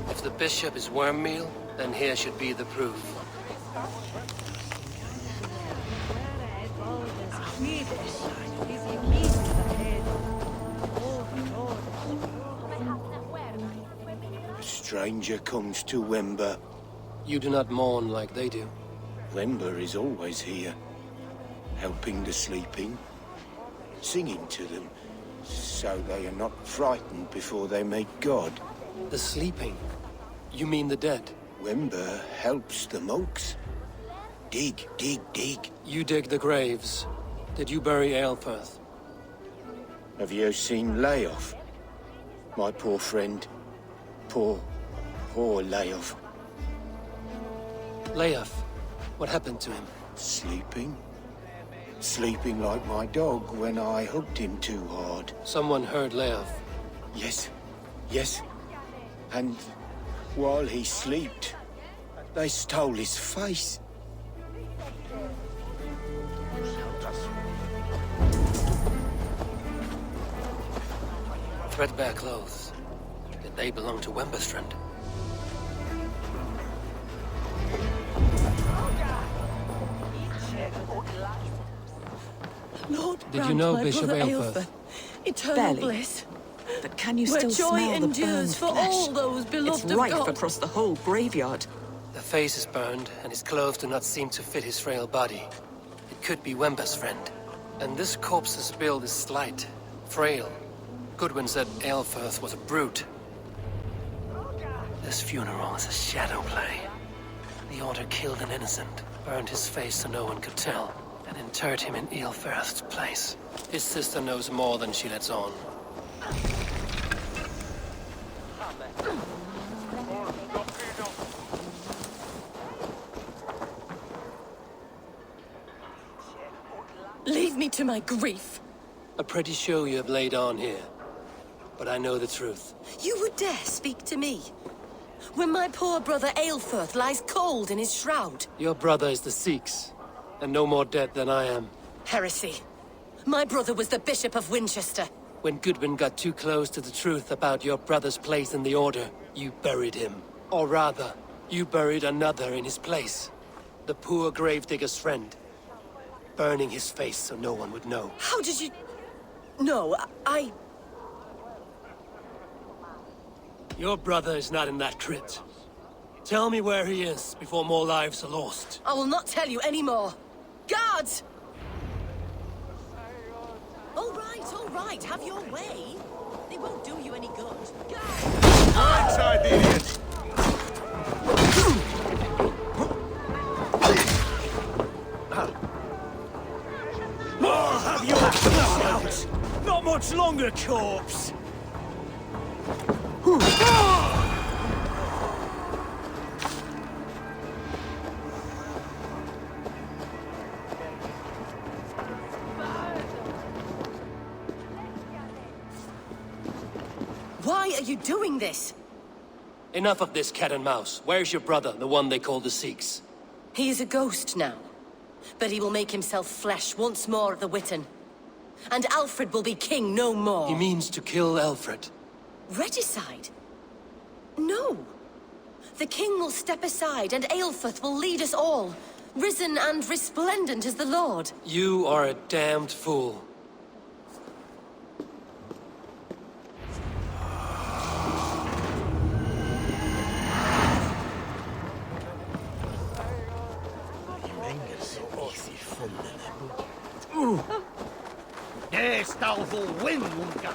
If the bishop is worm meal, then here should be the proof. stranger comes to Wember. You do not mourn like they do. Wember is always here, helping the sleeping, singing to them, so they are not frightened before they meet God. The sleeping? You mean the dead? Wember helps the monks. Dig, dig, dig. You dig the graves. Did you bury Aelfirth? Have you seen Layoff? My poor friend. Poor Layoff. Layoff? What happened to him? Sleeping. Sleeping like my dog when I hooked him too hard. Someone heard Layoff? Yes. Yes. And while he slept, they stole his face. Threadbare clothes. Did they belong to Wemberstrand? Lord, did you know Bishop Aelfirth? Aelfirth? Eternal Barely. bliss. But can you Where still joy smell the endures burned for flesh? all those beloved It's of rife God. across the whole graveyard. The face is burned, and his clothes do not seem to fit his frail body. It could be Wember's friend. And this corpse's build is slight, frail. Goodwin said Aelfirth was a brute. This funeral is a shadow play. The Order killed an innocent, burned his face so no one could tell, and interred him in Aelfirth's place. His sister knows more than she lets on. Leave me to my grief. A pretty show you have laid on here. But I know the truth. You would dare speak to me? When my poor brother Aelfirth lies cold in his shroud. Your brother is the Seeks, and no more dead than I am. Heresy. My brother was the Bishop of Winchester. When Goodwin got too close to the truth about your brother's place in the Order, you buried him. Or rather, you buried another in his place. The poor gravedigger's friend. Burning his face so no one would know. How did you... No, I... Your brother is not in that crypt. Tell me where he is before more lives are lost. I will not tell you anymore. Guards! All right, have your way. They won't do you any good. Inside the idiots! More have your blood! Not much longer, corpse! Why are you doing this? Enough of this cat and mouse. Where's your brother, the one they call the Seeks? He is a ghost now. But he will make himself flesh once more at the Witten. And Alfred will be king no more. He means to kill Alfred. Regicide? No. The king will step aside and Aelfirth will lead us all. Risen and resplendent as the Lord. You are a damned fool. Det står för Winmunga.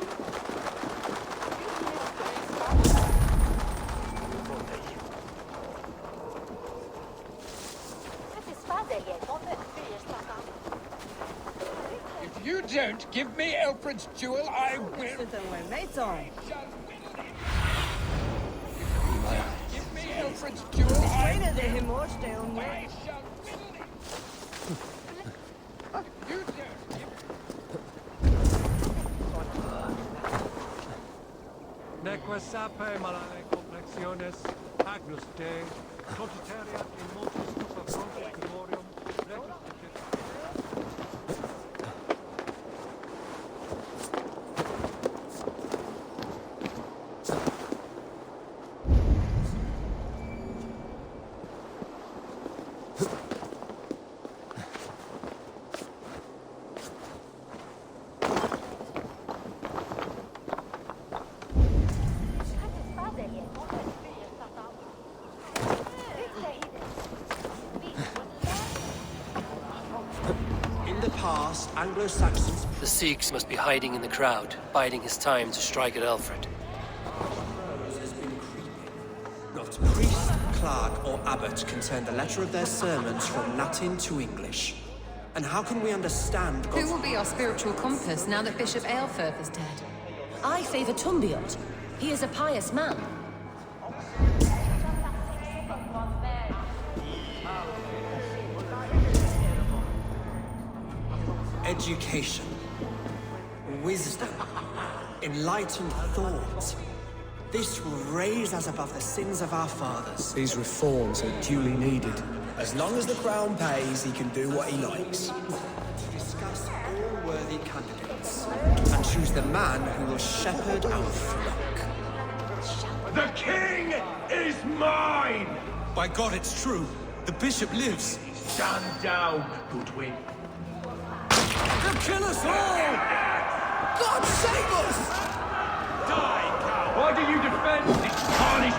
If you don't give me Alfred's jewel, I will. Give me Alfred's jewel, I shall. You don't. Neque sape malale complexiones, agnus Dei, cogitariat in multis tupa fronte glorium, Anglo-Saxons... The Sikhs must be hiding in the crowd, biding his time to strike at Alfred. Not priest, clerk, or abbot can turn the letter of their sermons from Latin to English. And how can we understand God's... Who will be our spiritual compass now that Bishop Aelfirth is dead? I favor Tumbiot. He is a pious man. Education, wisdom, enlightened thought. This will raise us above the sins of our fathers. These reforms are duly needed. As long as the Crown pays, he can do what he likes. To discuss all worthy candidates and choose the man who will shepherd our flock. The king is mine! By God, it's true. The bishop lives. Stand down, Goodwin. They'll kill us all! God save us! Die, coward! Why do you defend this tarnished...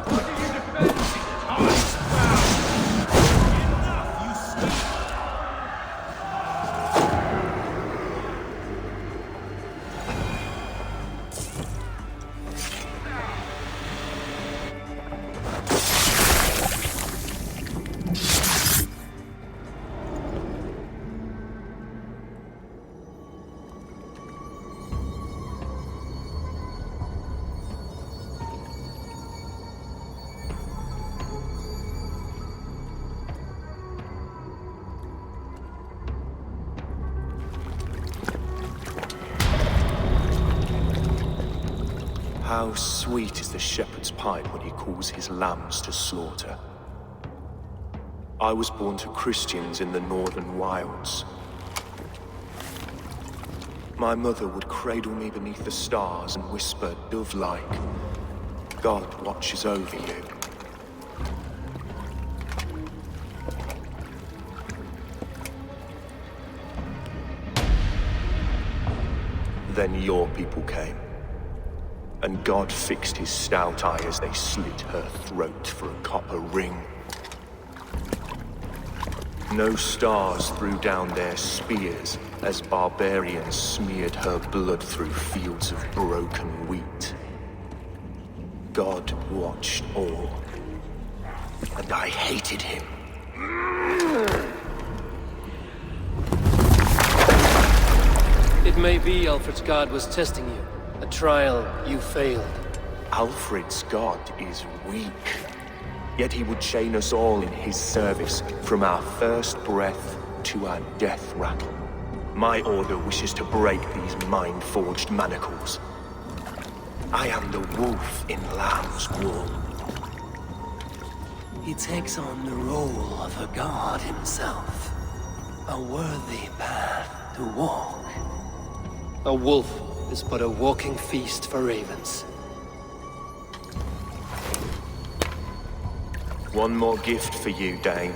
Why do you defend this tarnished ground? Enough, you stupid! How sweet is the shepherd's pipe when he calls his lambs to slaughter. I was born to Christians in the northern wilds. My mother would cradle me beneath the stars and whisper, dove-like, God watches over you. Then your people came. And God fixed his stout eye as they slit her throat for a copper ring. No stars threw down their spears as barbarians smeared her blood through fields of broken wheat. God watched all, and I hated him. It may be Alfred's god was testing you. A trial you failed. Alfred's god is weak. Yet he would chain us all in his service, from our first breath to our death rattle. My order wishes to break these mind-forged manacles. I am the wolf in lamb's wool. He takes on the role of a god himself. A worthy path to walk. A wolf is but a walking feast for ravens. One more gift for you, Dane.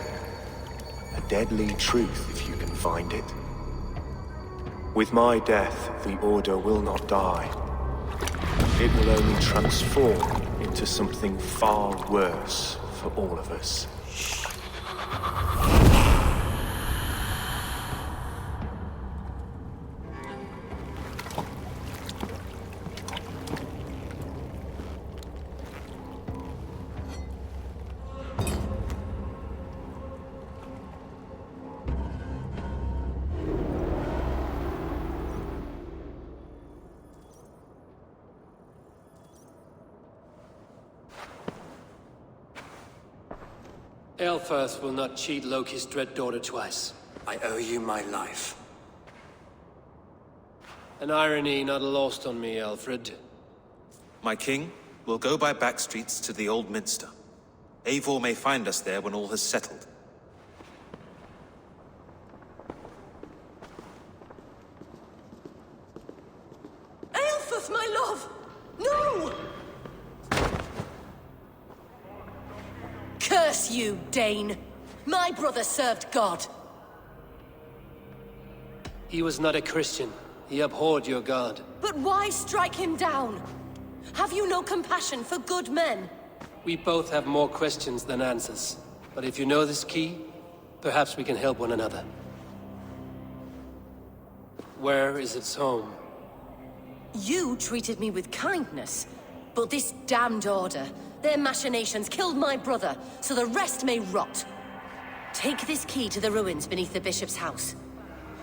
A deadly truth, if you can find it. With my death, the Order will not die. It will only transform into something far worse for all of us. Aelfirth will not cheat Loki's dread daughter twice. I owe you my life. An irony not lost on me, Alfred. My king, we'll go by back streets to the Old Minster. Eivor may find us there when all has settled. Aelfirth, my love! No! Curse you, Dane! My brother served God. He was not a Christian. He abhorred your god. But why strike him down? Have you no compassion for good men? We both have more questions than answers. But if you know this key, Perhaps we can help one another. Where is its home? You treated me with kindness, but this damned order, their machinations killed my brother, so the rest may rot. Take this key to the ruins beneath the bishop's house.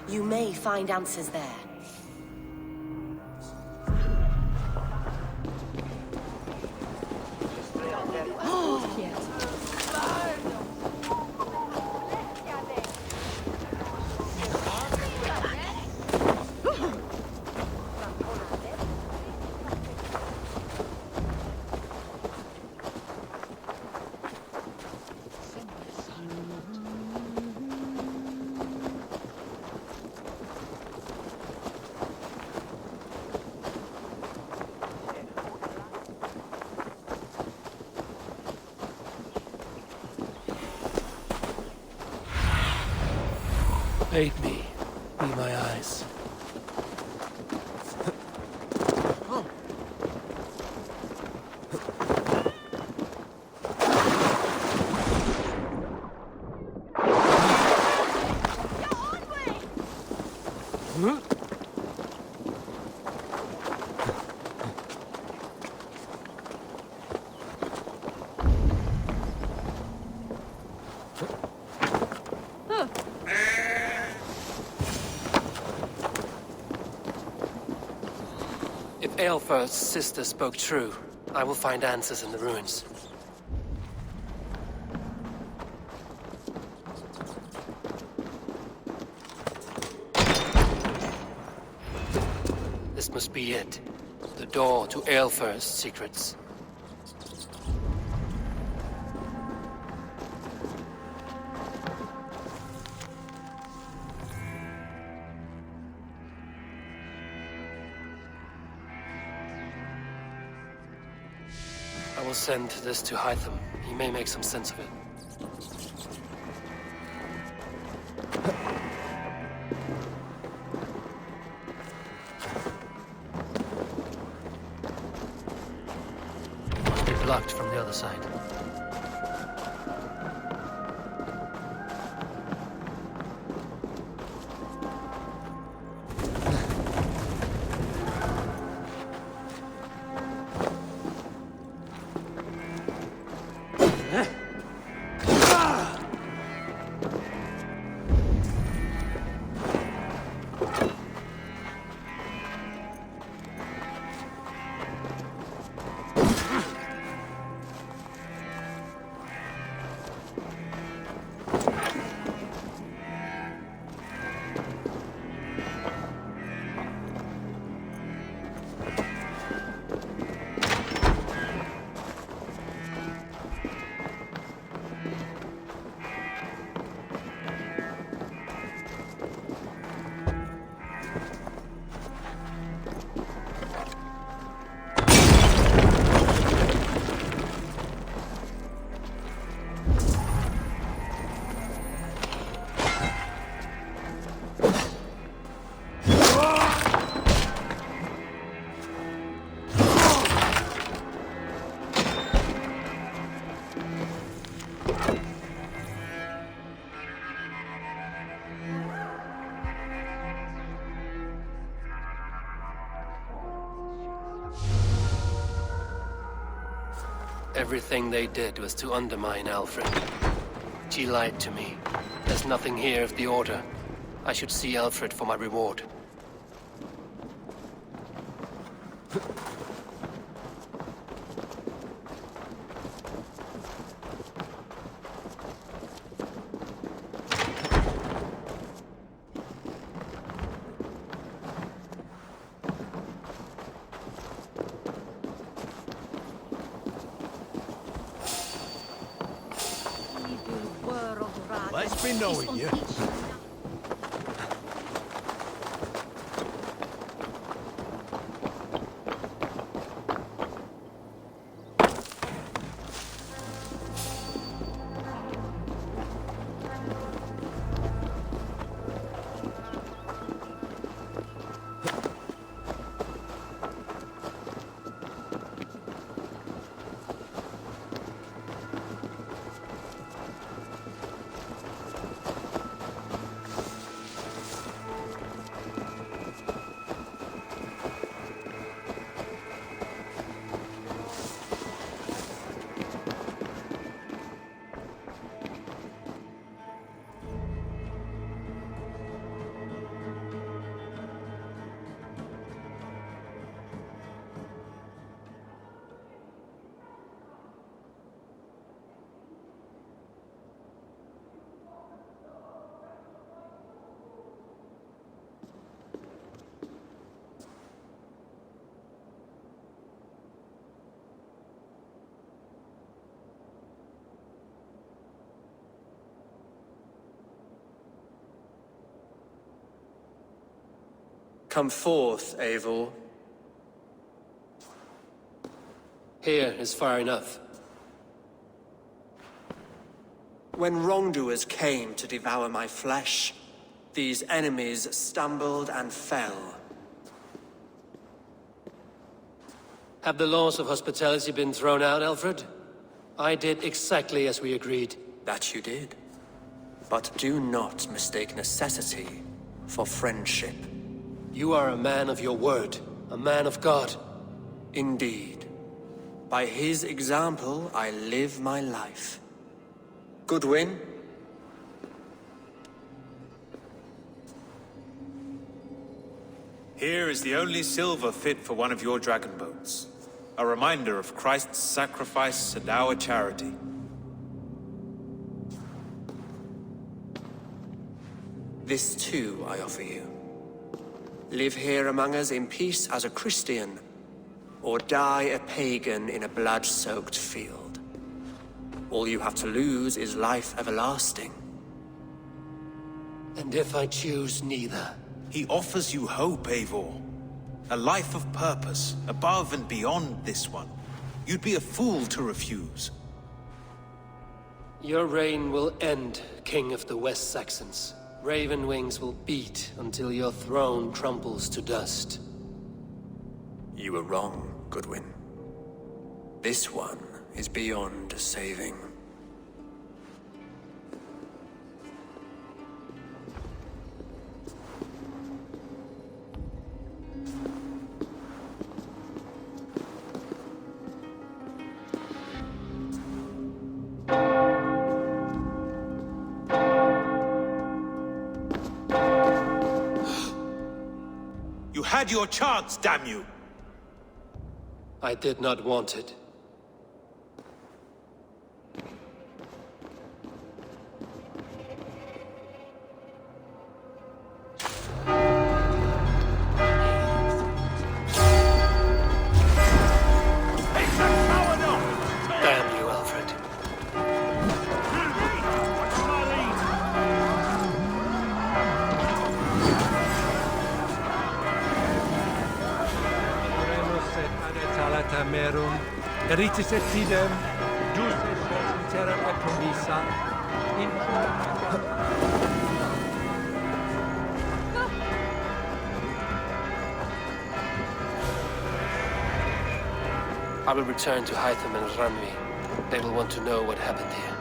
You may find answers there. Aid me. Be my eyes. If Eilfor's sister spoke true, I will find answers in the ruins. This must be it. The door to Eilfor's secrets. I will send this to Hytham. He may make some sense of it. Must be blocked from the other side. Everything they did was to undermine Alfred. She lied to me. There's nothing here of the Order. I should see Alfred for my reward. Let's be knowing you. Come forth, Eivor. Here is far enough. When wrongdoers came to devour my flesh, these enemies stumbled and fell. Have the laws of hospitality been thrown out, Alfred? I did exactly as we agreed. That you did. But do not mistake necessity for friendship. You are a man of your word, a man of God. Indeed. By his example, I live my life. Goodwin? Here is the only silver fit for one of your dragon boats. A reminder of Christ's sacrifice and our charity. This too I offer you. Live here among us in peace as a Christian, or die a pagan in a blood-soaked field. All you have to lose is life everlasting. And if I choose neither? He offers you hope, Eivor. A life of purpose, above and beyond this one. You'd be a fool to refuse. Your reign will end, King of the West Saxons. Raven wings will beat until your throne crumbles to dust. You were wrong, Goodwin. This one is beyond saving. You had your chance, damn you! I did not want it. Damn you, Alfred. Merum, eritis et fidem, dulces sinceram et convisa, in... I will return to Hytham and Ranvi. They will want to know what happened here.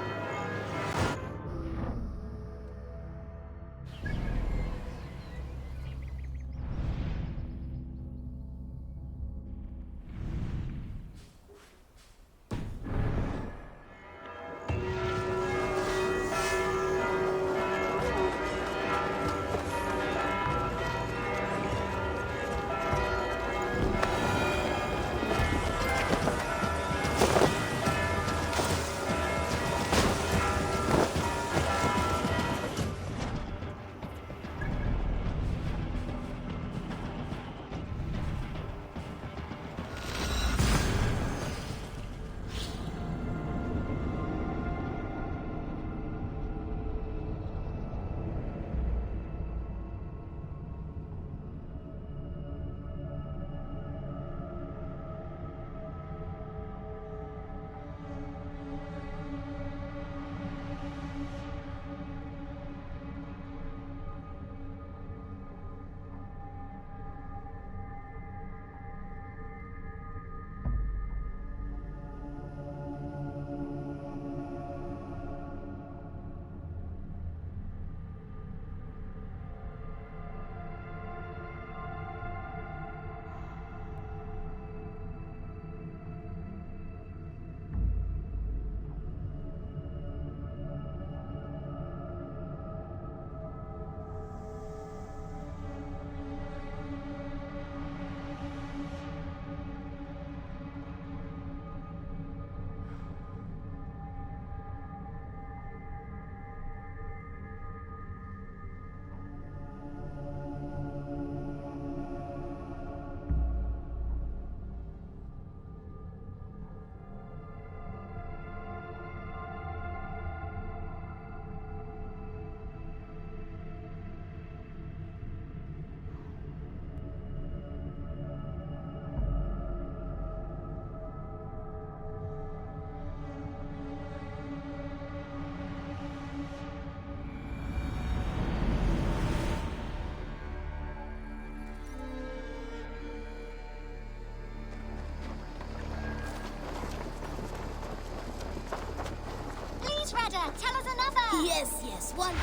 yes, one.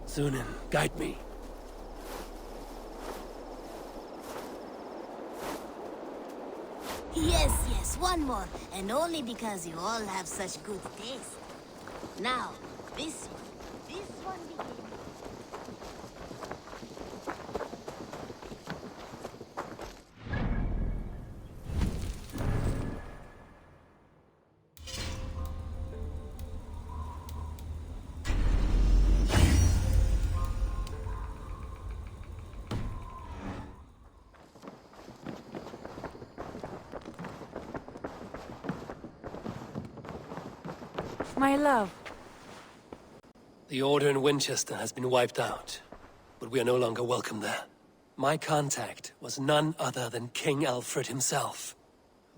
Zunin, guide me. Yes, one more. And only because you all have such good taste. Now, this one begins. My love. The Order in Winchester has been wiped out, but we are no longer welcome there. My contact was none other than King Alfred himself.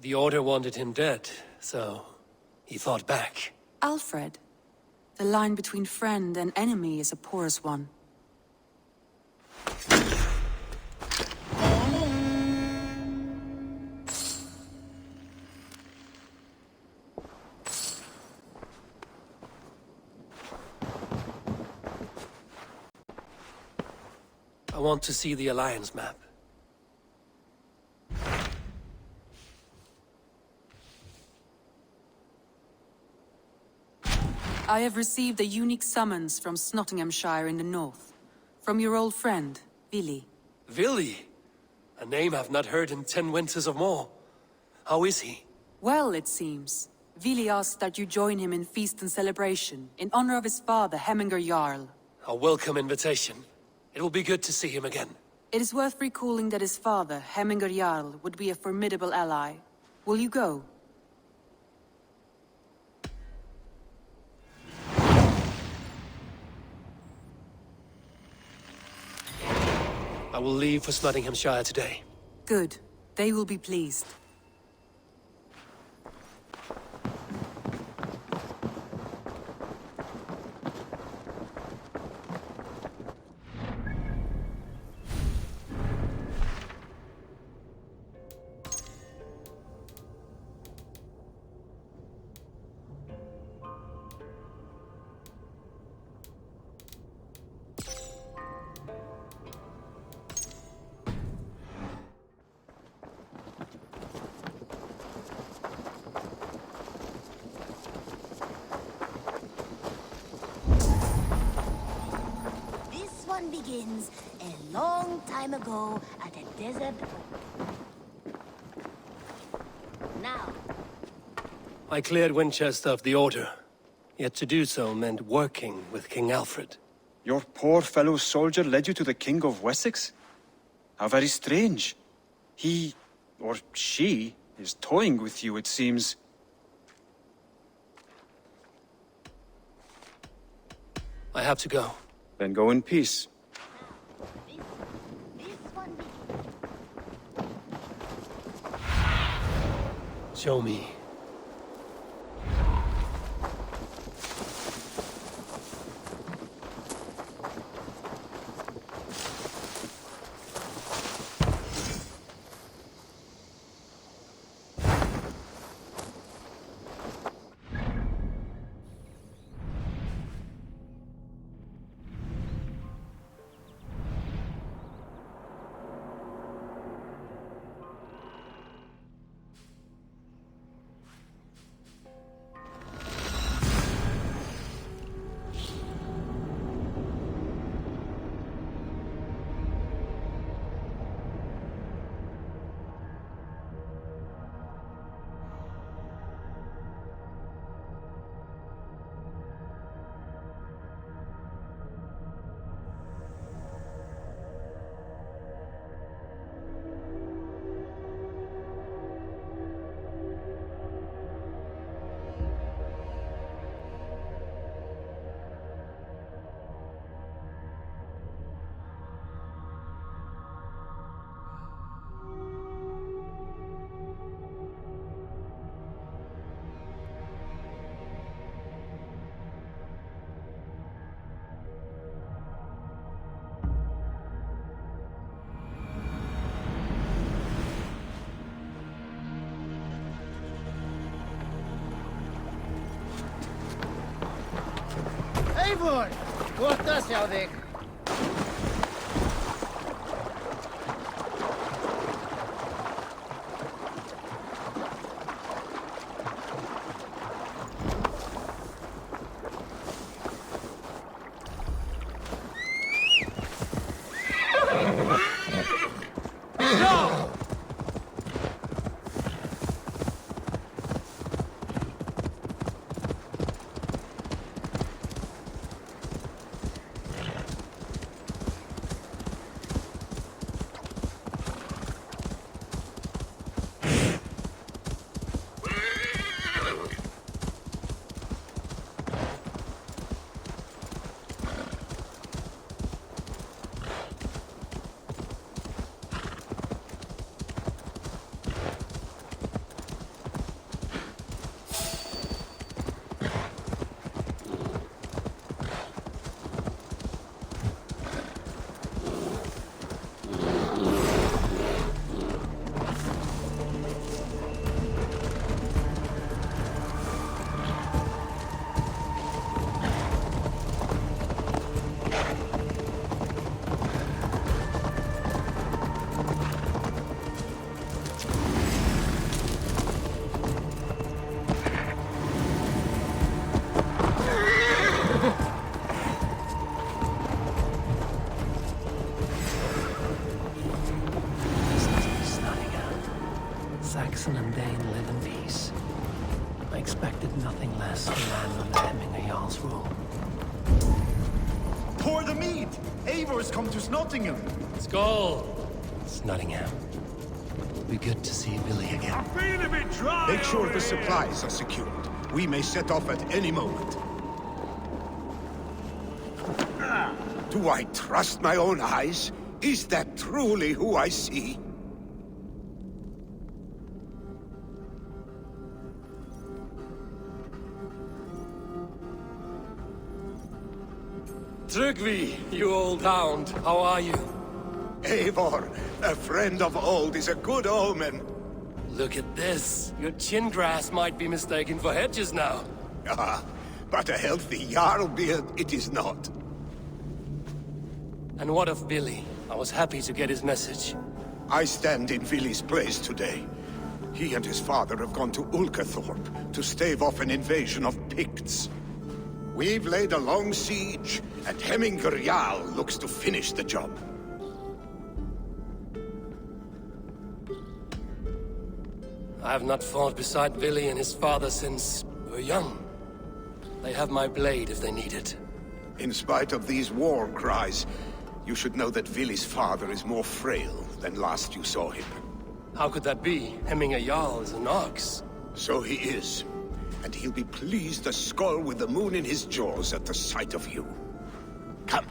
The Order wanted him dead, so he fought back. Alfred. The line between friend and enemy is a porous one. I want to see the Alliance map. I have received a unique summons from Nottinghamshire in the north. From your old friend, Vili. Vili? A name I've not heard in 10 winters or more. How is he? Well, it seems. Vili asked that you join him in feast and celebration, in honor of his father, Hemminger Jarl. A welcome invitation. It will be good to see him again. It is worth recalling that his father, Hemminger Jarl, would be a formidable ally. Will you go? I will leave for Nottinghamshire today. Good. They will be pleased. Begins a long time ago at a desert. Now. I cleared Winchester of the Order. Yet to do so meant working with King Alfred. Your poor fellow soldier led you to the King of Wessex? How very strange. He, or she, is toying with you, it seems. I have to go. Then go in peace. Show me. Eivor! What sjá þig? Saxon and Dane live in peace. I expected nothing less to land under Hemminger Jarl's rule. Pour the mead! Eivor's come to Snottingham! Skull! Snottingham. It'll be good to see Billy again. I'm feeling a bit dry. Make sure the supplies are secured. We may set off at any moment. Do I trust my own eyes? Is that truly who I see? Trygvi, you old hound, how are you? Eivor, a friend of old is a good omen. Look at this. Your chin grass might be mistaken for hedges now. Ah, but a healthy Jarl beard it is not. And what of Billy? I was happy to get his message. I stand in Vili's place today. He and his father have gone to Ulkathorpe to stave off an invasion of Picts. We've laid a long siege, and Hemminger Jarl looks to finish the job. I have not fought beside Billy and his father since we were young. They have my blade if they need it. In spite of these war cries, you should know that Vili's father is more frail than last you saw him. How could that be? Hemminger Jarl is an ox. So he is. And he'll be pleased as Skull with the moon in his jaws at the sight of you. Come,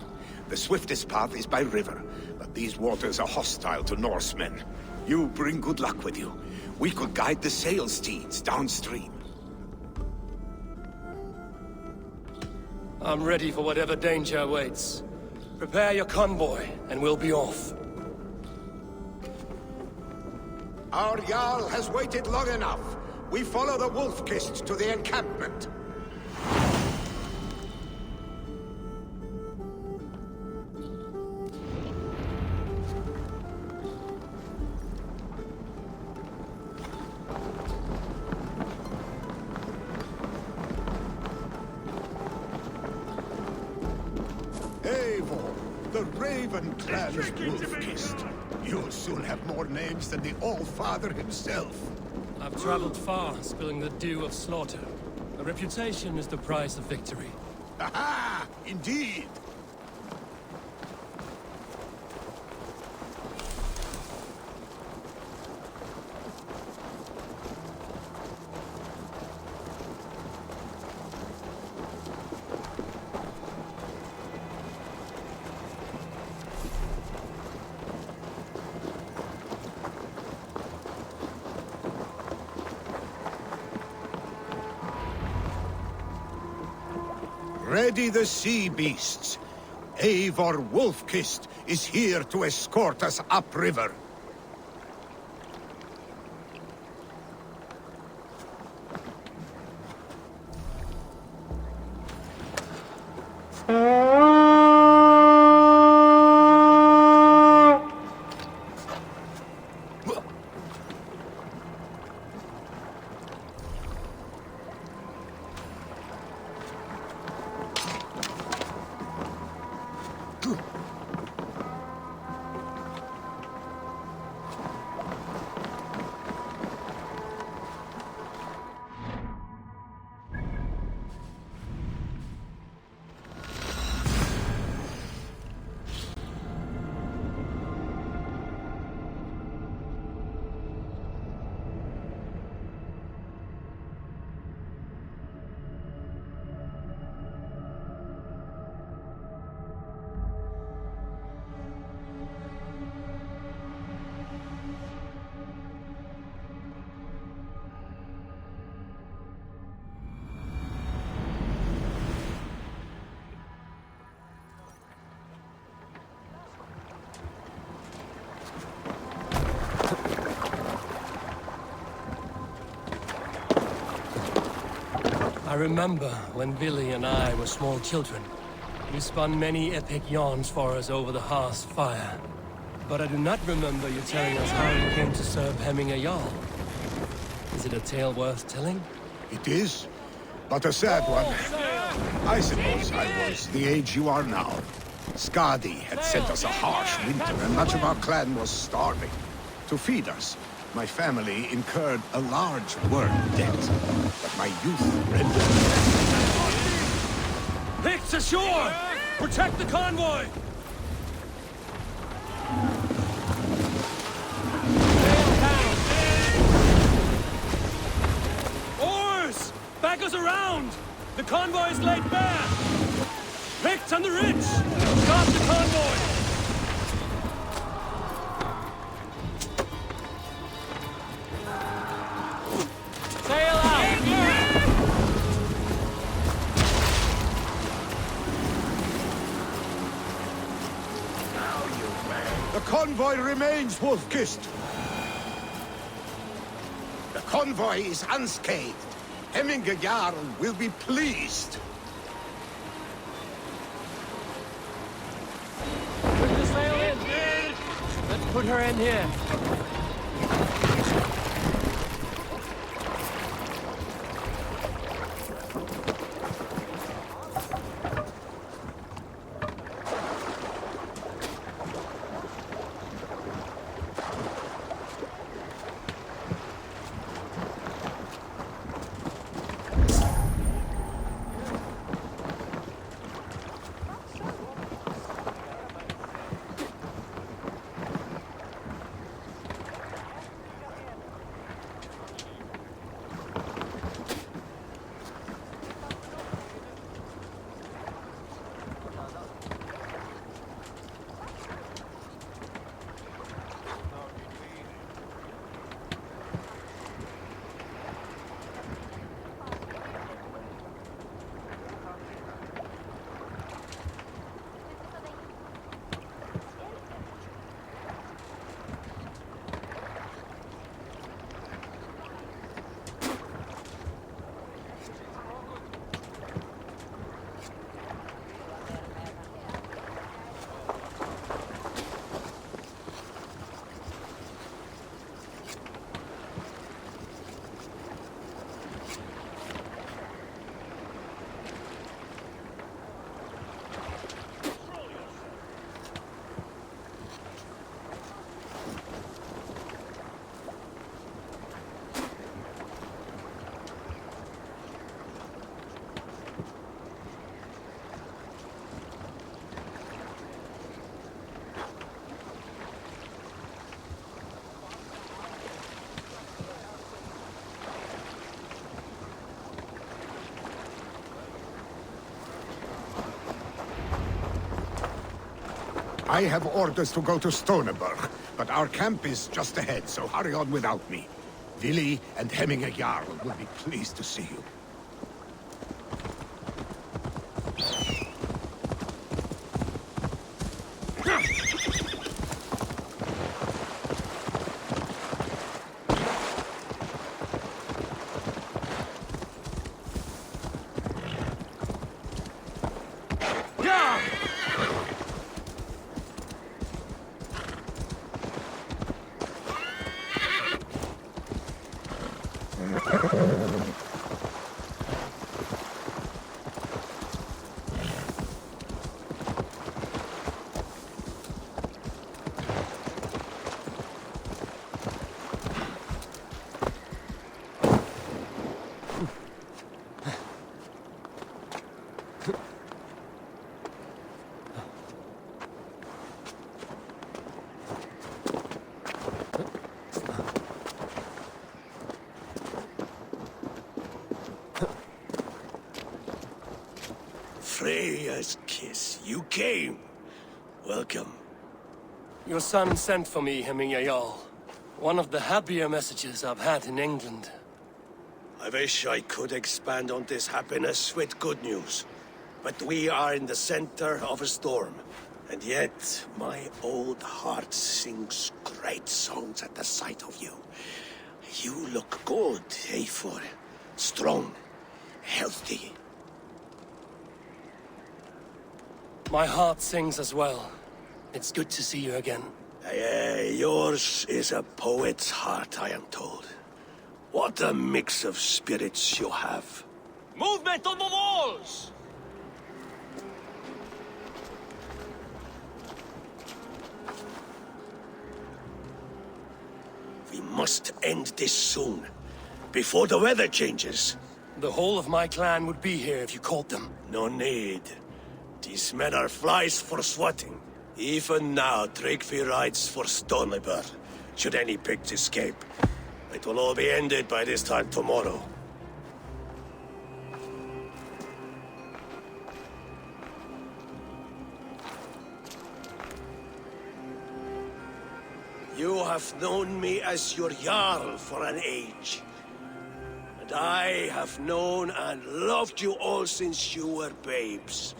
the swiftest path is by river, but these waters are hostile to Norsemen. You bring good luck with you. We could guide the sail steeds downstream. I'm ready for whatever danger awaits. Prepare your convoy, and we'll be off. Our Jarl has waited long enough. We follow the Wolf-Kist to the encampment. Eivor, the Raven-clad Wolf-Kist. You'll soon have more names than the All-Father himself. I've traveled far, spilling the dew of slaughter. A reputation is the price of victory. Aha! Indeed! Ready the sea beasts. Eivor Wolf-Kist is here to escort us upriver. remember when Billy and I were small children. You spun many epic yarns for us over the hearth's fire. But I do not remember you telling us how you came to serve Hemminger Jarl. Is it a tale worth telling? It is, but a sad one. I suppose I was the age you are now. Skadi had sent us a harsh winter, and much of our clan was starving. To feed us, my family incurred a large worm debt, but my youth rendered... Picts ashore! Protect the convoy! Oars! Back us around! The convoy is laid bare! Picts on the ridge! Stop the convoy! Sail out! The convoy remains wolf-kissed. The convoy is unscathed. Hemminger Jarl will be pleased. Put the sail in! Let's put her in here. I have orders to go to Stoneberg, but our camp is just ahead, so hurry on without me. Vili and Hemminger Jarl will be pleased to see you. Freya's kiss. You came. Welcome. Your son sent for me, Hemminger Jarl. One of the happier messages I've had in England. I wish I could expand on this happiness with good news. But we are in the center of a storm. And yet, my old heart sings great songs at the sight of you. You look good, Eivor. Strong. healthy. My heart sings as well. It's good to see you again. Yours is a poet's heart, I am told. What a mix of spirits you have. Movement on the walls! We must end this soon, before the weather changes. The whole of my clan would be here if you called them. No need. These men are flies for swatting. Even now, Tryggvi rides for Stonebur, should any Picts escape. It will all be ended by this time tomorrow. You have known me as your Jarl for an age. And I have known and loved you all since you were babes.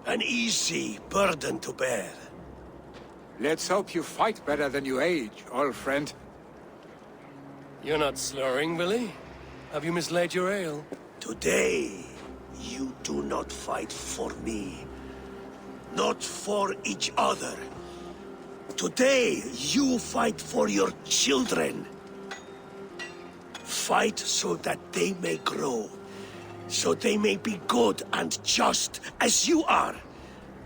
An easy burden to bear. Let's hope you fight better than you age, old friend. You're not slurring, Willie? Have you mislaid your ale? Today, you do not fight for me. Not for each other. Today, you fight for your children. Fight so that they may grow. So they may be good and just as you are.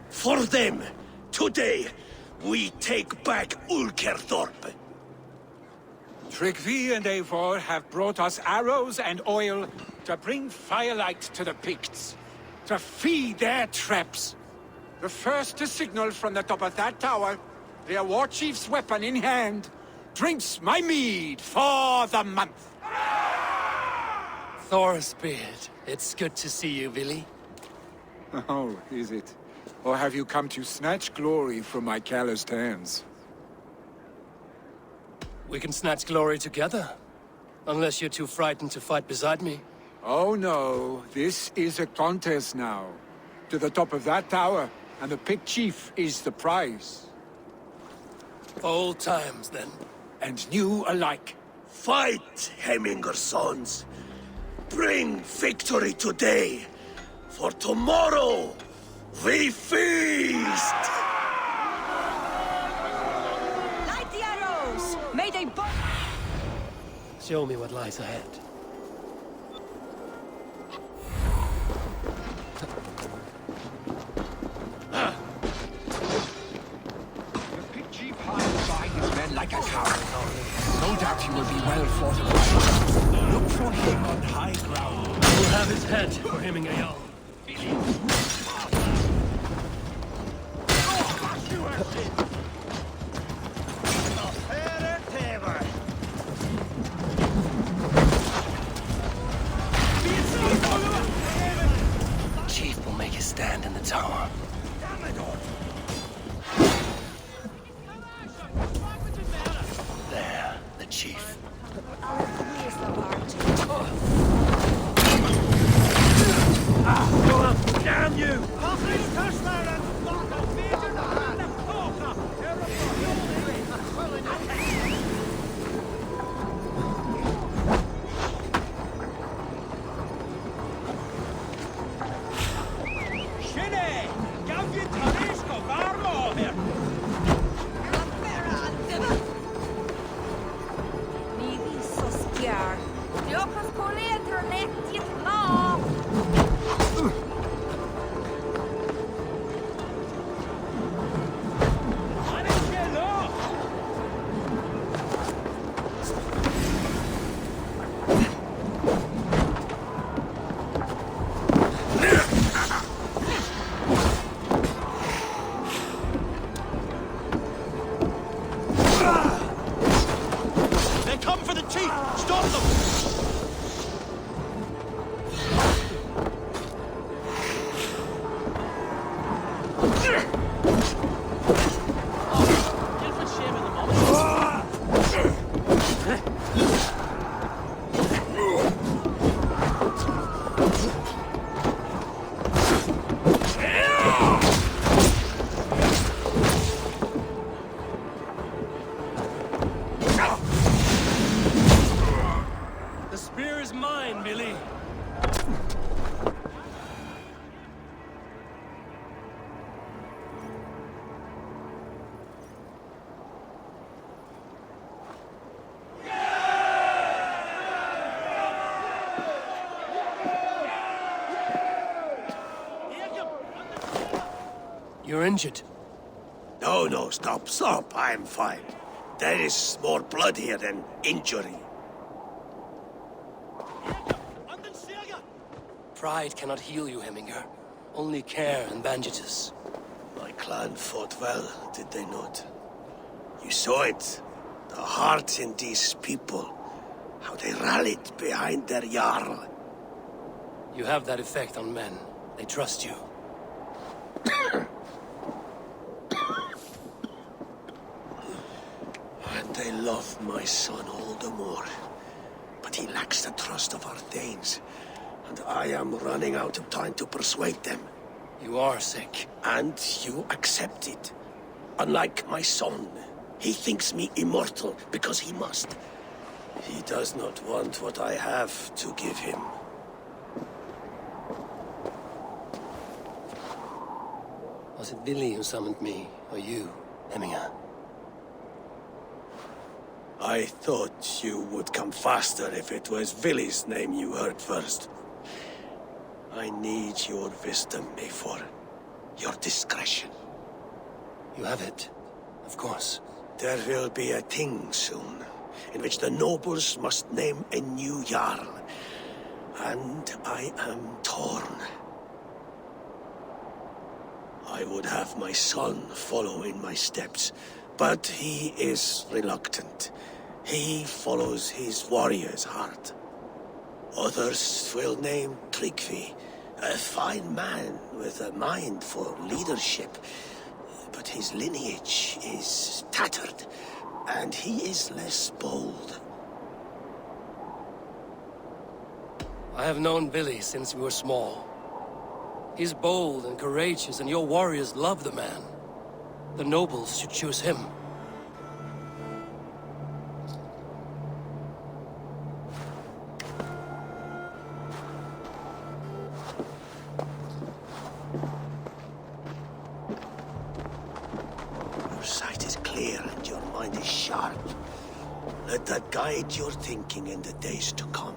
For them, today, we take back Ulkerthorpe. Tryggvi and Eivor have brought us arrows and oil to bring firelight to the Picts, to feed their traps. The first to signal from the top of that tower, their war chief's weapon in hand, drinks my mead for the month. Thorsbeard, it's good to see you, Willie. Oh, is it? Or have you come to snatch glory from my calloused hands? We can snatch glory together. Unless you're too frightened to fight beside me. Oh no, this is a contest now. To the top of that tower, and the Pict chief is the prize. Old times, then. And new alike. Fight, Hemminger sons. Bring victory today. For tomorrow, we feast! Light the arrows! May they burn! Show me what lies ahead. The Pict chief hides by his men like a coward. No doubt he will be well fortified. Look for him on high ground. We'll have his head for hemming Eyal. Chief will make his stand in the tower. There, the chief. Go up, damn you! you're injured. No, stop. I'm fine. That is more blood here than injury. Pride cannot heal you, Heminger. Only care and bandages. My clan fought well, did they not? You saw it. The heart in these people. How they rallied behind their Jarl. You have that effect on men. They trust you. And they love my son all the more. But he lacks the trust of our Danes. And I am running out of time to persuade them. You are sick. And you accept it. Unlike my son, he thinks me immortal because he must. He does not want what I have to give him. Was it Billy who summoned me, or you, Heminger? I thought you would come faster if it was Villy's name you heard first. I need your wisdom, Eivor. Your discretion. You have it, of course. There will be a thing soon, in which the nobles must name a new Jarl. And I am torn. I would have my son follow in my steps, but he is reluctant. He follows his warrior's heart. Others will name Tryggvi, a fine man with a mind for leadership. But his lineage is tattered, and he is less bold. I have known Billy since we were small. He's bold and courageous, and your warriors love the man. The nobles should choose him. Your sight is clear and your mind is sharp. Let that guide your thinking in the days to come.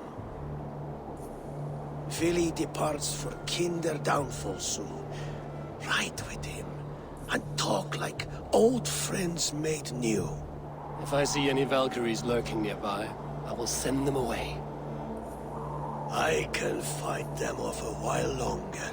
Vili departs for kinder downfall soon. Ride with him, and talk like old friends made new. If I see any Valkyries lurking nearby, I will send them away. I can fight them off a while longer.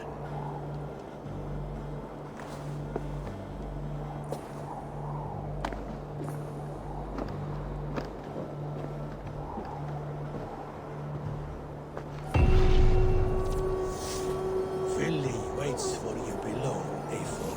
For you below, Eivor.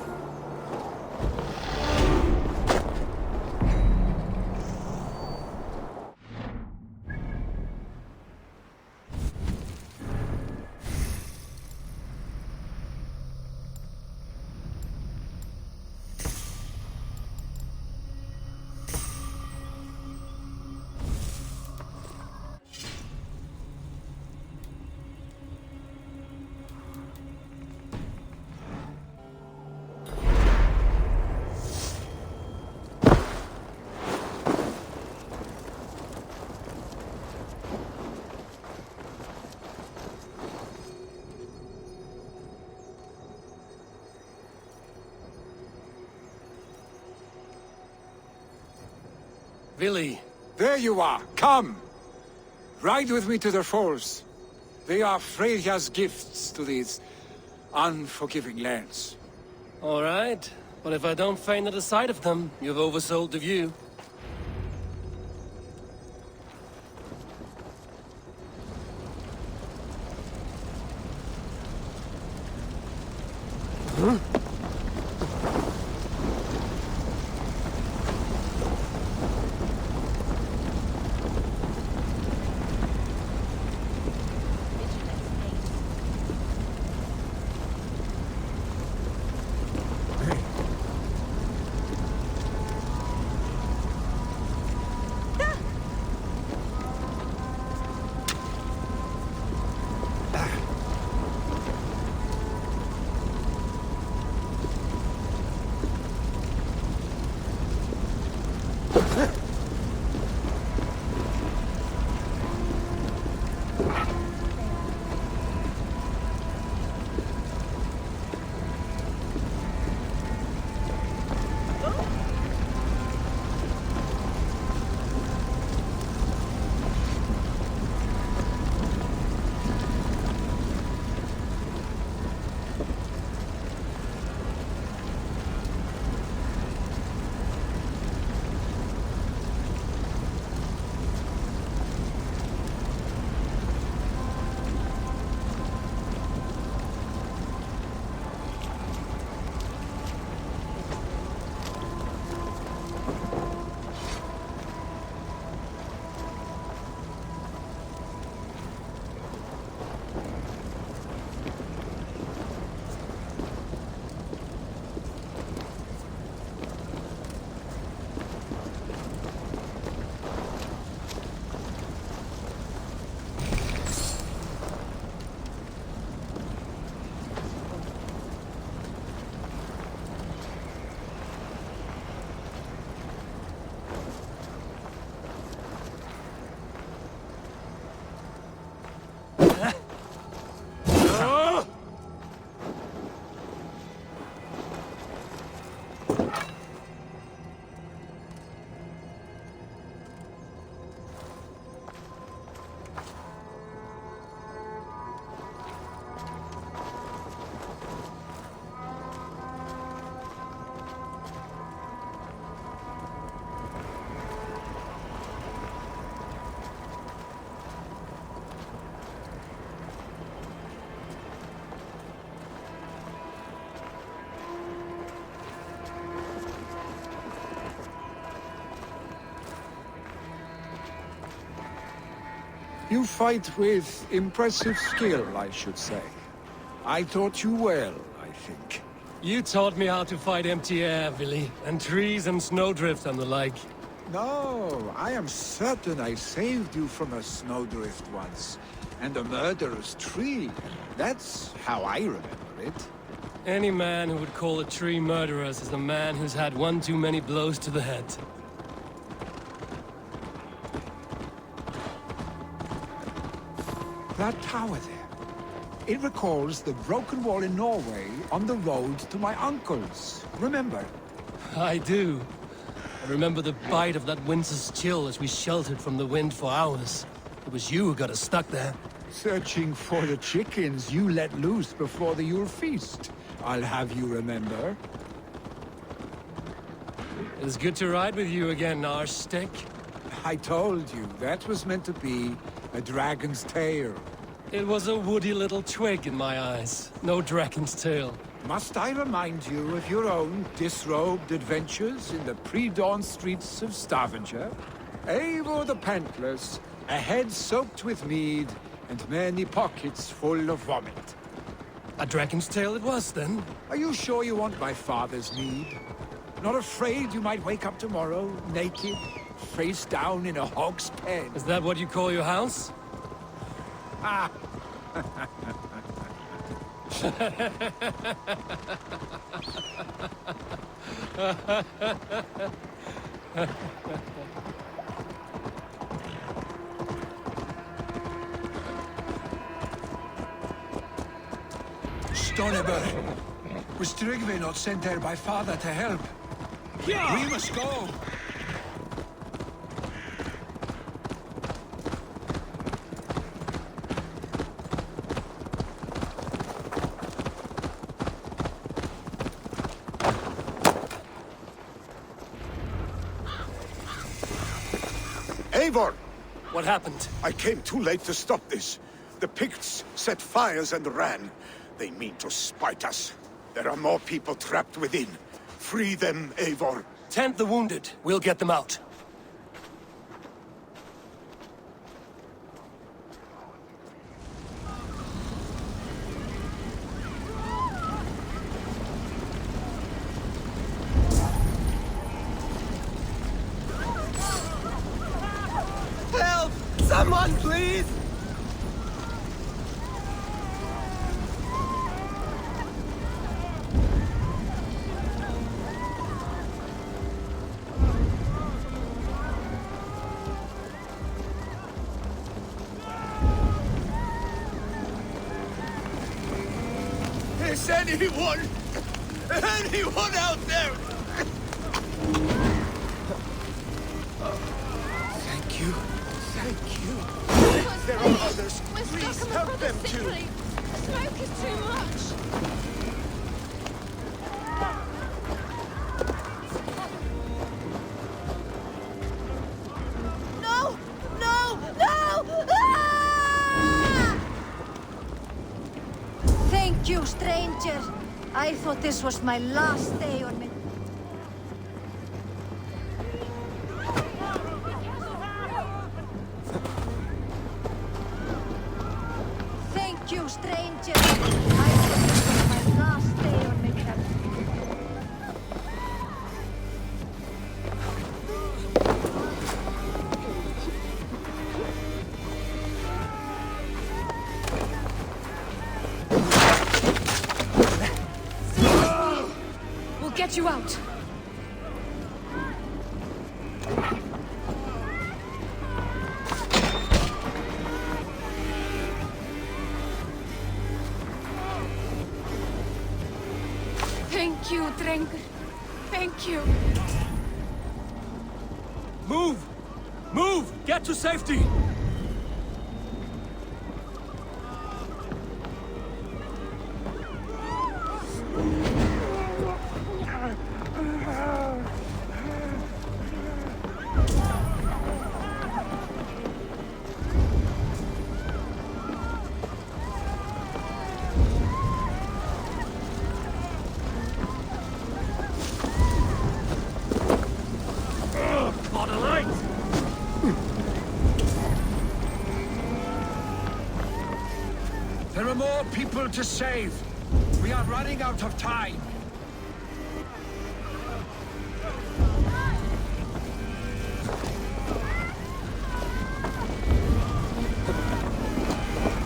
Billy. There you are. Come. Ride with me to the falls. They are Freya's gifts to these unforgiving lands. All right. But if I don't faint at the sight of them, you've oversold the view. Huh? You fight with impressive skill, I should say. I taught you well, I think. You taught me how to fight empty air, Willy, and trees and snowdrift and the like. No, I am certain I saved you from a snowdrift once, and a murderous tree. That's how I remember it. Any man who would call a tree murderous is a man who's had one too many blows to the head. That tower there. It recalls the broken wall in Norway on the road to my uncle's. Remember? I do. I remember the bite of that winter's chill as we sheltered from the wind for hours. It was you who got us stuck there. Searching for the chickens you let loose before the Yule feast. I'll have you remember. It's good to ride with you again, Arstick. I told you, that was meant to be a dragon's tail. It was a woody little twig in my eyes. No dragon's tail. Must I remind you of your own disrobed adventures in the pre-dawn streets of Stavanger? Eivor the Pantless, a head soaked with mead, and many pockets full of vomit. A dragon's tail it was, then? Are you sure you want my father's mead? Not afraid you might wake up tomorrow, naked, face down in a hog's pen? Is that what you call your house? Ah! Stoneberg, was Tryggve not sent there by father to help? Yeah. We must go. Eivor! What happened? I came too late to stop this. The Picts set fires and ran. They mean to spite us. There are more people trapped within. Free them, Eivor. Tend the wounded. We'll get them out. Help! Someone, please! Is anyone out there? Thank you. Thank you. There are others. We're Please stuck on help the them front too. sick leave. The smoke is too much. No! No! No! Ah! Thank you, stranger. I thought this was my last day on me. Thank you, stranger. I thought this was my last day on me. We'll get you out. Thank you, Drengur. Thank you. Move! Move! Get to safety! more people to save. We are running out of time.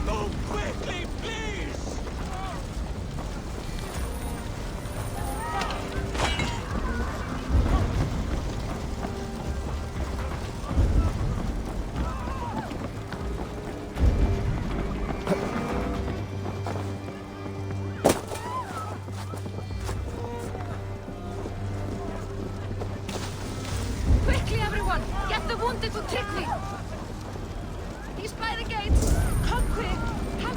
Move quickly, please! Quickly, everyone! Get the wounded to treachery! He's by the gates! Come quick! Come!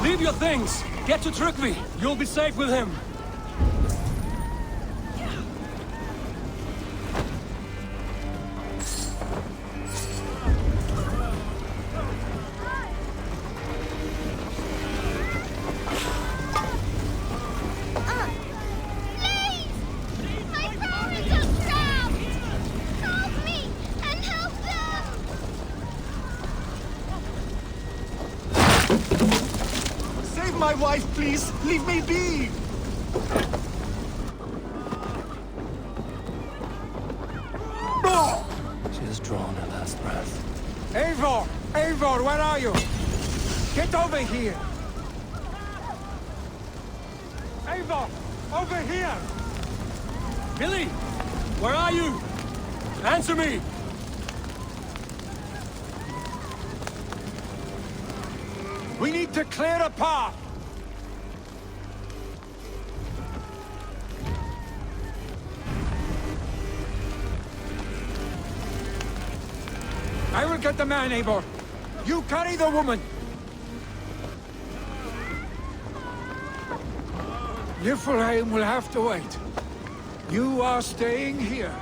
Leave your things! Get to Trygvi! You'll be safe with him! Save my wife, please! Leave me be! She has drawn her last breath. Eivor! Eivor, where are you? Get over here! Eivor! Over here! Billy! Where are you? Answer me! We need to clear a path! I will get the man, Eivor. You carry the woman. Niflheim will have to wait. You are staying here.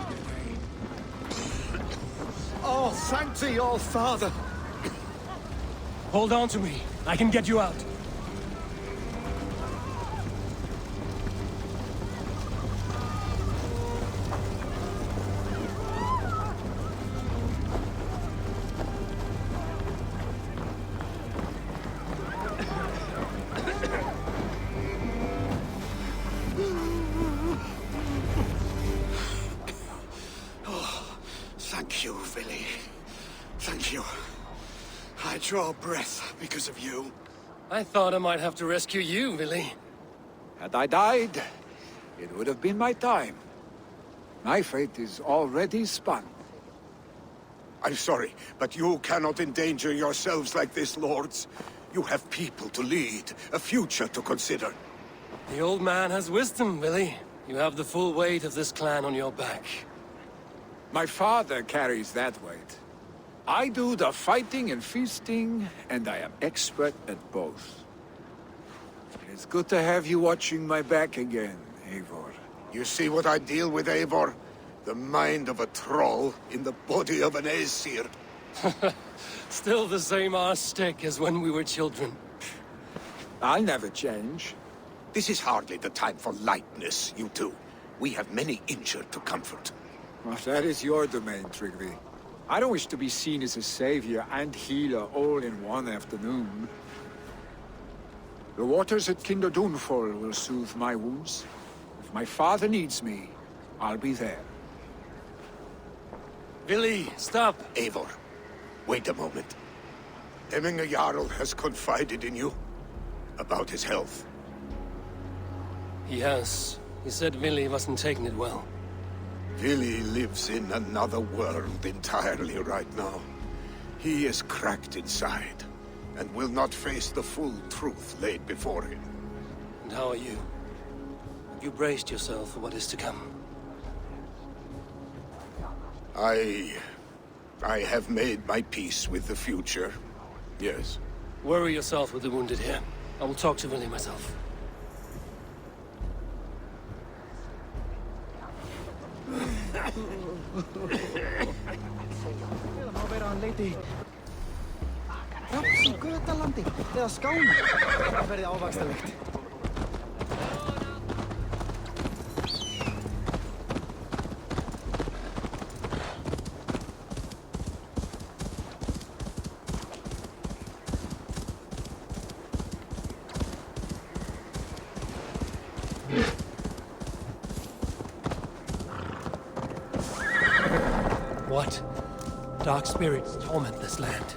Oh, thank thee, all father! Hold on to me. I can get you out. Thank you, Villy. Thank you. I draw breath because of you. I thought I might have to rescue you, Billy. Had I died, it would have been my time. My fate is already spun. I'm sorry, but you cannot endanger yourselves like this, lords. You have people to lead, a future to consider. The old man has wisdom, Billy. You have the full weight of this clan on your back. My father carries that weight. I do the fighting and feasting, and I am expert at both. It's good to have you watching my back again, Eivor. You see what I deal with, Eivor? The mind of a troll in the body of an Aesir. Still the same arse stick as when we were children. I'll never change. This is hardly the time for lightness, you two. We have many injured to comfort. Well, that is your domain, Trygvi. I don't wish to be seen as a savior and healer all in one afternoon. The waters at Kinderdunfol will soothe my wounds. If my father needs me, I'll be there. Billy, stop! Eivor, wait a moment. Hemminger Jarl has confided in you about his health. He has. He said Billy wasn't taking it well. Billy lives in another world entirely right now. He is cracked inside, and will not face the full truth laid before him. And how are you? Have you braced yourself for what is to come? I have made my peace with the future, yes. Worry yourself with the wounded here. I will talk to Billy myself. Dark spirits torment this land.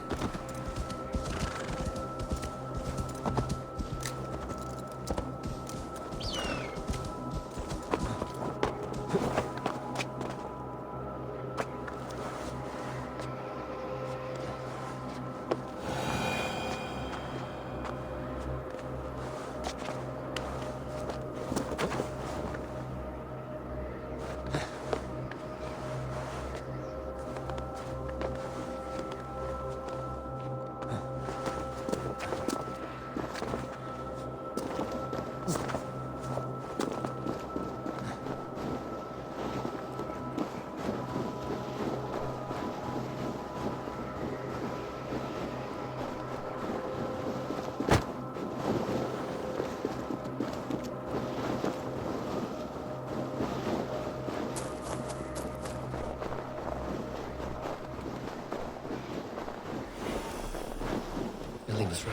Billy was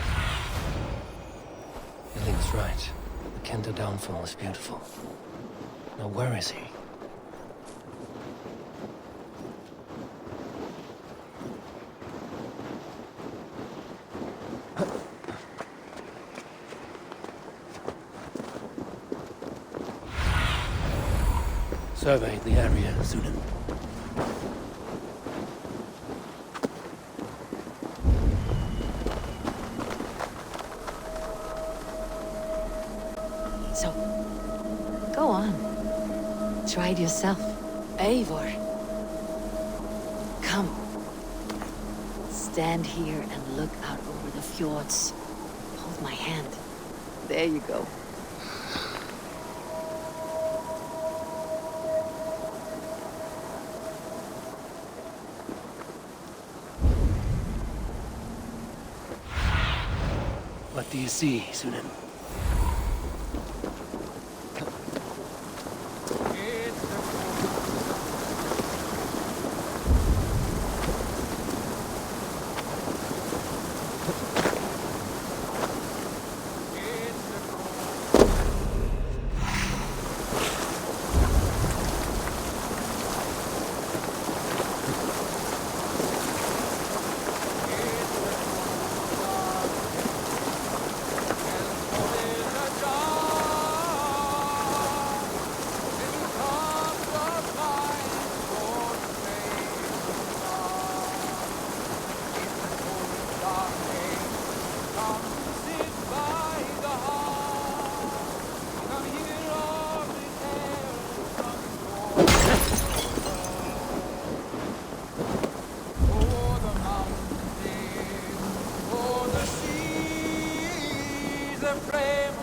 right. The Kendo downfall is beautiful. Now where is he? Survey the area, Sunan. So, go on. Try it yourself. Eivor. Come. Stand here and look out over the fjords. Hold my hand. There you go. What do you see, Sunan?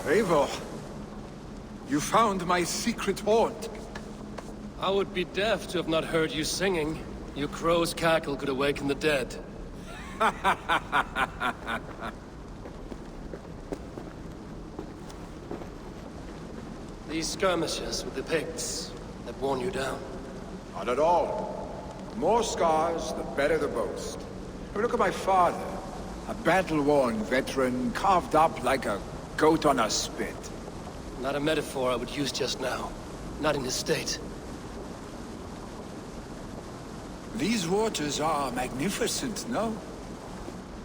Eivor, you found my secret haunt. I would be deaf to have not heard you singing. Your crow's cackle could awaken the dead. These skirmishes with the Picts that worn you down? Not at all. The more scars, the better the boast. Look at my father. A battle-worn veteran, carved up like a goat on a spit. Not a metaphor I would use just now. Not in his state. These waters are magnificent, no?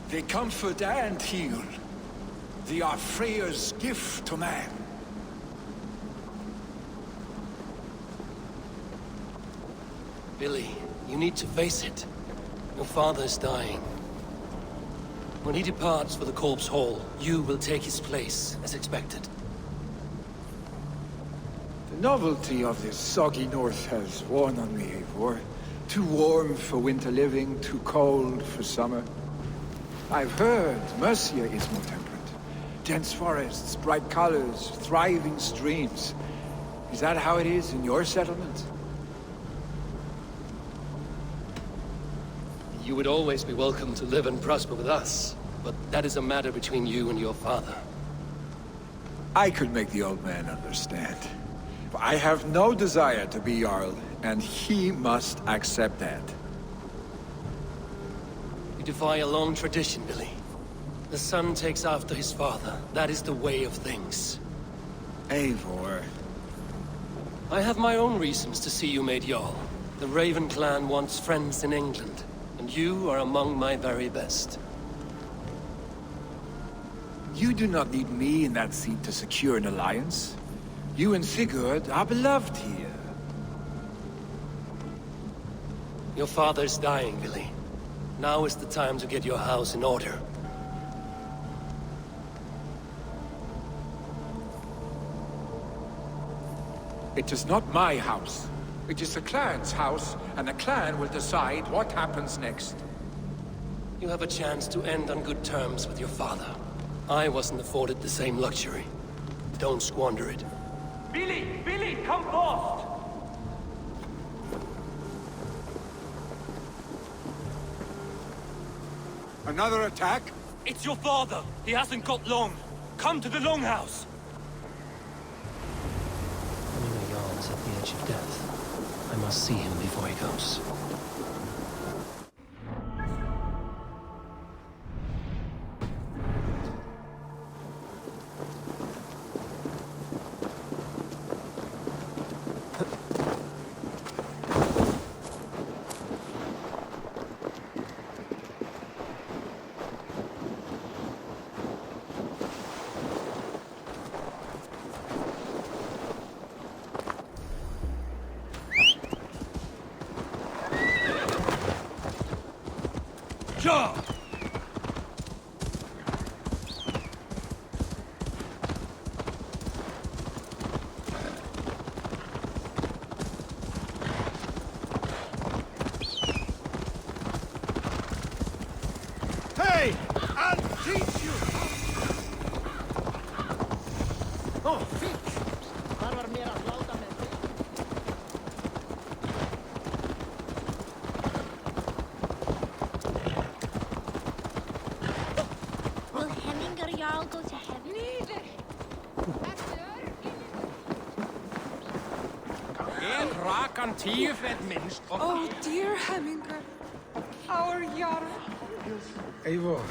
They comfort and heal. They are Freya's gift to man. Billy, you need to face it. Your father is dying. When he departs for the Corpse Hall, you will take his place, as expected. The novelty of this soggy north has worn on me, Eivor. Too warm for winter living, too cold for summer. I've heard Mercia is more temperate. Dense forests, bright colors, thriving streams. Is that how it is in your settlement? You would always be welcome to live and prosper with us, but that is a matter between you and your father. I could make the old man understand. I have no desire to be Jarl, and he must accept that. You defy a long tradition, Billy. The son takes after his father. That is the way of things. Eivor. I have my own reasons to see you made Jarl. The Raven clan wants friends in England. And you are among my very best. You do not need me in that seat to secure an alliance. You and Sigurd are beloved here. Your father's dying, Billy. Now is the time to get your house in order. It is not my house. It is the clan's house, and the clan will decide what happens next. You have a chance to end on good terms with your father. I wasn't afforded the same luxury. Don't squander it. Billy! Billy, come forth! Another attack? It's your father! He hasn't got long! Come to the Longhouse! Eivor is at the edge of death. I must see him before he goes. Sure! Hey! I'll teach you! Oh, Will Hemminger Jarl go to heaven? Neither! Oh, dear Hemminger. Our Jarl. Eivor.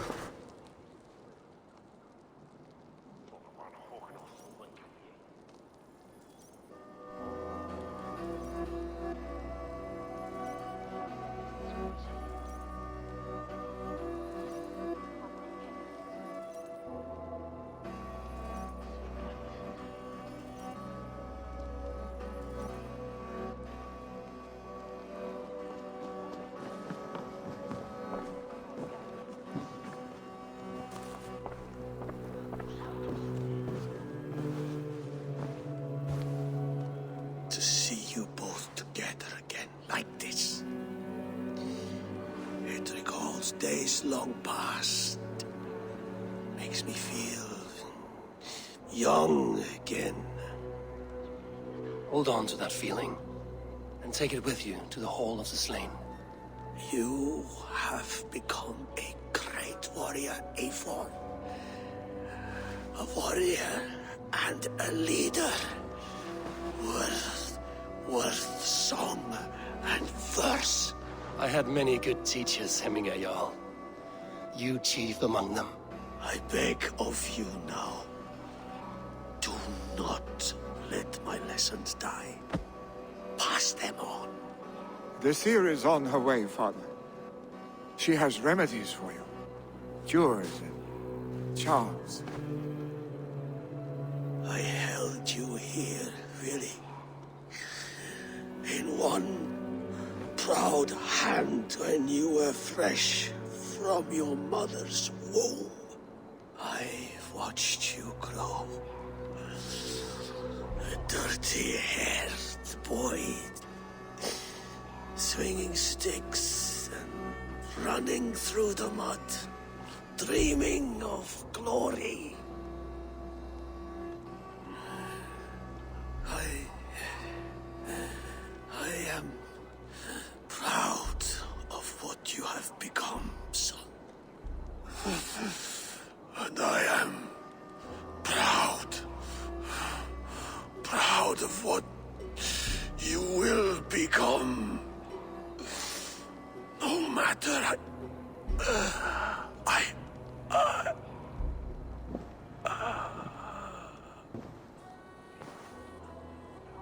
To see you both together again like this. It recalls days long past. Makes me feel young again. Hold on to that feeling, and take it with you to the Hall of the Slain. You have become a great warrior, Eivor. A warrior and a leader. Worth song and verse. I had many good teachers, Hemminger Jarl. You chief among them. I beg of you now, do not let my lessons die. Pass them on. The seer is on her way, Father. She has remedies for you. Cures and charms. I held you here, really. In one proud hand when you were fresh from your mother's womb. I've watched you grow. A dirty-haired boy, swinging sticks and running through the mud, dreaming of glory. I am proud of what you have become, son. And I am proud of what you will become. No matter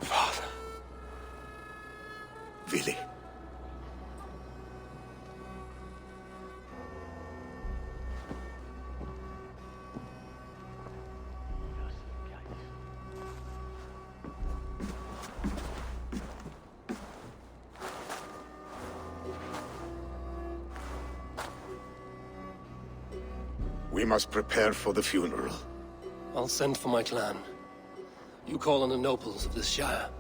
Father. Willy. We must prepare for the funeral. I'll send for my clan. You call on the nobles of this shire.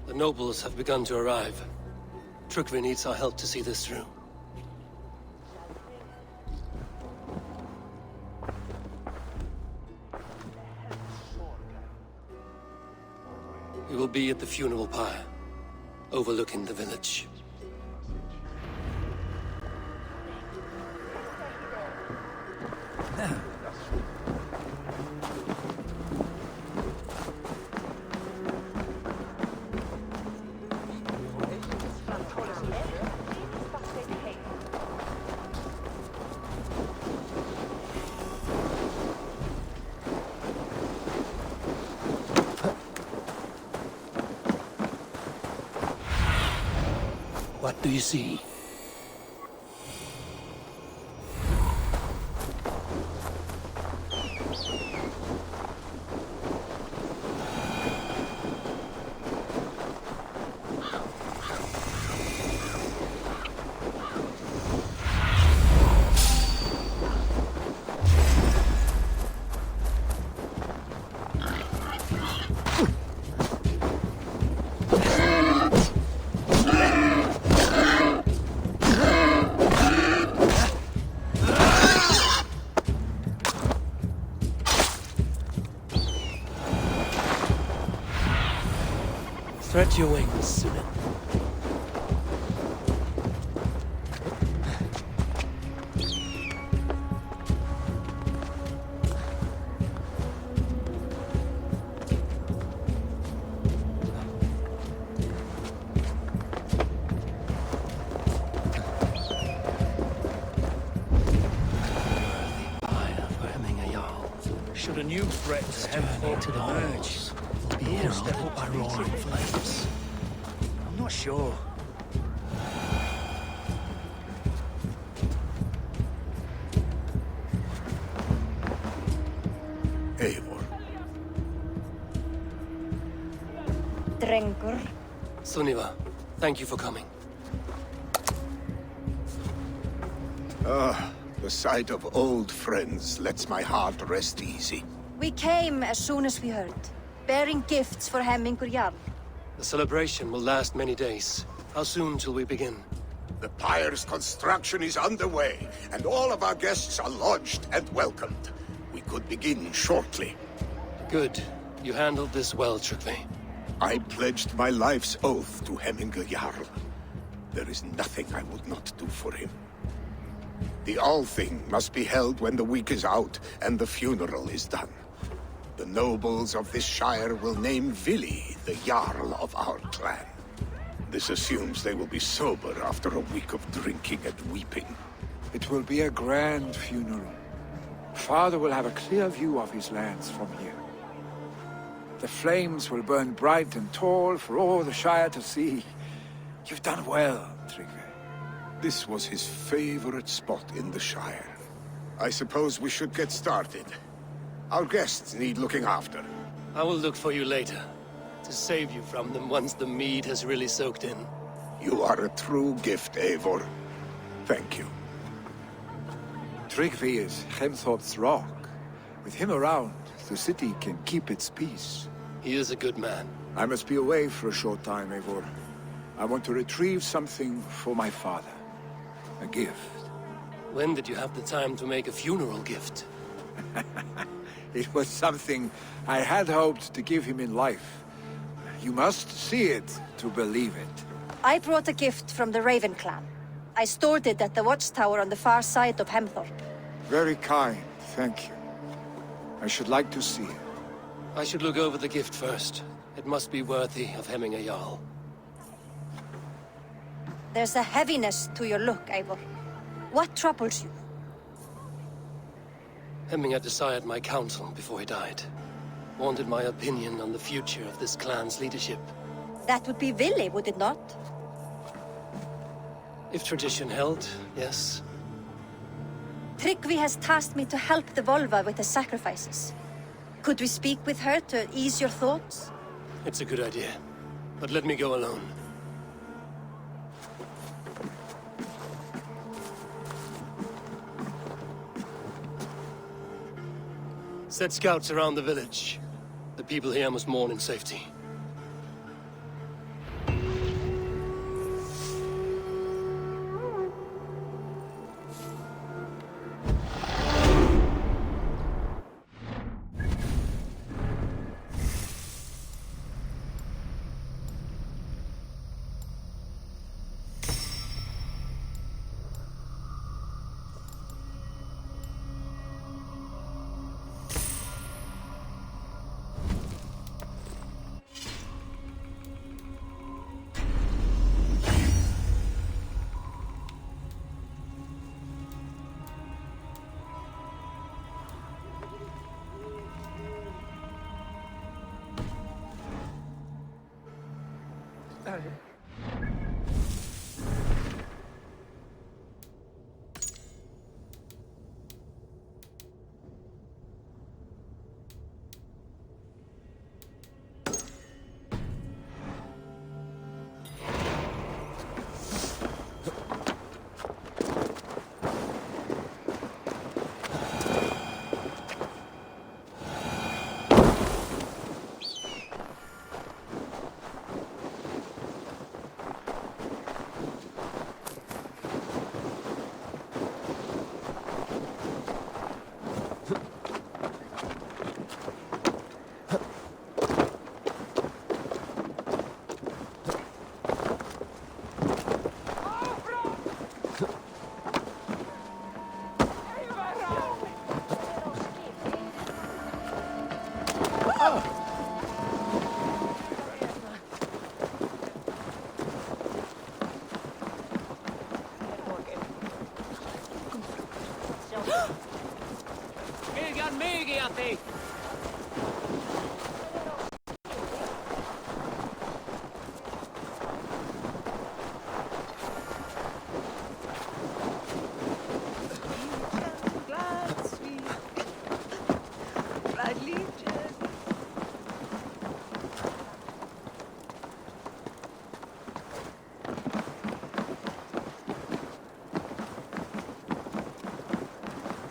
The nobles have begun to arrive. Treachery needs our help to see this through. We will be at the funeral pyre, overlooking the village. What do you see? Stretch your wings, Sunan. Should a new threat to Hemthorpe emerge, we'll step up by roaring flames. I'm not sure. Eivor. Drengur. Sunniva, thank you for coming. The sight of old friends lets my heart rest easy. We came as soon as we heard, bearing gifts for Hemingur Jarl. The celebration will last many days. How soon till we begin? The pyre's construction is underway, and all of our guests are lodged and welcomed. We could begin shortly. Good. You handled this well, Treachery. I pledged my life's oath to Hemingur Jarl. There is nothing I would not do for him. The All-Thing must be held when the week is out and the funeral is done. The nobles of this shire will name Vili the Jarl of our clan. This assumes they will be sober after a week of drinking and weeping. It will be a grand funeral. Father will have a clear view of his lands from here. The flames will burn bright and tall for all the Shire to see. You've done well, Treachery. This was his favorite spot in the Shire. I suppose we should get started. Our guests need looking after. I will look for you later, to save you from them once the mead has really soaked in. You are a true gift, Eivor. Thank you. Treachery is Hemthorpe's rock. With him around, the city can keep its peace. He is a good man. I must be away for a short time, Eivor. I want to retrieve something for my father. A gift. When did you have the time to make a funeral gift? It was something I had hoped to give him in life. You must see it to believe it. I brought a gift from the Raven clan. I stored it at the watchtower on the far side of Hemthorpe. Very kind, thank you. I should like to see it. I should look over the gift first. It must be worthy of Hemingur Jarl. There's a heaviness to your look, Eivor. What troubles you? Hemming had desired my counsel before he died. Wanted my opinion on the future of this clan's leadership. That would be Vili, would it not? If tradition held, yes. Tryggvi has tasked me to help the Volva with the sacrifices. Could we speak with her to ease your thoughts? It's a good idea. But let me go alone. Set scouts around the village. The people here must mourn in safety.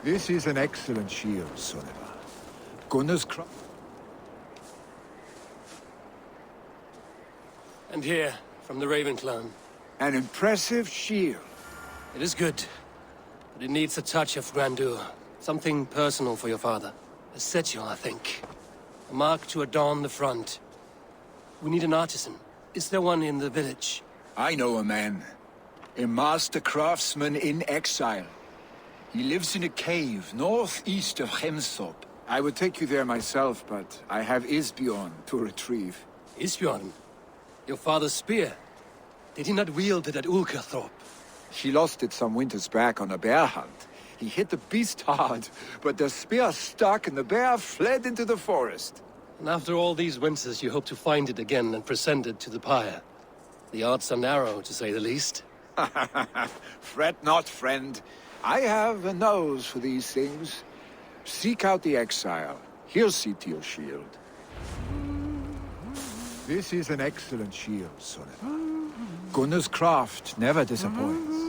This is an excellent shield, Sunniva. Gunnar's cross. And here, from the Raven clan. An impressive shield. It is good, but it needs a touch of grandeur. Something personal for your father. A sigil, I think. A mark to adorn the front. We need an artisan. Is there one in the village? I know a man. A master craftsman in exile. He lives in a cave northeast of Hemthorpe. I would take you there myself, but I have Isbjorn to retrieve. Isbjorn? Your father's spear? Did he not wield it at Ulkerthorpe? He lost it some winters back on a bear hunt. He hit the beast hard, but the spear stuck and the bear fled into the forest. And after all these winters, you hope to find it again and present it to the pyre. The odds are narrow, to say the least. Fret not, friend. I have a nose for these things. Seek out the exile. He'll see to your shield. This is an excellent shield, Sunniva. Gunnar's craft never disappoints.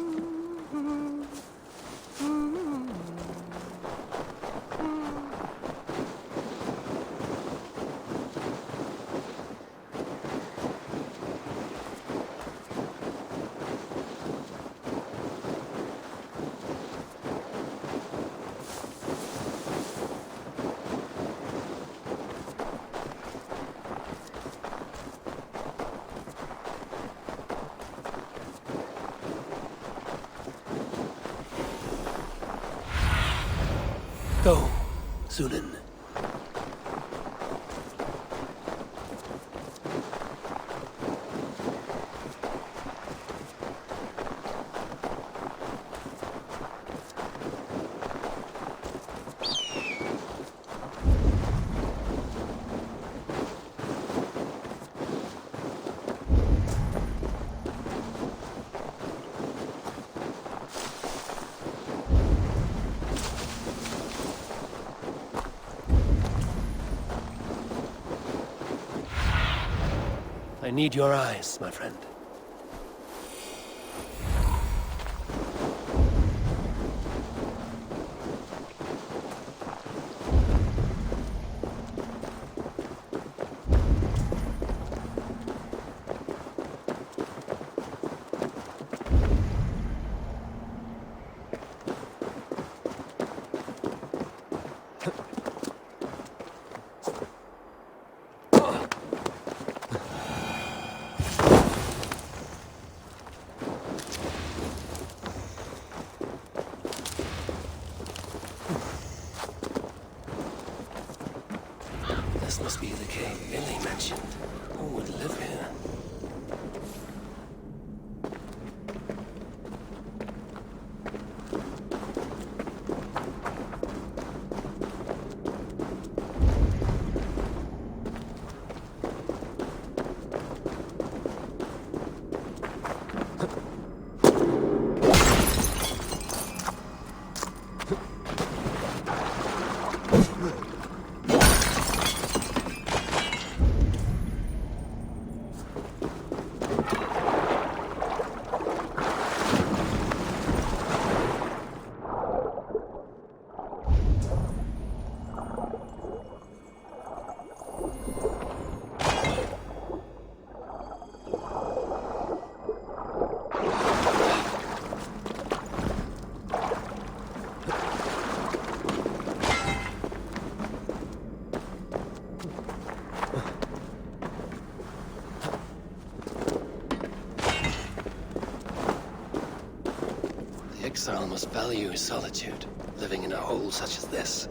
Go, Sunan. need your eyes, my friend. This must be the cave Billy mentioned. Who would live here? Exile must value his solitude, living in a hole such as this.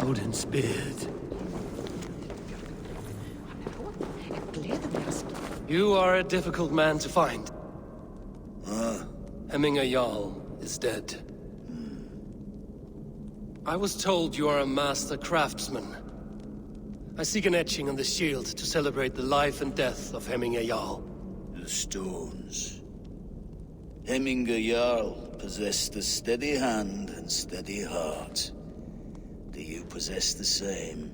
Odin's beard. You are a difficult man to find. Hemminger Jarl is dead. I was told you are a master craftsman. I seek an etching on the shield to celebrate the life and death of Hemminger Jarl. The stones. Hemminger Jarl possessed a steady hand and steady heart. Do you possess the same?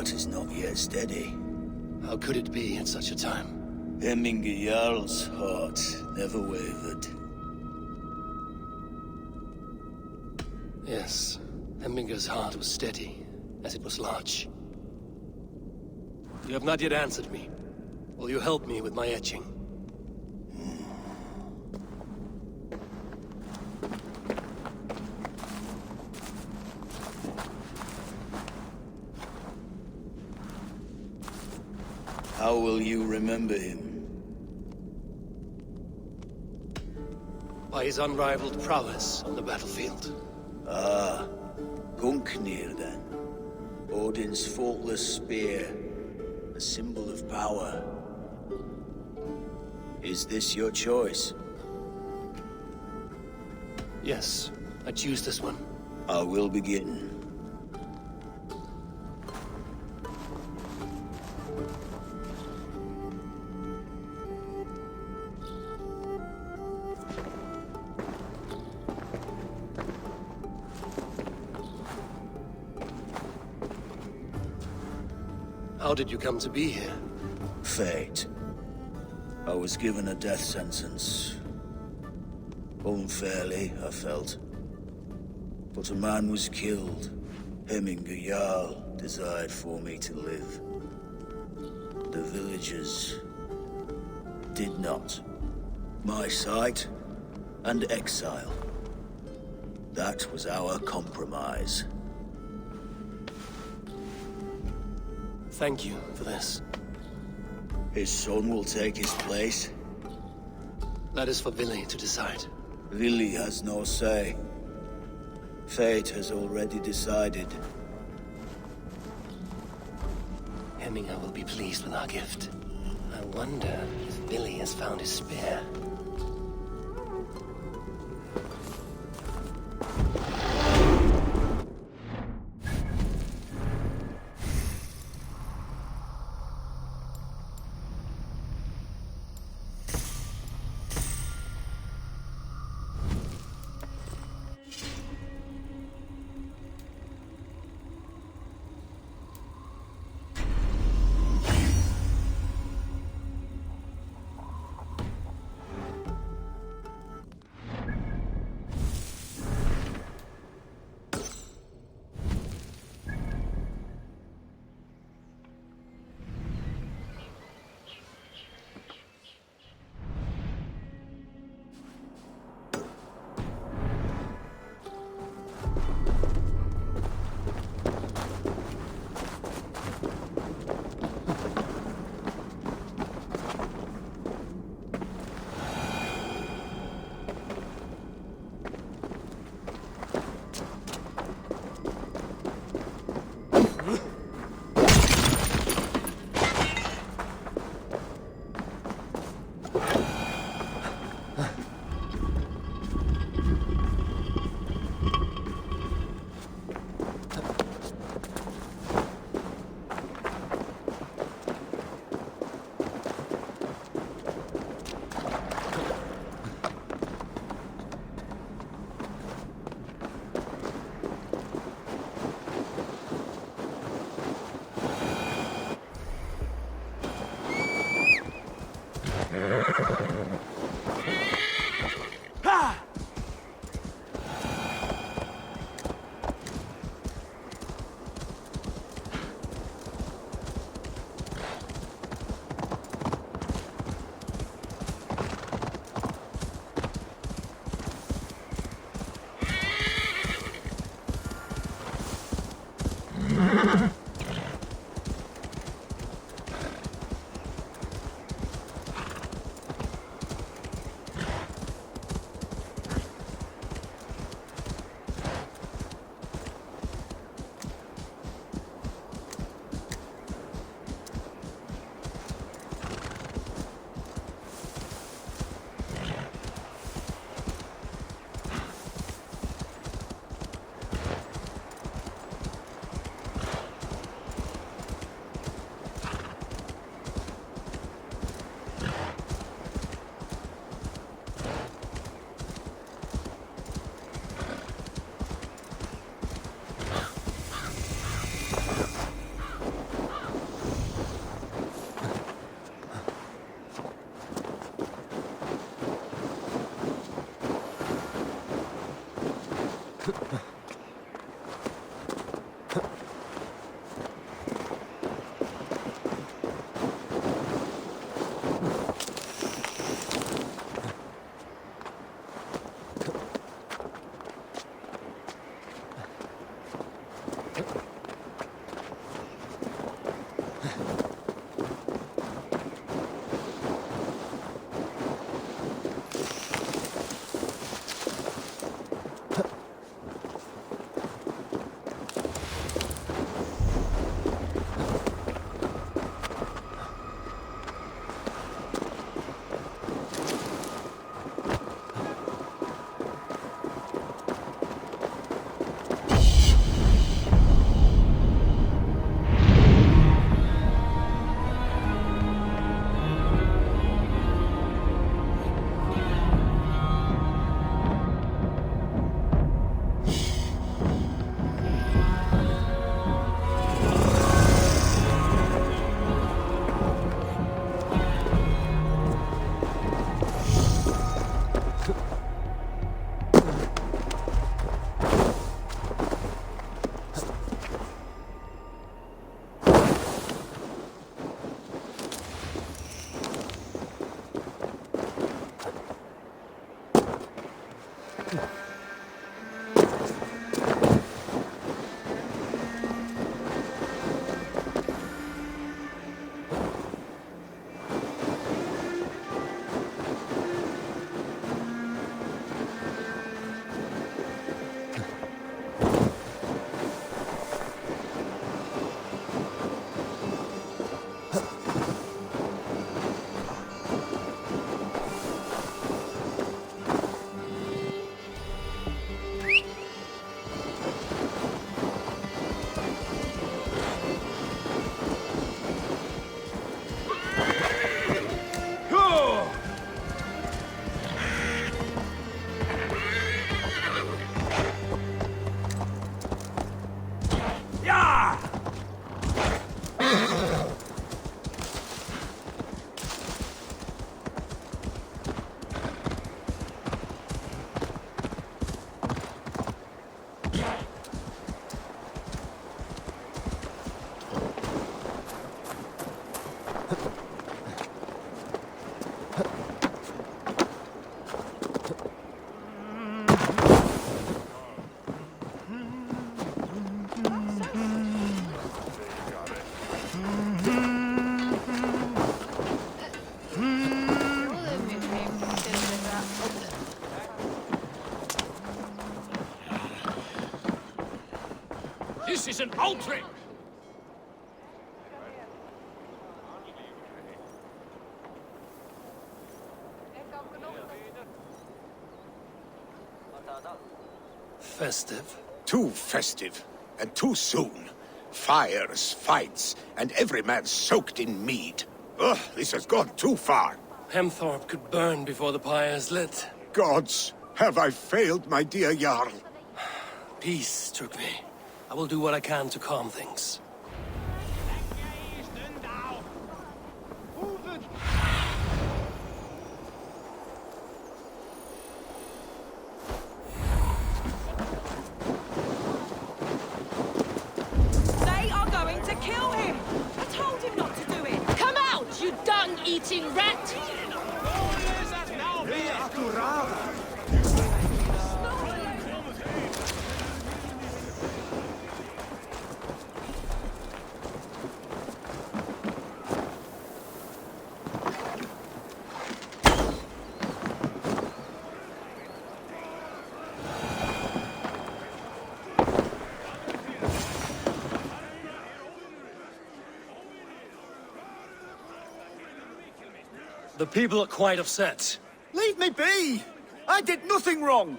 heart is not yet steady. How could it be at such a time? Hemminger Jarl's heart never wavered. Yes, Hemminger's heart was steady, as it was large. You have not yet answered me. Will you help me with my etching? How will you remember him? By his unrivaled prowess on the battlefield. Ah, Gungnir then. Odin's faultless spear, a symbol of power. Is this your choice? Yes, I choose this one. I will begin. How did you come to be here? Fate. I was given a death sentence. Unfairly, I felt. But a man was killed. Hemminger Jarl desired for me to live. The villagers did not. My sight and exile. That was our compromise. Thank you for this. His son will take his place. That is for Vili to decide. Vili has no say. Fate has already decided. Hemminger will be pleased with our gift. I wonder if Vili has found his spear. This is an outrage! Festive? Too festive, and too soon. Fires, fights, and every man soaked in mead. Ugh, this has gone too far. Hemthorpe could burn before the pyre's lit. Gods, have I failed my dear Jarl? Peace, Trugvi. I will do what I can to calm things. They are going to kill him! I told him not to do it! Come out, you dung-eating rat! The people are quite upset. Leave me be! I did nothing wrong!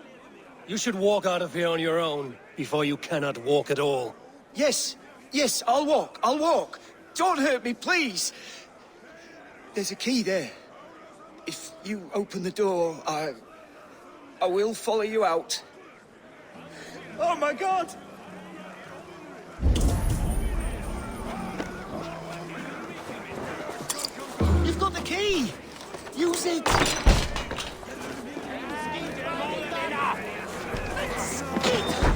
You should walk out of here on your own, before you cannot walk at all. Yes, I'll walk. Don't hurt me, please! There's a key there. If you open the door, I will follow you out. Oh my god! You've got the key! Use it! It's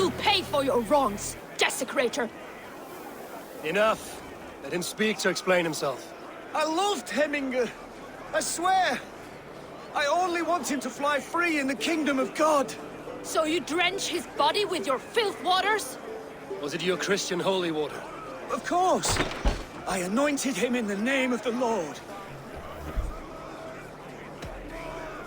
You'll pay for your wrongs, desecrator! Enough! Let him speak to explain himself. I loved Heminger. I swear. I only want him to fly free in the kingdom of God. So you drench his body with your filth waters? Was it your Christian holy water? Of course. I anointed him in the name of the Lord.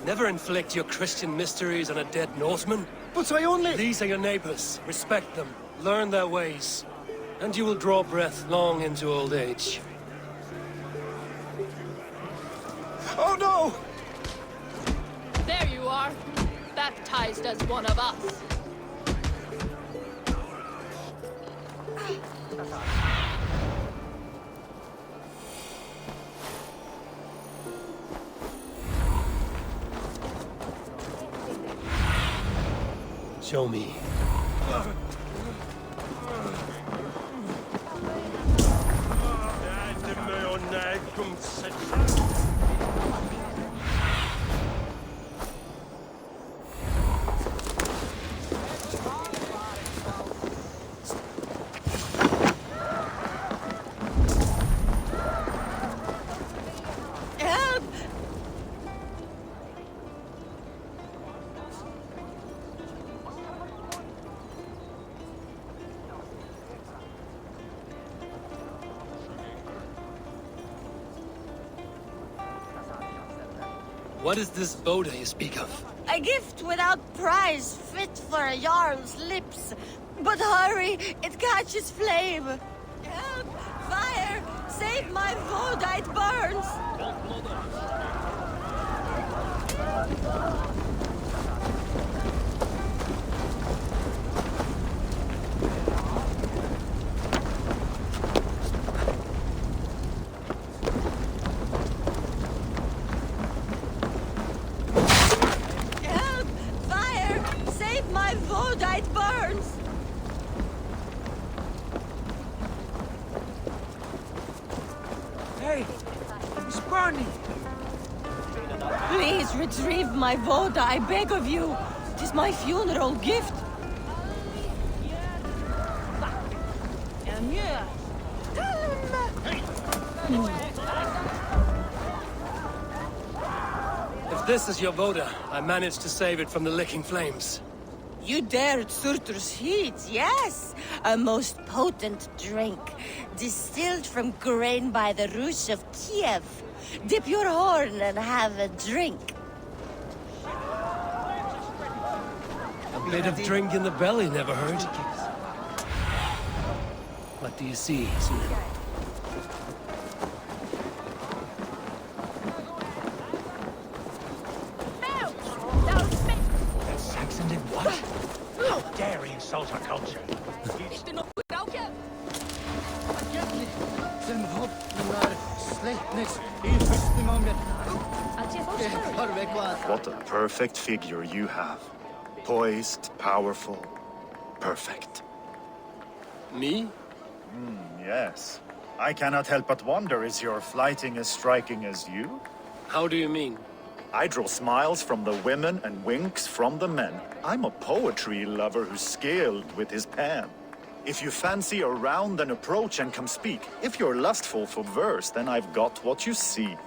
Never inflict your Christian mysteries on a dead Northman. But I only... These are your neighbors. Respect them. Learn their ways. And you will draw breath long into old age. Oh no! There you are. Baptized as one of us. Show me. What is this Voda you speak of? A gift without price, fit for a Jarl's lips. But hurry, it catches flame. Help! Fire! Save my Voda, it burns! Help! Fire! Save my Voda, it burns! Hey, it's burning. Please retrieve my Voda, I beg of you. It is my funeral gift. If this is your Voda, I managed to save it from the licking flames. You dared Surtur's heat, yes. A most potent drink, distilled from grain by the Rus of Kiev. Dip your horn and have a drink. A bit of drink in the belly never hurt. What do you see, Sunan? Saxon did what? How dare he insult our culture? What a perfect figure you have. Poised, powerful, perfect. Me? Yes. I cannot help but wonder, is your flighting as striking as you? How do you mean? I draw smiles from the women and winks from the men. I'm a poetry lover who's skilled with his pen. If you fancy a round, then approach and come speak. If you're lustful for verse, then I've got what you seek.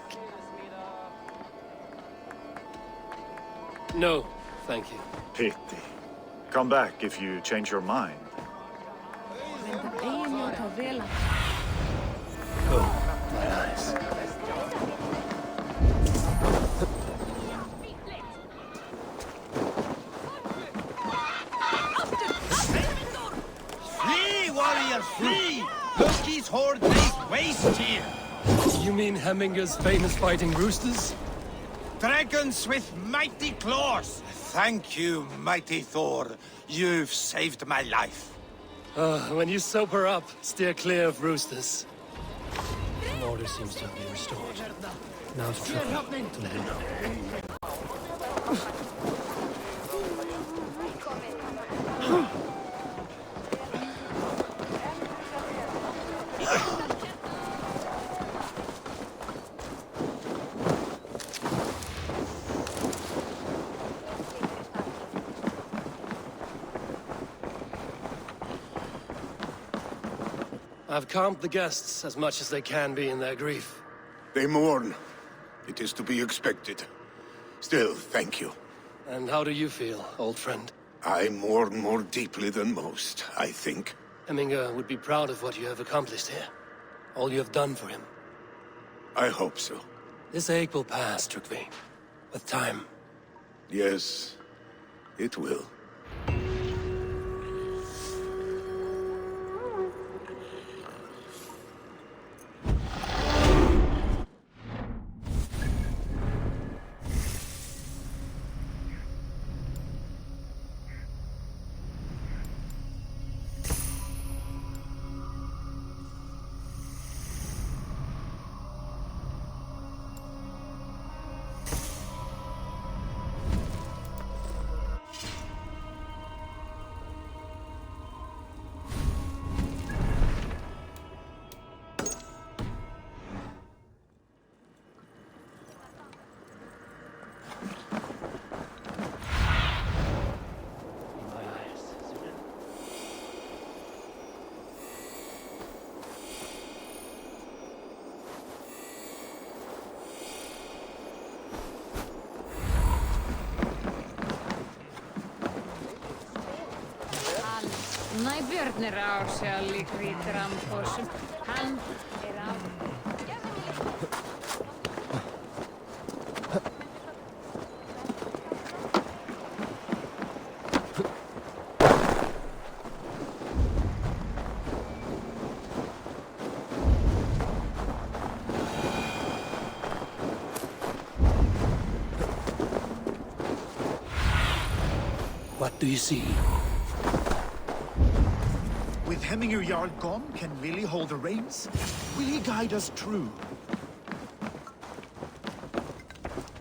No, thank you. Pity. Come back if you change your mind. Oh, my eyes. Flee, warrior, flee! Loki's horde lays waste here! You mean Hemminger's famous fighting roosters? Dragons with mighty claws! Thank you, mighty Thor. You've saved my life. When you sober up, steer clear of roosters. The order seems to have been restored. Now to try to let him know. I've calmed the guests as much as they can be in their grief. They mourn. It is to be expected. Still, thank you. And how do you feel, old friend? I mourn more deeply than most, I think. Hemminger would be proud of what you have accomplished here. All you have done for him. I hope so. This ache will pass, Trukvi. With time. Yes, it will. Björnir á sjálf í Creed Hann á... What do you see? With Hemminger Jarl gone, can Vili hold the reins? Will he guide us true?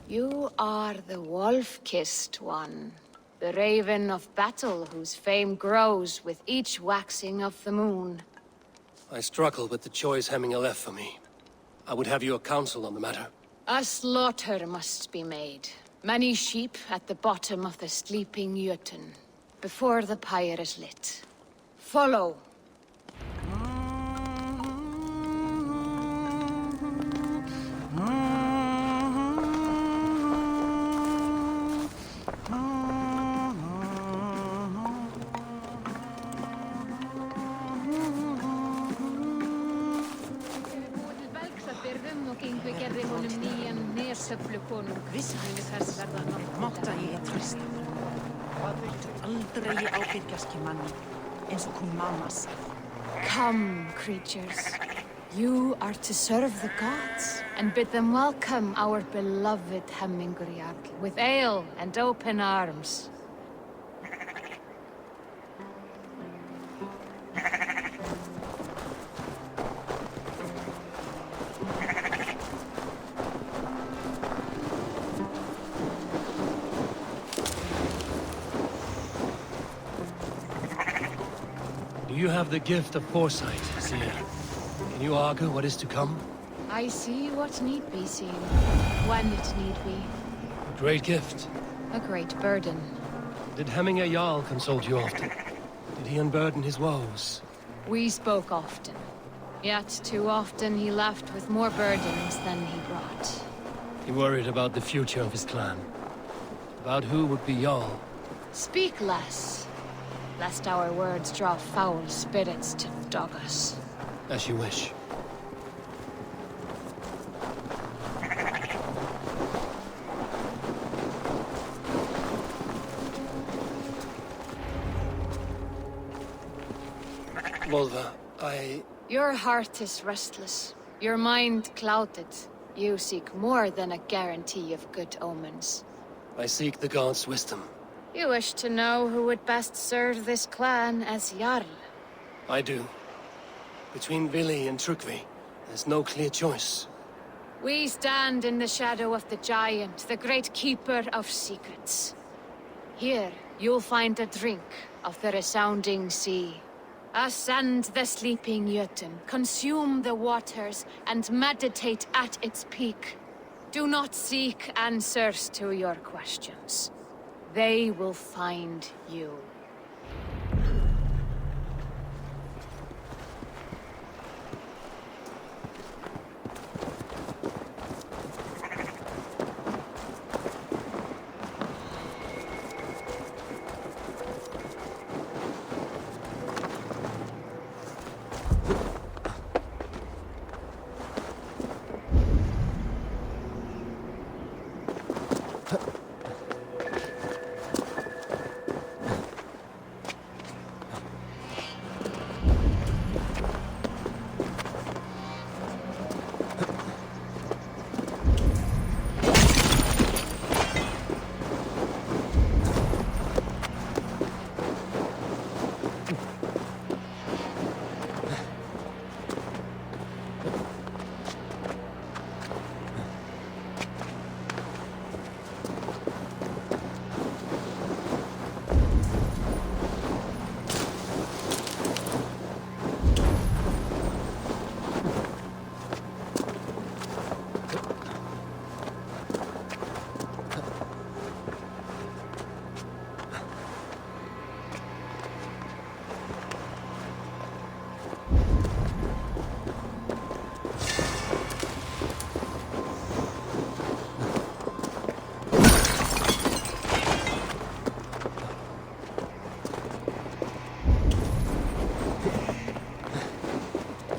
You are the wolf-kissed one. The raven of battle whose fame grows with each waxing of the moon. I struggle with the choice Hemminger left for me. I would have your counsel on the matter. A slaughter must be made. Many sheep at the bottom of the sleeping Jötun, before the pyre is lit. Follow. Come, creatures. You are to serve the gods, and bid them welcome our beloved Hemminger Jarl with ale and open arms. You have the gift of foresight, Seer. Can you argue what is to come? I see what need be seen, when it need be. A great gift. A great burden. Did Hemminger Jarl consult you often? Did he unburden his woes? We spoke often. Yet too often he left with more burdens than he brought. He worried about the future of his clan. About who would be Jarl. Speak less, lest our words draw foul spirits to dog us. As you wish. Volva, Your heart is restless. Your mind clouded. You seek more than a guarantee of good omens. I seek the gods' wisdom. You wish to know who would best serve this clan as Jarl. I do. Between Vili and Trukvi, there's no clear choice. We stand in the shadow of the giant, the great keeper of secrets. Here, you'll find a drink of the resounding sea. Ascend the sleeping Jötun, consume the waters, and meditate at its peak. Do not seek answers to your questions. They will find you.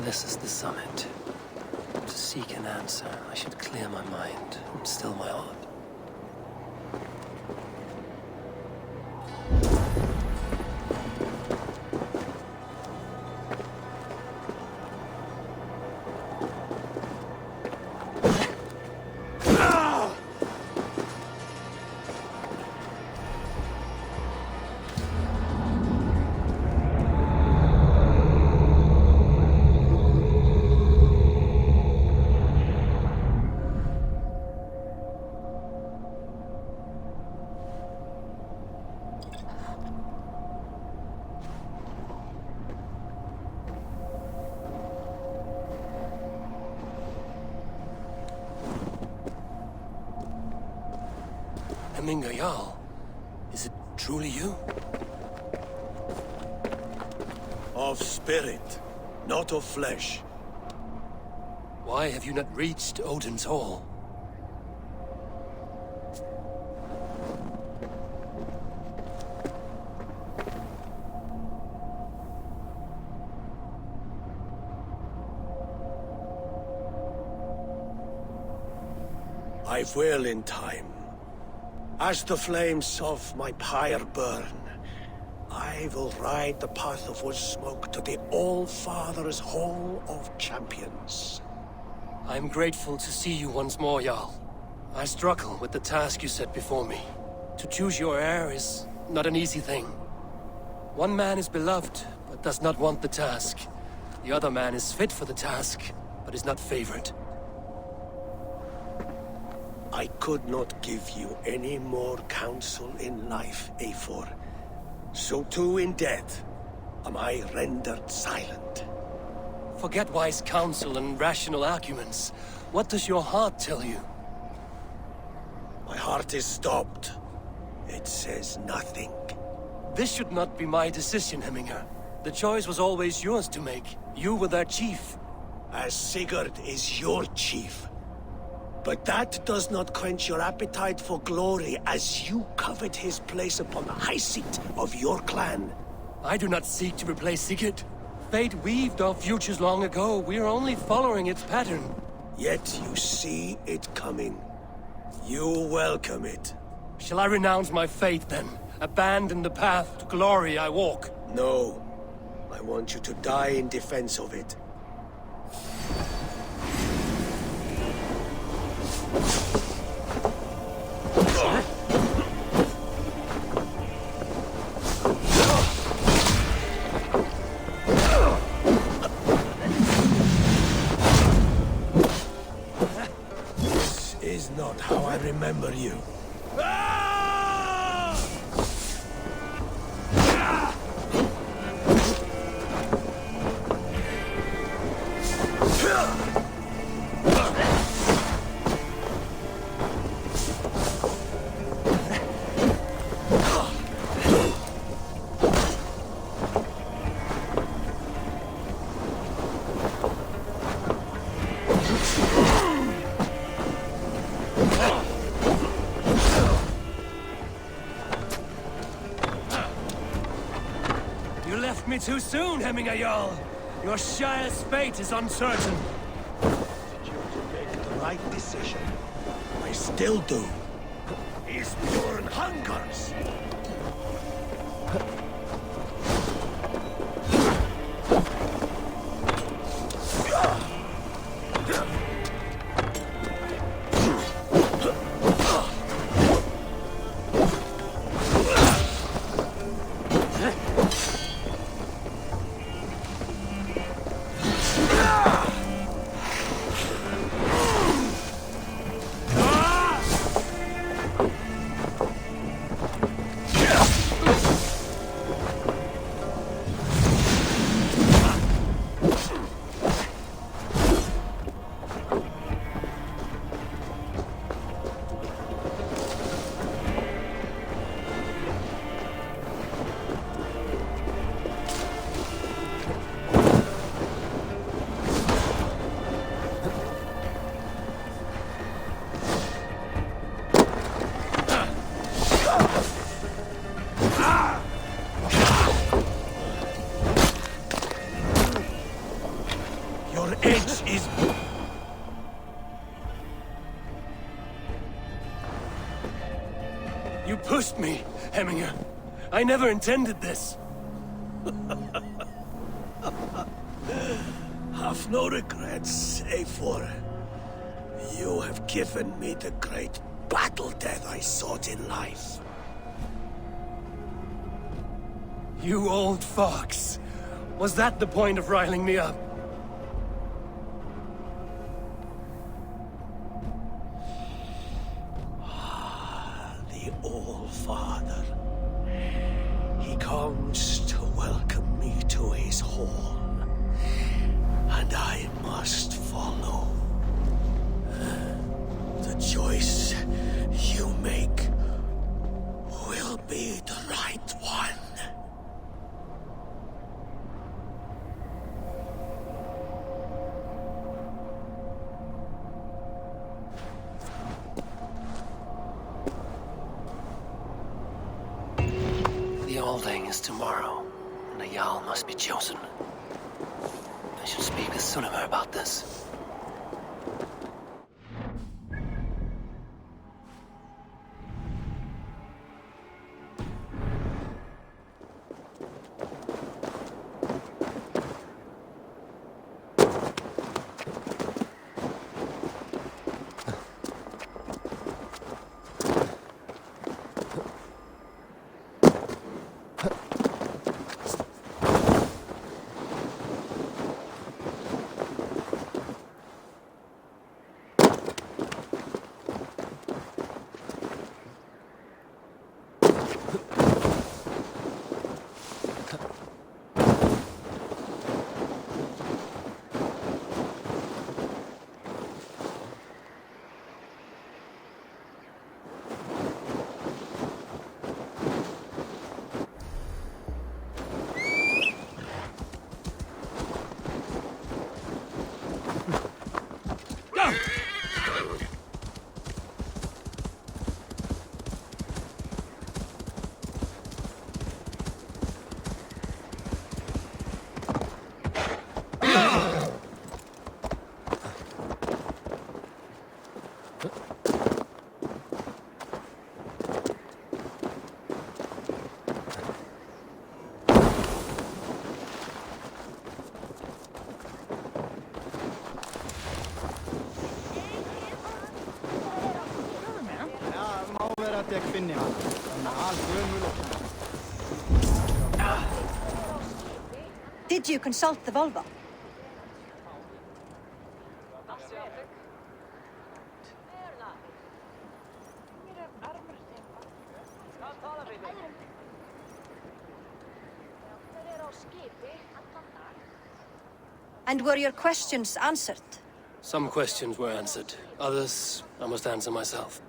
This is the summit. To seek an answer, I should clear my mind and still my heart. Jarl, is it truly you? Of spirit, not of flesh. Why have you not reached Odin's Hall? I will in time. As the flames of my pyre burn, I will ride the path of wood smoke to the All-Father's Hall of Champions. I'm grateful to see you once more, Jarl. I struggle with the task you set before me. To choose your heir is not an easy thing. One man is beloved, but does not want the task. The other man is fit for the task, but is not favored. I could not give you any more counsel in life, Eivor. So too in death am I rendered silent. Forget wise counsel and rational arguments. What does your heart tell you? My heart is stopped. It says nothing. This should not be my decision, Hemminger. The choice was always yours to make. You were their chief. As Sigurd is your chief. But that does not quench your appetite for glory as you covet his place upon the high seat of your clan. I do not seek to replace Sigurd. Fate weaved our futures long ago. We are only following its pattern. Yet you see it coming. You welcome it. Shall I renounce my faith then? Abandon the path to glory I walk? No. I want you to die in defense of it. This is not how I remember you. Too soon, Hemminger Jarl. Your Shire's fate is uncertain. You to make the right decision. I still do. His Bjorn hungers. Your edge is... You pushed me, Hemminger. I never intended this. Have no regrets, Eivor. You have given me the great battle death I sought in life. You old fox. Was that the point of riling me up? The All Father. He comes to welcome me to his hall. And I must follow. The choice you make will be the right one. The Alding is tomorrow, and a Jarl must be chosen. I should speak with Sunnema about this. Did you consult the Volva? And were your questions answered? Some questions were answered. Others, I must answer myself.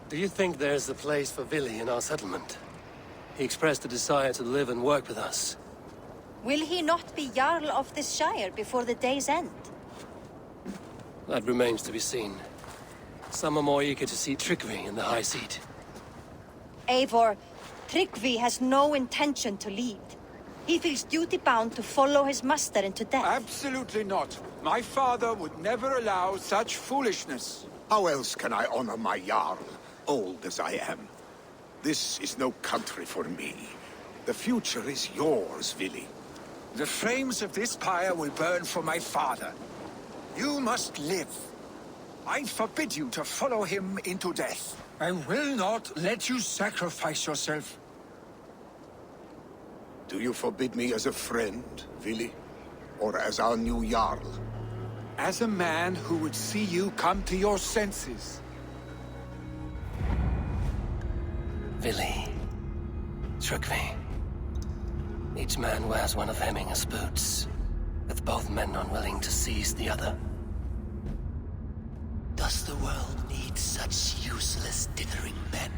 Do you think there's a place for Vili in our settlement? He expressed a desire to live and work with us. Will he not be Jarl of this shire before the day's end? That remains to be seen. Some are more eager to see trickery in the high seat. Eivor, Tryggvi has no intention to lead. He feels duty-bound to follow his master into death. Absolutely not. My father would never allow such foolishness. How else can I honor my Jarl, old as I am? This is no country for me. The future is yours, Vili. The flames of this pyre will burn for my father. You must live. I forbid you to follow him into death. I will not let you sacrifice yourself. Do you forbid me as a friend, Vili? Or as our new Jarl? As a man who would see you come to your senses. Vili. Tryggvi. Each man wears one of Hemminger's boots, with both men unwilling to seize the other. Does the world need such useless, dithering men?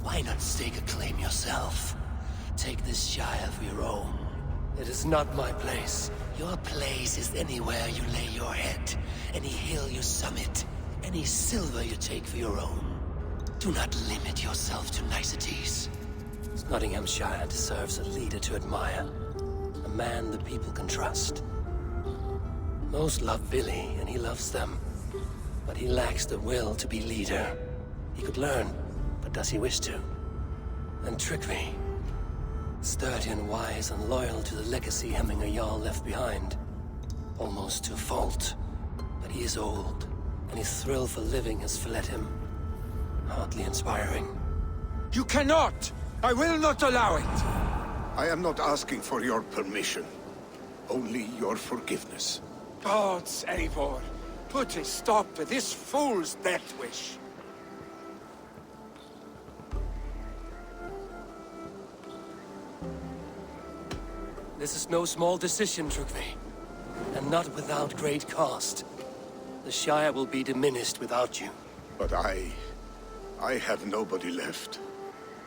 Why not stake a claim yourself? Take this shire for your own. It is not my place. Your place is anywhere you lay your head, any hill you summit, any silver you take for your own. Do not limit yourself to niceties. Nottinghamshire deserves a leader to admire. A man the people can trust. Most love Billy, and he loves them. But he lacks the will to be leader. He could learn, but does he wish to? And treachery. Sturdy and wise and loyal to the legacy Hemminger Jarl left behind. Almost to a fault. But he is old, and his thrill for living has fled him. Hardly inspiring. You cannot! I will not allow it! I am not asking for your permission. Only your forgiveness. Gods, Eivor, put a stop to this fool's death wish. This is no small decision, treachery. And not without great cost. The Shire will be diminished without you. But I have nobody left.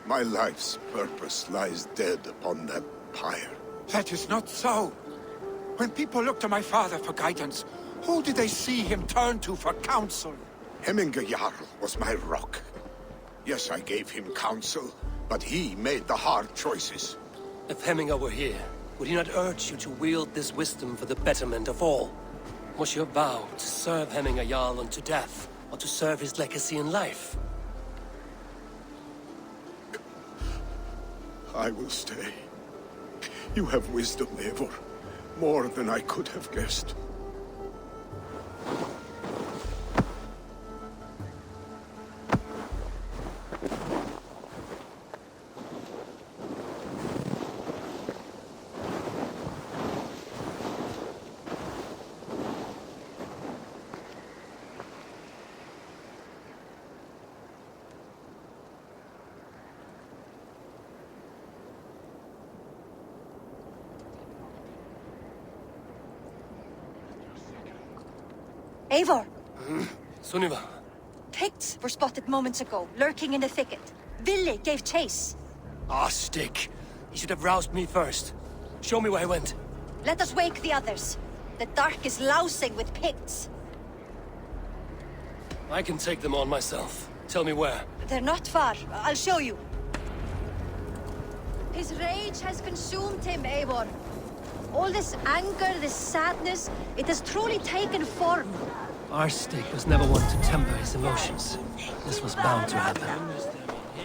My life's purpose lies dead upon that pyre. That is not so. When people look to my father for guidance, who did they see him turn to for counsel? Hemminger Jarl was my rock. Yes, I gave him counsel, but he made the hard choices. If Hemminger were here, would he not urge you to wield this wisdom for the betterment of all? Was your vow to serve Hemminger Jarl unto death, or to serve his legacy in life? I will stay. You have wisdom, Eivor. More than I could have guessed. Eivor! Sunniva! Picts were spotted moments ago, lurking in the thicket. Ville gave chase. Ah, stick! He should have roused me first. Show me where he went. Let us wake the others. The dark is lousing with Picts. I can take them on myself. Tell me where. They're not far. I'll show you. His rage has consumed him, Eivor. All this anger, this sadness, it has truly taken form. Our stick was never one to temper his emotions. This was bound to happen.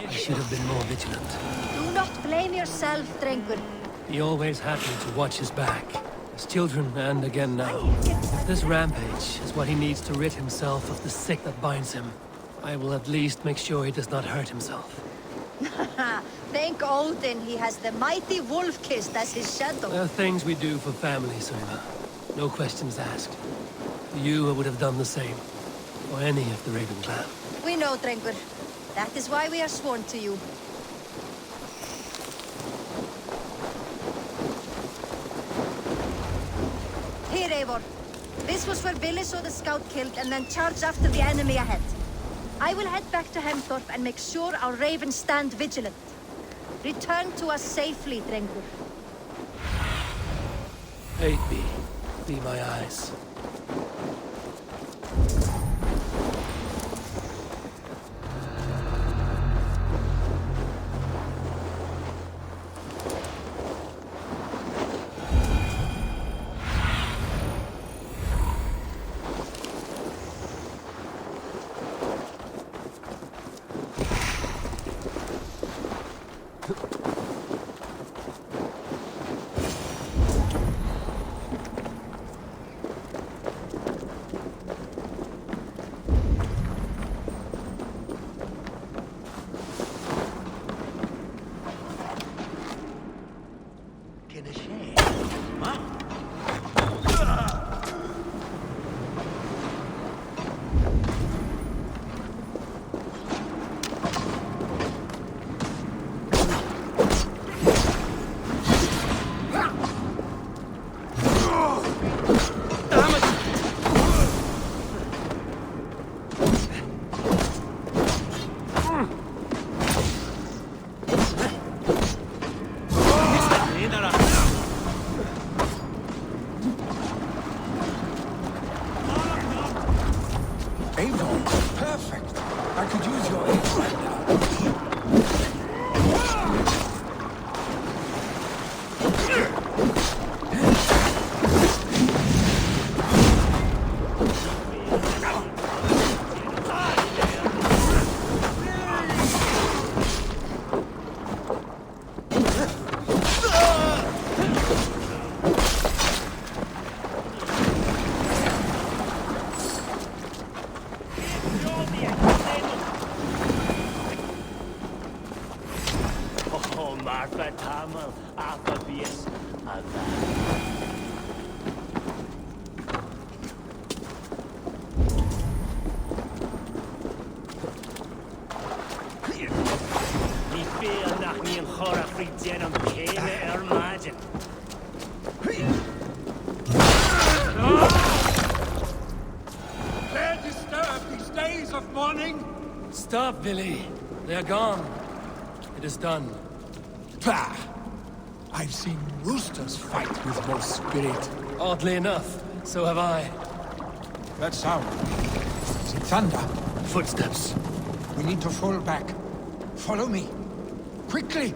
I should have been more vigilant. Do not blame yourself, Drengur. He always had me to watch his back. As children, and again now. If this rampage is what he needs to rid himself of the sick that binds him, I will at least make sure he does not hurt himself. Thank Odin he has the mighty Wolf-Kissed as his shadow. There are things we do for family, Sunniva. No questions asked. For you, I would have done the same. For any of the Raven clan. We know, Drengur. That is why we are sworn to you. Here, Eivor. This was where Billy saw the scout killed and then charged after the enemy ahead. I will head back to Hemthorpe and make sure our ravens stand vigilant. Return to us safely, Drengur. Aid me. Be my eyes. Fatamal, Apabias, Ni fear nach ni en chora fritzen am kele imagine. Dare disturb these days of mourning? Stop, Billy. They're gone. It is done. Bah! I've seen roosters fight with more spirit. Oddly enough, so have I. That sound. Is it thunder? Footsteps. We need to fall back. Follow me. Quickly!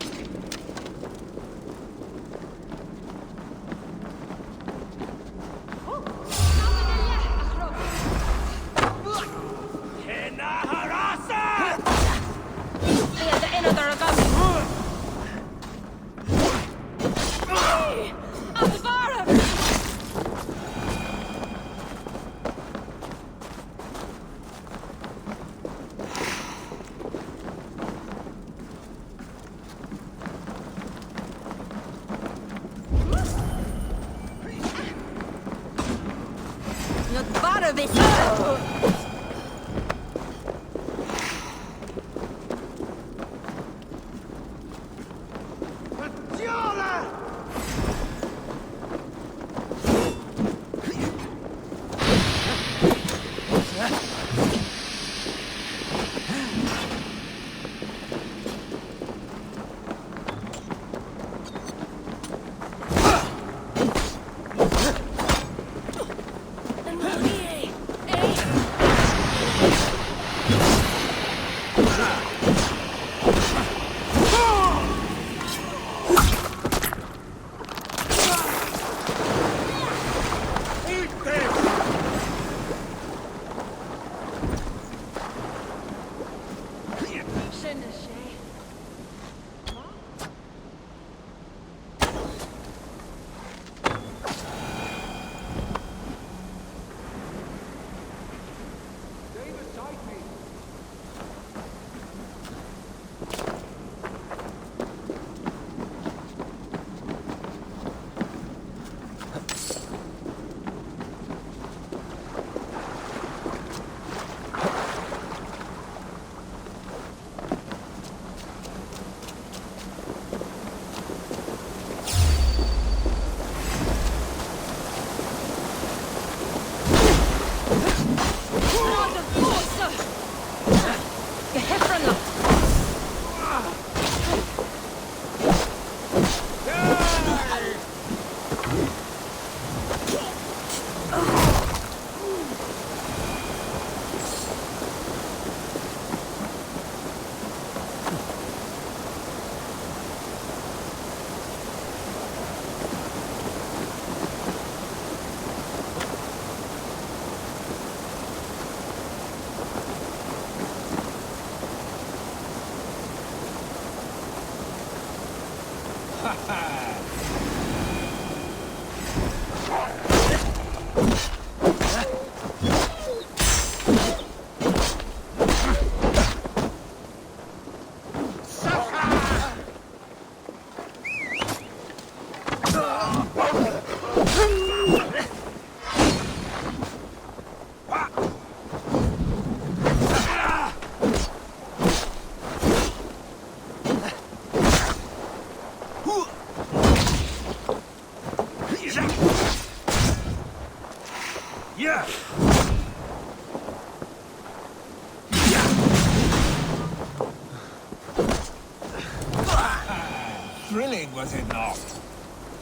Thrilling, was it not?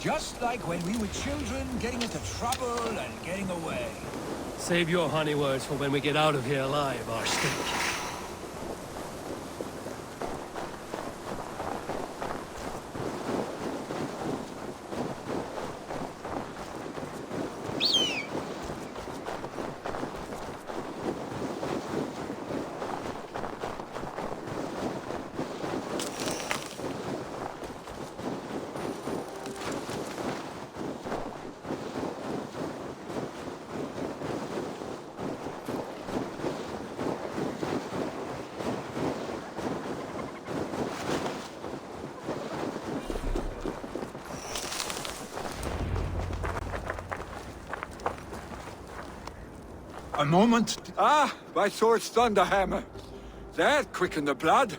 Just like when we were children, getting into trouble and getting away. Save your honey words for when we get out of here alive, our stink. A moment. Ah, my sword's thunderhammer. That quickened the blood.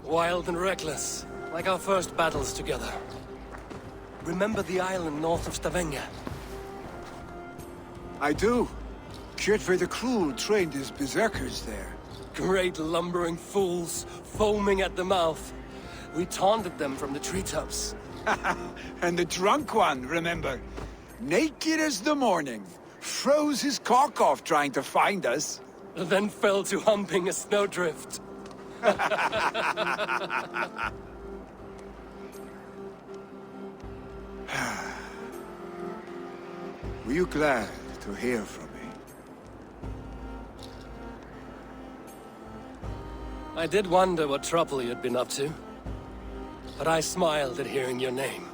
Wild and reckless, like our first battles together. Remember the island north of Stavanger? I do. Kjotve the Cruel trained his berserkers there. Great lumbering fools, foaming at the mouth. We taunted them from the treetops. And the drunk one, remember? Naked as the morning. Froze his cock off trying to find us. Then fell to humping a snowdrift. Were you glad to hear from me? I did wonder what trouble you'd been up to. But I smiled at hearing your name.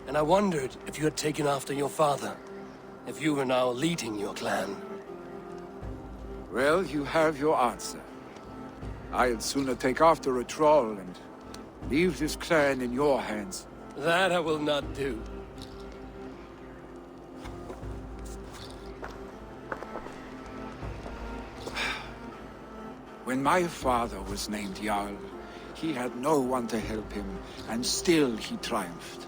And I wondered if you had taken after your father. If you were now leading your clan. Well, you have your answer. I'd sooner take after a troll and leave this clan in your hands. That I will not do. When my father was named Jarl, he had no one to help him, and still he triumphed.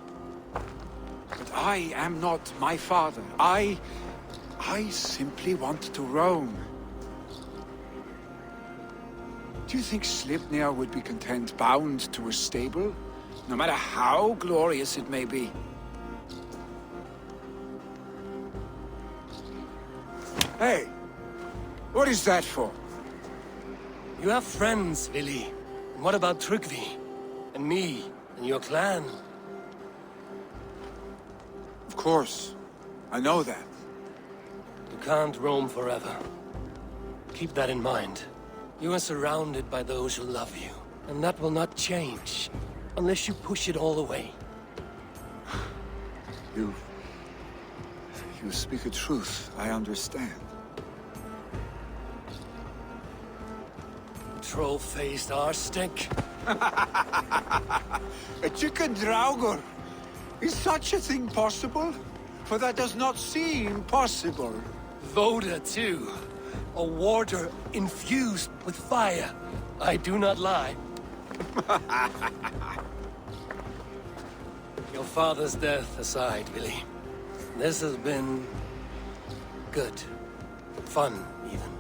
But I am not my father. I simply want to roam. Do you think Sleipnir would be content bound to a stable? No matter how glorious it may be? Hey! What is that for? You have friends, Vili. And what about Tryggvi? And me? And your clan? Of course. I know that. You can't roam forever. Keep that in mind. You are surrounded by those who love you. And that will not change. Unless you push it all away. You speak a truth. I understand. Troll-faced arse-stink. A chicken draugur. Is such a thing possible? For that does not seem possible. Voda, too. A warder infused with fire. I do not lie. Your father's death aside, Vili. This has been... good. Fun, even.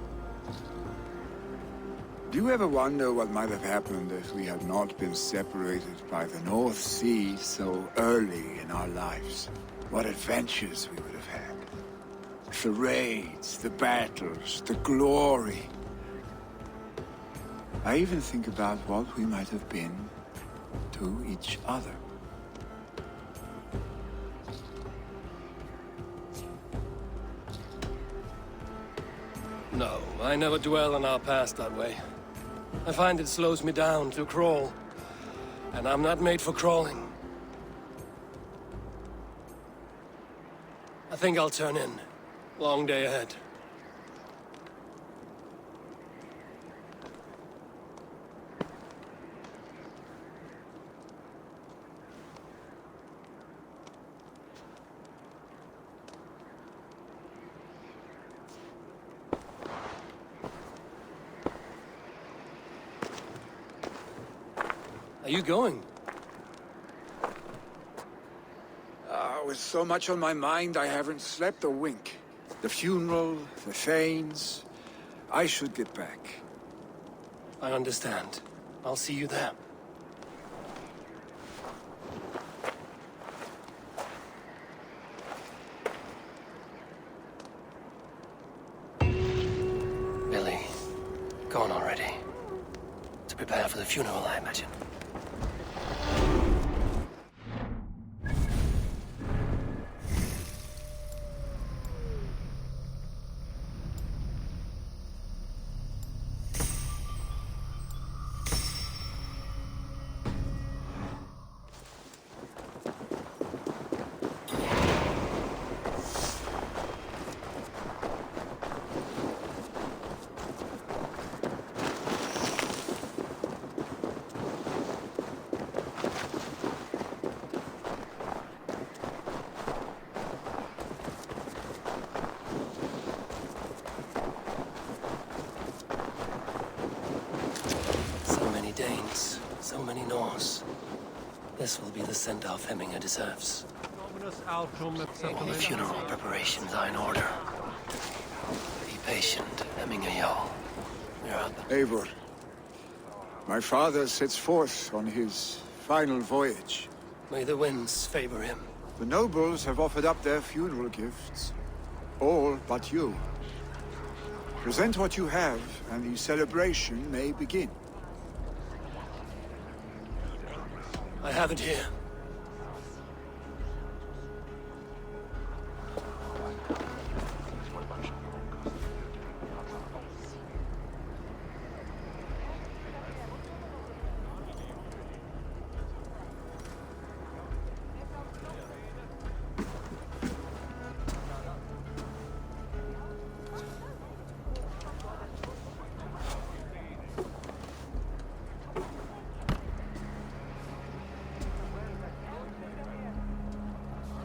Do you ever wonder what might have happened if we had not been separated by the North Sea so early in our lives? What adventures we would have had. The raids, the battles, the glory. I even think about what we might have been to each other. No, I never dwell on our past that way. I find it slows me down to crawl. And I'm not made for crawling. I think I'll turn in. Long day ahead. Are you going? With so much on my mind, I haven't slept a wink. The funeral, the Thanes. I should get back. I understand. I'll see you there. Billy, gone already. To prepare for the funeral, I imagine. So many Norse. This will be the send-off Hemminger deserves. Funeral preparations are in order. Be patient, Hemminger Jarl. We're out there. Eivor, my father sets forth on his final voyage. May the winds favor him. The nobles have offered up their funeral gifts. All but you. Present what you have, and the celebration may begin. I have it here.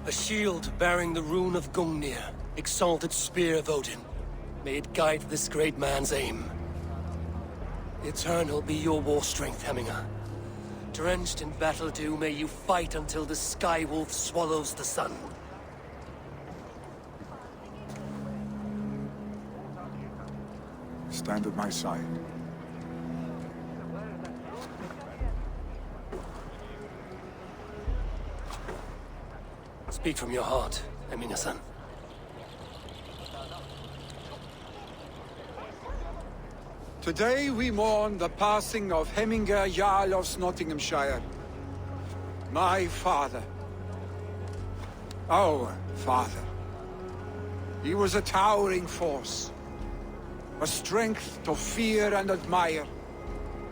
A shield bearing the rune of Gungnir, exalted spear of Odin. May it guide this great man's aim. Eternal be your war strength, Hemminger. Drenched in battle dew, may you fight until the sky wolf swallows the sun. Stand at my side. Speak from your heart, Hemminger-son. Today we mourn the passing of Hemminger Jarl of Nottinghamshire. My father. Our father. He was a towering force. A strength to fear and admire.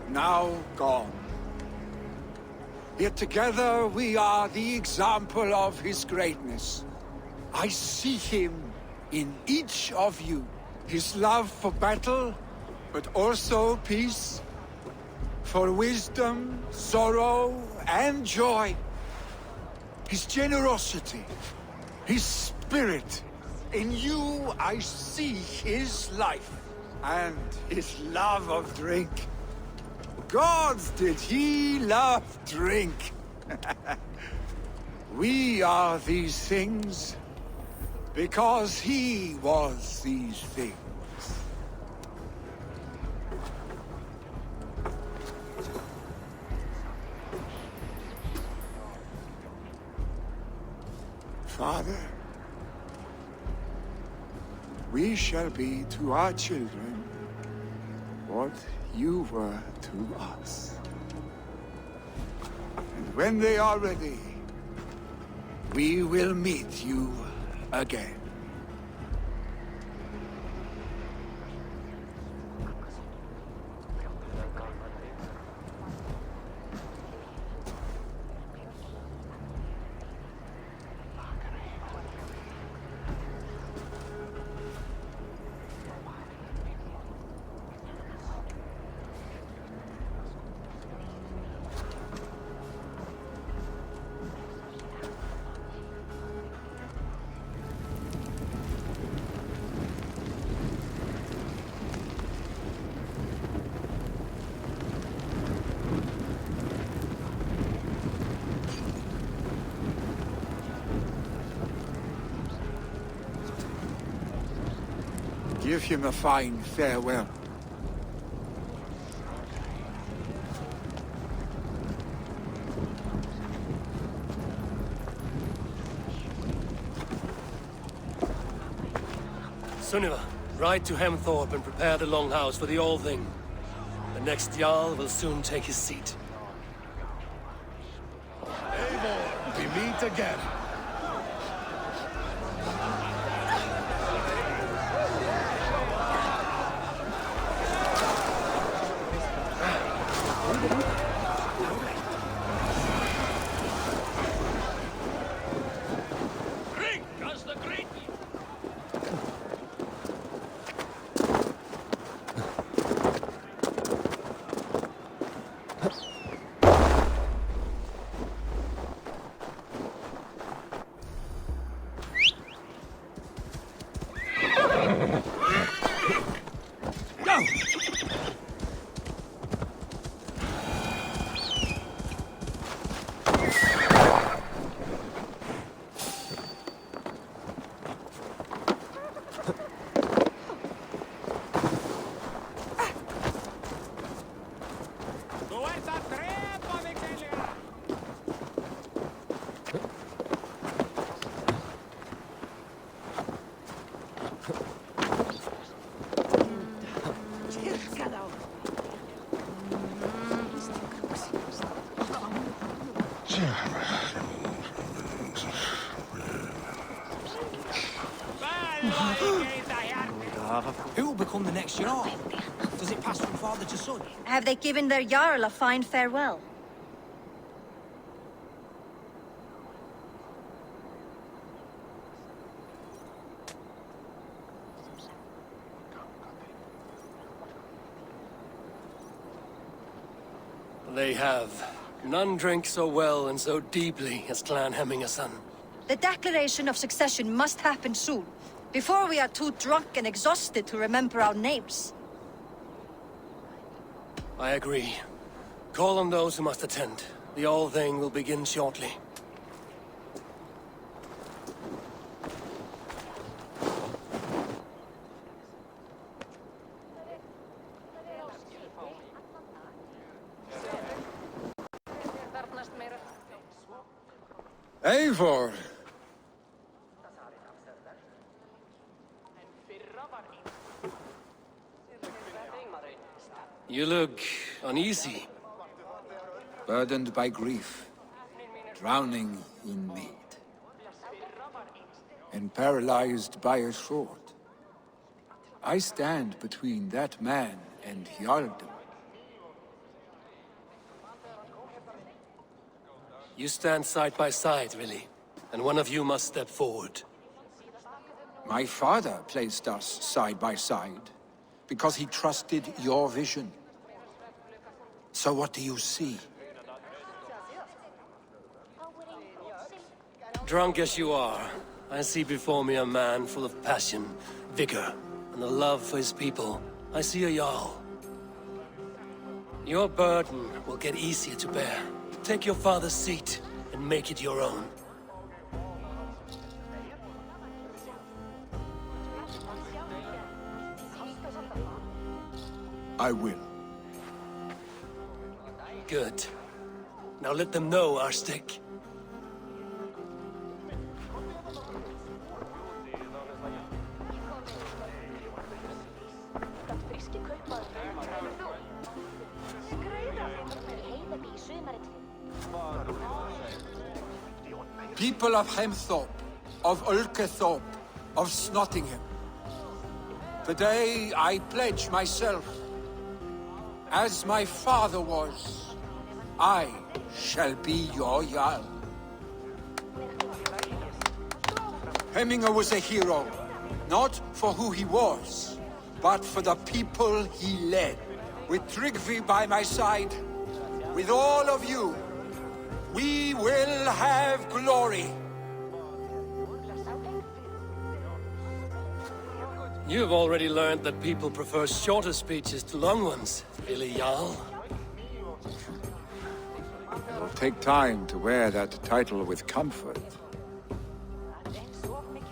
Now gone. Yet together we are the example of his greatness. I see him in each of you. His love for battle, but also peace. For wisdom, sorrow, and joy. His generosity, his spirit. In you I see his life, and his love of drink. Gods, did he love drink! We are these things because he was these things. Father, we shall be to our children what you were to us. And when they are ready, we will meet you again. Give him a fine farewell. Sunniva, ride to Hemthorpe and prepare the Longhouse for the All-Thing. The next Jarl will soon take his seat. Eivor, we meet again. Who will become the next Jarl? Does it pass from father to son? Have they given their Jarl a fine farewell? They have. None drink so well and so deeply as Clan Hemmingason. The declaration of succession must happen soon, before we are too drunk and exhausted to remember our names. I agree. Call on those who must attend. The All Thing will begin shortly. Eivor! You look uneasy. Burdened by grief, drowning in mead, and paralyzed by a sword. I stand between that man and Jarldom. You stand side by side, really, and one of you must step forward. My father placed us side by side, because he trusted your vision. So what do you see? Drunk as you are, I see before me a man full of passion, vigor, and a love for his people. I see a Jarl. Your burden will get easier to bear. Take your father's seat and make it your own. I will. Good. Now let them know our stick. People of Hemthorpe, of Ulkethorpe, of Snottingham. Today I pledge myself, as my father was, I shall be your Jarl. Hemminger was a hero, not for who he was, but for the people he led. With Tryggvi by my side, with all of you, we will have glory. You've already learned that people prefer shorter speeches to long ones, really, Jarl? It will take time to wear that title with comfort.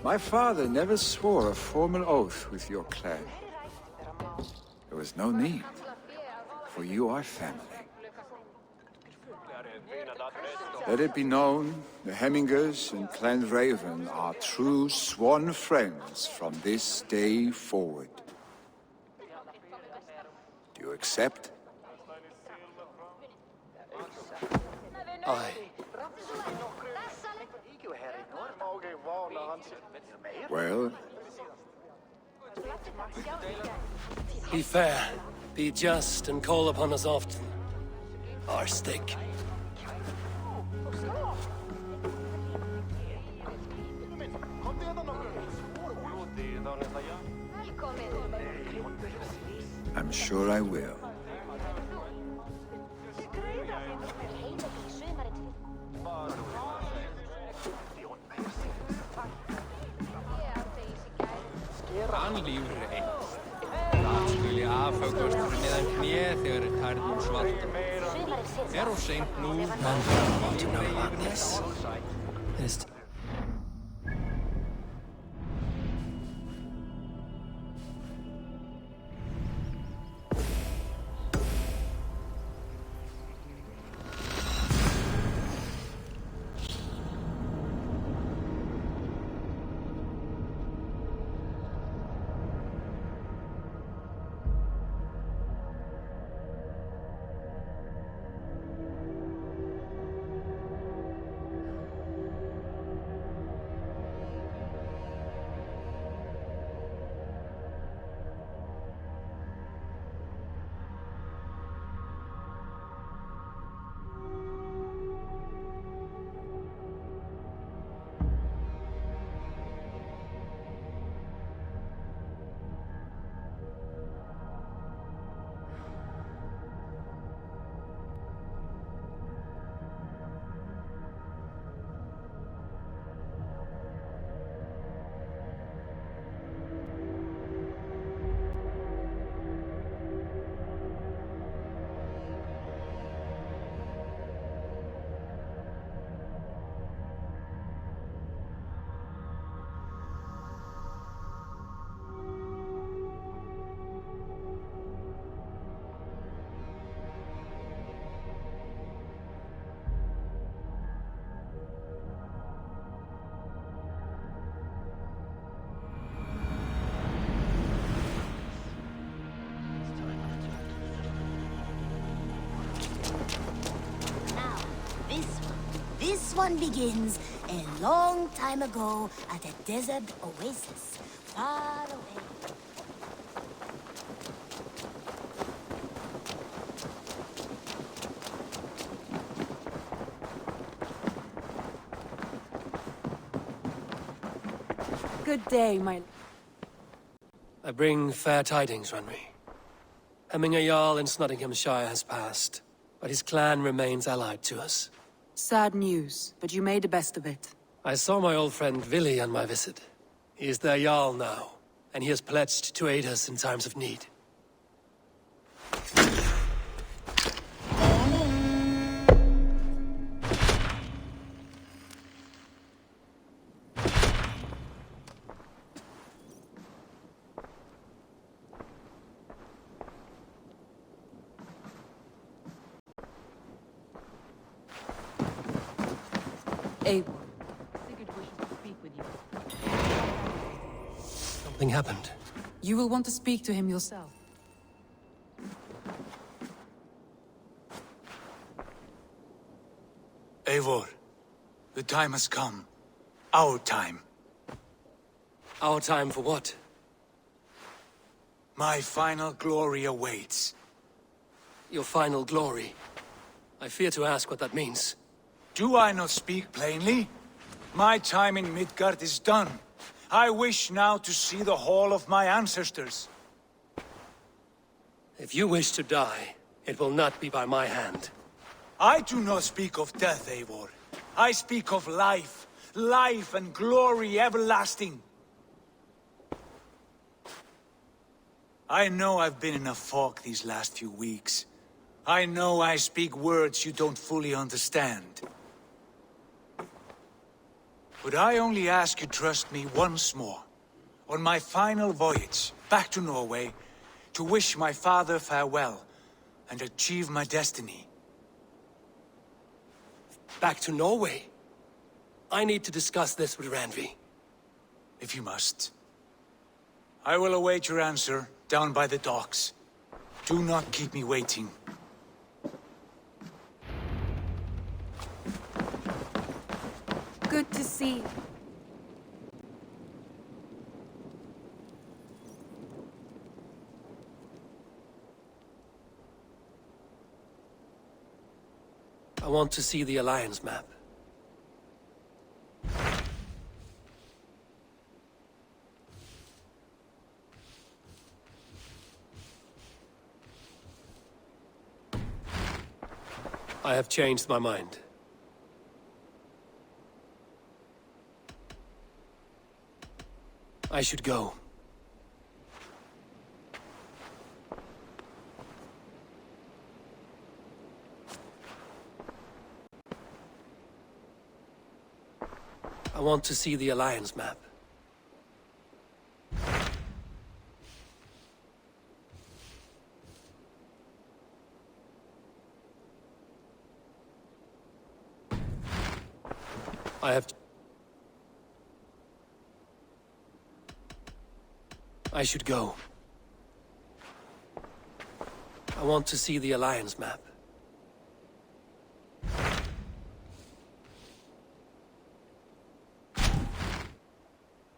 My father never swore a formal oath with your clan. There was no need, for you are family. Let it be known, the Hemmingers and Clan Raven are true sworn friends from this day forward. Do you accept? Aye. Well? Be fair, be just, and call upon us often. Our stick. I'm sure I will. Hann lífur einn. Það skuli afhöggast fyrir neðan kné þegar tærnum svartar. Er of seint nú. None want to know about this. This one begins a long time ago at a desert oasis, far away. Good day, my... I bring fair tidings, Renry. Hemminger Jarl in Nottinghamshire has passed, but his clan remains allied to us. Sad news, but you made the best of it. I saw my old friend Vili on my visit. He is their Jarl now, and he has pledged to aid us in times of need. Eivor, Sigurd wishes to speak with you. Something happened. You will want to speak to him yourself. Eivor, the time has come. Our time. Our time for what? My final glory awaits. Your final glory? I fear to ask what that means. Do I not speak plainly? My time in Midgard is done. I wish now to see the hall of my ancestors. If you wish to die, it will not be by my hand. I do not speak of death, Eivor. I speak of life. Life and glory everlasting. I know I've been in a fog these last few weeks. I know I speak words you don't fully understand. But I only ask you trust me once more, on my final voyage back to Norway, to wish my father farewell and achieve my destiny. Back to Norway? I need to discuss this with Randvi. If you must. I will await your answer down by the docks. Do not keep me waiting. Good to see you. I want to see the Alliance map. I have changed my mind. I should go. I want to see the Alliance map. I should go. I want to see the Alliance map.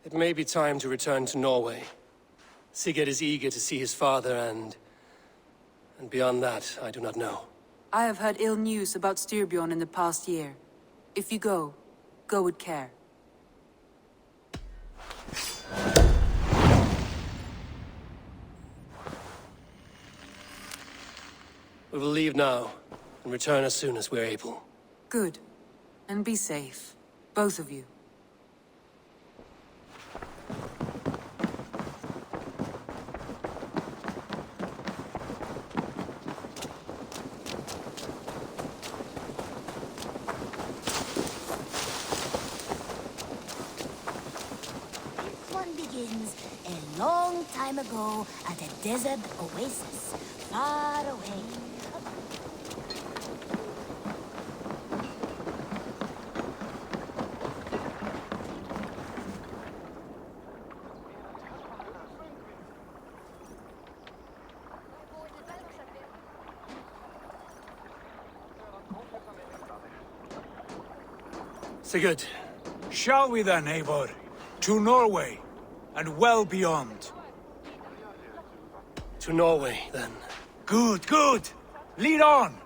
It may be time to return to Norway. Sigurd is eager to see his father and beyond that, I do not know. I have heard ill news about Styrbjorn in the past year. If you go with care. We will leave now, and return as soon as we're able. Good. And be safe. Both of you. This one begins a long time ago at a desert oasis, far away. Sigurd. Shall we then, Eivor? To Norway, and well beyond. To Norway, then. Good, good! Lead on!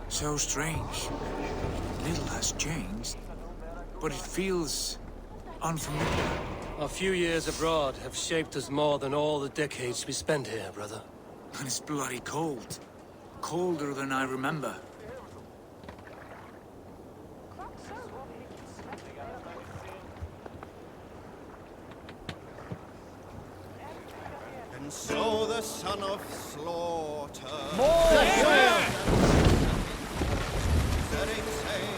So strange. Little has changed, but it feels unfamiliar. Our few years abroad have shaped us more than all the decades we spent here, brother. And it's bloody cold. Colder than I remember. And so the son of slaughter. Setting sail.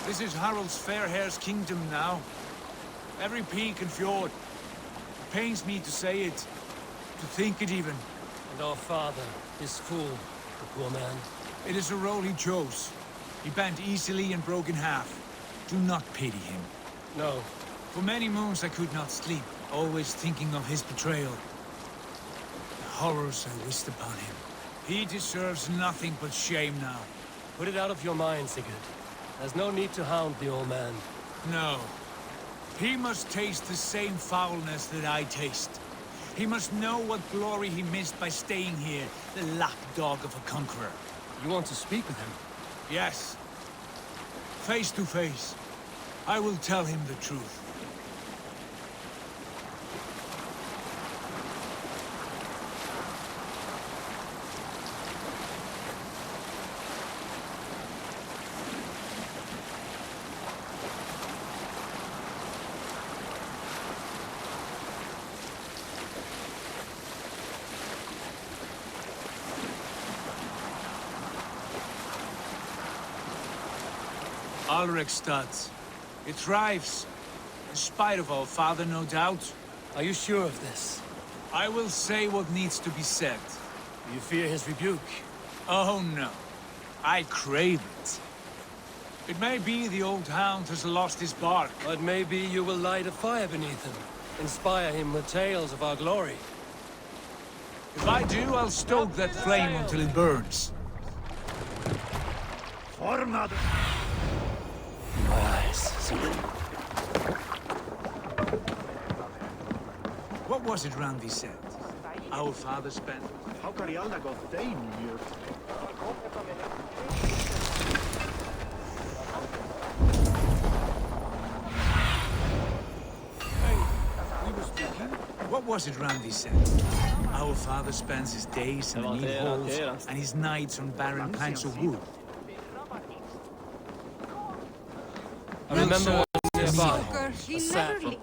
This is Harald's fair hair's kingdom now. Every peak and fjord. It pains me to say it, to think it even. And our father, this fool, the poor man. It is a role he chose. He bent easily and broke in half. Do not pity him. No. For many moons I could not sleep, always thinking of his betrayal. The horrors I wished upon him. He deserves nothing but shame now. Put it out of your mind, Sigurd. There's no need to hound the old man. No. He must taste the same foulness that I taste. He must know what glory he missed by staying here, the lapdog of a conqueror. You want to speak with him? Yes. Face to face. I will tell him the truth. Ulrichstadt. It thrives. In spite of our father, no doubt. Are you sure of this? I will say what needs to be said. Do you fear his rebuke? Oh no. I crave it. It may be the old hound has lost his bark. But maybe you will light a fire beneath him. Inspire him with tales of our glory. If I do, I'll stoke that flame until it burns. For mother. My eyes. What was it Randy said? Our father spent... How can he all go down here? What was it Randy said? Our father spends his days in the neat halls and his nights on barren planks of wood. I remember what nearby. He never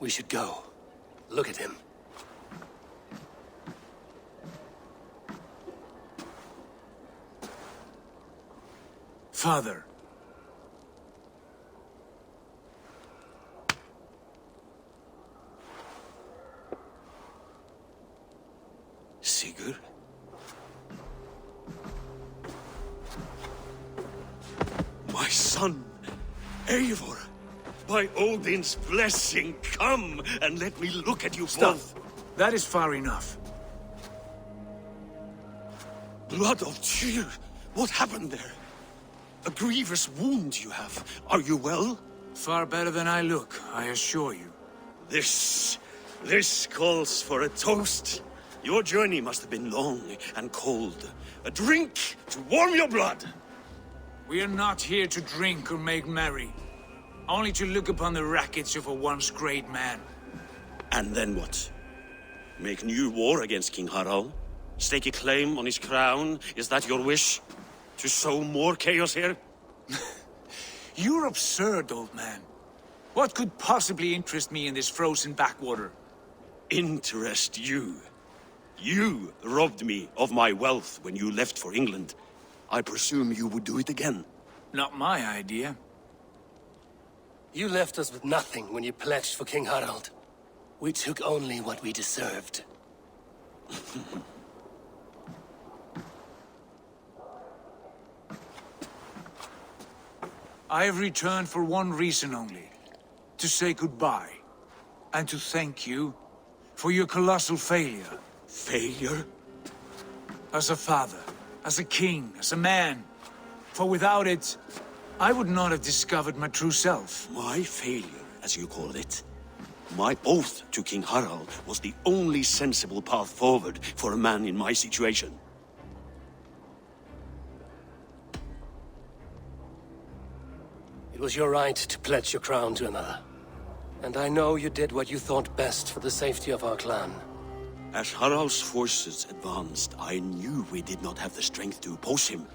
We should go. Look at him. Father. Sigurd? My son, Eivor! By Odin's blessing, come and let me look at you both. That is far enough. Blood of Tyr! What happened there? A grievous wound you have. Are you well? Far better than I look, I assure you. This calls for a toast. Your journey must have been long and cold. A drink to warm your blood. We are not here to drink or make merry. Only to look upon the wreckage of a once great man. And then what? Make new war against King Harald? Stake a claim on his crown? Is that your wish? To sow more chaos here? You're absurd, old man. What could possibly interest me in this frozen backwater? Interest you? You robbed me of my wealth when you left for England. I presume you would do it again. Not my idea. You left us with nothing when you pledged for King Harald. We took only what we deserved. I have returned for one reason only. To say goodbye. And to thank you for your colossal failure. Failure? As a father, as a king, as a man. For without it, I would not have discovered my true self. My failure, as you call it? My oath to King Harald was the only sensible path forward for a man in my situation. It was your right to pledge your crown to another. And I know you did what you thought best for the safety of our clan. As Harald's forces advanced, I knew we did not have the strength to oppose him.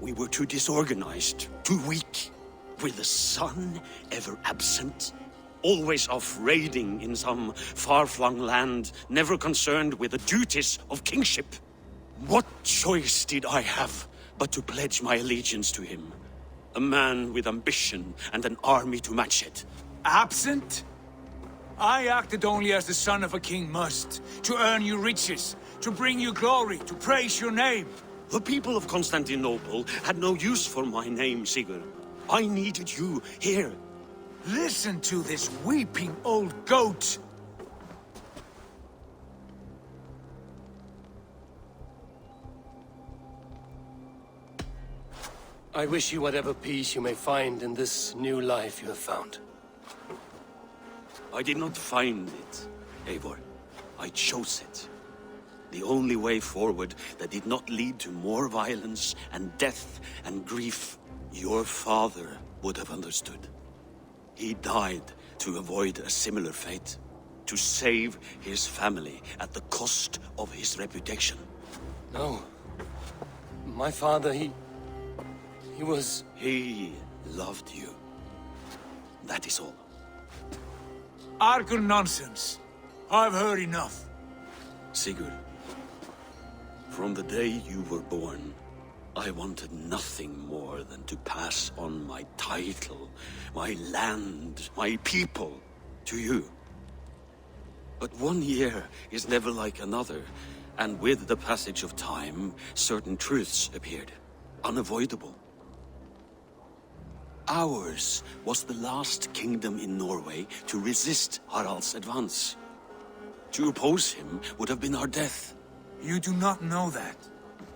We were too disorganized, too weak. With the son ever absent, always off raiding in some far-flung land, never concerned with the duties of kingship. What choice did I have but to pledge my allegiance to him? A man with ambition and an army to match it. Absent? I acted only as the son of a king must, to earn you riches, to bring you glory, to praise your name. The people of Constantinople had no use for my name, Sigurd. I needed you here. Listen to this weeping old goat! I wish you whatever peace you may find in this new life you have found. I did not find it, Eivor. I chose it. The only way forward that did not lead to more violence and death and grief. Your father would have understood. He died to avoid a similar fate. To save his family at the cost of his reputation. No. My father, he was... He loved you. That is all. Argon nonsense. I've heard enough. Sigurd, from the day you were born, I wanted nothing more than to pass on my title, my land, my people, to you. But 1 year is never like another, and with the passage of time, certain truths appeared, unavoidable. Ours was the last kingdom in Norway to resist Harald's advance. To oppose him would have been our death. You do not know that.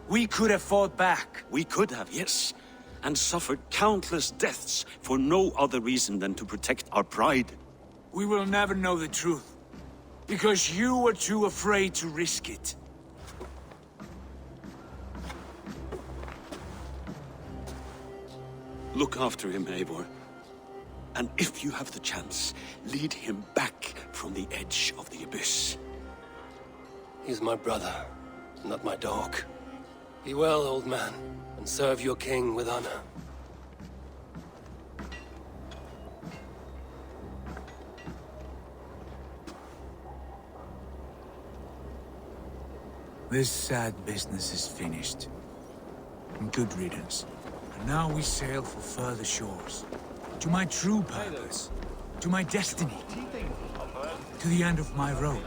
We could have fought back. We could have, yes. And suffered countless deaths for no other reason than to protect our pride. We will never know the truth. Because you were too afraid to risk it. Look after him, Eivor. And if you have the chance, lead him back from the edge of the abyss. He's my brother, not my dog. Be well, old man, and serve your king with honor. This sad business is finished. And good riddance. And now we sail for further shores. To my true purpose. To my destiny. To the end of my road.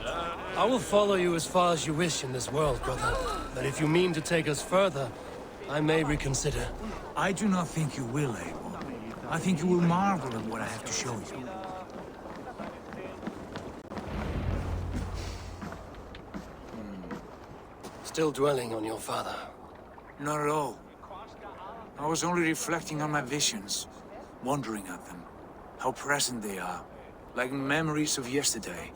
I will follow you as far as you wish in this world, brother. But if you mean to take us further, I may reconsider. I do not think you will, Eivor. I think you will marvel at what I have to show you. Still dwelling on your father? Not at all. I was only reflecting on my visions, wondering at them. How present they are, like memories of yesterday.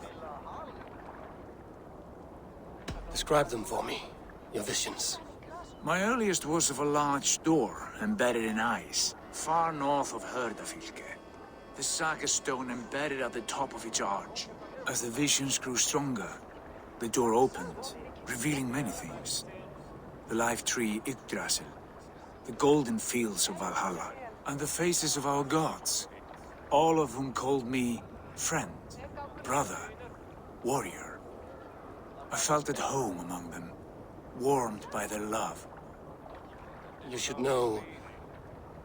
Describe them for me, your visions. My earliest was of a large door embedded in ice, far north of Herdafylke. The saga stone embedded at the top of its arch. As the visions grew stronger, the door opened, revealing many things. The life tree Yggdrasil, the golden fields of Valhalla, and the faces of our gods, all of whom called me friend, brother, warrior. I felt at home among them, warmed by their love. You should know,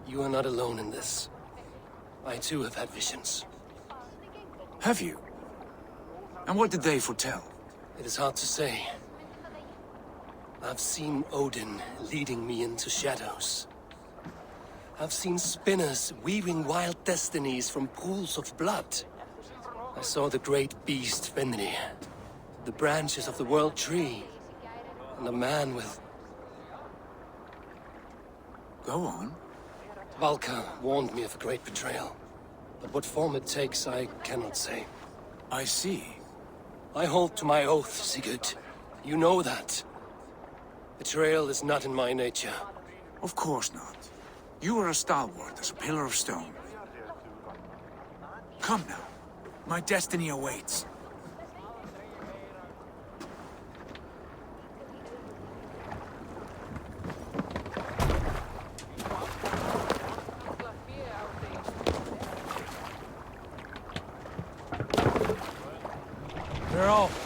you are not alone in this. I too have had visions. Have you? And what did they foretell? It is hard to say. I've seen Odin leading me into shadows. I've seen spinners weaving wild destinies from pools of blood. I saw the great beast Fenrir, the branches of the world tree, and a man with... Go on. Valka warned me of a great betrayal. But what form it takes, I cannot say. I see. I hold to my oath, Sigurd. You know that. Betrayal is not in my nature. Of course not. You are a stalwart as a pillar of stone. Come now. My destiny awaits. They're off.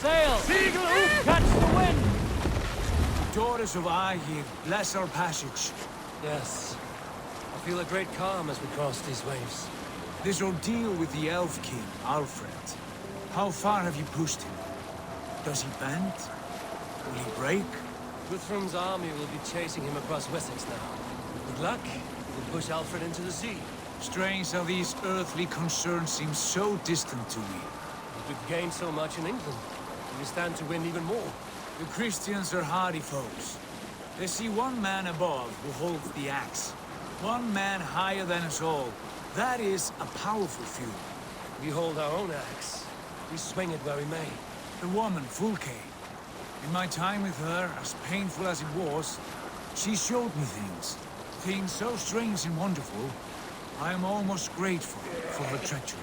Sail! Seagull, catch the wind! The daughters of Aegir, bless our passage. Yes. I feel a great calm as we cross these waves. This ordeal with the Elf King, Alfred. How far have you pushed him? Does he bend? Will he break? Guthrum's army will be chasing him across Wessex now. With luck, he will push Alfred into the sea. Strange how these earthly concerns seem so distant to me. But we've gained so much in England. We stand to win even more. The Christians are hardy foes. They see one man above who holds the axe. One man higher than us all. That is a powerful feud. We hold our own axe. We swing it where we may. The woman, Fulke. In my time with her, as painful as it was, she showed me things. Things so strange and wonderful, I am almost grateful for her treachery.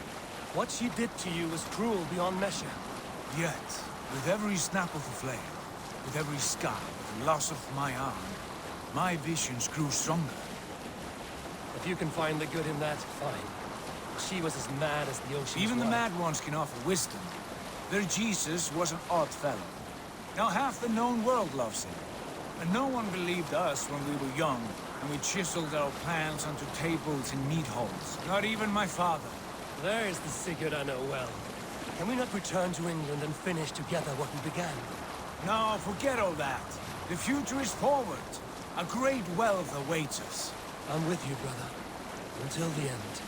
What she did to you was cruel beyond measure. Yet, with every snap of the flame, with every scar, the loss of my arm, my visions grew stronger. If you can find the good in that, fine. She was as mad as the ocean. Even the mad ones can offer wisdom. Their Jesus was an odd fellow. Now half the known world loves him. And no one believed us when we were young, and we chiseled our plans onto tables in meat halls. Not even my father. There's the Sigurd I know well. Can we not return to England and finish together what we began? No, forget all that. The future is forward. A great wealth awaits us. I'm with you, brother. Until the end.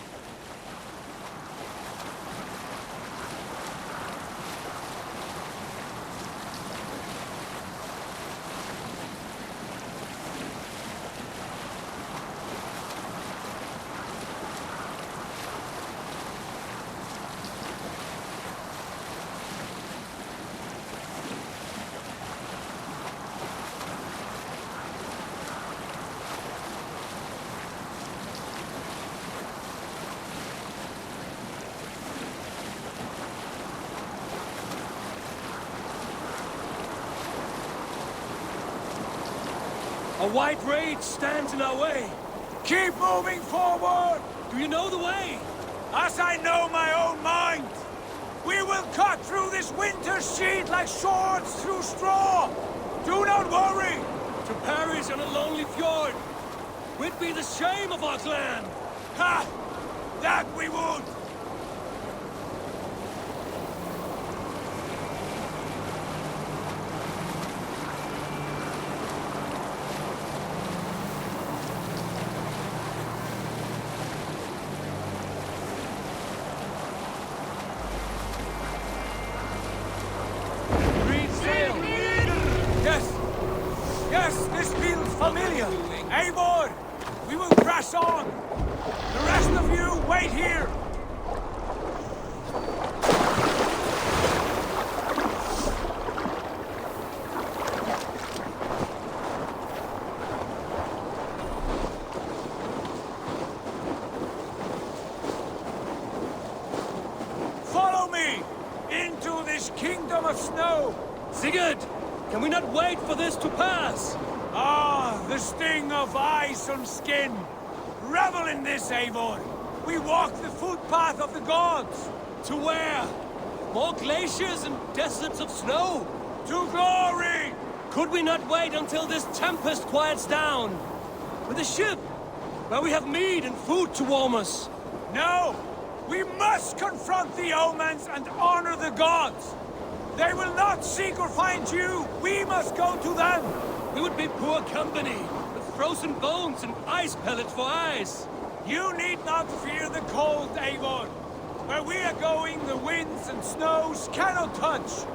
A white rage stands in our way! Keep moving forward! you know the way? As I know my own mind! We will cut through this winter's sheet like swords through straw! Do not worry! To perish on a lonely fjord! We'd be the shame of our clan! Ha! That we would! Yes, this feels familiar. Eivor, we will press on. The rest of you, wait here. Follow me into this kingdom of snow. Sigurd! Can we not wait for this to pass? Ah, the sting of ice on skin. Revel in this, Eivor. We walk the footpath of the gods. To where? More glaciers and deserts of snow? To glory! Could we not wait until this tempest quiets down? With a ship, where we have meat and food to warm us? No! We must confront the omens and honor the gods! They will not seek or find you! We must go to them! We would be poor company, with frozen bones and ice pellets for eyes! You need not fear the cold, Eivor! Where we are going, the winds and snows cannot touch!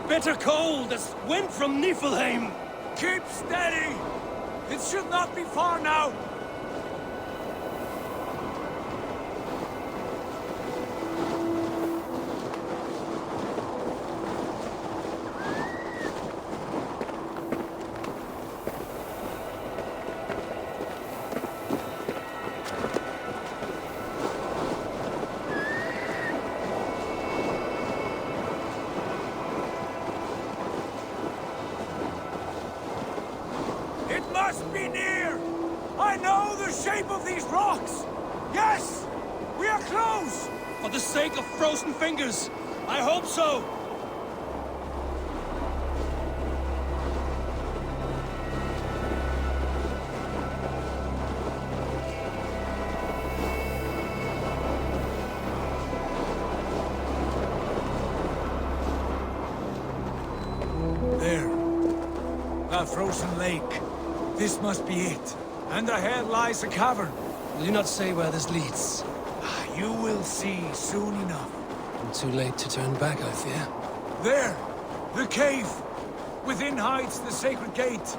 Bitter cold as wind from Niflheim! Keep steady! It should not be far now! Must be near! I know the shape of these rocks! Yes! We are close! For the sake of frozen fingers, I hope so! There. That frozen lake. This must be it. And ahead lies a cavern. Will you not say where this leads? You will see soon enough. Too late to turn back, I fear. There! The cave! Within hides the sacred gate.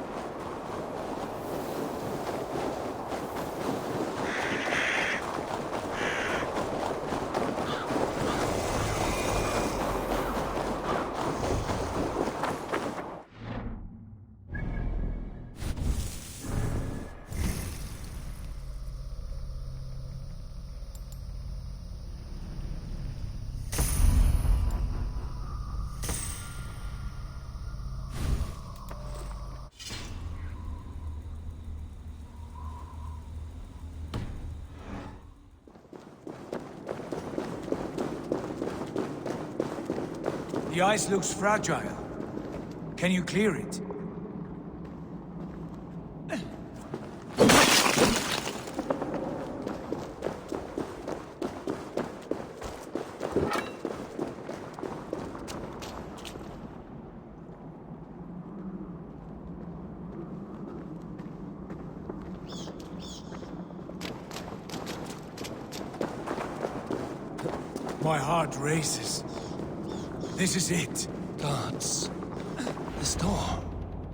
The ice looks fragile. Can you clear it? My heart races. This is it. Gods. This door.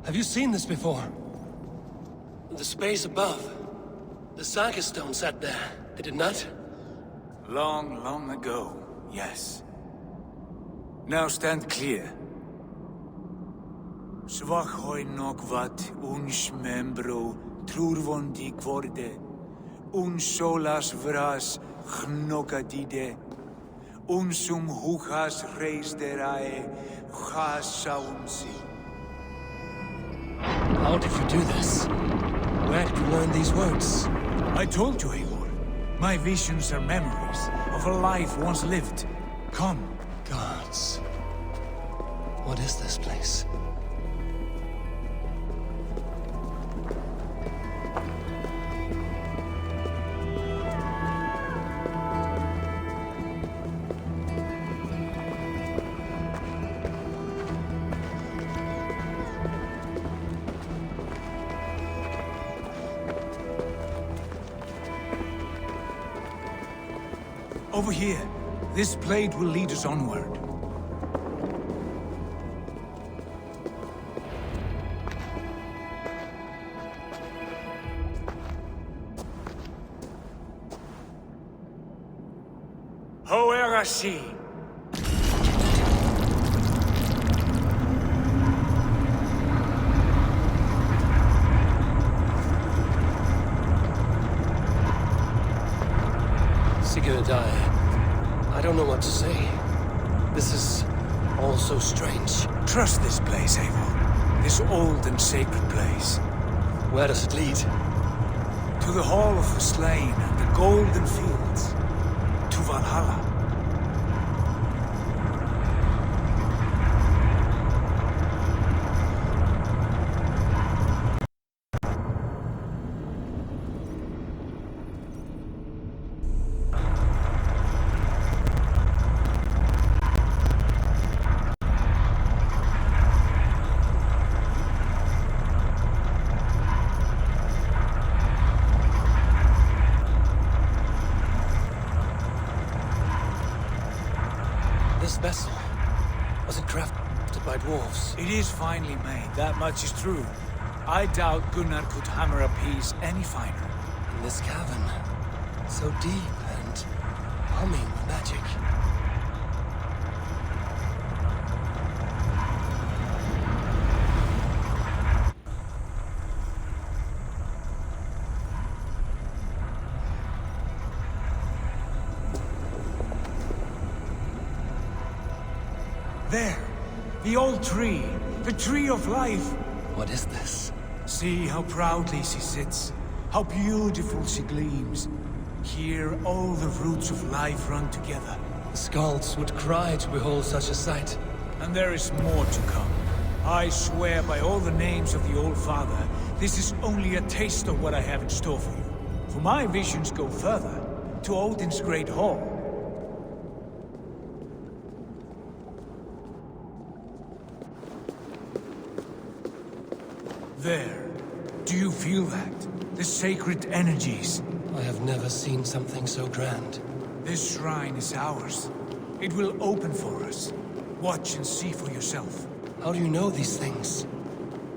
Have you seen this before? The space above. The Saga stone sat there, did it not? Long, long ago, yes. Now stand clear. Svachoi nokvat uns membro trurvondi quorde, un solas vras gnokadide, unsum huchas reisderae chasaunsi. How did you do this? Where did you learn these words? I told you, Eivor. My visions are memories of a life once lived. Come. Gods. What is this place? Over here. This blade will lead us onward. Odyssey. Sigurd, I don't know what to say. This is all so strange. Trust this place, Eivor. This old and sacred place. Where does it lead? To the Hall of the Slain and the Golden Fields. To Valhalla. This vessel, was it crafted by dwarves? It is finely made, that much is true. I doubt Gunnar could hammer a piece any finer. In this cavern, so deep and humming with magic. There! The old tree! The tree of life! What is this? See how proudly she sits. How beautiful she gleams. Here all the roots of life run together. The Skalds would cry to behold such a sight. And there is more to come. I swear by all the names of the Old Father, this is only a taste of what I have in store for you. For my visions go further, to Odin's Great Hall. There. Do you feel that? The sacred energies. I have never seen something so grand. This shrine is ours. It will open for us. Watch and see for yourself. How do you know these things?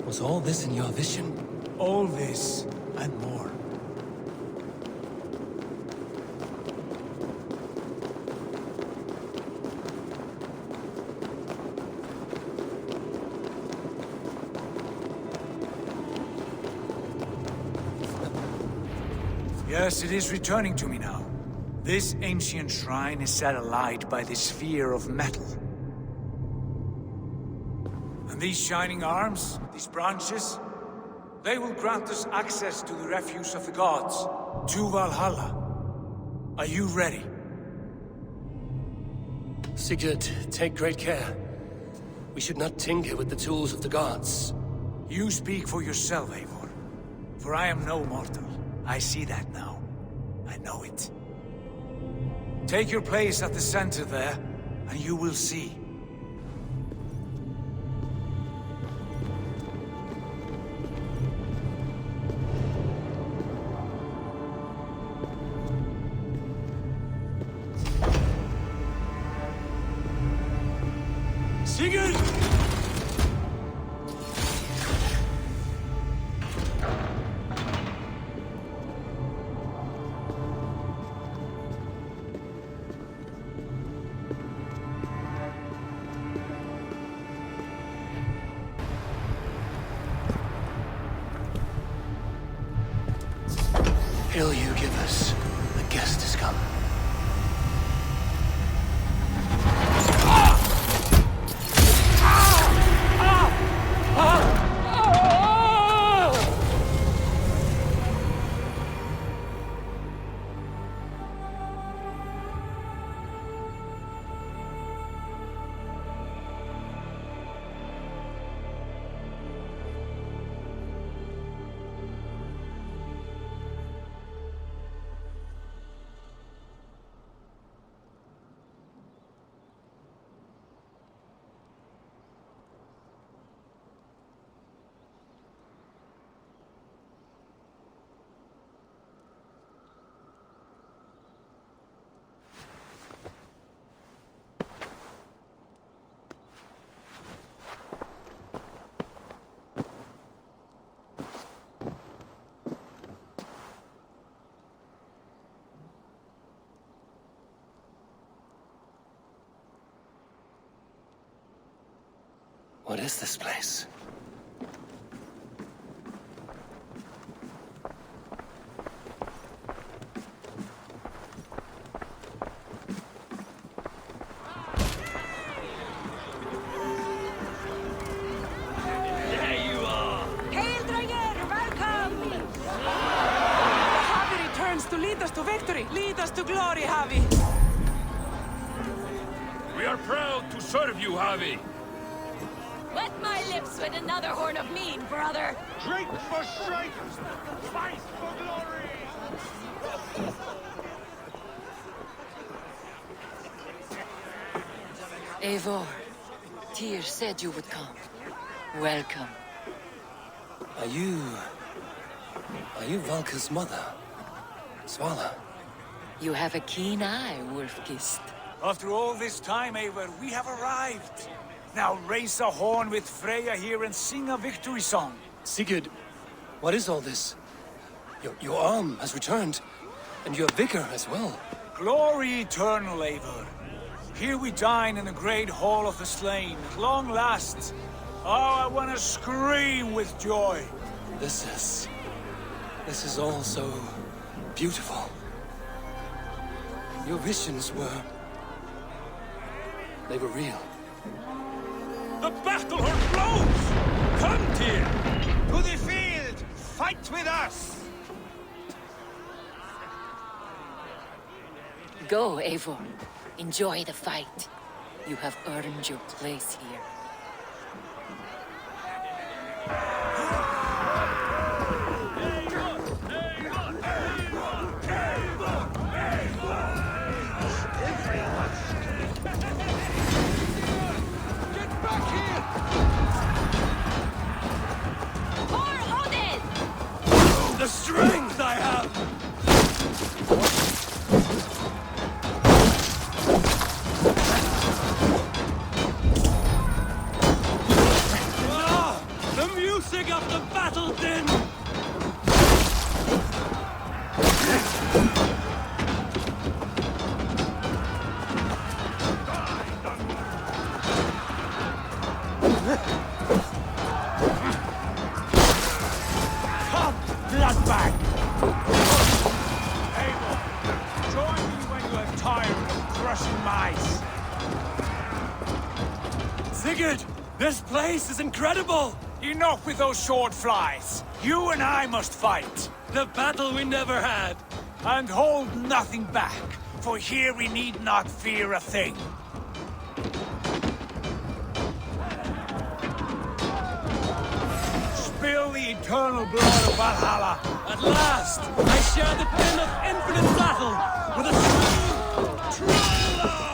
Was all this in your vision? All this, and more. Yes, it is returning to me now. This ancient shrine is set alight by the sphere of metal. And these shining arms, these branches, they will grant us access to the refuse of the gods, to Valhalla. Are you ready? Sigurd, take great care. We should not tinker with the tools of the gods. You speak for yourself, Eivor. For I am no mortal. I see that now. I know it. Take your place at the center there, and you will see. Sigurd! Hail you give us. The guest has come. What is this place? There you are! Hail, Dreyer! Welcome! Javi returns to lead us to victory. Lead us to glory, Javi. We are proud to serve you, Javi. Wet my lips with another horn of mead, brother! Drink for strife! Fight for glory! Eivor, Tyr said you would come. Welcome. Are you Valka's mother? Svala? You have a keen eye, Wolfgist. After all this time, Eivor, we have arrived. Now raise a horn with Freya here and sing a victory song. Sigurd, what is all this? Your arm has returned, and your vigor as well. Glory eternal, Eivor. Here we dine in the great hall of the slain, at long last. Oh, I want to scream with joy. This is all so beautiful. Your visions they were real. The battle horn blows! Come, Tyr! To the field! Fight with us! Go, Eivor. Enjoy the fight. You have earned your place here. The strength I have! Ah, the music of the battle din! Bloodbag! Eivor, join me when you are tired of crushing mice. Sigurd, this place is incredible! Enough with those short flies. You and I must fight. The battle we never had. And hold nothing back, for here we need not fear a thing. Spill the eternal blood of Valhalla. At last, I share the din of infinite battle with a true troller!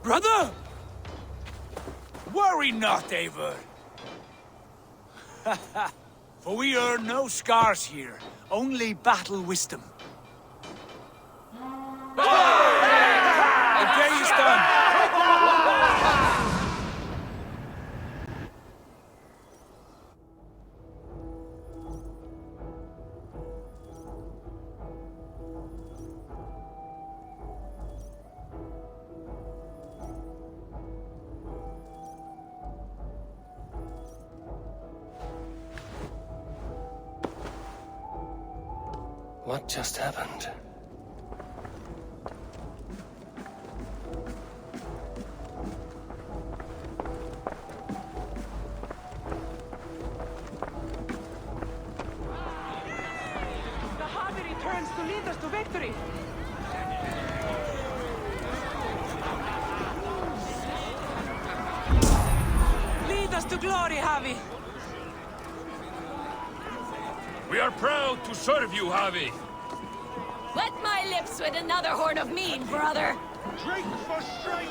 Brother! Worry not, Eivor. For we earn no scars here, only battle wisdom. The day is done. What just happened? The Hardy returns to lead us to victory! Lead us to glory, Javi! We are proud to serve you, Javi. Wet my lips with another horn of mead, brother! Drink for strife!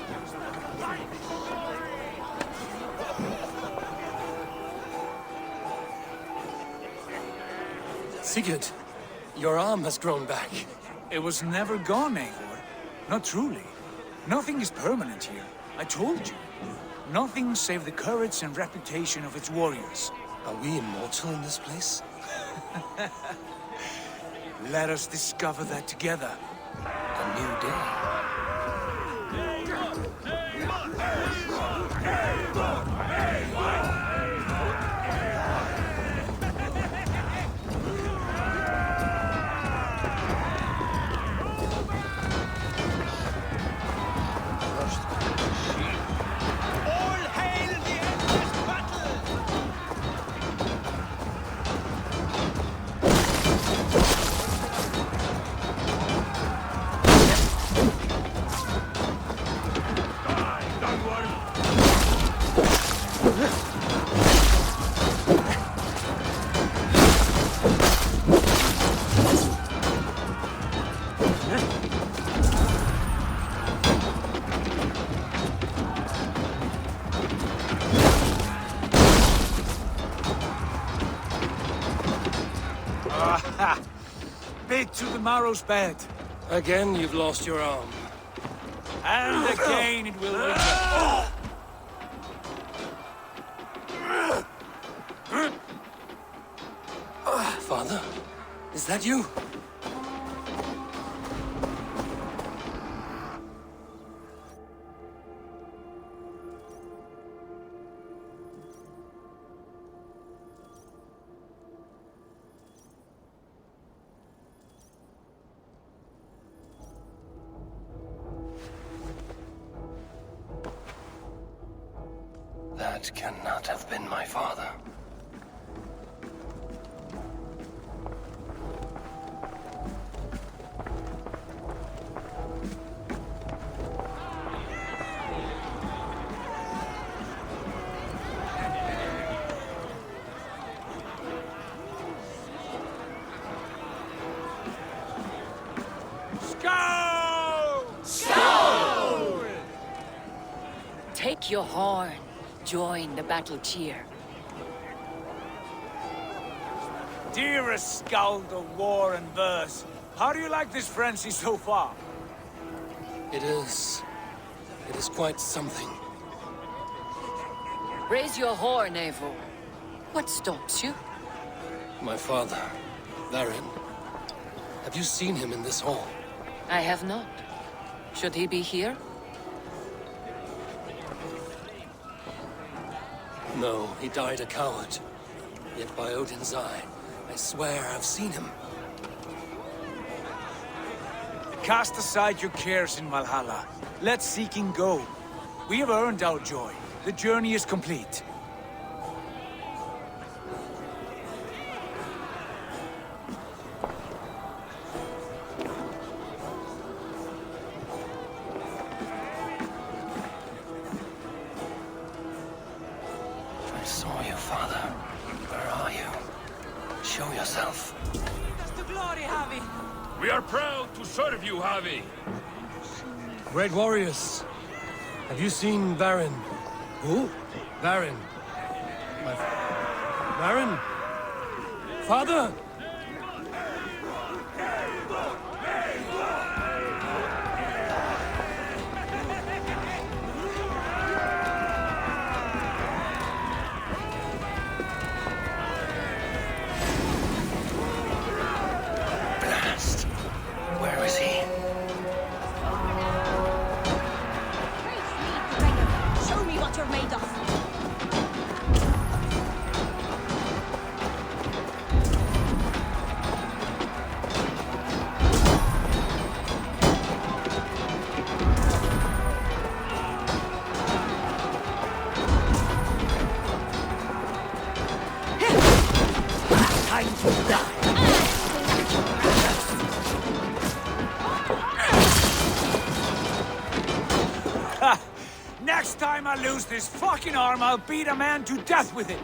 Sigurd, your arm has grown back. It was never gone, Eivor. Not truly. Nothing is permanent here. I told you. Nothing save the courage and reputation of its warriors. Are we immortal in this place? Let us discover that together. A new day. All hail the endless battle! Bit to the marrow's bed. Again, you've lost your arm. And again it will linger. Father, is that you? That cannot have been my father. Take your horn. Join the battle cheer. Dearest skald of war and verse, how do you like this frenzy so far? It is quite something. Raise your horn, Eivor. What stops you? My father, Varin. Have you seen him in this hall? I have not. Should he be here? No, he died a coward. Yet by Odin's eye, I swear I've seen him. Cast aside your cares in Valhalla. Let seeking go. We have earned our joy. The journey is complete. I saw you, Father. Where are you? Show yourself. Lead us to glory, Javi! We are proud to serve you, Javi. Great warriors. Have you seen Varin? Who? Varin. Varin? Father? Blast. Where is he? Show me what you're made of. Next time I lose this fucking arm, I'll beat a man to death with it!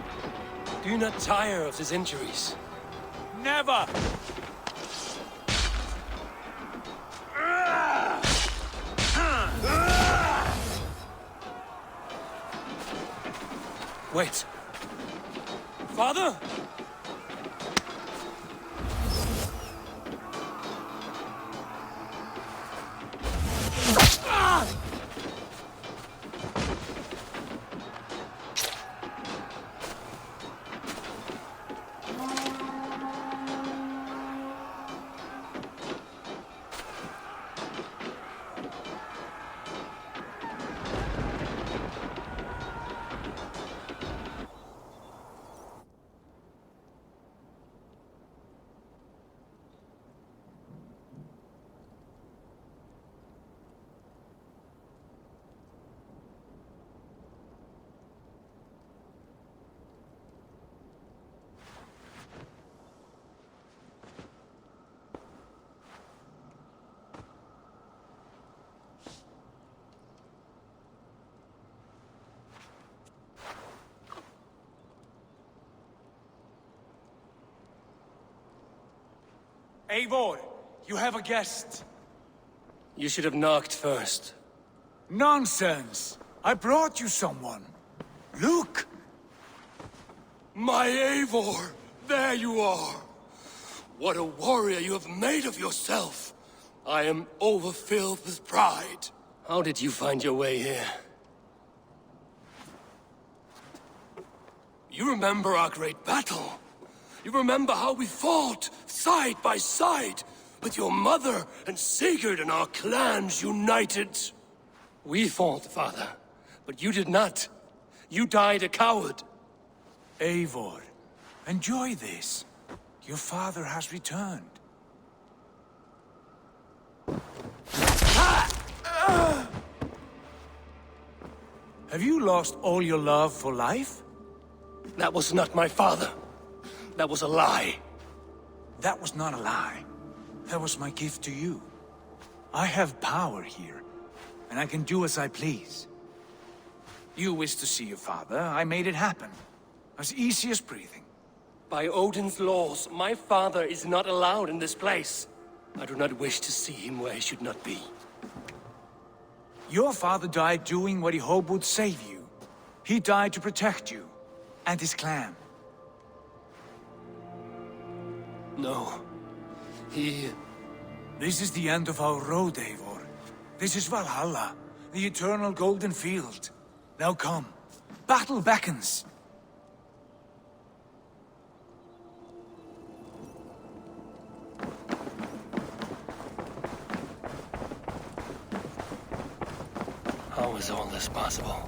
Do you not tire of his injuries? Never! Wait. Father? Eivor, you have a guest. You should have knocked first. Nonsense! I brought you someone. Look! My Eivor! There you are! What a warrior you have made of yourself! I am overfilled with pride. How did you find your way here? You remember our great battle? You remember how we fought, side by side, with your mother and Sigurd and our clans united? We fought, father, but you did not. You died a coward. Eivor, enjoy this. Your father has returned. Have you lost all your love for life? That was not my father. That was a lie. That was not a lie. That was my gift to you. I have power here, and I can do as I please. You wished to see your father, I made it happen. As easy as breathing. By Odin's laws, my father is not allowed in this place. I do not wish to see him where he should not be. Your father died doing what he hoped would save you. He died to protect you, and his clan. No. This is the end of our road, Eivor. This is Valhalla, the eternal golden field. Now come. Battle beckons. How is all this possible?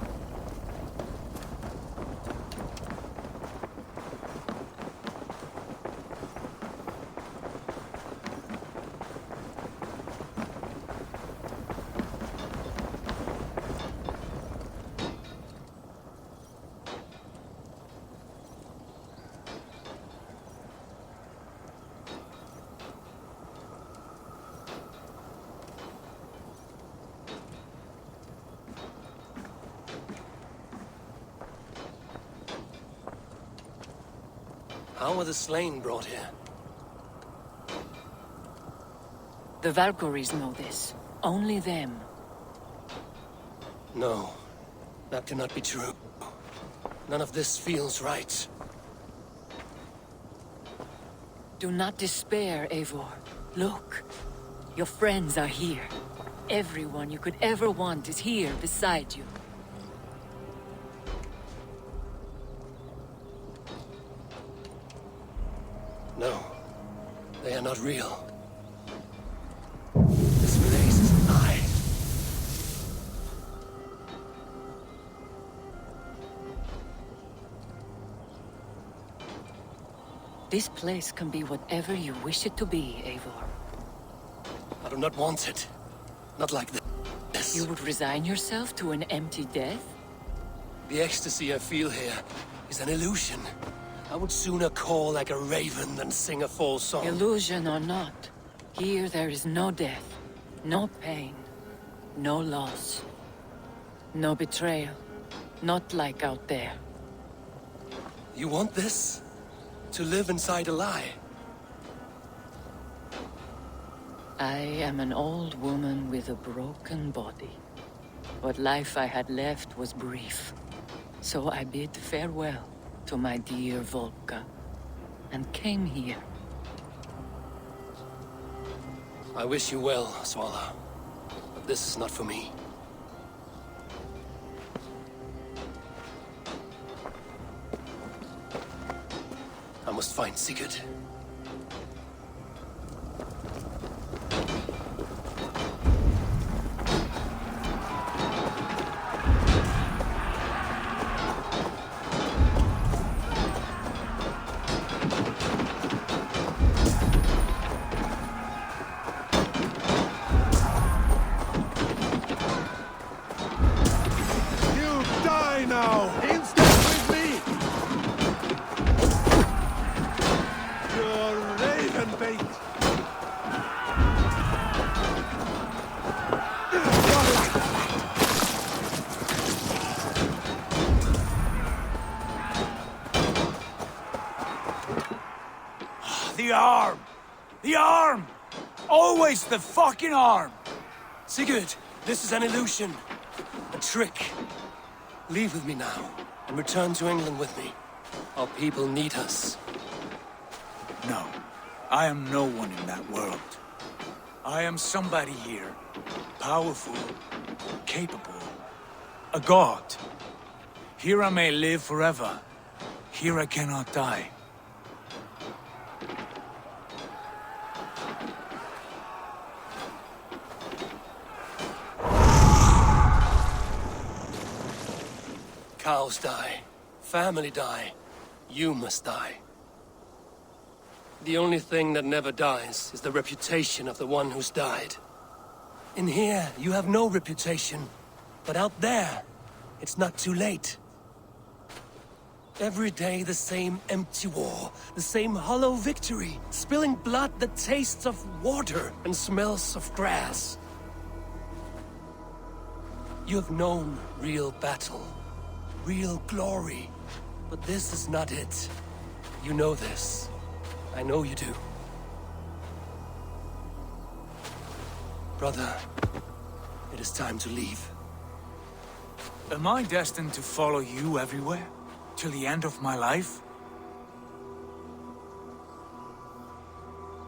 How were the slain brought here? The Valkyries know this. Only them. No. That cannot be true. None of this feels right. Do not despair, Eivor. Look. Your friends are here. Everyone you could ever want is here beside you. No. They are not real. This place is a lie. This place can be whatever you wish it to be, Eivor. I do not want it. Not like this. You would resign yourself to an empty death? The ecstasy I feel here is an illusion. I would sooner call like a raven than sing a false song. Illusion or not, here there is no death, no pain, no loss. No betrayal. Not like out there. You want this? To live inside a lie? I am an old woman with a broken body. What life I had left was brief. So I bid farewell to my dear Volka, and came here. I wish you well, Svala. But this is not for me. I must find Sigurd. The arm! The arm! Always the fucking arm! Sigurd, this is an illusion. A trick. Leave with me now, and return to England with me. Our people need us. No. I am no one in that world. I am somebody here. Powerful. Capable. A god. Here I may live forever. Here I cannot die. Cows die. Family die. You must die. The only thing that never dies is the reputation of the one who's died. In here, you have no reputation. But out there, it's not too late. Every day the same empty war, the same hollow victory, spilling blood that tastes of water and smells of grass. You have known real battle. Real glory. But this is not it. You know this. I know you do. Brother, it is time to leave. Am I destined to follow you everywhere? Till the end of my life?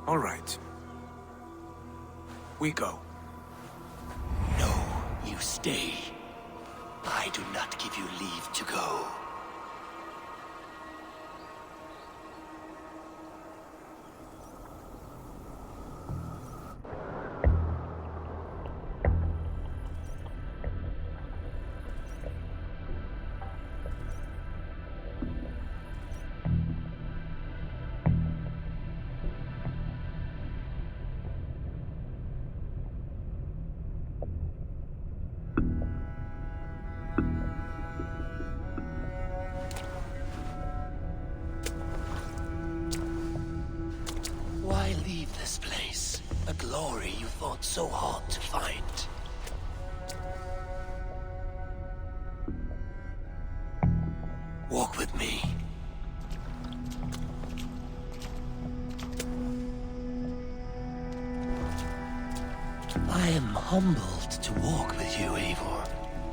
All right. We go. No, you stay. I do not give you leave to go. Why leave this place? A glory you fought so hard to find. Walk with me. I am humbled to walk with you, Eivor.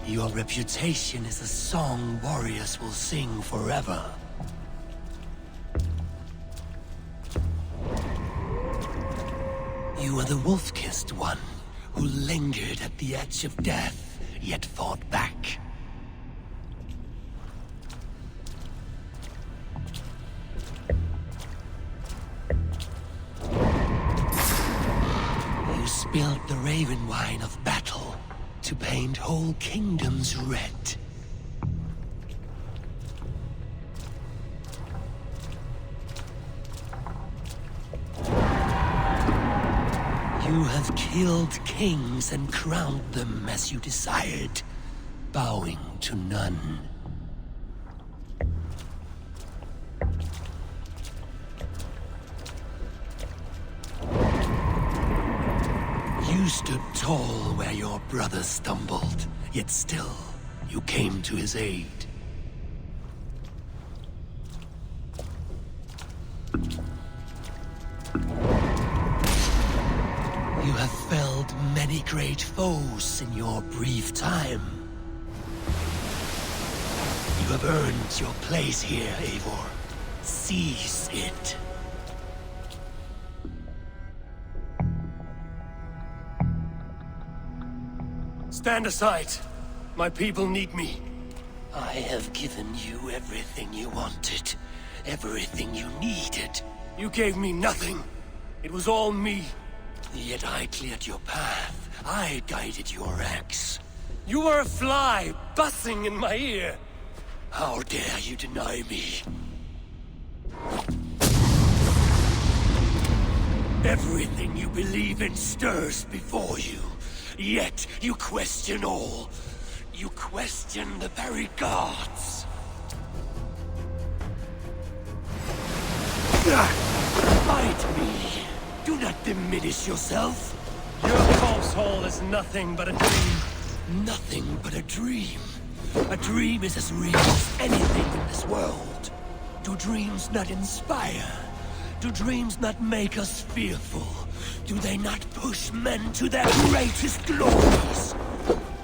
Your reputation is a song warriors will sing forever. You are the wolf-kissed one, who lingered at the edge of death, yet fought back. You spilled the raven wine of battle to paint whole kingdoms red. You have killed kings and crowned them as you desired, bowing to none. You stood tall where your brother stumbled, yet still You came to his aid. You have felled many great foes in your brief time. You have earned your place here, Eivor. Seize it. Stand aside. My people need me. I have given you everything you wanted. Everything you needed. You gave me nothing. It was all me. Yet I cleared your path. I guided your axe. You were a fly, buzzing in my ear. How dare you deny me? Everything you believe in stirs before you. Yet you question all. You question the very gods. Fight me. Do not diminish yourself. Your corpse hole is nothing but a dream. Nothing but a dream. A dream is as real as anything in this world. Do dreams not inspire? Do dreams not make us fearful? Do they not push men to their greatest glories?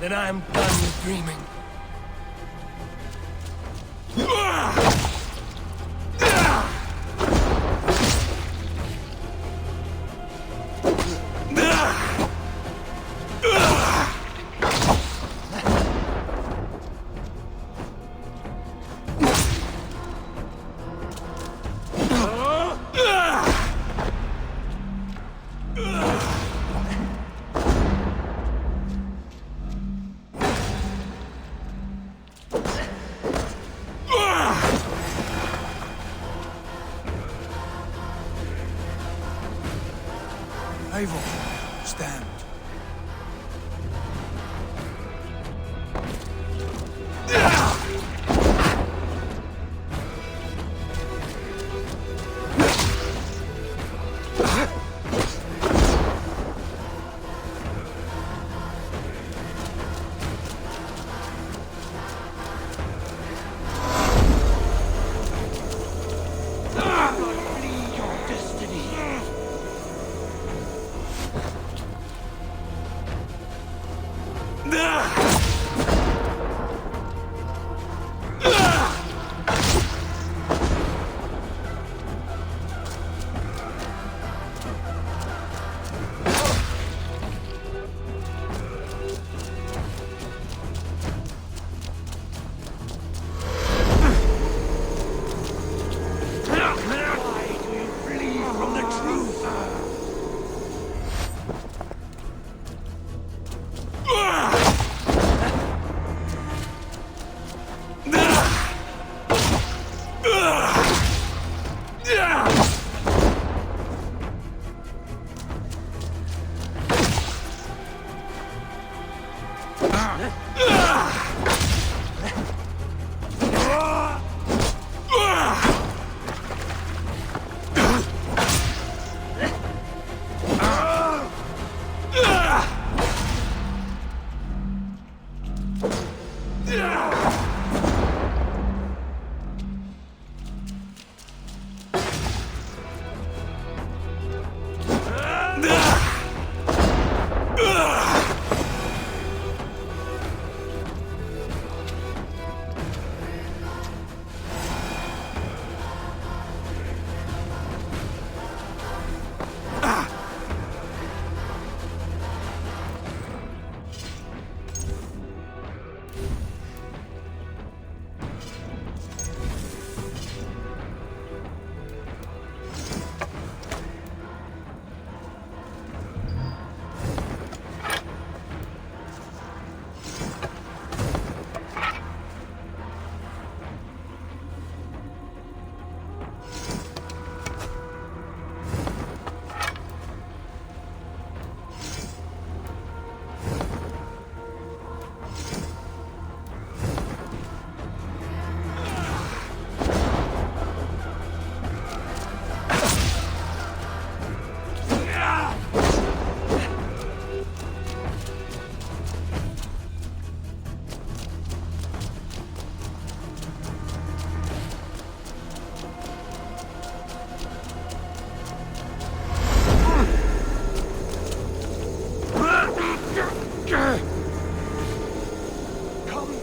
Then I am done with dreaming. Eivor, stand.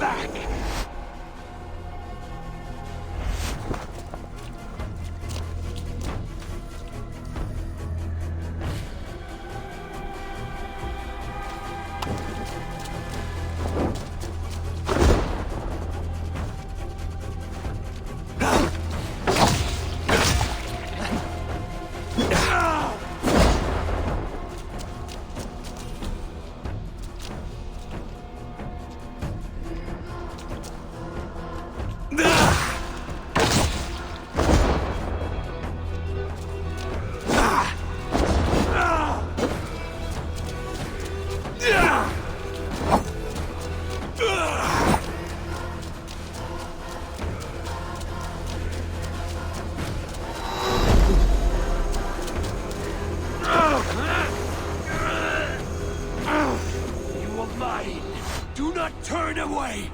back! Turn away!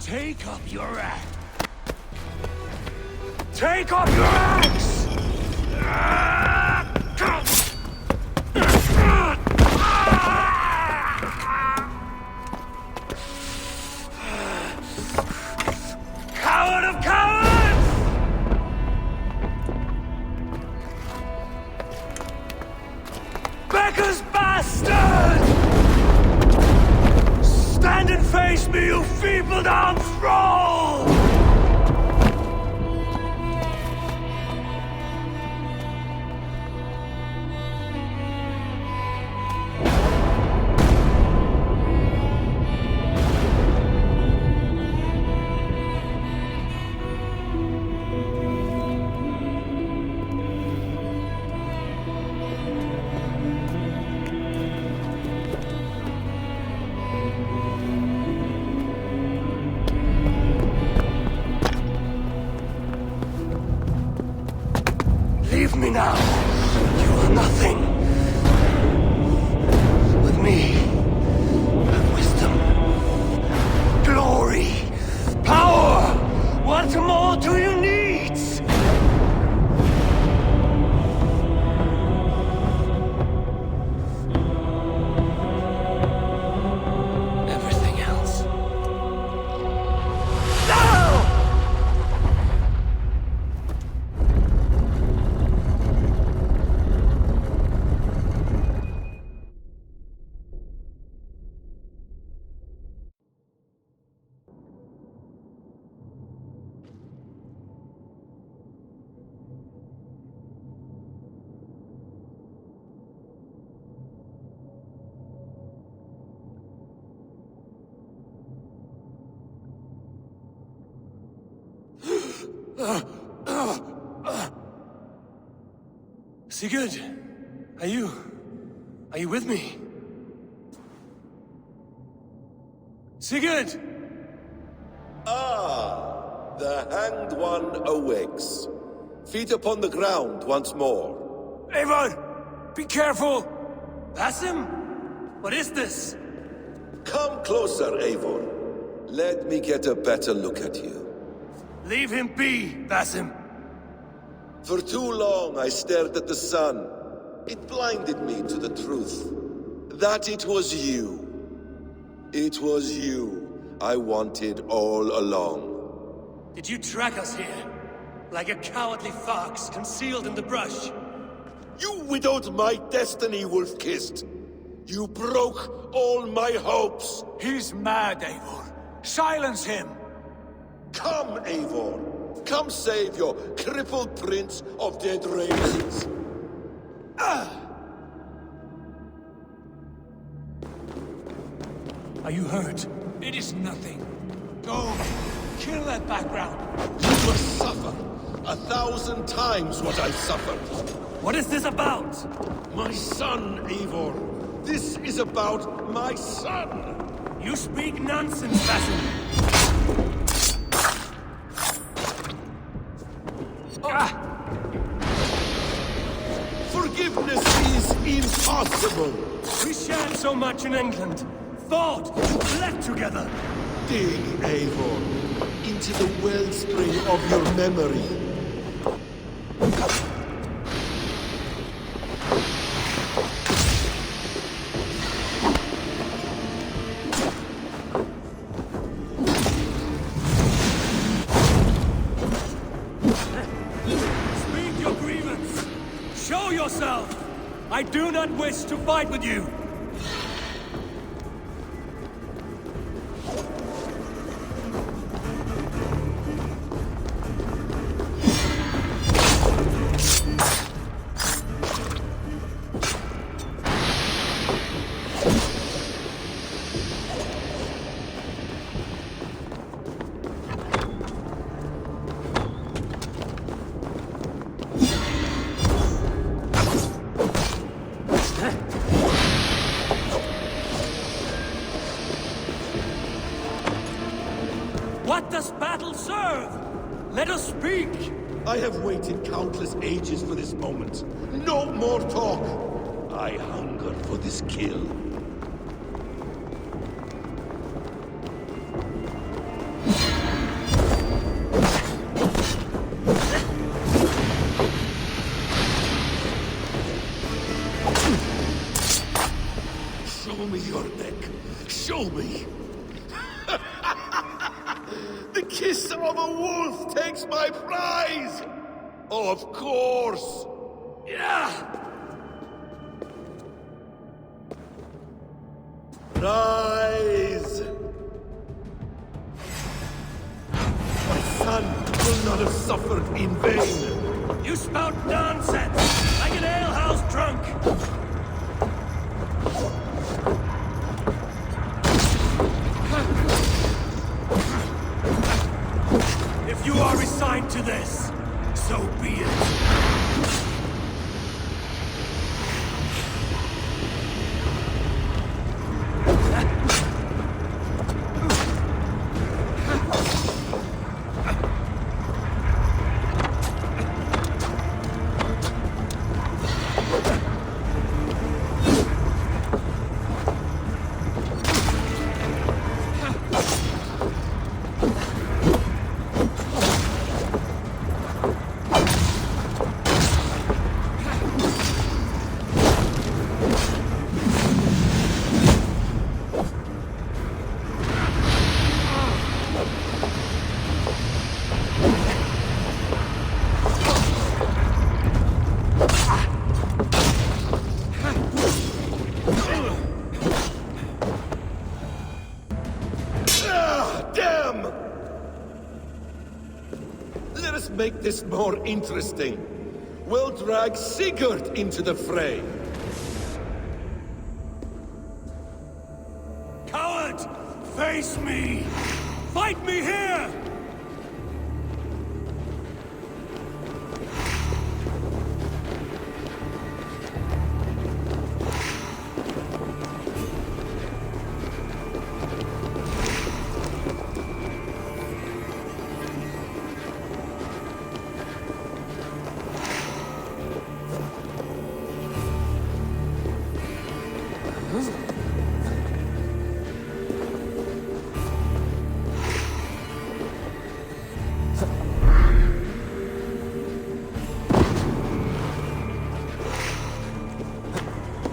Take up your axe! Take up your axe! Coward of cowards! Becca's bastard! Stand and face me, you feeble-down thrall! Leave me now. You are nothing. With me, have wisdom, glory, power. What more do you need? Everything else. No! Sigurd, are you with me? Sigurd! Ah, the Hanged One awakes. Feet upon the ground once more. Eivor! Be careful! Basim? What is this? Come closer, Eivor. Let me get a better look at you. Leave him be, Basim. For too long I stared at the sun. It blinded me to the truth. That it was you. It was you I wanted all along. Did you track us here? Like a cowardly fox concealed in the brush? You widowed my destiny, wolf-kissed. You broke all my hopes. He's mad, Eivor. Silence him! Come, Eivor. Come save your crippled prince of dead races. Are you hurt? It is nothing. Go. Kill that background. You must suffer. suffer. 1,000 times what I've suffered. What is this about? My son, Eivor. This is about my son. You speak nonsense, vassal. Forgiveness is impossible. We shared so much in England. Thought, bled together. Dig, Eivor, into the wellspring of your memory. Speak your grievance. Show yourself. I do not wish to fight with you. What does battle serve? Let us speak! I have waited countless ages for this moment. No more talk! I hunger for this kill. Show me your neck. Show me. The kiss of a wolf takes my prize! Of course! Yeah! Rise! My son will not have suffered in vain! You spout nonsense! Like an alehouse drunk! If you are resigned to this, so be it. Make this more interesting. We'll drag Sigurd into the fray. Coward! Face me! Fight me here!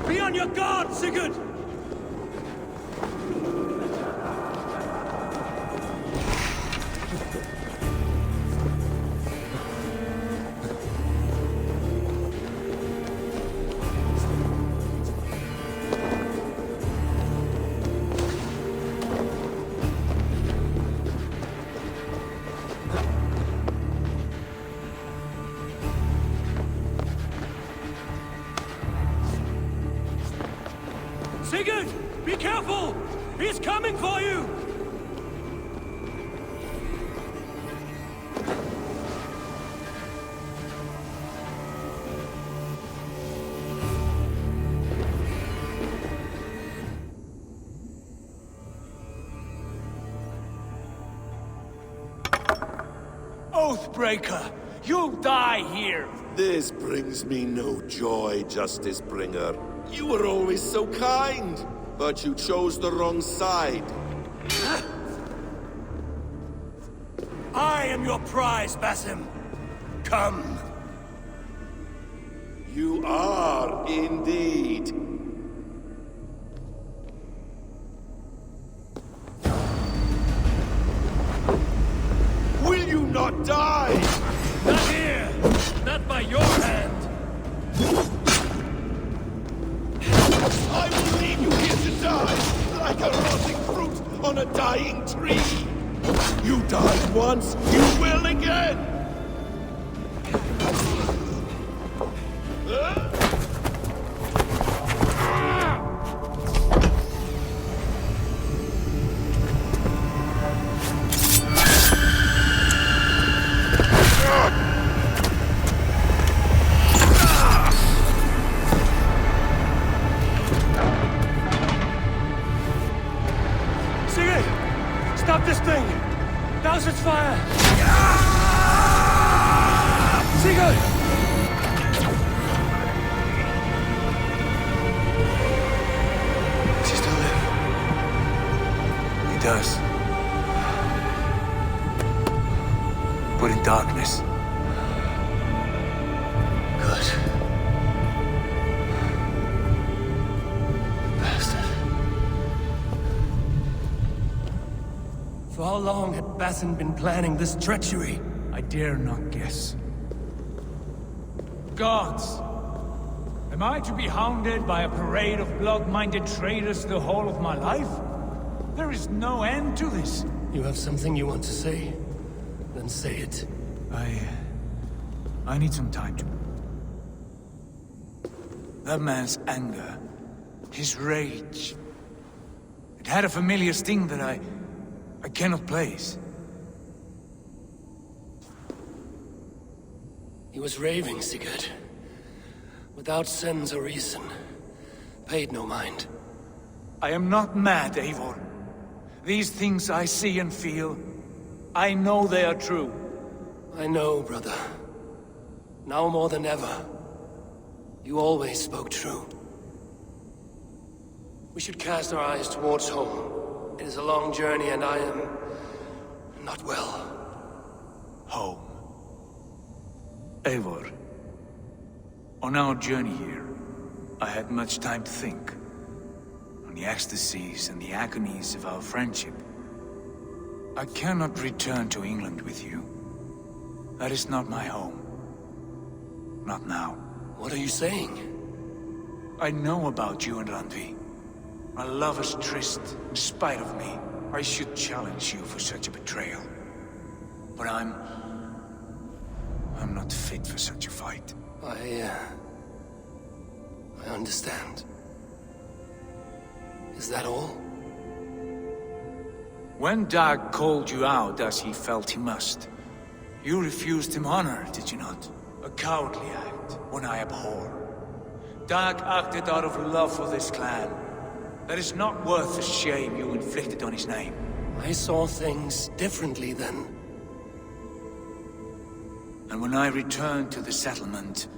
Be on your guard, Sigurd! Sigurd! Be careful! He's coming for you! Oathbreaker! You'll die here! This brings me no joy, Justice Bringer. You were always so kind, but you chose the wrong side. I am your prize, Basim. Come. You are indeed. Will you not die? Not here! Not by your hand! I will leave you here to die, like a rotting fruit on a dying tree. You died once, you will again! Stop this thing! Douse its fire! Sigurd! Does he still live? He does. But in darkness. Good. For how long had Basim been planning this treachery? I dare not guess. Gods! Am I to be hounded by a parade of blood-minded traitors the whole of my life? There is no end to this. You have something you want to say? Then say it. I need some time to... That man's anger, his rage... It had a familiar sting that I cannot place. He was raving, Sigurd. Without sense or reason. Paid no mind. I am not mad, Eivor. These things I see and feel, I know they are true. I know, brother. Now more than ever. You always spoke true. We should cast our eyes towards home. It is a long journey and I am... not well. Home. Eivor. On our journey here, I had much time to think. On the ecstasies and the agonies of our friendship. I cannot return to England with you. That is not my home. Not now. What are you saying? I know about you and Randvi. A lover's tryst, in spite of me. I should challenge you for such a betrayal. But I'm not fit for such a fight. I understand. Is that all? When Dag called you out as he felt he must, you refused him honor, did you not? A cowardly act, one I abhor. Dag acted out of love for this clan. That is not worth the shame you inflicted on his name. I saw things differently then. And when I returned to the settlement,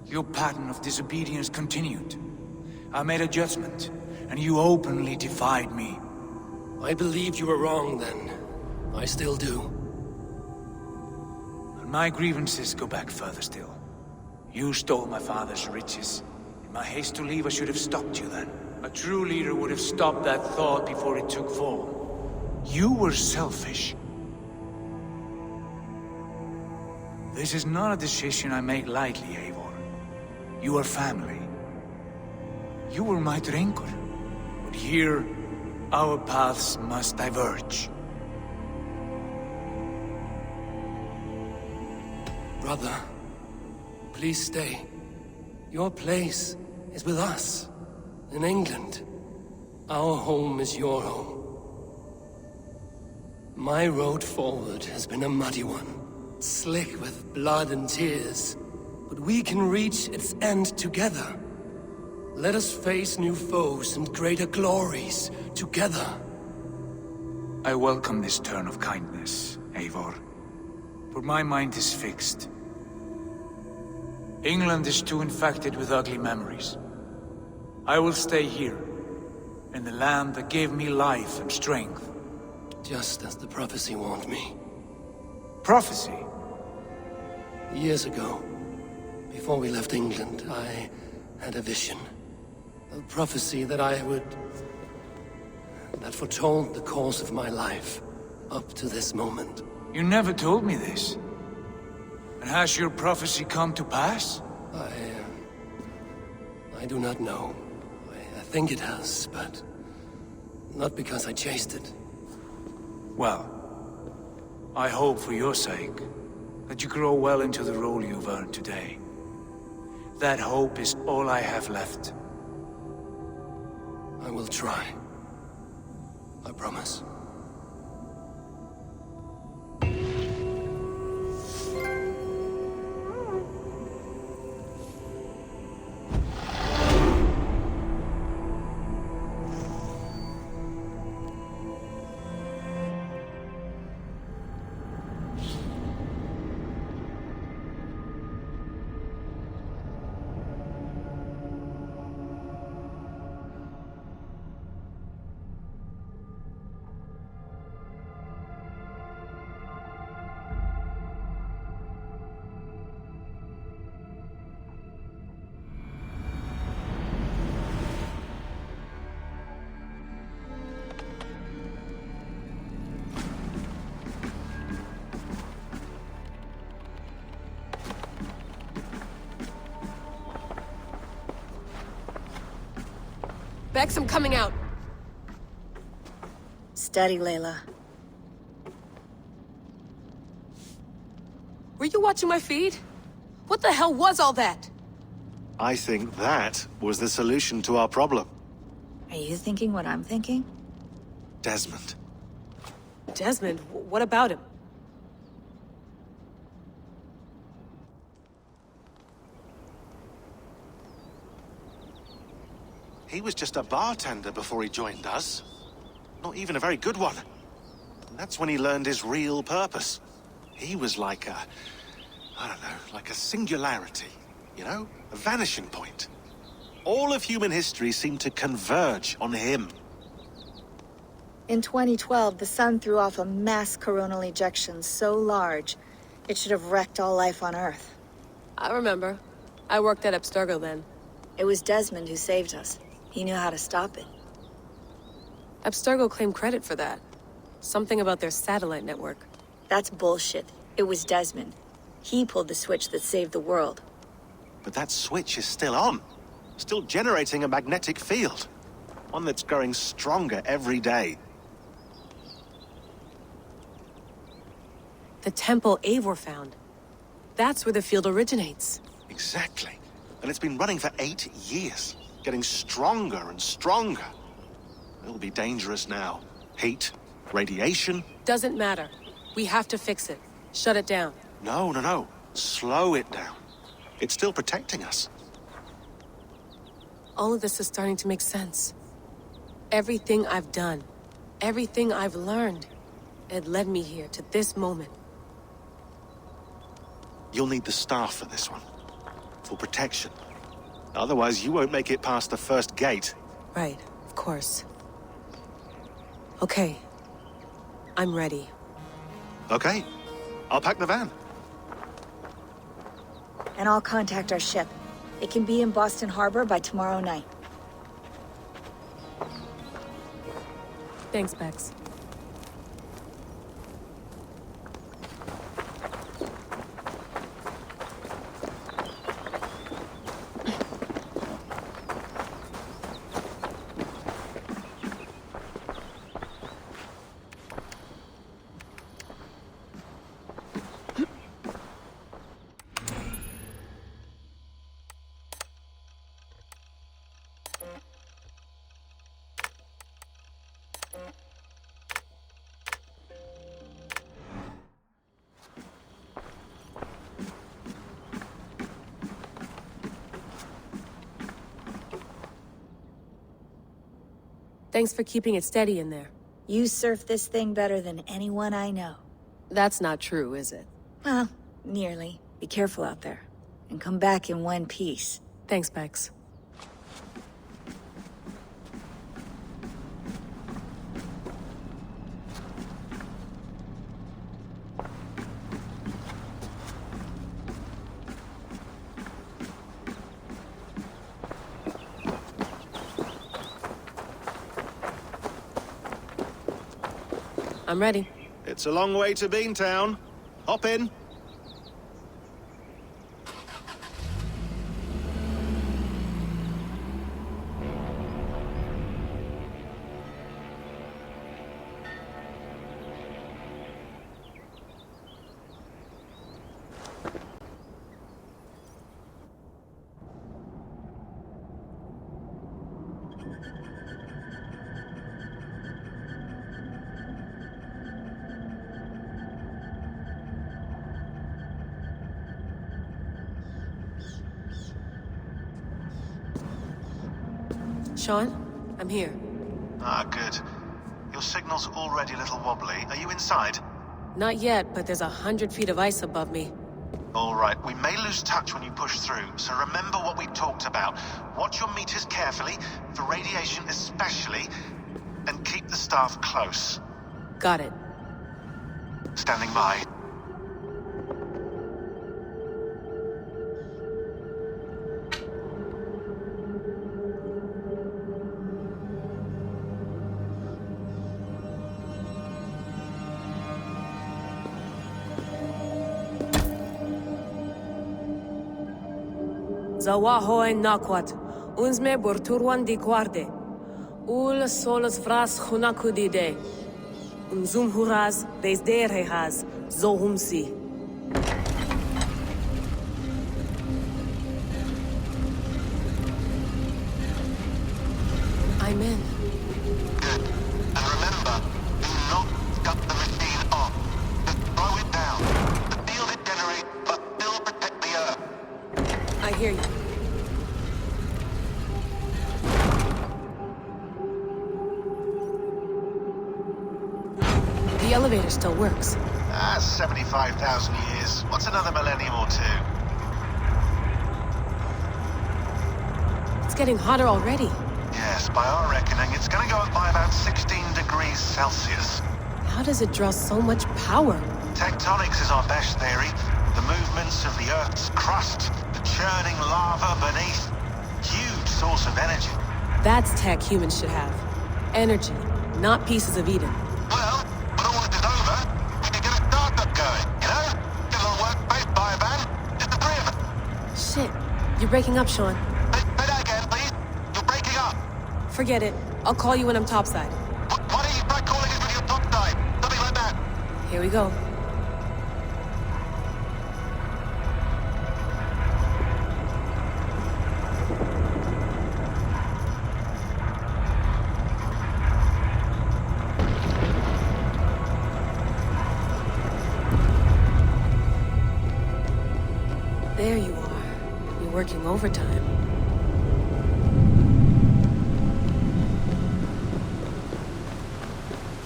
your pattern of disobedience continued. I made a judgment, and you openly defied me. I believed you were wrong then. I still do. And my grievances go back further still. You stole my father's riches. In my haste to leave, I should have stopped you then. A true leader would have stopped that thought before it took form. You were selfish. This is not a decision I make lightly, Eivor. You are family. You were my drinker. But here, our paths must diverge. Brother, please stay. Your place is with us. In England. Our home is your home. My road forward has been a muddy one, slick with blood and tears. But we can reach its end together. Let us face new foes and greater glories together. I welcome this turn of kindness, Eivor. For my mind is fixed. England is too infected with ugly memories. I will stay here, in the land that gave me life and strength. Just as the prophecy warned me. Prophecy? Years ago, before we left England, I had a vision. A prophecy that that foretold the course of my life, up to this moment. You never told me this. And has your prophecy come to pass? I do not know. I think it has, but not because I chased it. Well, I hope for your sake that you grow well into the role you've earned today. That hope is all I have left. I will try. I promise. Bex, I'm coming out. Steady, Layla. Were you watching my feed? What the hell was all that? I think that was the solution to our problem. Are you thinking what I'm thinking? Desmond. Desmond? What about him? He was just a bartender before he joined us. Not even a very good one. And that's when he learned his real purpose. He was like a... I don't know, like a singularity. You know? A vanishing point. All of human history seemed to converge on him. In 2012, the sun threw off a mass coronal ejection so large, it should have wrecked all life on Earth. I remember. I worked at Abstergo then. It was Desmond who saved us. He knew how to stop it. Abstergo claimed credit for that. Something about their satellite network. That's bullshit. It was Desmond. He pulled the switch that saved the world. But that switch is still on. Still generating a magnetic field. One that's growing stronger every day. The temple Eivor found. That's where the field originates. Exactly. And it's been running for 8 years. Getting stronger and stronger. It'll be dangerous now. Heat, radiation. Doesn't matter. We have to fix it. Shut it down. No. Slow it down. It's still protecting us. All of this is starting to make sense. Everything I've done, everything I've learned, it led me here to this moment. You'll need the staff for this one. For protection. Otherwise, you won't make it past the first gate. Right, of course. Okay. I'm ready. Okay. I'll pack the van. And I'll contact our ship. It can be in Boston Harbor by tomorrow night. Thanks, Bex. Thanks for keeping it steady in there. You surf this thing better than anyone I know. That's not true, is it? Well, nearly. Be careful out there. And come back in one piece. Thanks, Bex. I'm ready. It's a long way to Beantown. Hop in. Sean, I'm here. Ah, good. Your signal's already a little wobbly. Are you inside? Not yet, but there's 100 feet of ice above me. All right, we may lose touch when you push through, so remember what we talked about. Watch your meters carefully, for radiation especially, and keep the staff close. Got it. Standing by. Zawahoen nakwat, unsme borturwan di guarde. Ul solos vras hunakudide. Unzum huraz, desde rehaz, zohumsi. I'm in. Good. And remember, do not cut the machine off. Just throw it down. The field it generates, but still protect the Earth. I hear you. The elevator still works. 75,000 years. What's another millennium or two? It's getting hotter already. Yes, by our reckoning, it's gonna go up by about 16 degrees Celsius. How does it draw so much power? Tectonics is our best theory. The movements of the Earth's crust, the churning lava beneath. Huge source of energy. That's tech humans should have. Energy, not pieces of Eden. Well, when all this is over, we can get a startup going, you know? Get a little workspace, buy a van, just the three of us. Shit, you're breaking up, Sean. Say that again, please. You're breaking up. Forget it. I'll call you when I'm topside. Why don't you try calling us when you're topside? Something like that. Here we go. There you are. You're working overtime.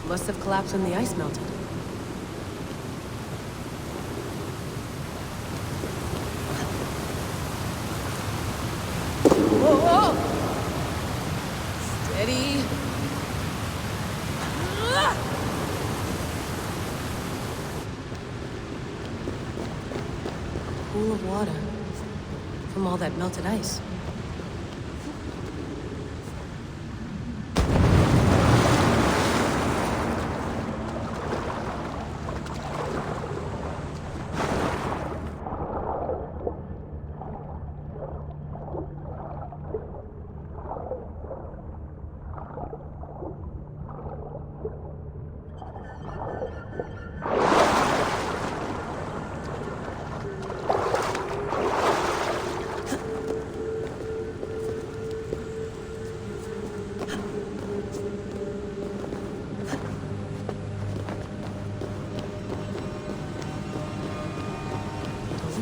Must have collapsed when the ice melted. Whoa, whoa! Steady. Pool of water from all that melted ice.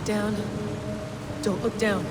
Down. Don't look down.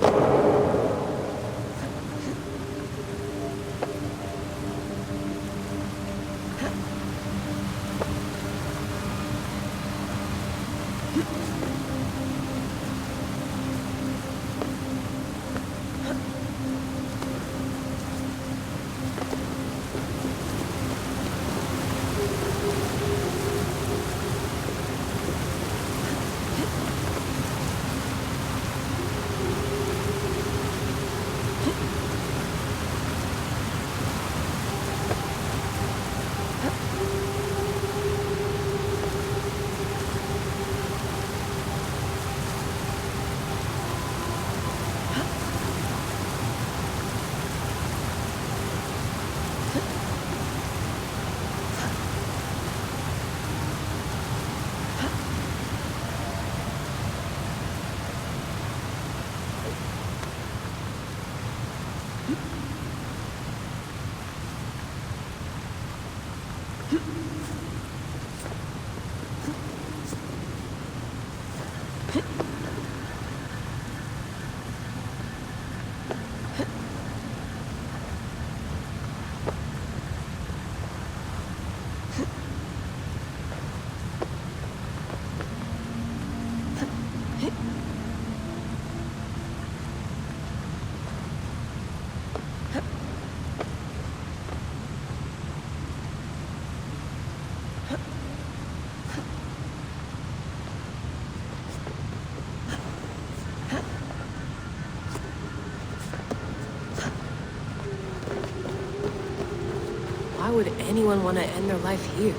would anyone want to end their life here,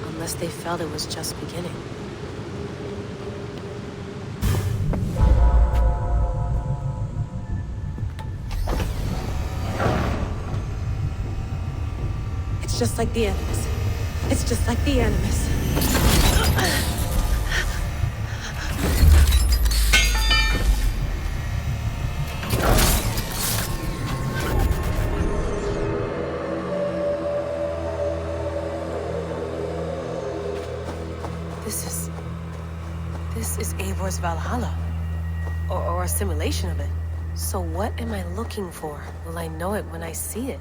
unless they felt it was just beginning? It's just like the Animus. It's just like the Animus. This is Eivor's Valhalla. Or a simulation of it. So what am I looking for? Will I know it when I see it?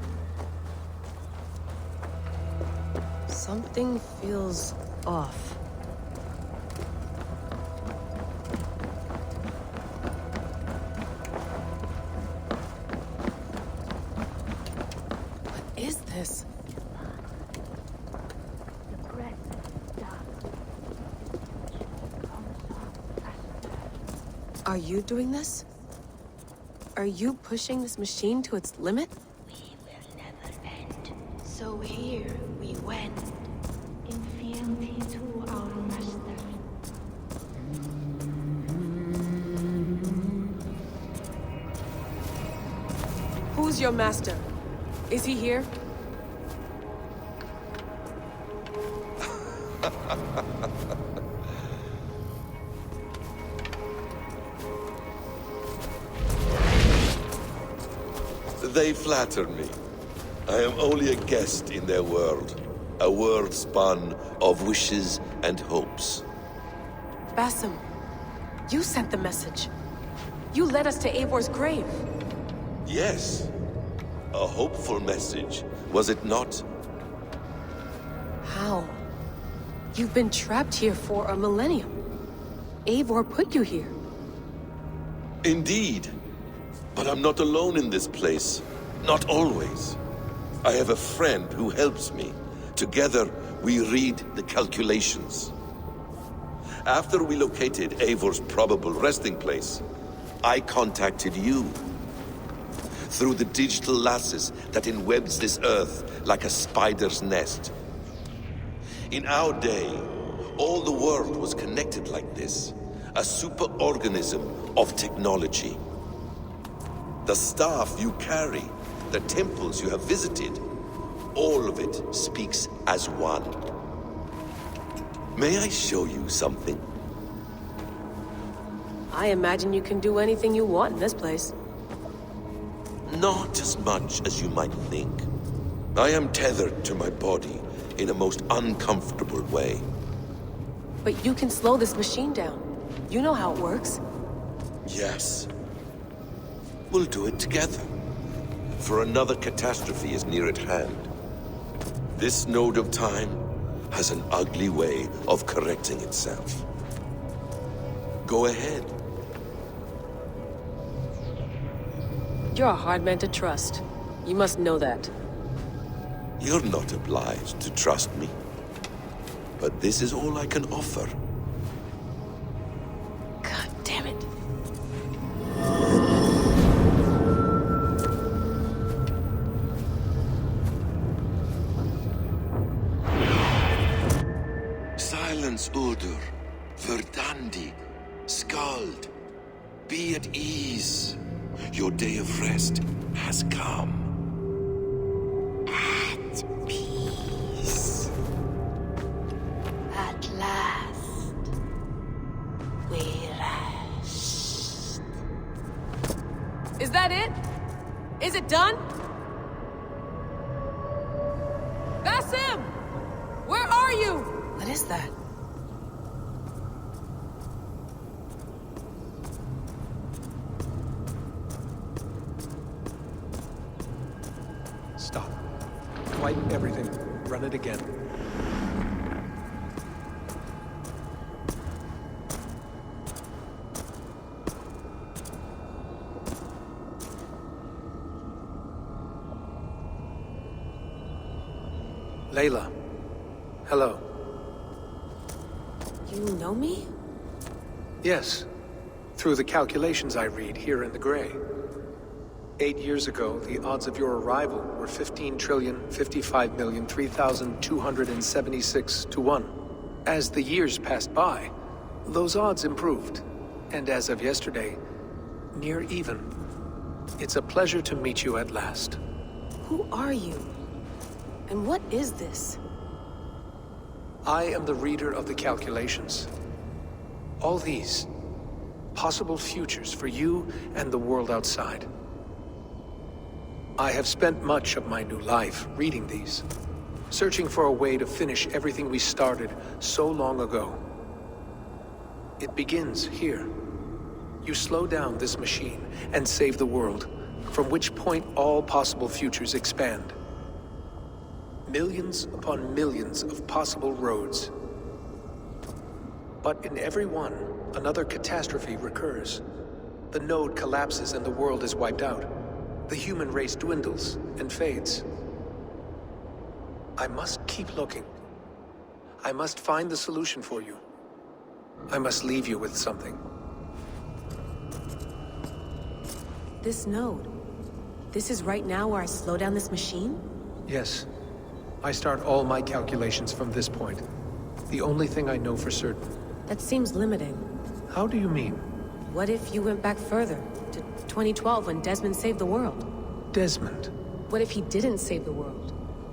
Something feels off. What is this? Are you doing this? Are you pushing this machine to its limit? We will never end. So here we went, in fealty to our master. Who's your master? Is he here? They flatter me. I am only a guest in their world. A world spun of wishes and hopes. Basim, you sent the message. You led us to Eivor's grave. Yes. A hopeful message, was it not? How? You've been trapped here for a millennium. Eivor put you here. Indeed. But I'm not alone in this place. Not always. I have a friend who helps me. Together, we read the calculations. After we located Eivor's probable resting place, I contacted you. Through the digital lasses that enwebs this earth like a spider's nest. In our day, all the world was connected like this. A superorganism of technology. The staff you carry, the temples you have visited, all of it speaks as one. May I show you something? I imagine you can do anything you want in this place. Not as much as you might think. I am tethered to my body in a most uncomfortable way. But you can slow this machine down. You know how it works. Yes. We'll do it together. For another catastrophe is near at hand. This node of time has an ugly way of correcting itself. Go ahead. You're a hard man to trust. You must know that. You're not obliged to trust me. But this is all I can offer. God damn it. Silence, Udur. Verdandi. Skald. Be at ease. Your day of rest has come. At peace. At last. We rest. Is that it? Is it done? Basim! Where are you? What is that? Stop. Wipe everything. Run it again. Layla. Hello. You know me? Yes. Through the calculations I read here in the gray. 8 years ago, the odds of your arrival were 15,055,003,276 to 1. As the years passed by, those odds improved, and as of yesterday, near even. It's a pleasure to meet you at last. Who are you? And what is this? I am the reader of the calculations. All these, possible futures for you and the world outside. I have spent much of my new life reading these, searching for a way to finish everything we started so long ago. It begins here. You slow down this machine and save the world, from which point all possible futures expand. Millions upon millions of possible roads. But in every one, another catastrophe recurs. The node collapses and the world is wiped out. The human race dwindles and fades. I must keep looking. I must find the solution for you. I must leave you with something. This node. This is right now where I slow down this machine? Yes. I start all my calculations from this point. The only thing I know for certain. That seems limiting. How do you mean? What if you went back further, to 2012 when Desmond saved the world? Desmond? What if he didn't save the world?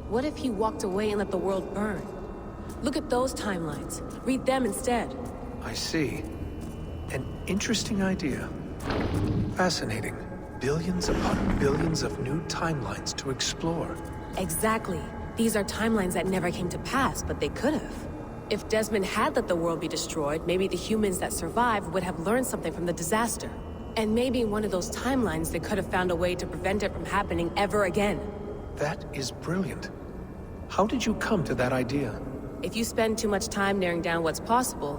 What if he walked away and let the world burn? Look at those timelines. Read them instead. I see. An interesting idea. Fascinating. Billions upon billions of new timelines to explore. Exactly. These are timelines that never came to pass, but they could have. If Desmond had let the world be destroyed, maybe the humans that survived would have learned something from the disaster. And maybe in one of those timelines they could have found a way to prevent it from happening ever again. That is brilliant. How did you come to that idea? If you spend too much time narrowing down what's possible,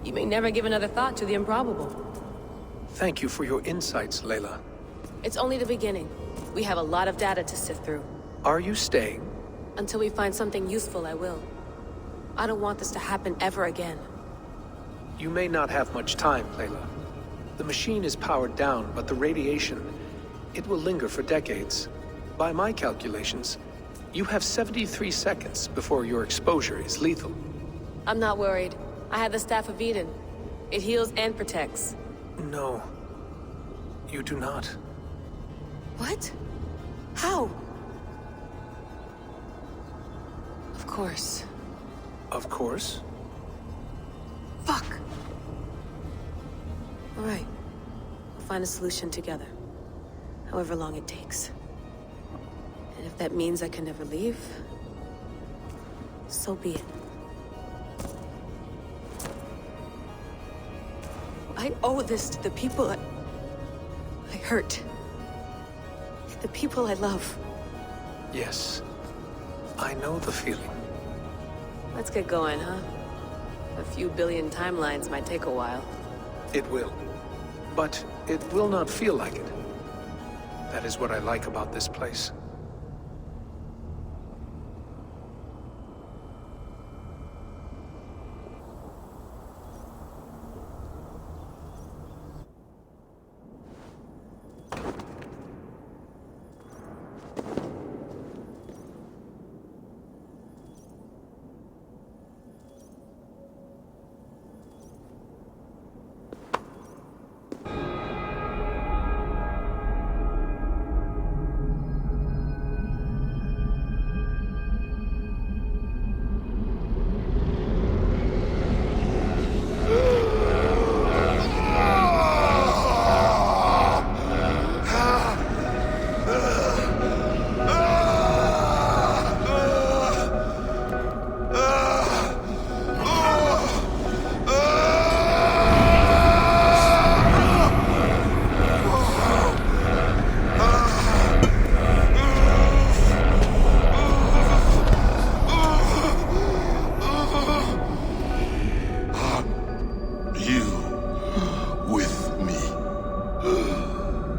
you may never give another thought to the improbable. Thank you for your insights, Layla. It's only the beginning. We have a lot of data to sift through. Are you staying? Until we find something useful, I will. I don't want this to happen ever again. You may not have much time, Layla. The machine is powered down, but the radiation, it will linger for decades. By my calculations, you have 73 seconds before your exposure is lethal. I'm not worried. I have the Staff of Eden. It heals and protects. No. You do not. What? How? Of course. Of course? Fuck! All right. We'll find a solution together. However long it takes. And if that means I can never leave, so be it. I owe this to the people I hurt. The people I love. Yes. I know the feeling. Let's get going, huh? A few billion timelines might take a while. It will. But it will not feel like it. That is what I like about this place.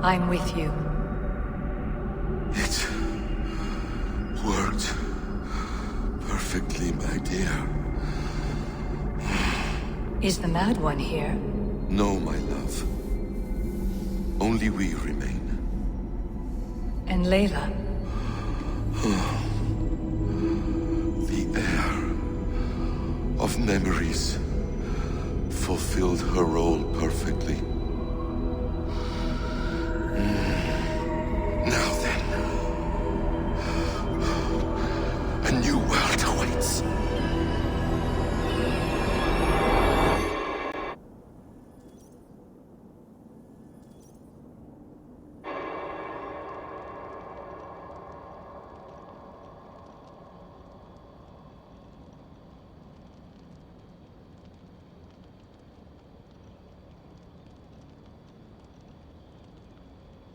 I'm with you. It worked perfectly, my dear. Is the Mad One here? No, my love. Only we remain. And Layla. The heir of memories fulfilled her role perfectly. Now then, a new world awaits.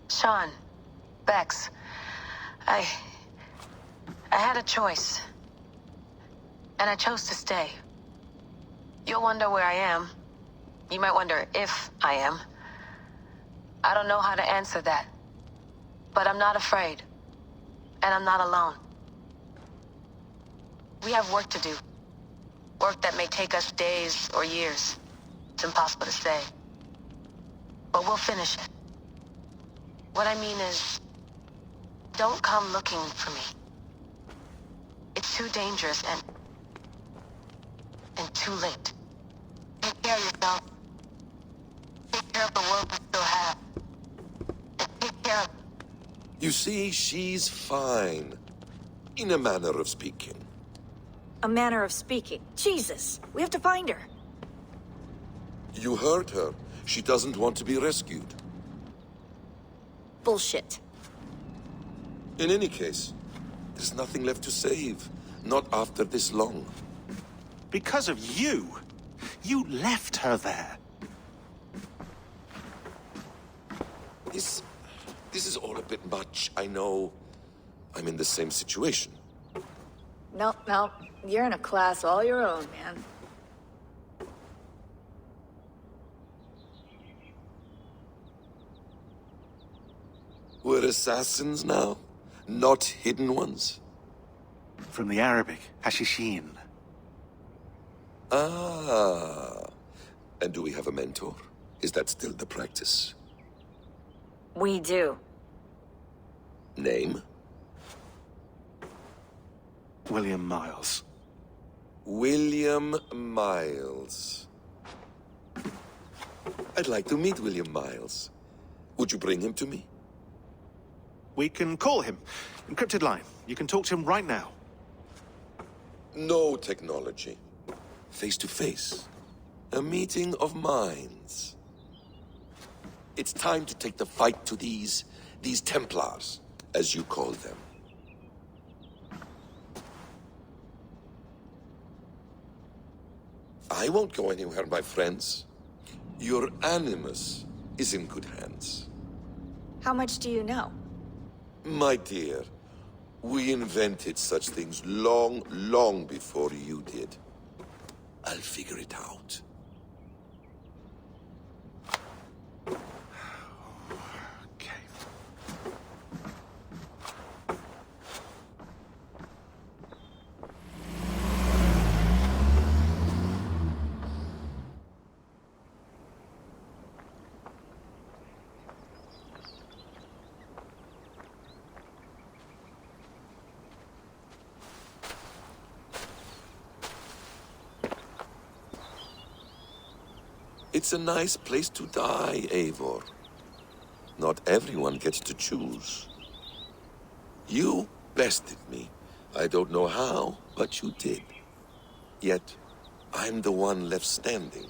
Sean, Bex, I had a choice. And I chose to stay. You'll wonder where I am. You might wonder if I am. I don't know how to answer that. But I'm not afraid. And I'm not alone. We have work to do. Work that may take us days or years. It's impossible to say. But we'll finish it. What I mean is, don't come looking for me. It's too dangerous and too late. Take care of yourself. Take care of the world we still have. And take care of... You see, she's fine. In a manner of speaking. A manner of speaking. Jesus, we have to find her. You heard her. She doesn't want to be rescued. Bullshit. In any case, there's nothing left to save. Not after this long. Because of you. You left her there. This is all a bit much, I know. I'm in the same situation. No, you're in a class all your own, man. We're assassins now, not hidden ones. From the Arabic, Hashishin. Ah. And do we have a mentor? Is that still the practice? We do. Name? William Miles. William Miles. I'd like to meet William Miles. Would you bring him to me? We can call him. Encrypted line. You can talk to him right now. No technology. Face to face. A meeting of minds. It's time to take the fight to these Templars, as you call them. I won't go anywhere, my friends. Your animus is in good hands. How much do you know? My dear, we invented such things long, long before you did. I'll figure it out. It's a nice place to die, Eivor. Not everyone gets to choose. You bested me. I don't know how, but you did. Yet, I'm the one left standing.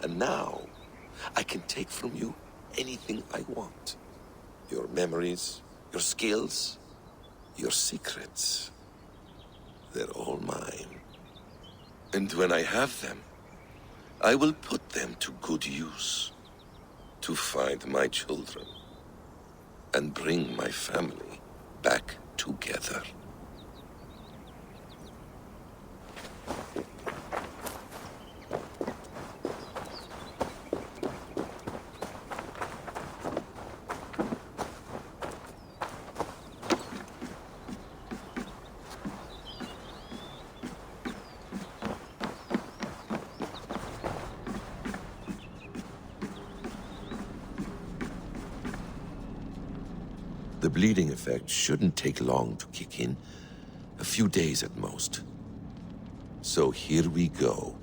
And now, I can take from you anything I want. Your memories, your skills, your secrets. They're all mine. And when I have them, I will put them to good use. To find my children. And bring my family back together. The bleeding effect shouldn't take long to kick in. A few days at most. So here we go.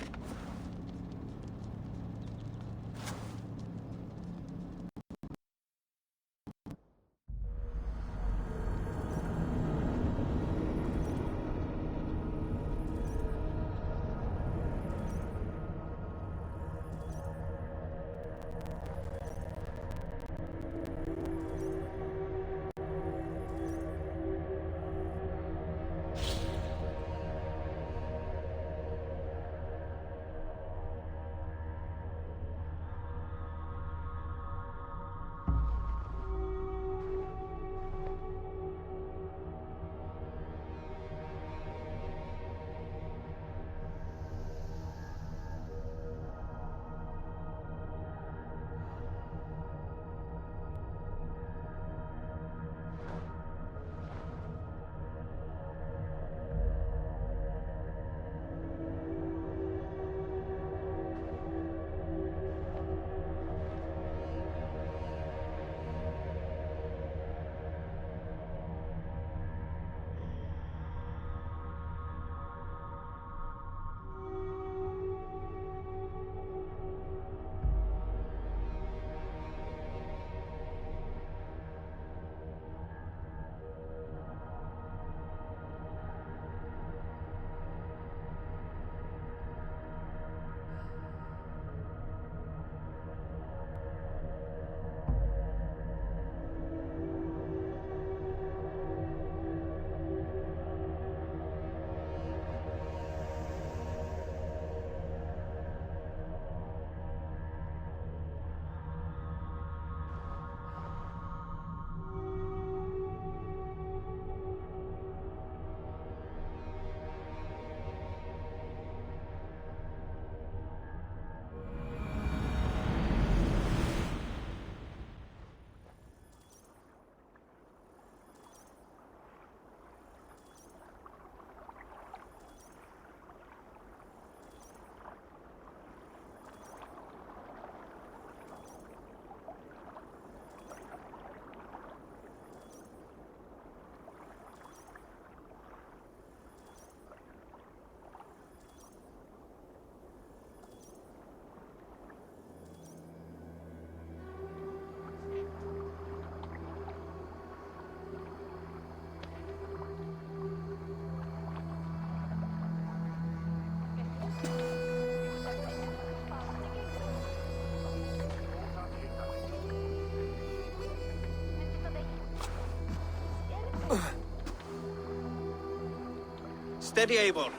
Steady, Eivor.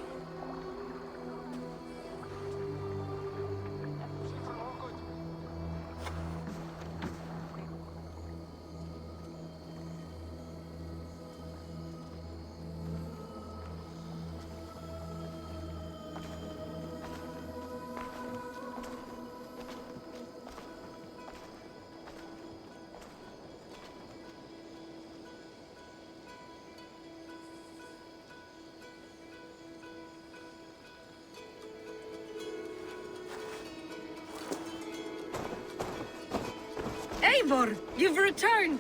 Eivor, you've returned!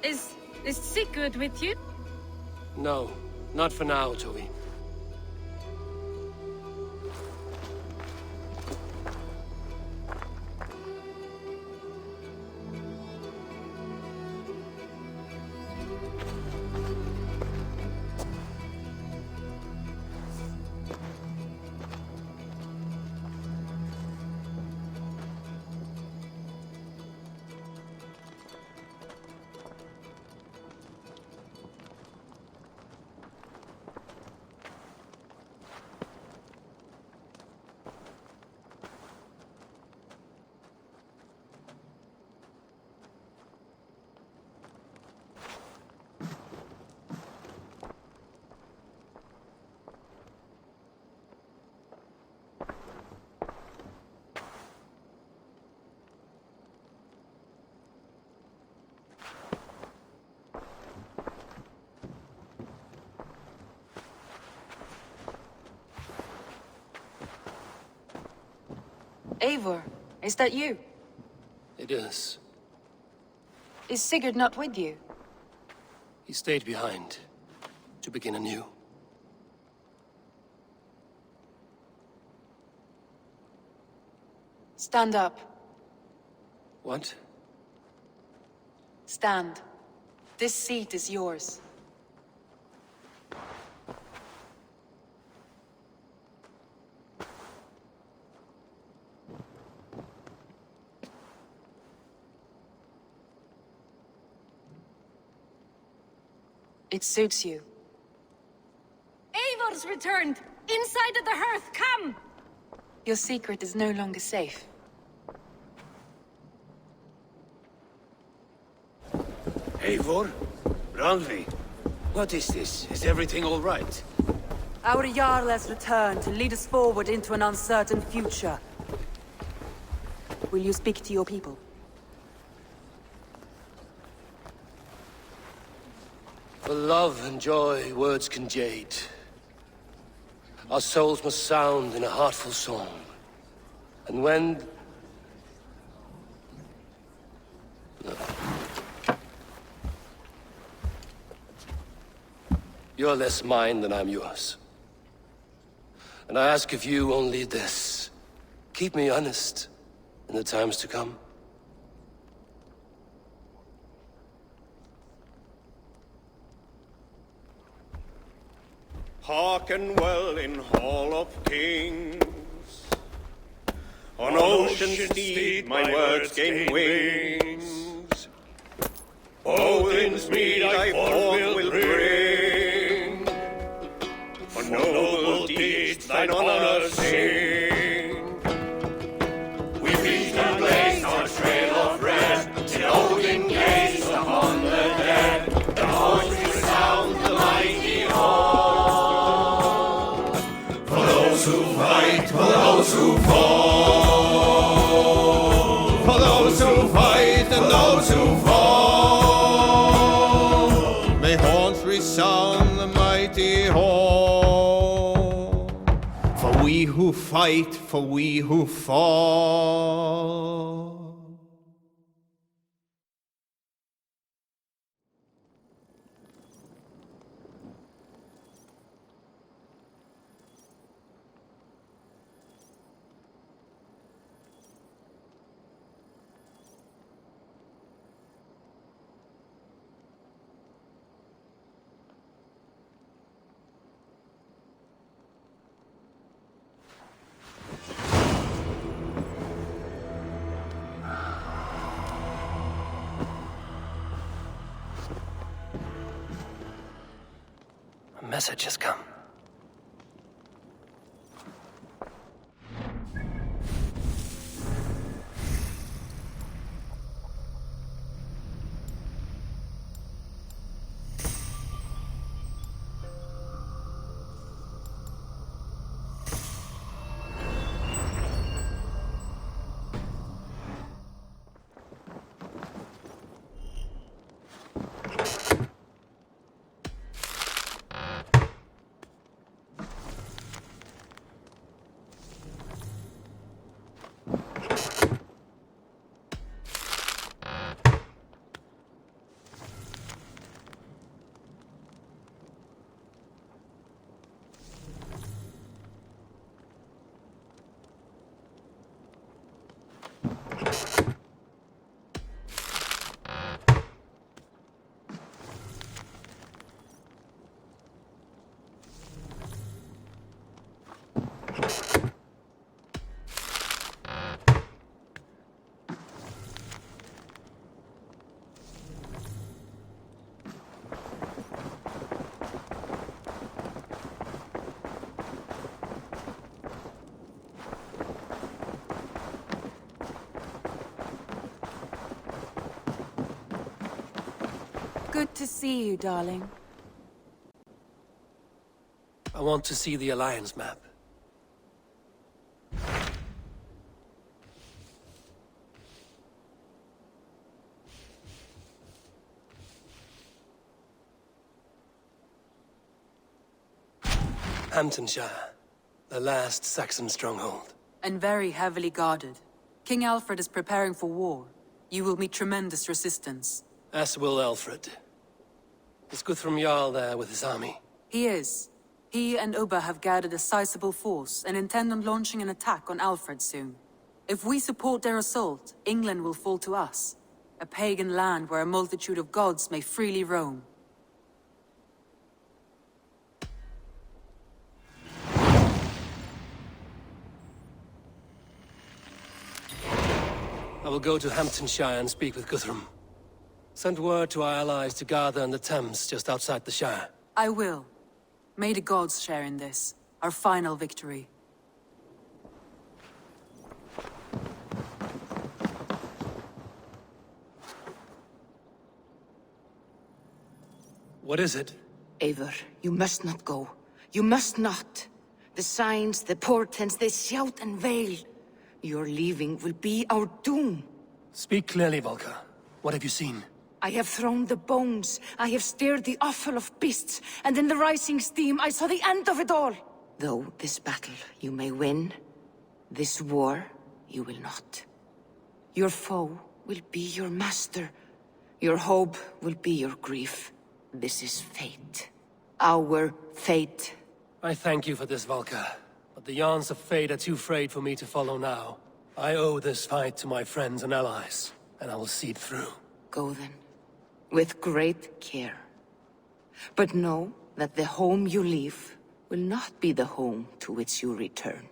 Is Seek good with you? No, not for now, Joey. Eivor, is that you? It is. Is Sigurd not with you? He stayed behind to begin anew. Stand up. What? Stand. This seat is yours. It suits you. Eivor's returned! Inside of the hearth, come! Your secret is no longer safe. Eivor? Randvi? What is this? Is everything all right? Our Jarl has returned to lead us forward into an uncertain future. Will you speak to your people? For love and joy, words can jade. Our souls must sound in a heartful song. And when... No. You're less mine than I'm yours. And I ask of you only this. Keep me honest in the times to come. Hearken well in Hall of Kings. On ocean steed my words gain wings. Odin's mead I forth will bring. For noble deeds thine honor sing. We reach and blaze our trail of red, till Odin gaze upon the dead. The voice resound the mighty hall. For those who fight, for those who fall. For those who fight and those who fall. May horns resound the mighty hall. For we who fight, for we who fall. A message has come. Good to see you, darling. I want to see the Alliance map. Hamptonshire, the last Saxon stronghold. And very heavily guarded. King Alfred is preparing for war. You will meet tremendous resistance. As will Alfred. Is Guthrum Jarl there with his army? He is. He and Ubba have gathered a sizable force and intend on launching an attack on Alfred soon. If we support their assault, England will fall to us. A pagan land where a multitude of gods may freely roam. I will go to Hamptonshire and speak with Guthrum. Send word to our allies to gather in the Thames just outside the Shire. I will. May the gods share in this, our final victory. What is it? Eivor, you must not go. You must not. The signs, the portents, they shout and wail. Your leaving will be our doom. Speak clearly, Volker. What have you seen? I have thrown the bones. I have stirred the offal of beasts, and in the rising steam I saw the end of it all. Though this battle you may win, this war you will not. Your foe will be your master. Your hope will be your grief. This is fate. Our fate. I thank you for this, Volker. But the yarns of fate are too frayed for me to follow now. I owe this fight to my friends and allies, and I will see it through. Go then. With great care. But know that the home you leave will not be the home to which you return.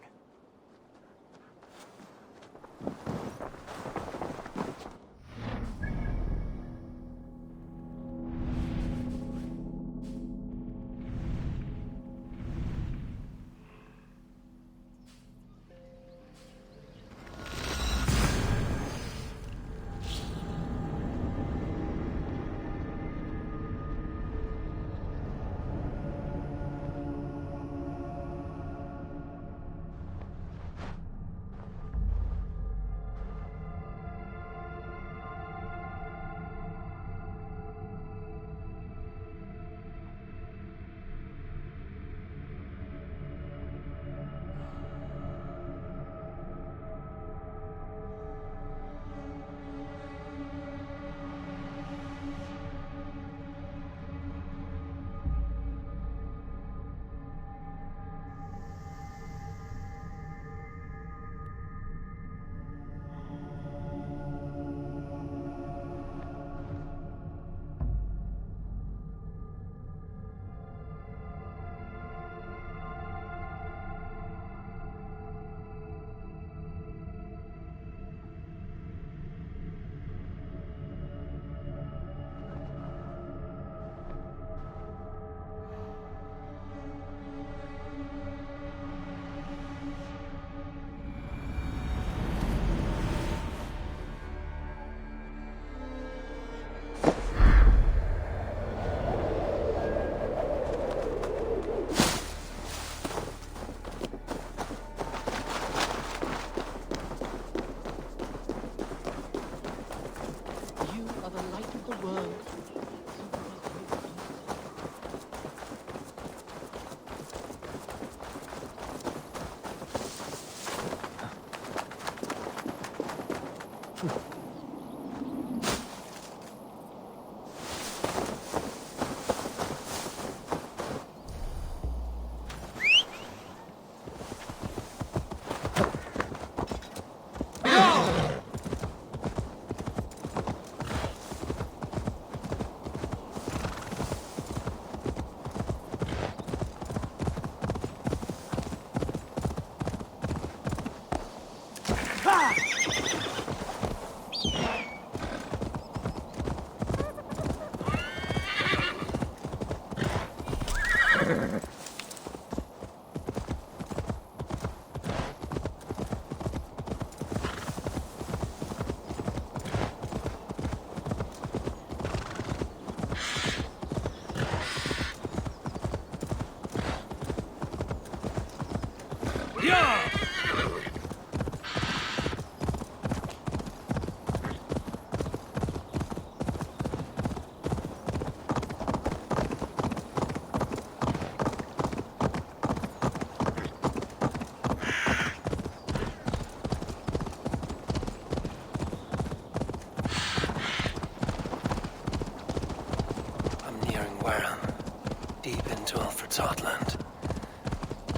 to Alfred's heartland.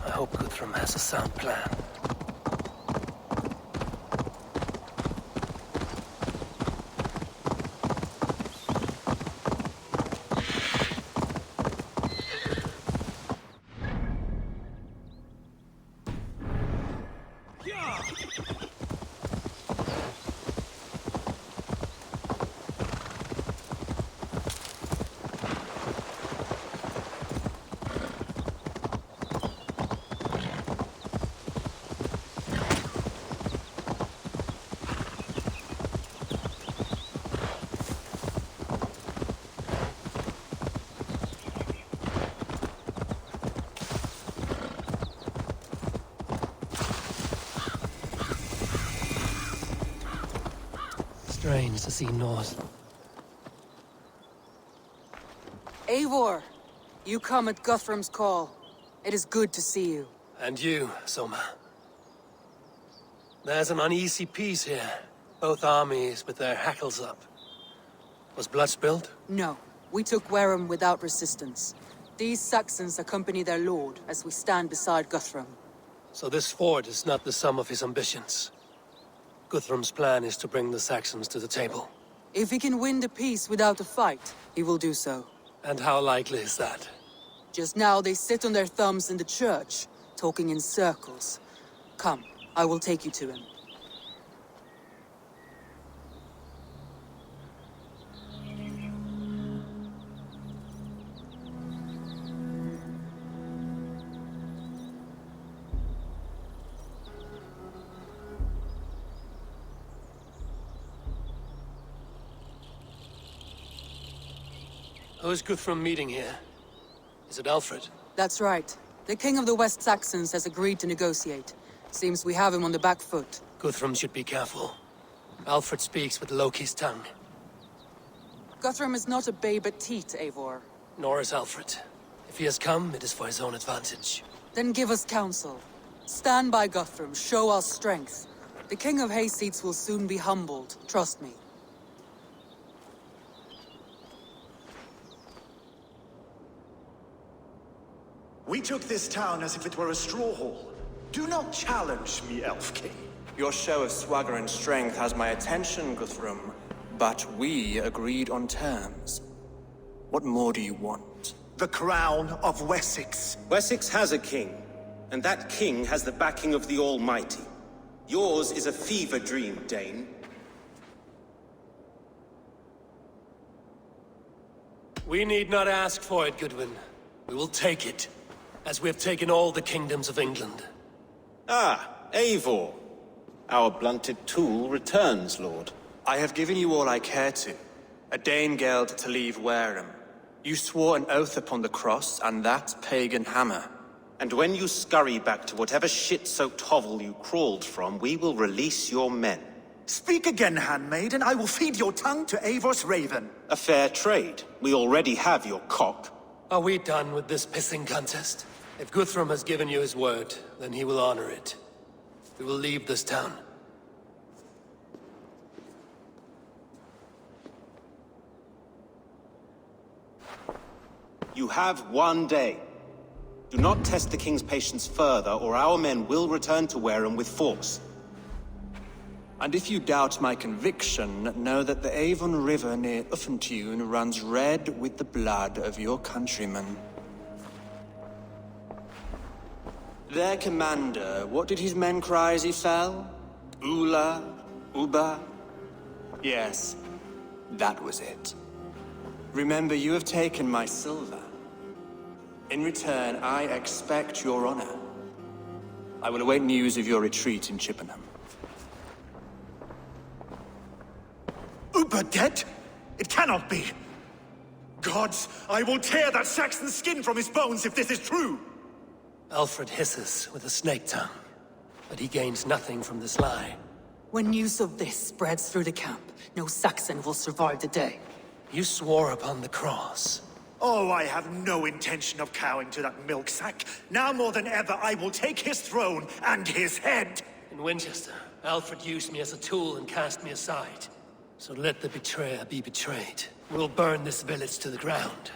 I hope Guthrum has a sound plan. Strange to see north. Eivor, you come at Guthrum's call. It is good to see you. And you, Soma. There's an uneasy peace here. Both armies with their hackles up. Was blood spilled? No, we took Wareham without resistance. These Saxons accompany their lord as we stand beside Guthrum. So this fort is not the sum of his ambitions. Guthrum's plan is to bring the Saxons to the table. If he can win the peace without a fight, he will do so. And how likely is that? Just now they sit on their thumbs in the church, talking in circles. Come, I will take you to him. Who is Guthrum meeting here? Is it Alfred? That's right. The King of the West Saxons has agreed to negotiate. Seems we have him on the back foot. Guthrum should be careful. Alfred speaks with Loki's tongue. Guthrum is not a babe at teat, Eivor. Nor is Alfred. If he has come, it is for his own advantage. Then give us counsel. Stand by Guthrum, show our strength. The King of Hayseats will soon be humbled, trust me. We took this town as if it were a straw hall. Do not challenge me, Elf King. Your show of swagger and strength has my attention, Guthrum. But we agreed on terms. What more do you want? The crown of Wessex. Wessex has a king, and that king has the backing of the Almighty. Yours is a fever dream, Dane. We need not ask for it, Goodwin. We will take it, as we have taken all the kingdoms of England. Ah, Eivor. Our blunted tool returns, Lord. I have given you all I care to. A Danegeld to leave Wareham. You swore an oath upon the cross, and that pagan hammer. And when you scurry back to whatever shit-soaked hovel you crawled from, we will release your men. Speak again, handmaid, and I will feed your tongue to Eivor's raven. A fair trade. We already have your cock. Are we done with this pissing contest? If Guthrum has given you his word, then he will honor it. We will leave this town. You have 1 day. Do not test the king's patience further, or our men will return to Wareham with force. And if you doubt my conviction, know that the Avon River near Uffentune runs red with the blood of your countrymen. Their commander, what did his men cry as he fell? Ula? Uba? Yes, that was it. Remember, you have taken my silver. In return, I expect your honor. I will await news of your retreat in Chippenham. Uber dead? It cannot be. Gods, I will tear that Saxon skin from his bones if this is true! Alfred hisses with a snake tongue, but he gains nothing from this lie. When news of this spreads through the camp, no Saxon will survive the day. You swore upon the cross. Oh, I have no intention of cowing to that milk sack. Now more than ever, I will take his throne and his head! In Winchester, Alfred used me as a tool and cast me aside. So let the betrayer be betrayed. We'll burn this village to the ground.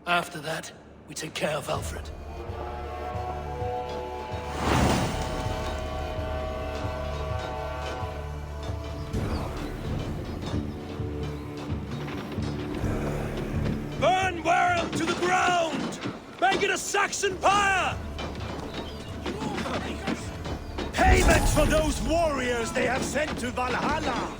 After that, we take care of Alfred. Burn Wareham to the ground! Make it a Saxon pyre! Payment for those warriors they have sent to Valhalla!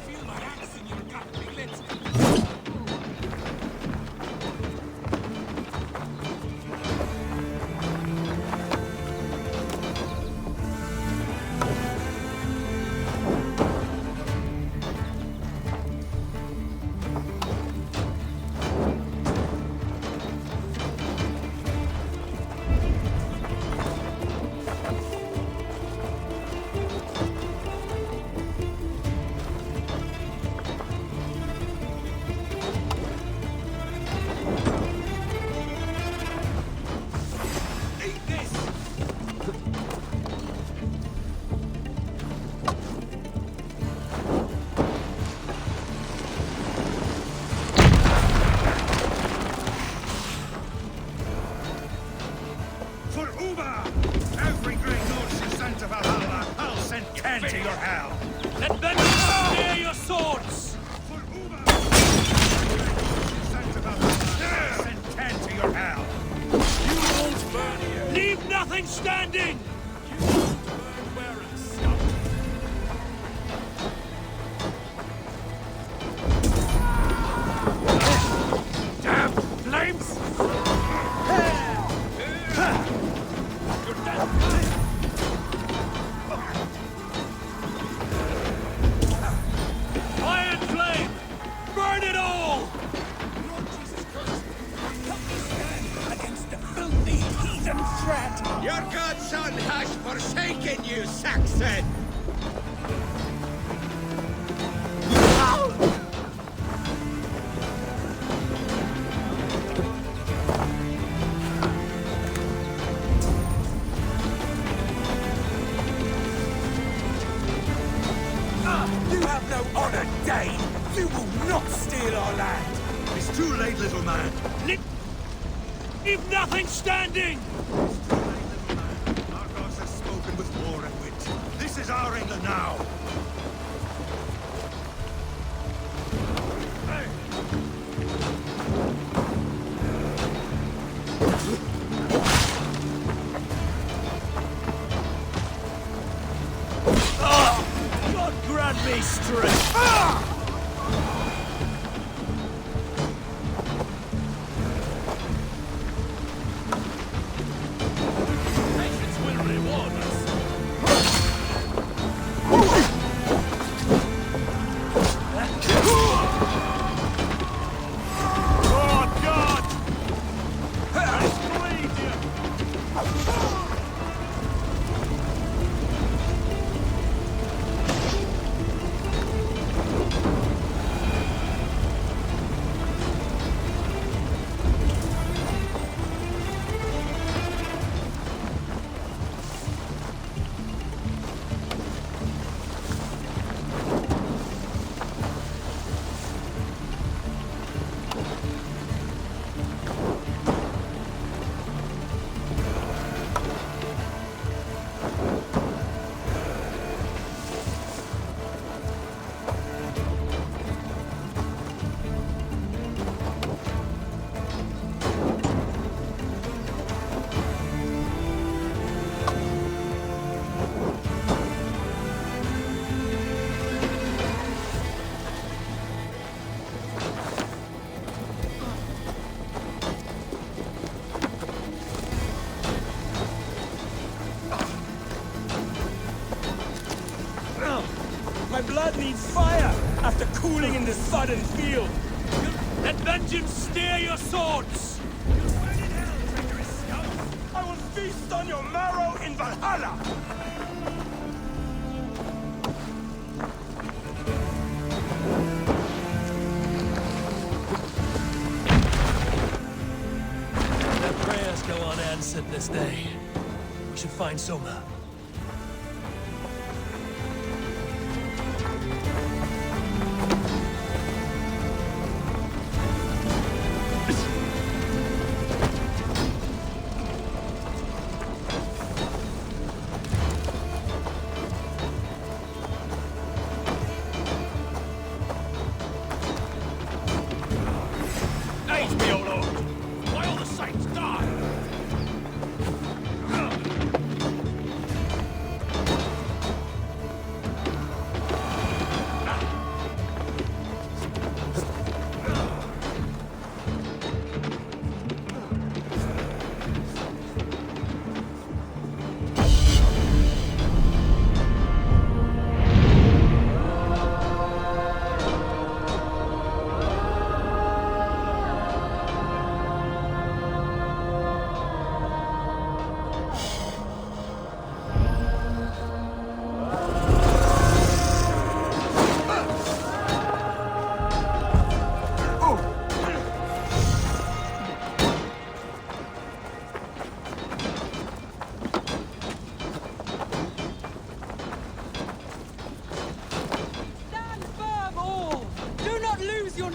Your godson has forsaken you, Saxon! You have no honor, Dane! You will not steal our land! It's too late, little man. Leave nothing standing! Our gods have spoken with war and wit. This is our England now. God grant me strength! My blood needs fire after cooling in this sodden field. Let vengeance steer your swords! I will feast on your marrow in Valhalla! Their prayers go unanswered this day. We should find Soma.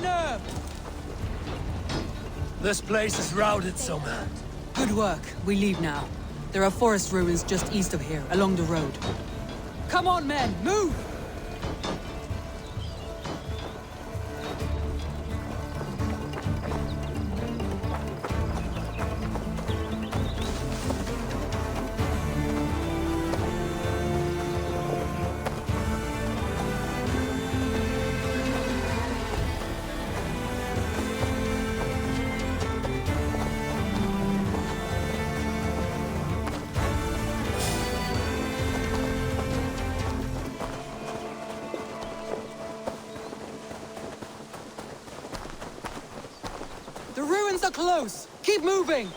nerve! This place is routed, Soma. Good work. We leave now. There are forest ruins just east of here, along the road. Come on, men! Move! The ruins are close! Keep moving!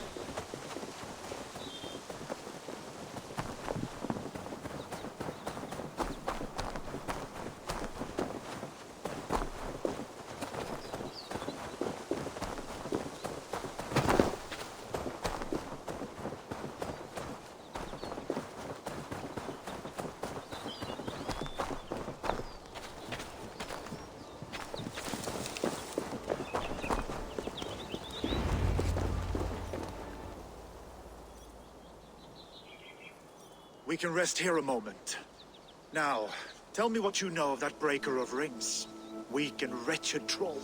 We can rest here a moment. Now, tell me what you know of that breaker of rings. Weak and wretched troll.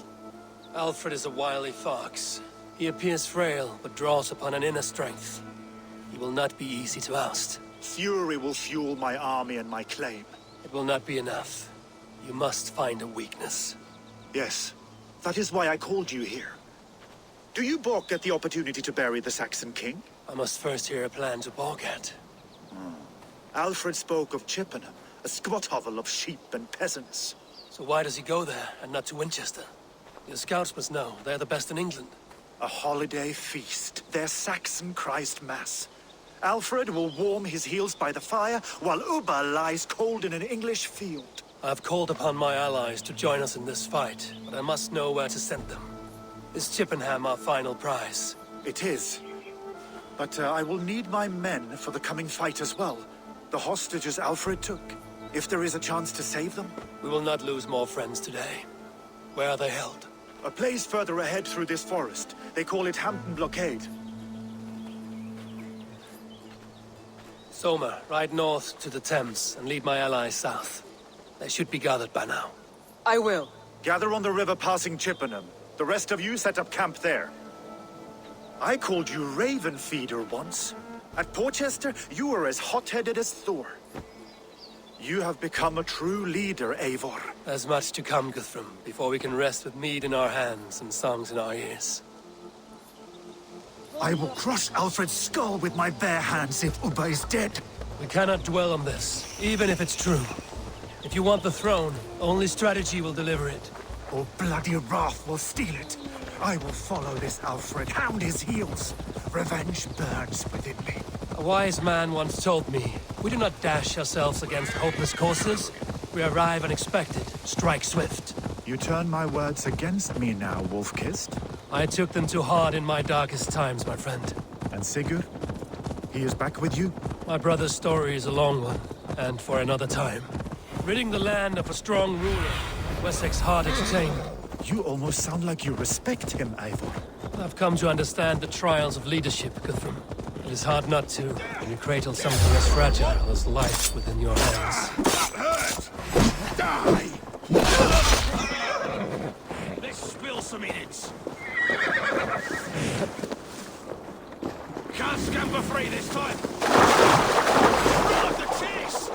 Alfred is a wily fox. He appears frail, but draws upon an inner strength. He will not be easy to oust. Fury will fuel my army and my claim. It will not be enough. You must find a weakness. Yes, that is why I called you here. Do you balk at the opportunity to bury the Saxon king? I must first hear a plan to balk at. Alfred spoke of Chippenham, a squat hovel of sheep and peasants. So why does he go there, and not to Winchester? Your scouts must know, they're the best in England. A holiday feast, their Saxon Christ Mass. Alfred will warm his heels by the fire, while Uba lies cold in an English field. I've called upon my allies to join us in this fight, but I must know where to send them. Is Chippenham our final prize? It is. But I will need my men for the coming fight as well. The hostages Alfred took. If there is a chance to save them. We will not lose more friends today. Where are they held? A place further ahead through this forest. They call it Hampton Blockade. Soma, ride north to the Thames and lead my allies south. They should be gathered by now. I will. Gather on the river passing Chippenham. The rest of you set up camp there. I called you Raven Feeder once. At Porchester, you were as hot-headed as Thor. You have become a true leader, Eivor. There's much to come, Guthrum, before we can rest with mead in our hands and songs in our ears. I will crush Alfred's skull with my bare hands if Uba is dead. We cannot dwell on this, even if it's true. If you want the throne, only strategy will deliver it. Or bloody wrath will steal it. I will follow this Alfred, hound his heels. Revenge burns within me. A wise man once told me, we do not dash ourselves against hopeless courses. We arrive unexpected, strike swift. You turn my words against me now, Wolf-Kissed. I took them too hard in my darkest times, my friend. And Sigurd? He is back with you? My brother's story is a long one, and for another time. Ridding the land of a strong ruler, Wessex heart exchange. You almost sound like you respect him, Eivor. I've come to understand the trials of leadership, Guthrum. It is hard not to, when you cradle something as fragile as life within your hands. That hurts! Die! Let's spill some innards. Can't scamper free this time! Roll up the chase!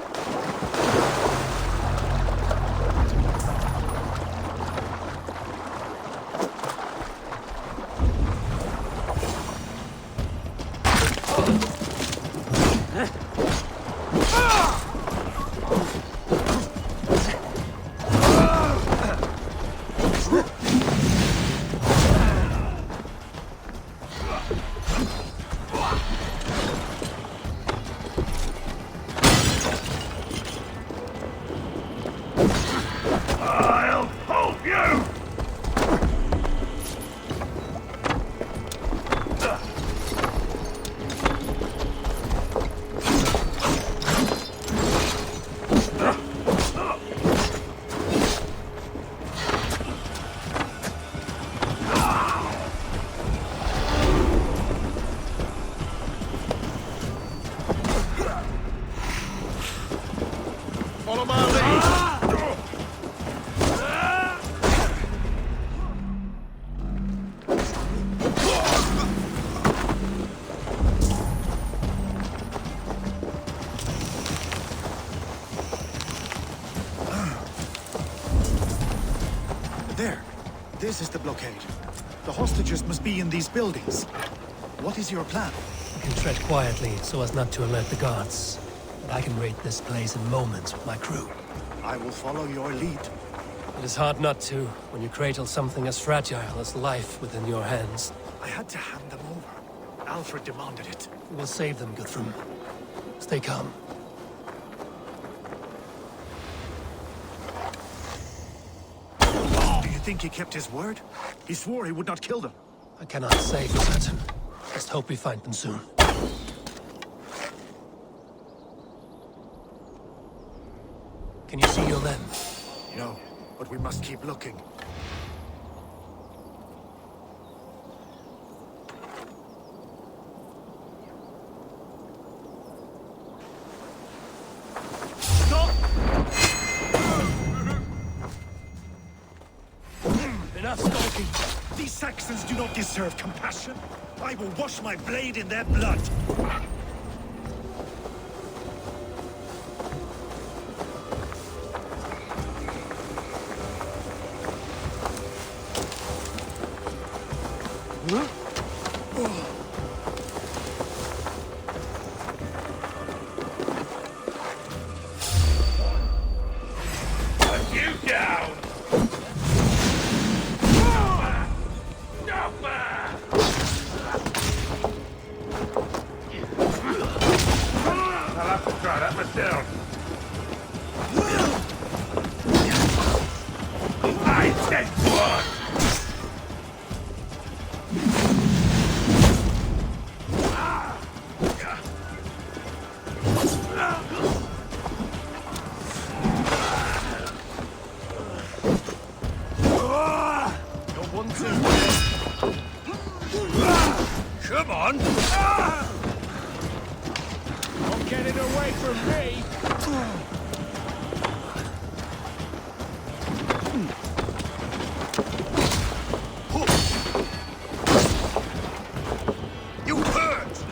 There. This is the blockade. The hostages must be in these buildings. What is your plan? You can tread quietly so as not to alert the guards. But I can raid this place in moments with my crew. I will follow your lead. It is hard not to, when you cradle something as fragile as life within your hands. I had to hand them over. Alfred demanded it. We will save them, Guthrum. Stay calm. Do you think he kept his word? He swore he would not kill them. I cannot say for certain. Just hope we find them soon. Can you see your men? No, but we must keep looking. Enough stalking! These Saxons do not deserve compassion. I will wash my blade in their blood. Come on! Don't get it away from me! You hurt!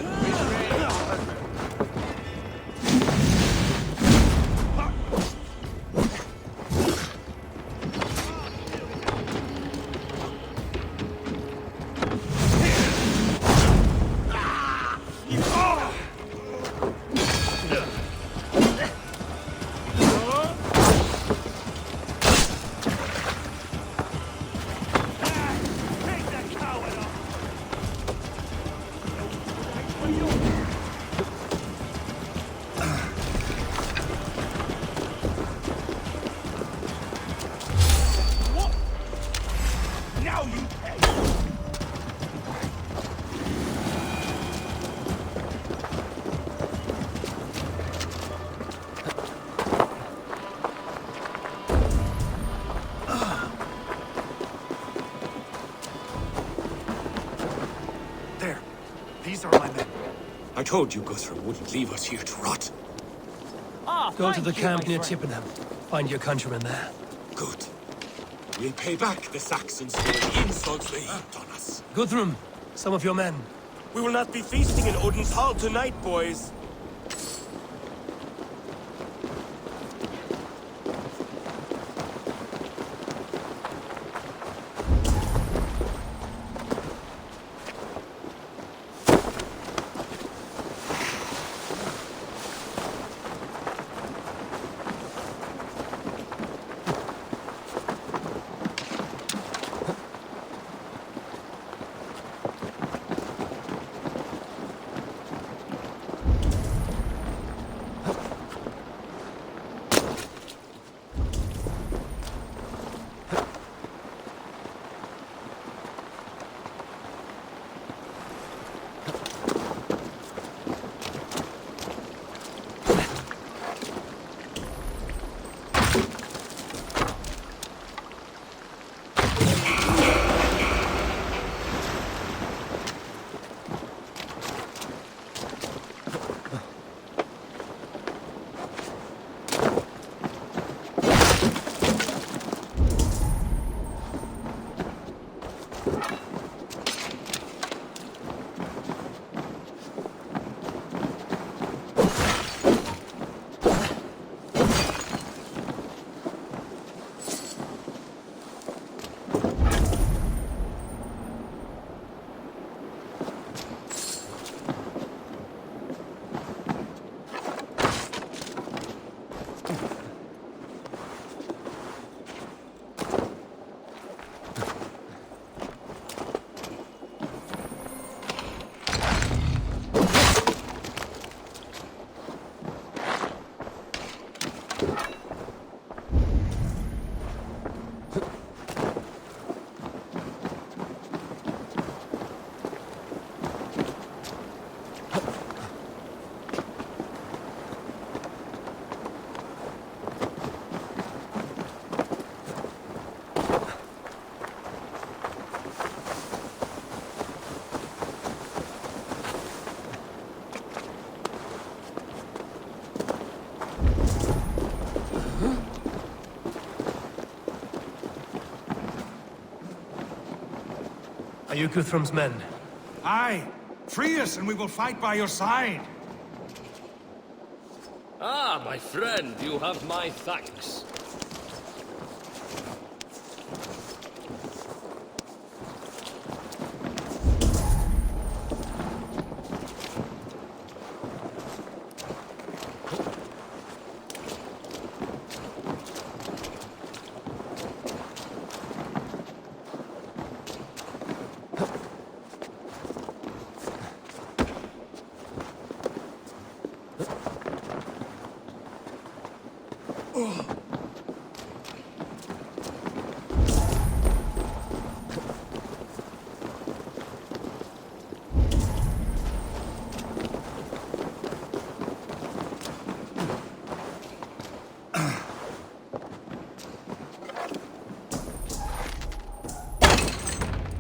These are my men. I told you Guthrum wouldn't leave us here to rot. Go to the camp near Chippenham. Find your countrymen there. Good. We'll pay back the Saxons for the insults they heaped on us. Guthrum, some of your men. We will not be feasting in Odin's hall tonight, boys. Are you Guthrum's men? Aye. Free us and we will fight by your side. Ah, my friend, you have my thanks.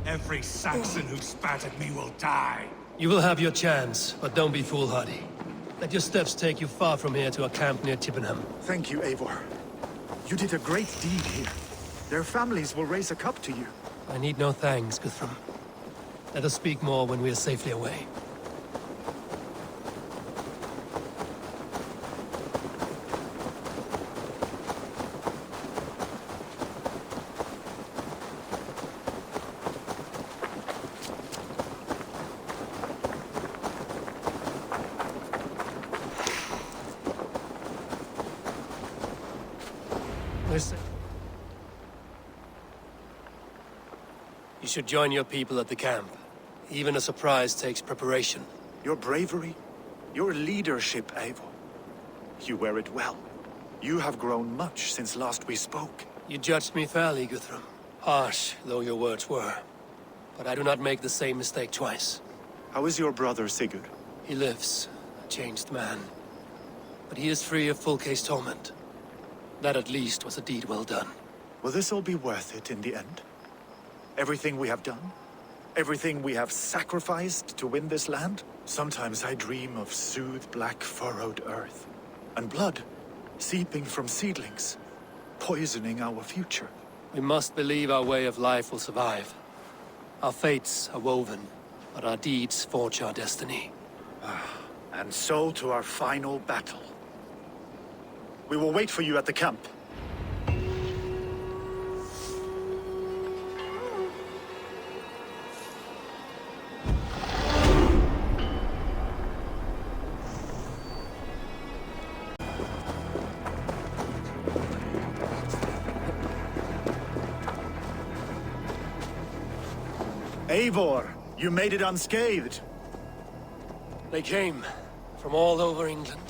Every Saxon who spat at me will die. You will have your chance, but don't be foolhardy. Let your steps take you far from here to a camp near Chippenham. Thank you, Eivor. You did a great deed here. Their families will raise a cup to you. I need no thanks, Guthrum. Let us speak more when we are safely away. Listen. You should join your people at the camp. Even a surprise takes preparation. Your bravery, your leadership, Eivor. You wear it well. You have grown much since last we spoke. You judged me fairly, Guthrum. Harsh though your words were. But I do not make the same mistake twice. How is your brother, Sigurd? He lives, a changed man. But he is free of full case torment. That at least was a deed well done. Will this all be worth it in the end? Everything we have done? Everything we have sacrificed to win this land? Sometimes I dream of soothed black furrowed earth. And blood seeping from seedlings, poisoning our future. We must believe our way of life will survive. Our fates are woven, but our deeds forge our destiny. And so to our final battle. We will wait for you at the camp. Eivor, you made it unscathed. They came from all over England.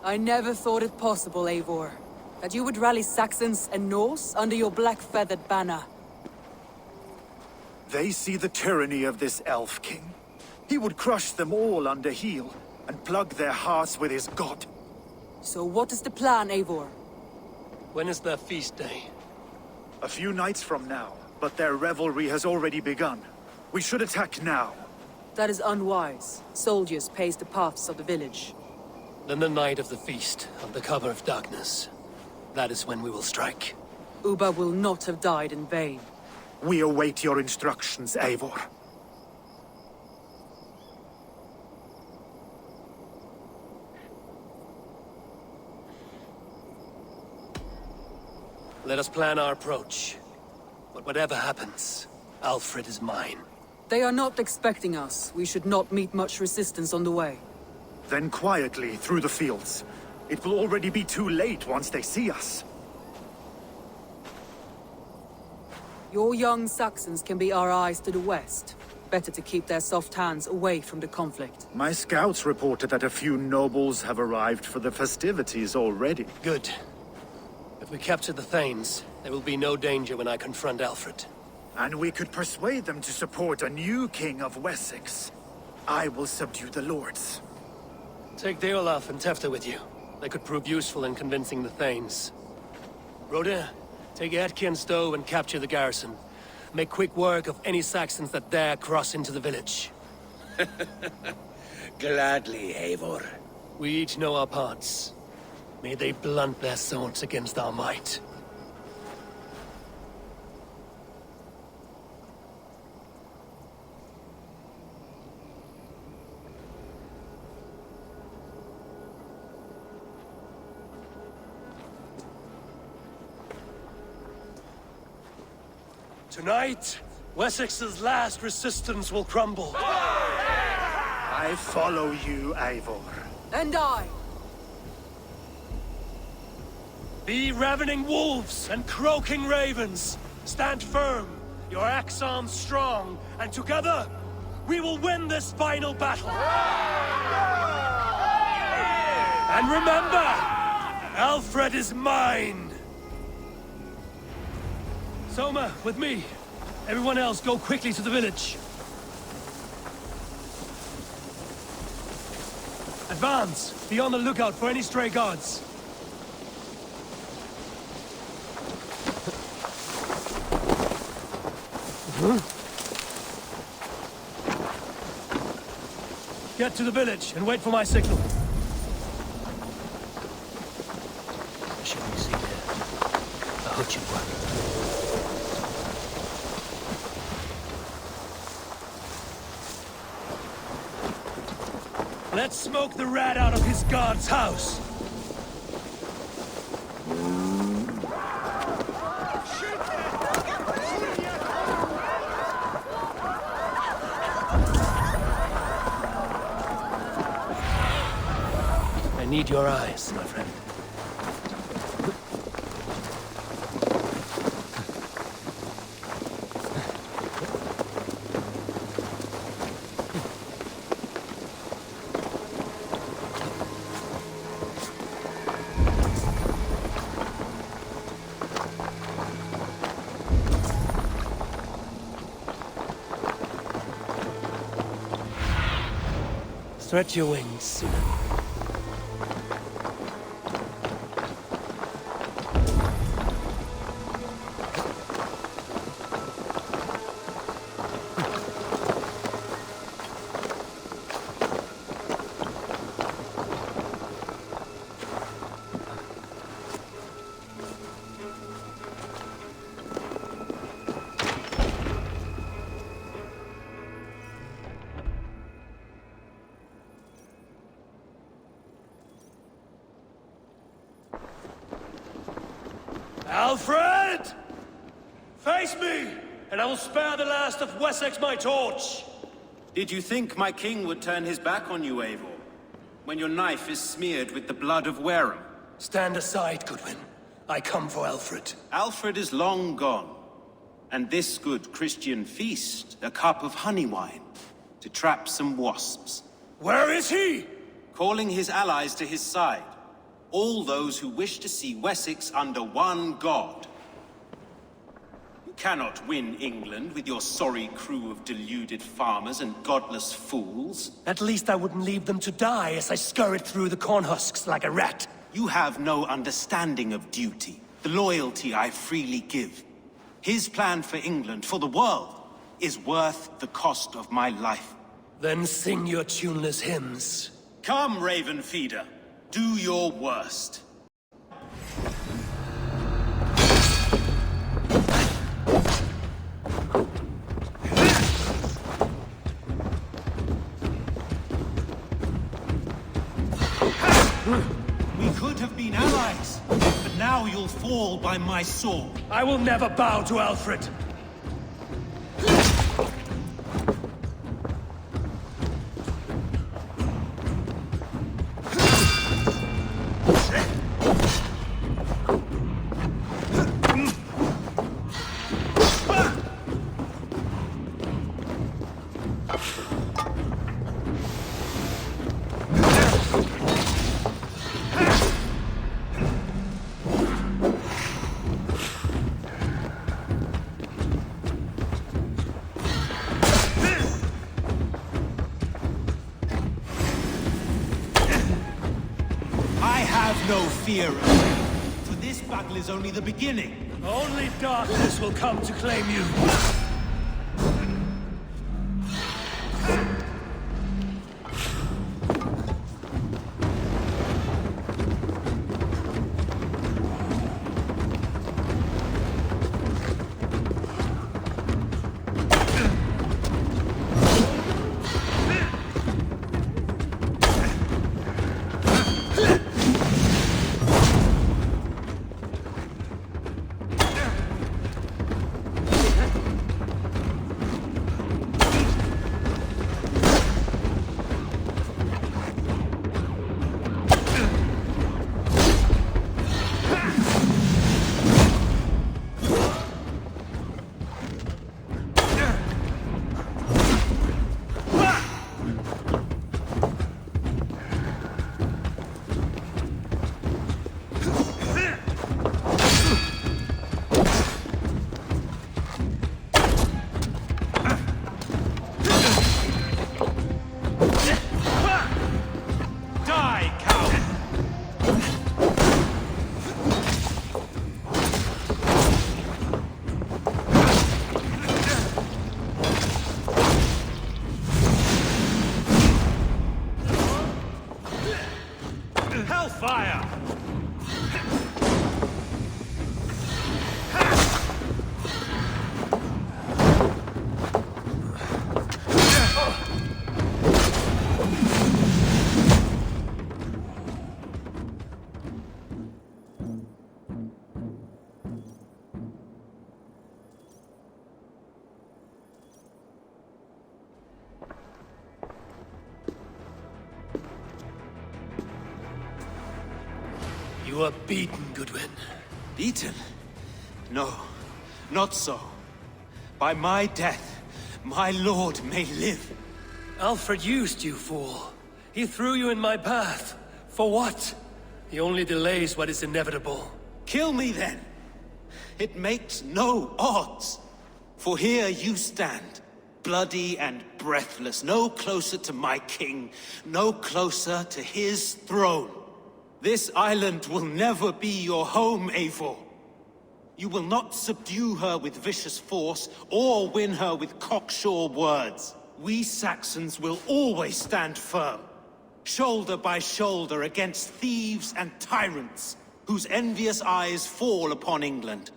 I never thought it possible, Eivor, that you would rally Saxons and Norse under your black-feathered banner. They see the tyranny of this elf king. He would crush them all under heel and plug their hearts with his god. So what is the plan, Eivor? When is their feast day? A few nights from now, but their revelry has already begun. We should attack now. That is unwise. Soldiers pace the paths of the village. Then the night of the feast, under cover of darkness. That is when we will strike. Ubba will not have died in vain. We await your instructions, Eivor. Let us plan our approach. But whatever happens, Alfred is mine. They are not expecting us. We should not meet much resistance on the way. Then quietly through the fields. It will already be too late once they see us. Your young Saxons can be our eyes to the west. Better to keep their soft hands away from the conflict. My scouts reported that a few nobles have arrived for the festivities already. Good. If we capture the Thanes, there will be no danger when I confront Alfred. And we could persuade them to support a new king of Wessex. I will subdue the lords. Take Deolaf and Tefta with you. They could prove useful in convincing the Thanes. Rodin, take Etki and Stowe and capture the garrison. Make quick work of any Saxons that dare cross into the village. Gladly, Eivor. We each know our parts. May they blunt their swords against our might. Tonight, Wessex's last resistance will crumble. I follow you, Eivor. And I. Be ravening wolves and croaking ravens. Stand firm, your axe arms strong, and together, we will win this final battle. And remember, Alfred is mine. Soma, with me. Everyone else, go quickly to the village. Advance! Be on the lookout for any stray guards. Get to the village and wait for my signal. What should we see there? A hutching wagon. Let's smoke the rat out of his guard's house. I need your eyes, my friend. Stretch your wings. Alfred! Face me, and I will spare the last of Wessex my torch! Did you think my king would turn his back on you, Eivor? When your knife is smeared with the blood of Wareham? Stand aside, Goodwin. I come for Alfred. Alfred is long gone. And this good Christian feast, a cup of honey wine, to trap some wasps. Where is he? Calling his allies to his side. All those who wish to see Wessex under one god. You cannot win England with your sorry crew of deluded farmers and godless fools. At least I wouldn't leave them to die as I scurried through the corn husks like a rat. You have no understanding of duty, the loyalty I freely give. His plan for England, for the world, is worth the cost of my life. Then sing your tuneless hymns. Come, Raven Feeder. Do your worst. We could have been allies, but now you'll fall by my sword. I will never bow to Alfred. no fear of me, for this battle is only the beginning. Only darkness will come to claim you. You are beaten, Goodwin. Beaten? No, not so. By my death, my lord may live. Alfred used you, fool. He threw you in my path. For what? He only delays what is inevitable. Kill me then. It makes no odds. For here you stand, bloody and breathless, no closer to my king, no closer to his throne. This island will never be your home, Eivor. You will not subdue her with vicious force, or win her with cocksure words. We Saxons will always stand firm, shoulder by shoulder against thieves and tyrants, whose envious eyes fall upon England.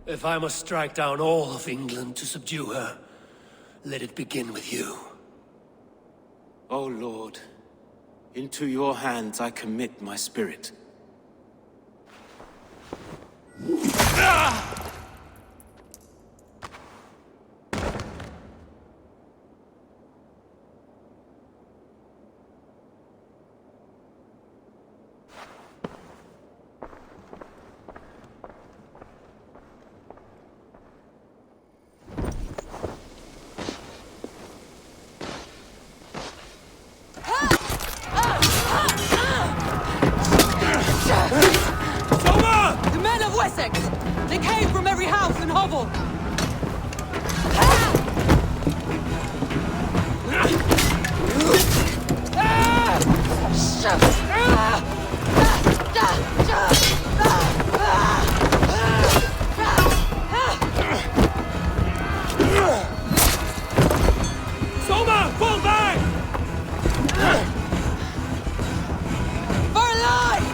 If I must strike down all of England to subdue her, let it begin with you. O Lord, into your hands I commit my spirit. The men of Wessex! They came from every house and hovel! Soma, fall back! For alive!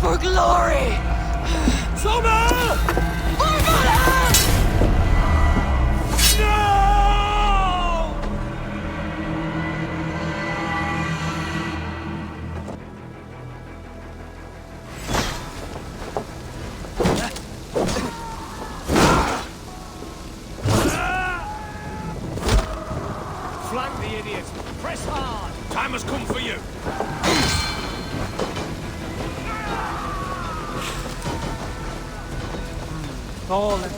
For glory! Soma! For Valhalla! No! Flank the idiots! Press hard! Time has come for you! Fallen.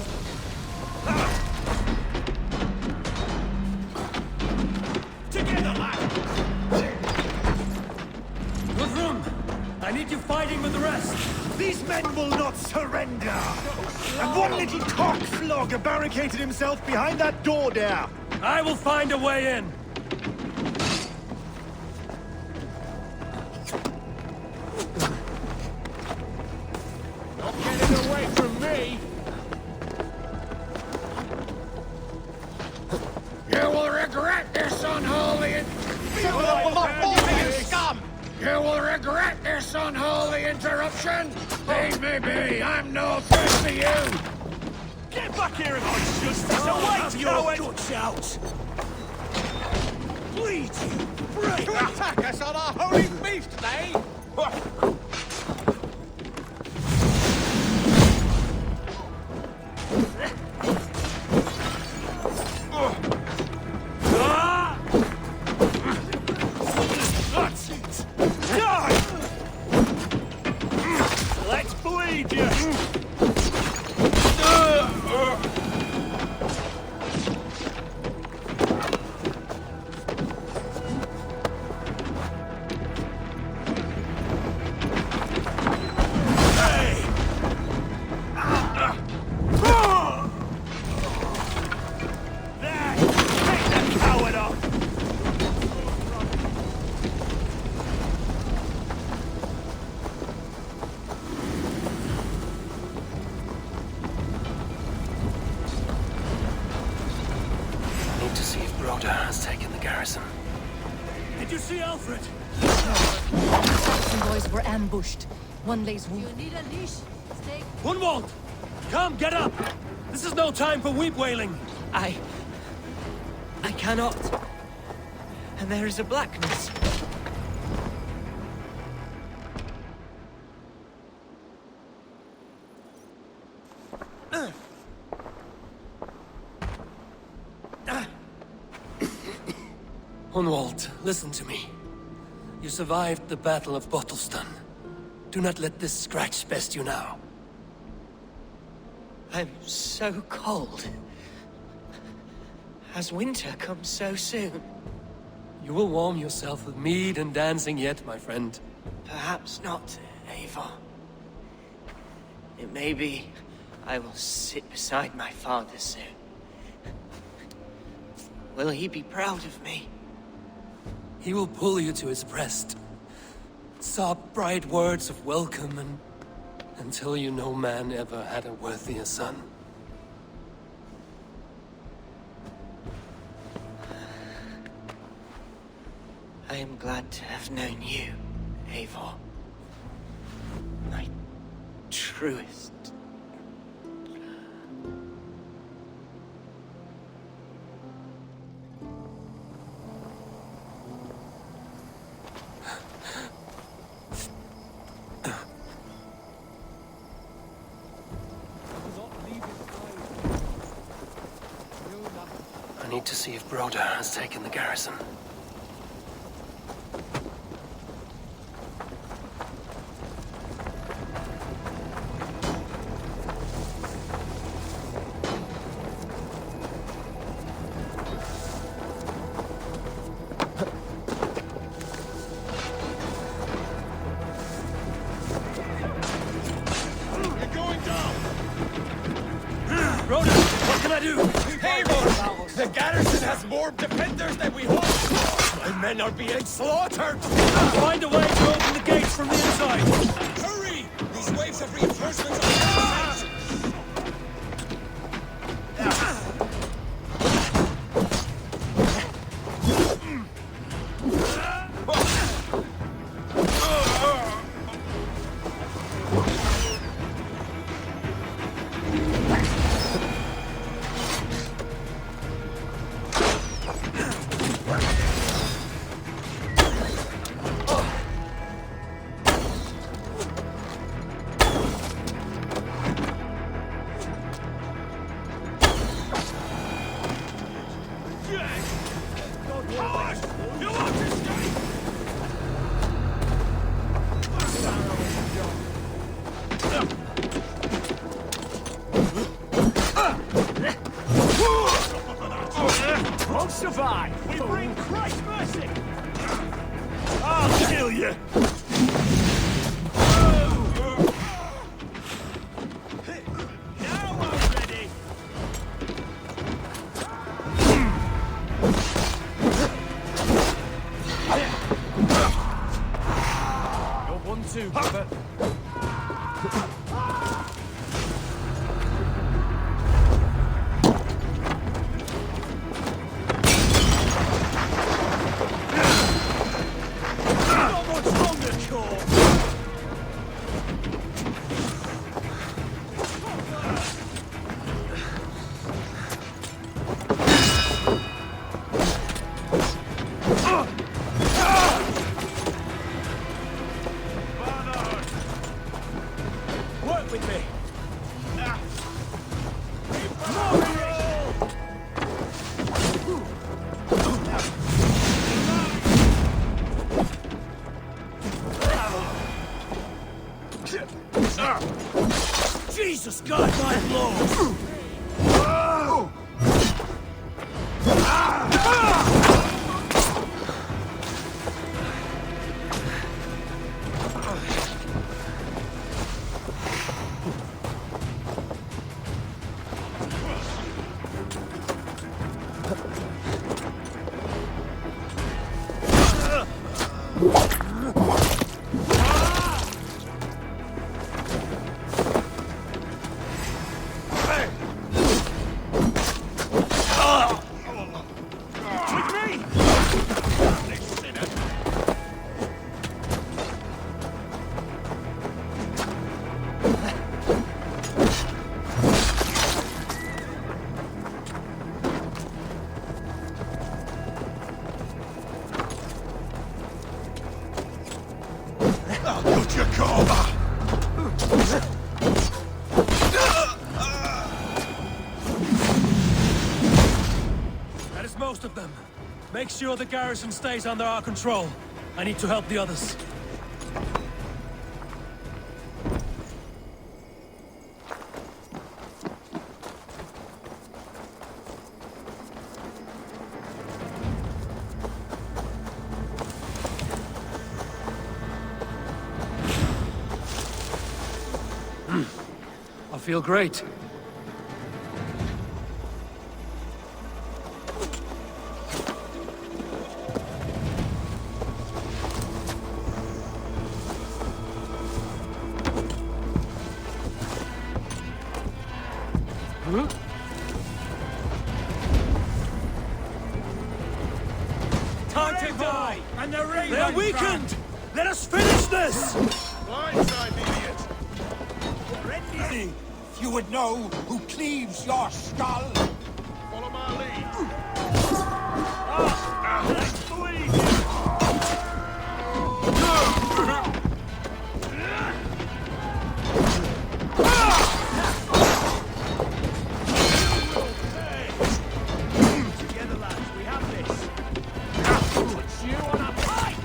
Together, lad! Guthrum! I need you fighting with the rest! The These men will not surrender! And one little cockflogger barricaded himself behind that door there! I will find a way in! Not getting away from me! You will regret this unholy... Scum! You will regret this unholy interruption! Leave me be! I'm no threat to you! Get back here and I'll just have your guts out! Bleed you! Break! To attack us on our holy feast day! That's it! Die! Let's bleed you! Did you see Alfred? Saxon boys were ambushed. One lays wounded. You need a leash? Stay. Gunwald! Come, get up! This is no time for weep wailing! I cannot. And there is a blackness. Gunwald, listen to me. You survived the Battle of Bottleston. Do not let this scratch best you now. I'm so cold. Has winter come so soon? You will warm yourself with mead and dancing yet, my friend. Perhaps not, Eivor. It may be I will sit beside my father soon. Will he be proud of me? He will pull you to his breast. Sob bright words of welcome and until you no man ever had a worthier son. I am glad to have known you, Eivor. My truest. I need to see if Broder has taken the garrison. The garrison has more defenders than we hoped! My men are being slaughtered! Find a way to open the gates from the inside! Hurry! These waves of reinforcements are coming! Won't survive! We bring Christ's mercy! I'll kill you! with me. Jesus, God, my blows! That is most of them. Make sure the garrison stays under our control. I need to help the others. I feel great. Time to die! And the raven They're weakened! Let us finish this! Blindside the idiot! If you would know who cleaves your skull. Follow my lead. Together, lads, we have this. Put you on a pike!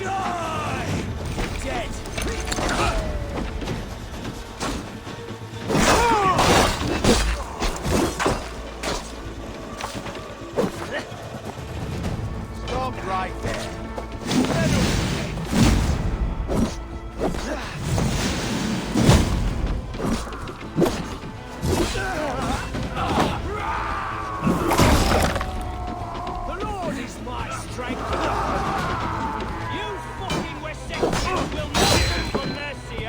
Die! Dead! Stop right there. The Lord is my strength. You fucking Wessexians will not be for mercy,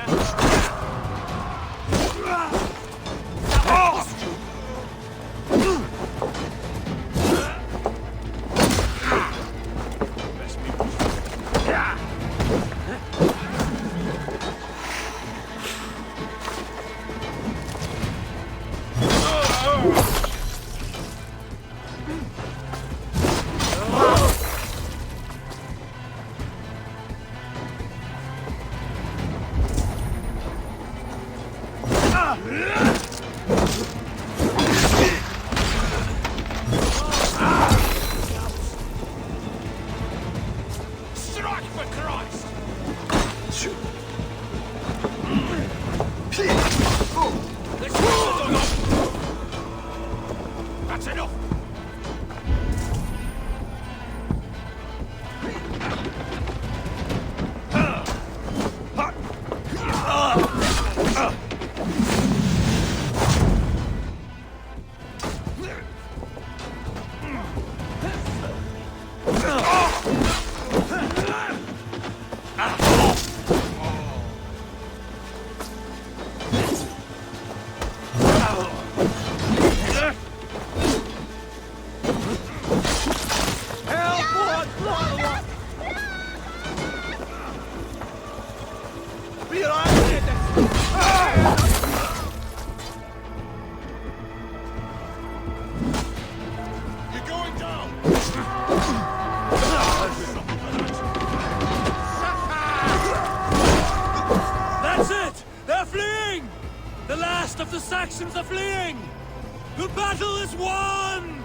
Strike for Christ! That's enough! That's it! They're fleeing! The last of the Saxons are fleeing! The battle is won!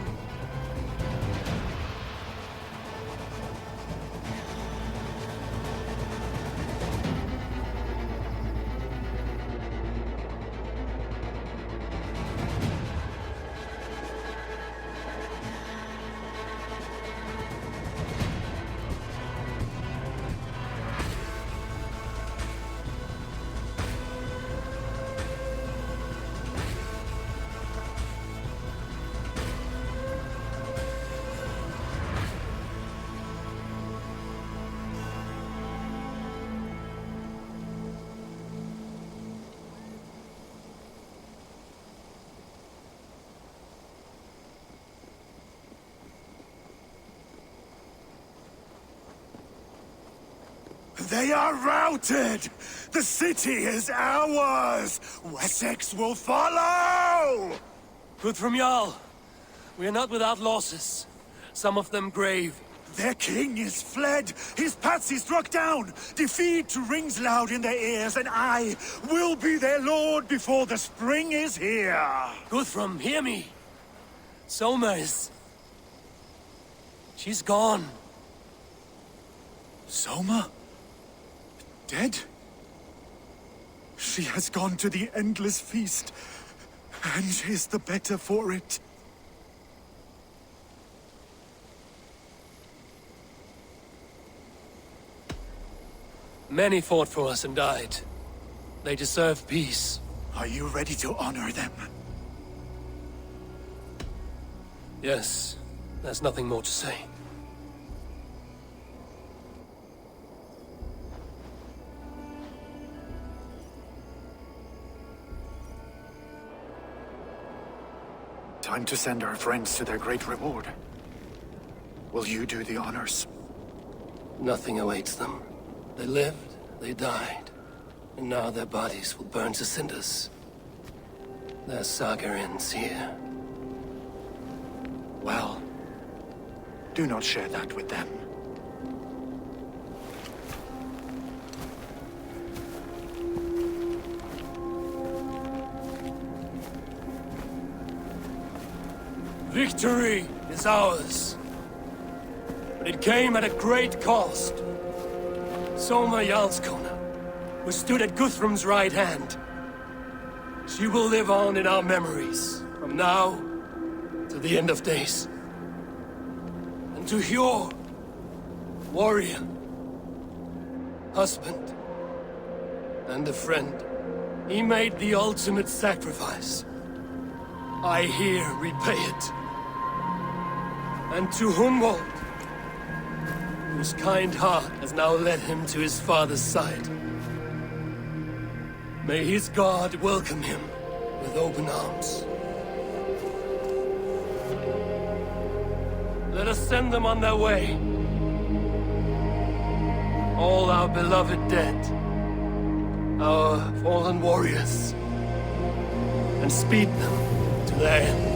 They are routed! The city is ours! Wessex will follow! Good from Jarl. We are not without losses. Some of them grave. Their king is fled! His patsy struck down! Defeat rings loud in their ears, and I will be their lord before the spring is here! Guthrum, hear me! Soma is... she's gone. Soma? Dead? She has gone to the endless feast, and is the better for it. Many fought for us and died. They deserve peace. Are you ready to honor them? Yes, there's nothing more to say. Time to send our friends to their great reward. Will you do the honors? Nothing awaits them. They lived, they died, and now their bodies will burn to cinders. Their saga ends here. Well, do not share that with them. Victory is ours. But it came at a great cost. Soma Jarlskona, who stood at Guthrum's right hand. She will live on in our memories, from now to the end of days. And to Hjor, warrior, husband, and a friend, he made the ultimate sacrifice. I here repay it. And to Hunwald, whose kind heart has now led him to his father's side. May his God welcome him with open arms. Let us send them on their way. All our beloved dead, our fallen warriors, and speed them to their end.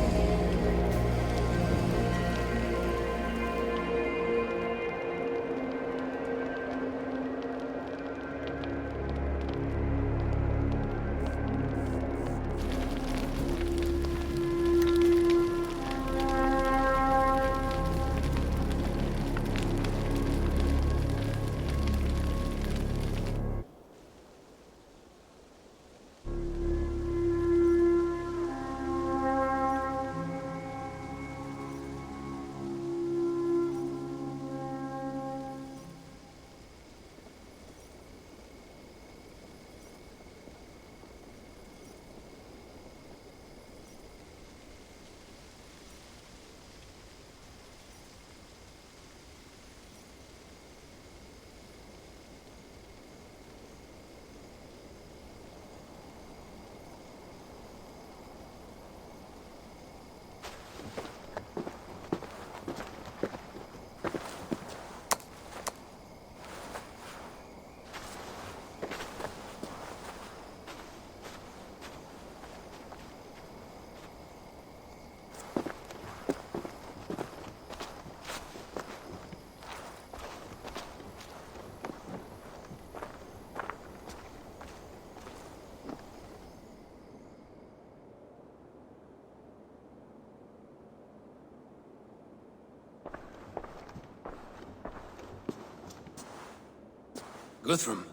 Guthrum.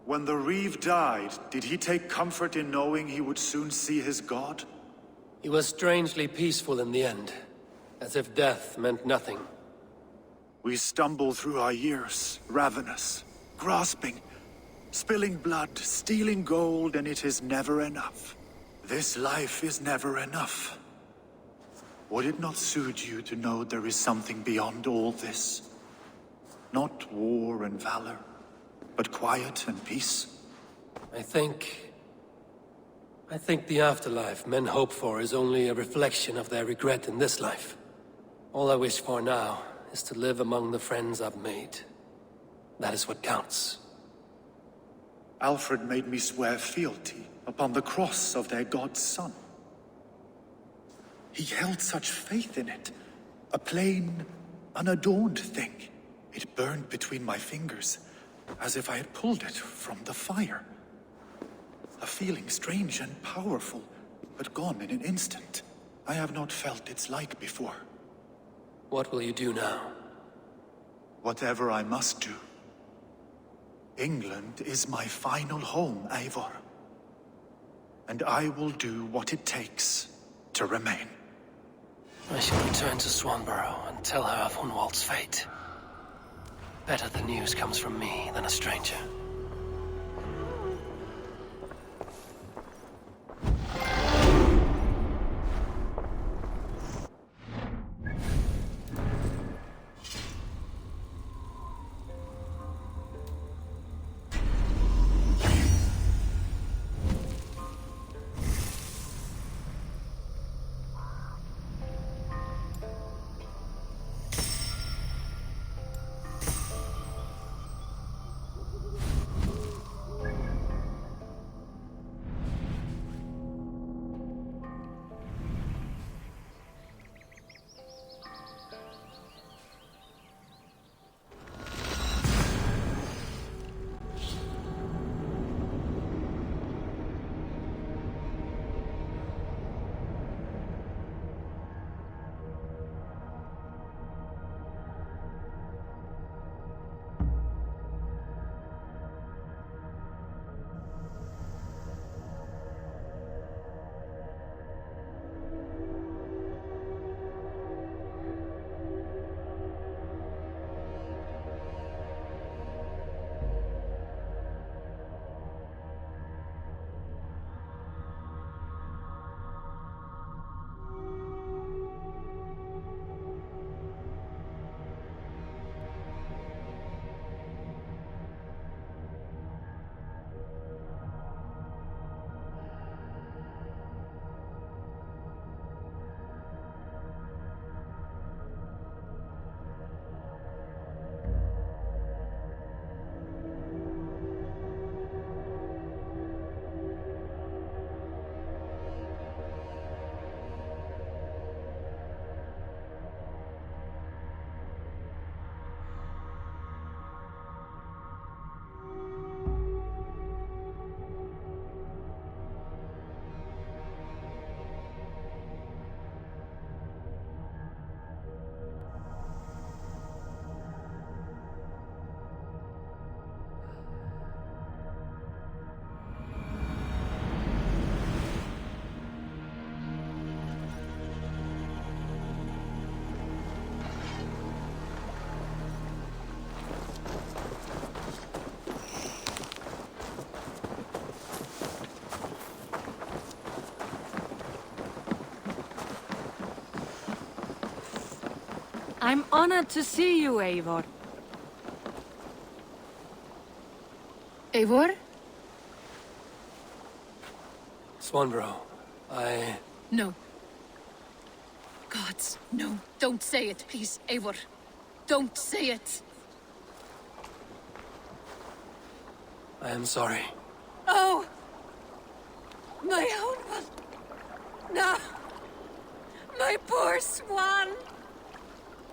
When the Reeve died, did he take comfort in knowing he would soon see his god? He was strangely peaceful in the end, as if death meant nothing. We stumble through our years, ravenous, grasping, spilling blood, stealing gold, and it is never enough. This life is never enough. Would it not suit you to know there is something beyond all this? Not war and valor, but quiet and peace? I think the afterlife men hope for is only a reflection of their regret in this life. All I wish for now is to live among the friends I've made. That is what counts. Alfred made me swear fealty upon the cross of their god's son. He held such faith in it, a plain, unadorned thing. It burned between my fingers, as if I had pulled it from the fire. A feeling strange and powerful, but gone in an instant. I have not felt its like before. What will you do now? Whatever I must do. England is my final home, Eivor. And I will do what it takes to remain. I shall return to Swanborough and tell her of Hunwald's fate. Better the news comes from me than a stranger. I'm honored to see you, Eivor. Eivor? Swanborough, No. Gods, no. Don't say it, please, Eivor. Don't say it. I am sorry. Oh! My own one. No! My poor swan!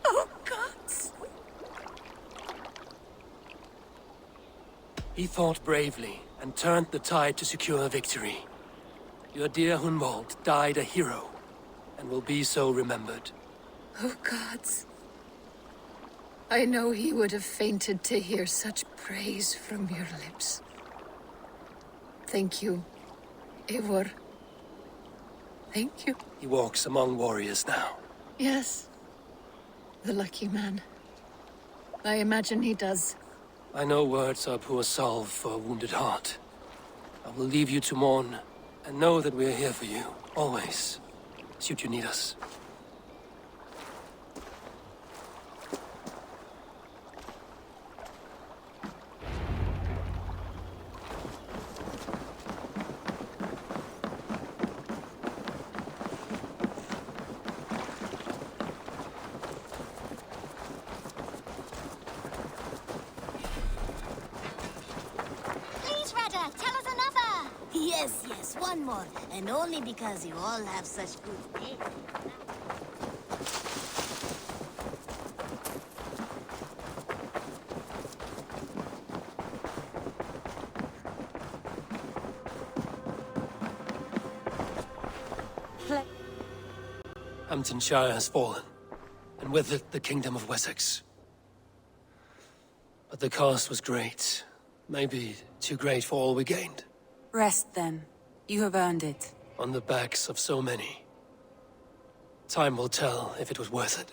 Oh, gods! He fought bravely and turned the tide to secure victory. Your dear Hunwald died a hero, and will be so remembered. Oh, gods. I know he would have fainted to hear such praise from your lips. Thank you, Eivor. Thank you. He walks among warriors now. Yes. The lucky man. I imagine he does. I know words are poor salve for a wounded heart. I will leave you to mourn, and know that we are here for you, always, should you need us. Yes, one more. And only because you all have such good names. Hamptonshire has fallen, and with it the Kingdom of Wessex. But the cost was great. Maybe too great for all we gained. Rest then. You have earned it. On the backs of so many. Time will tell if it was worth it.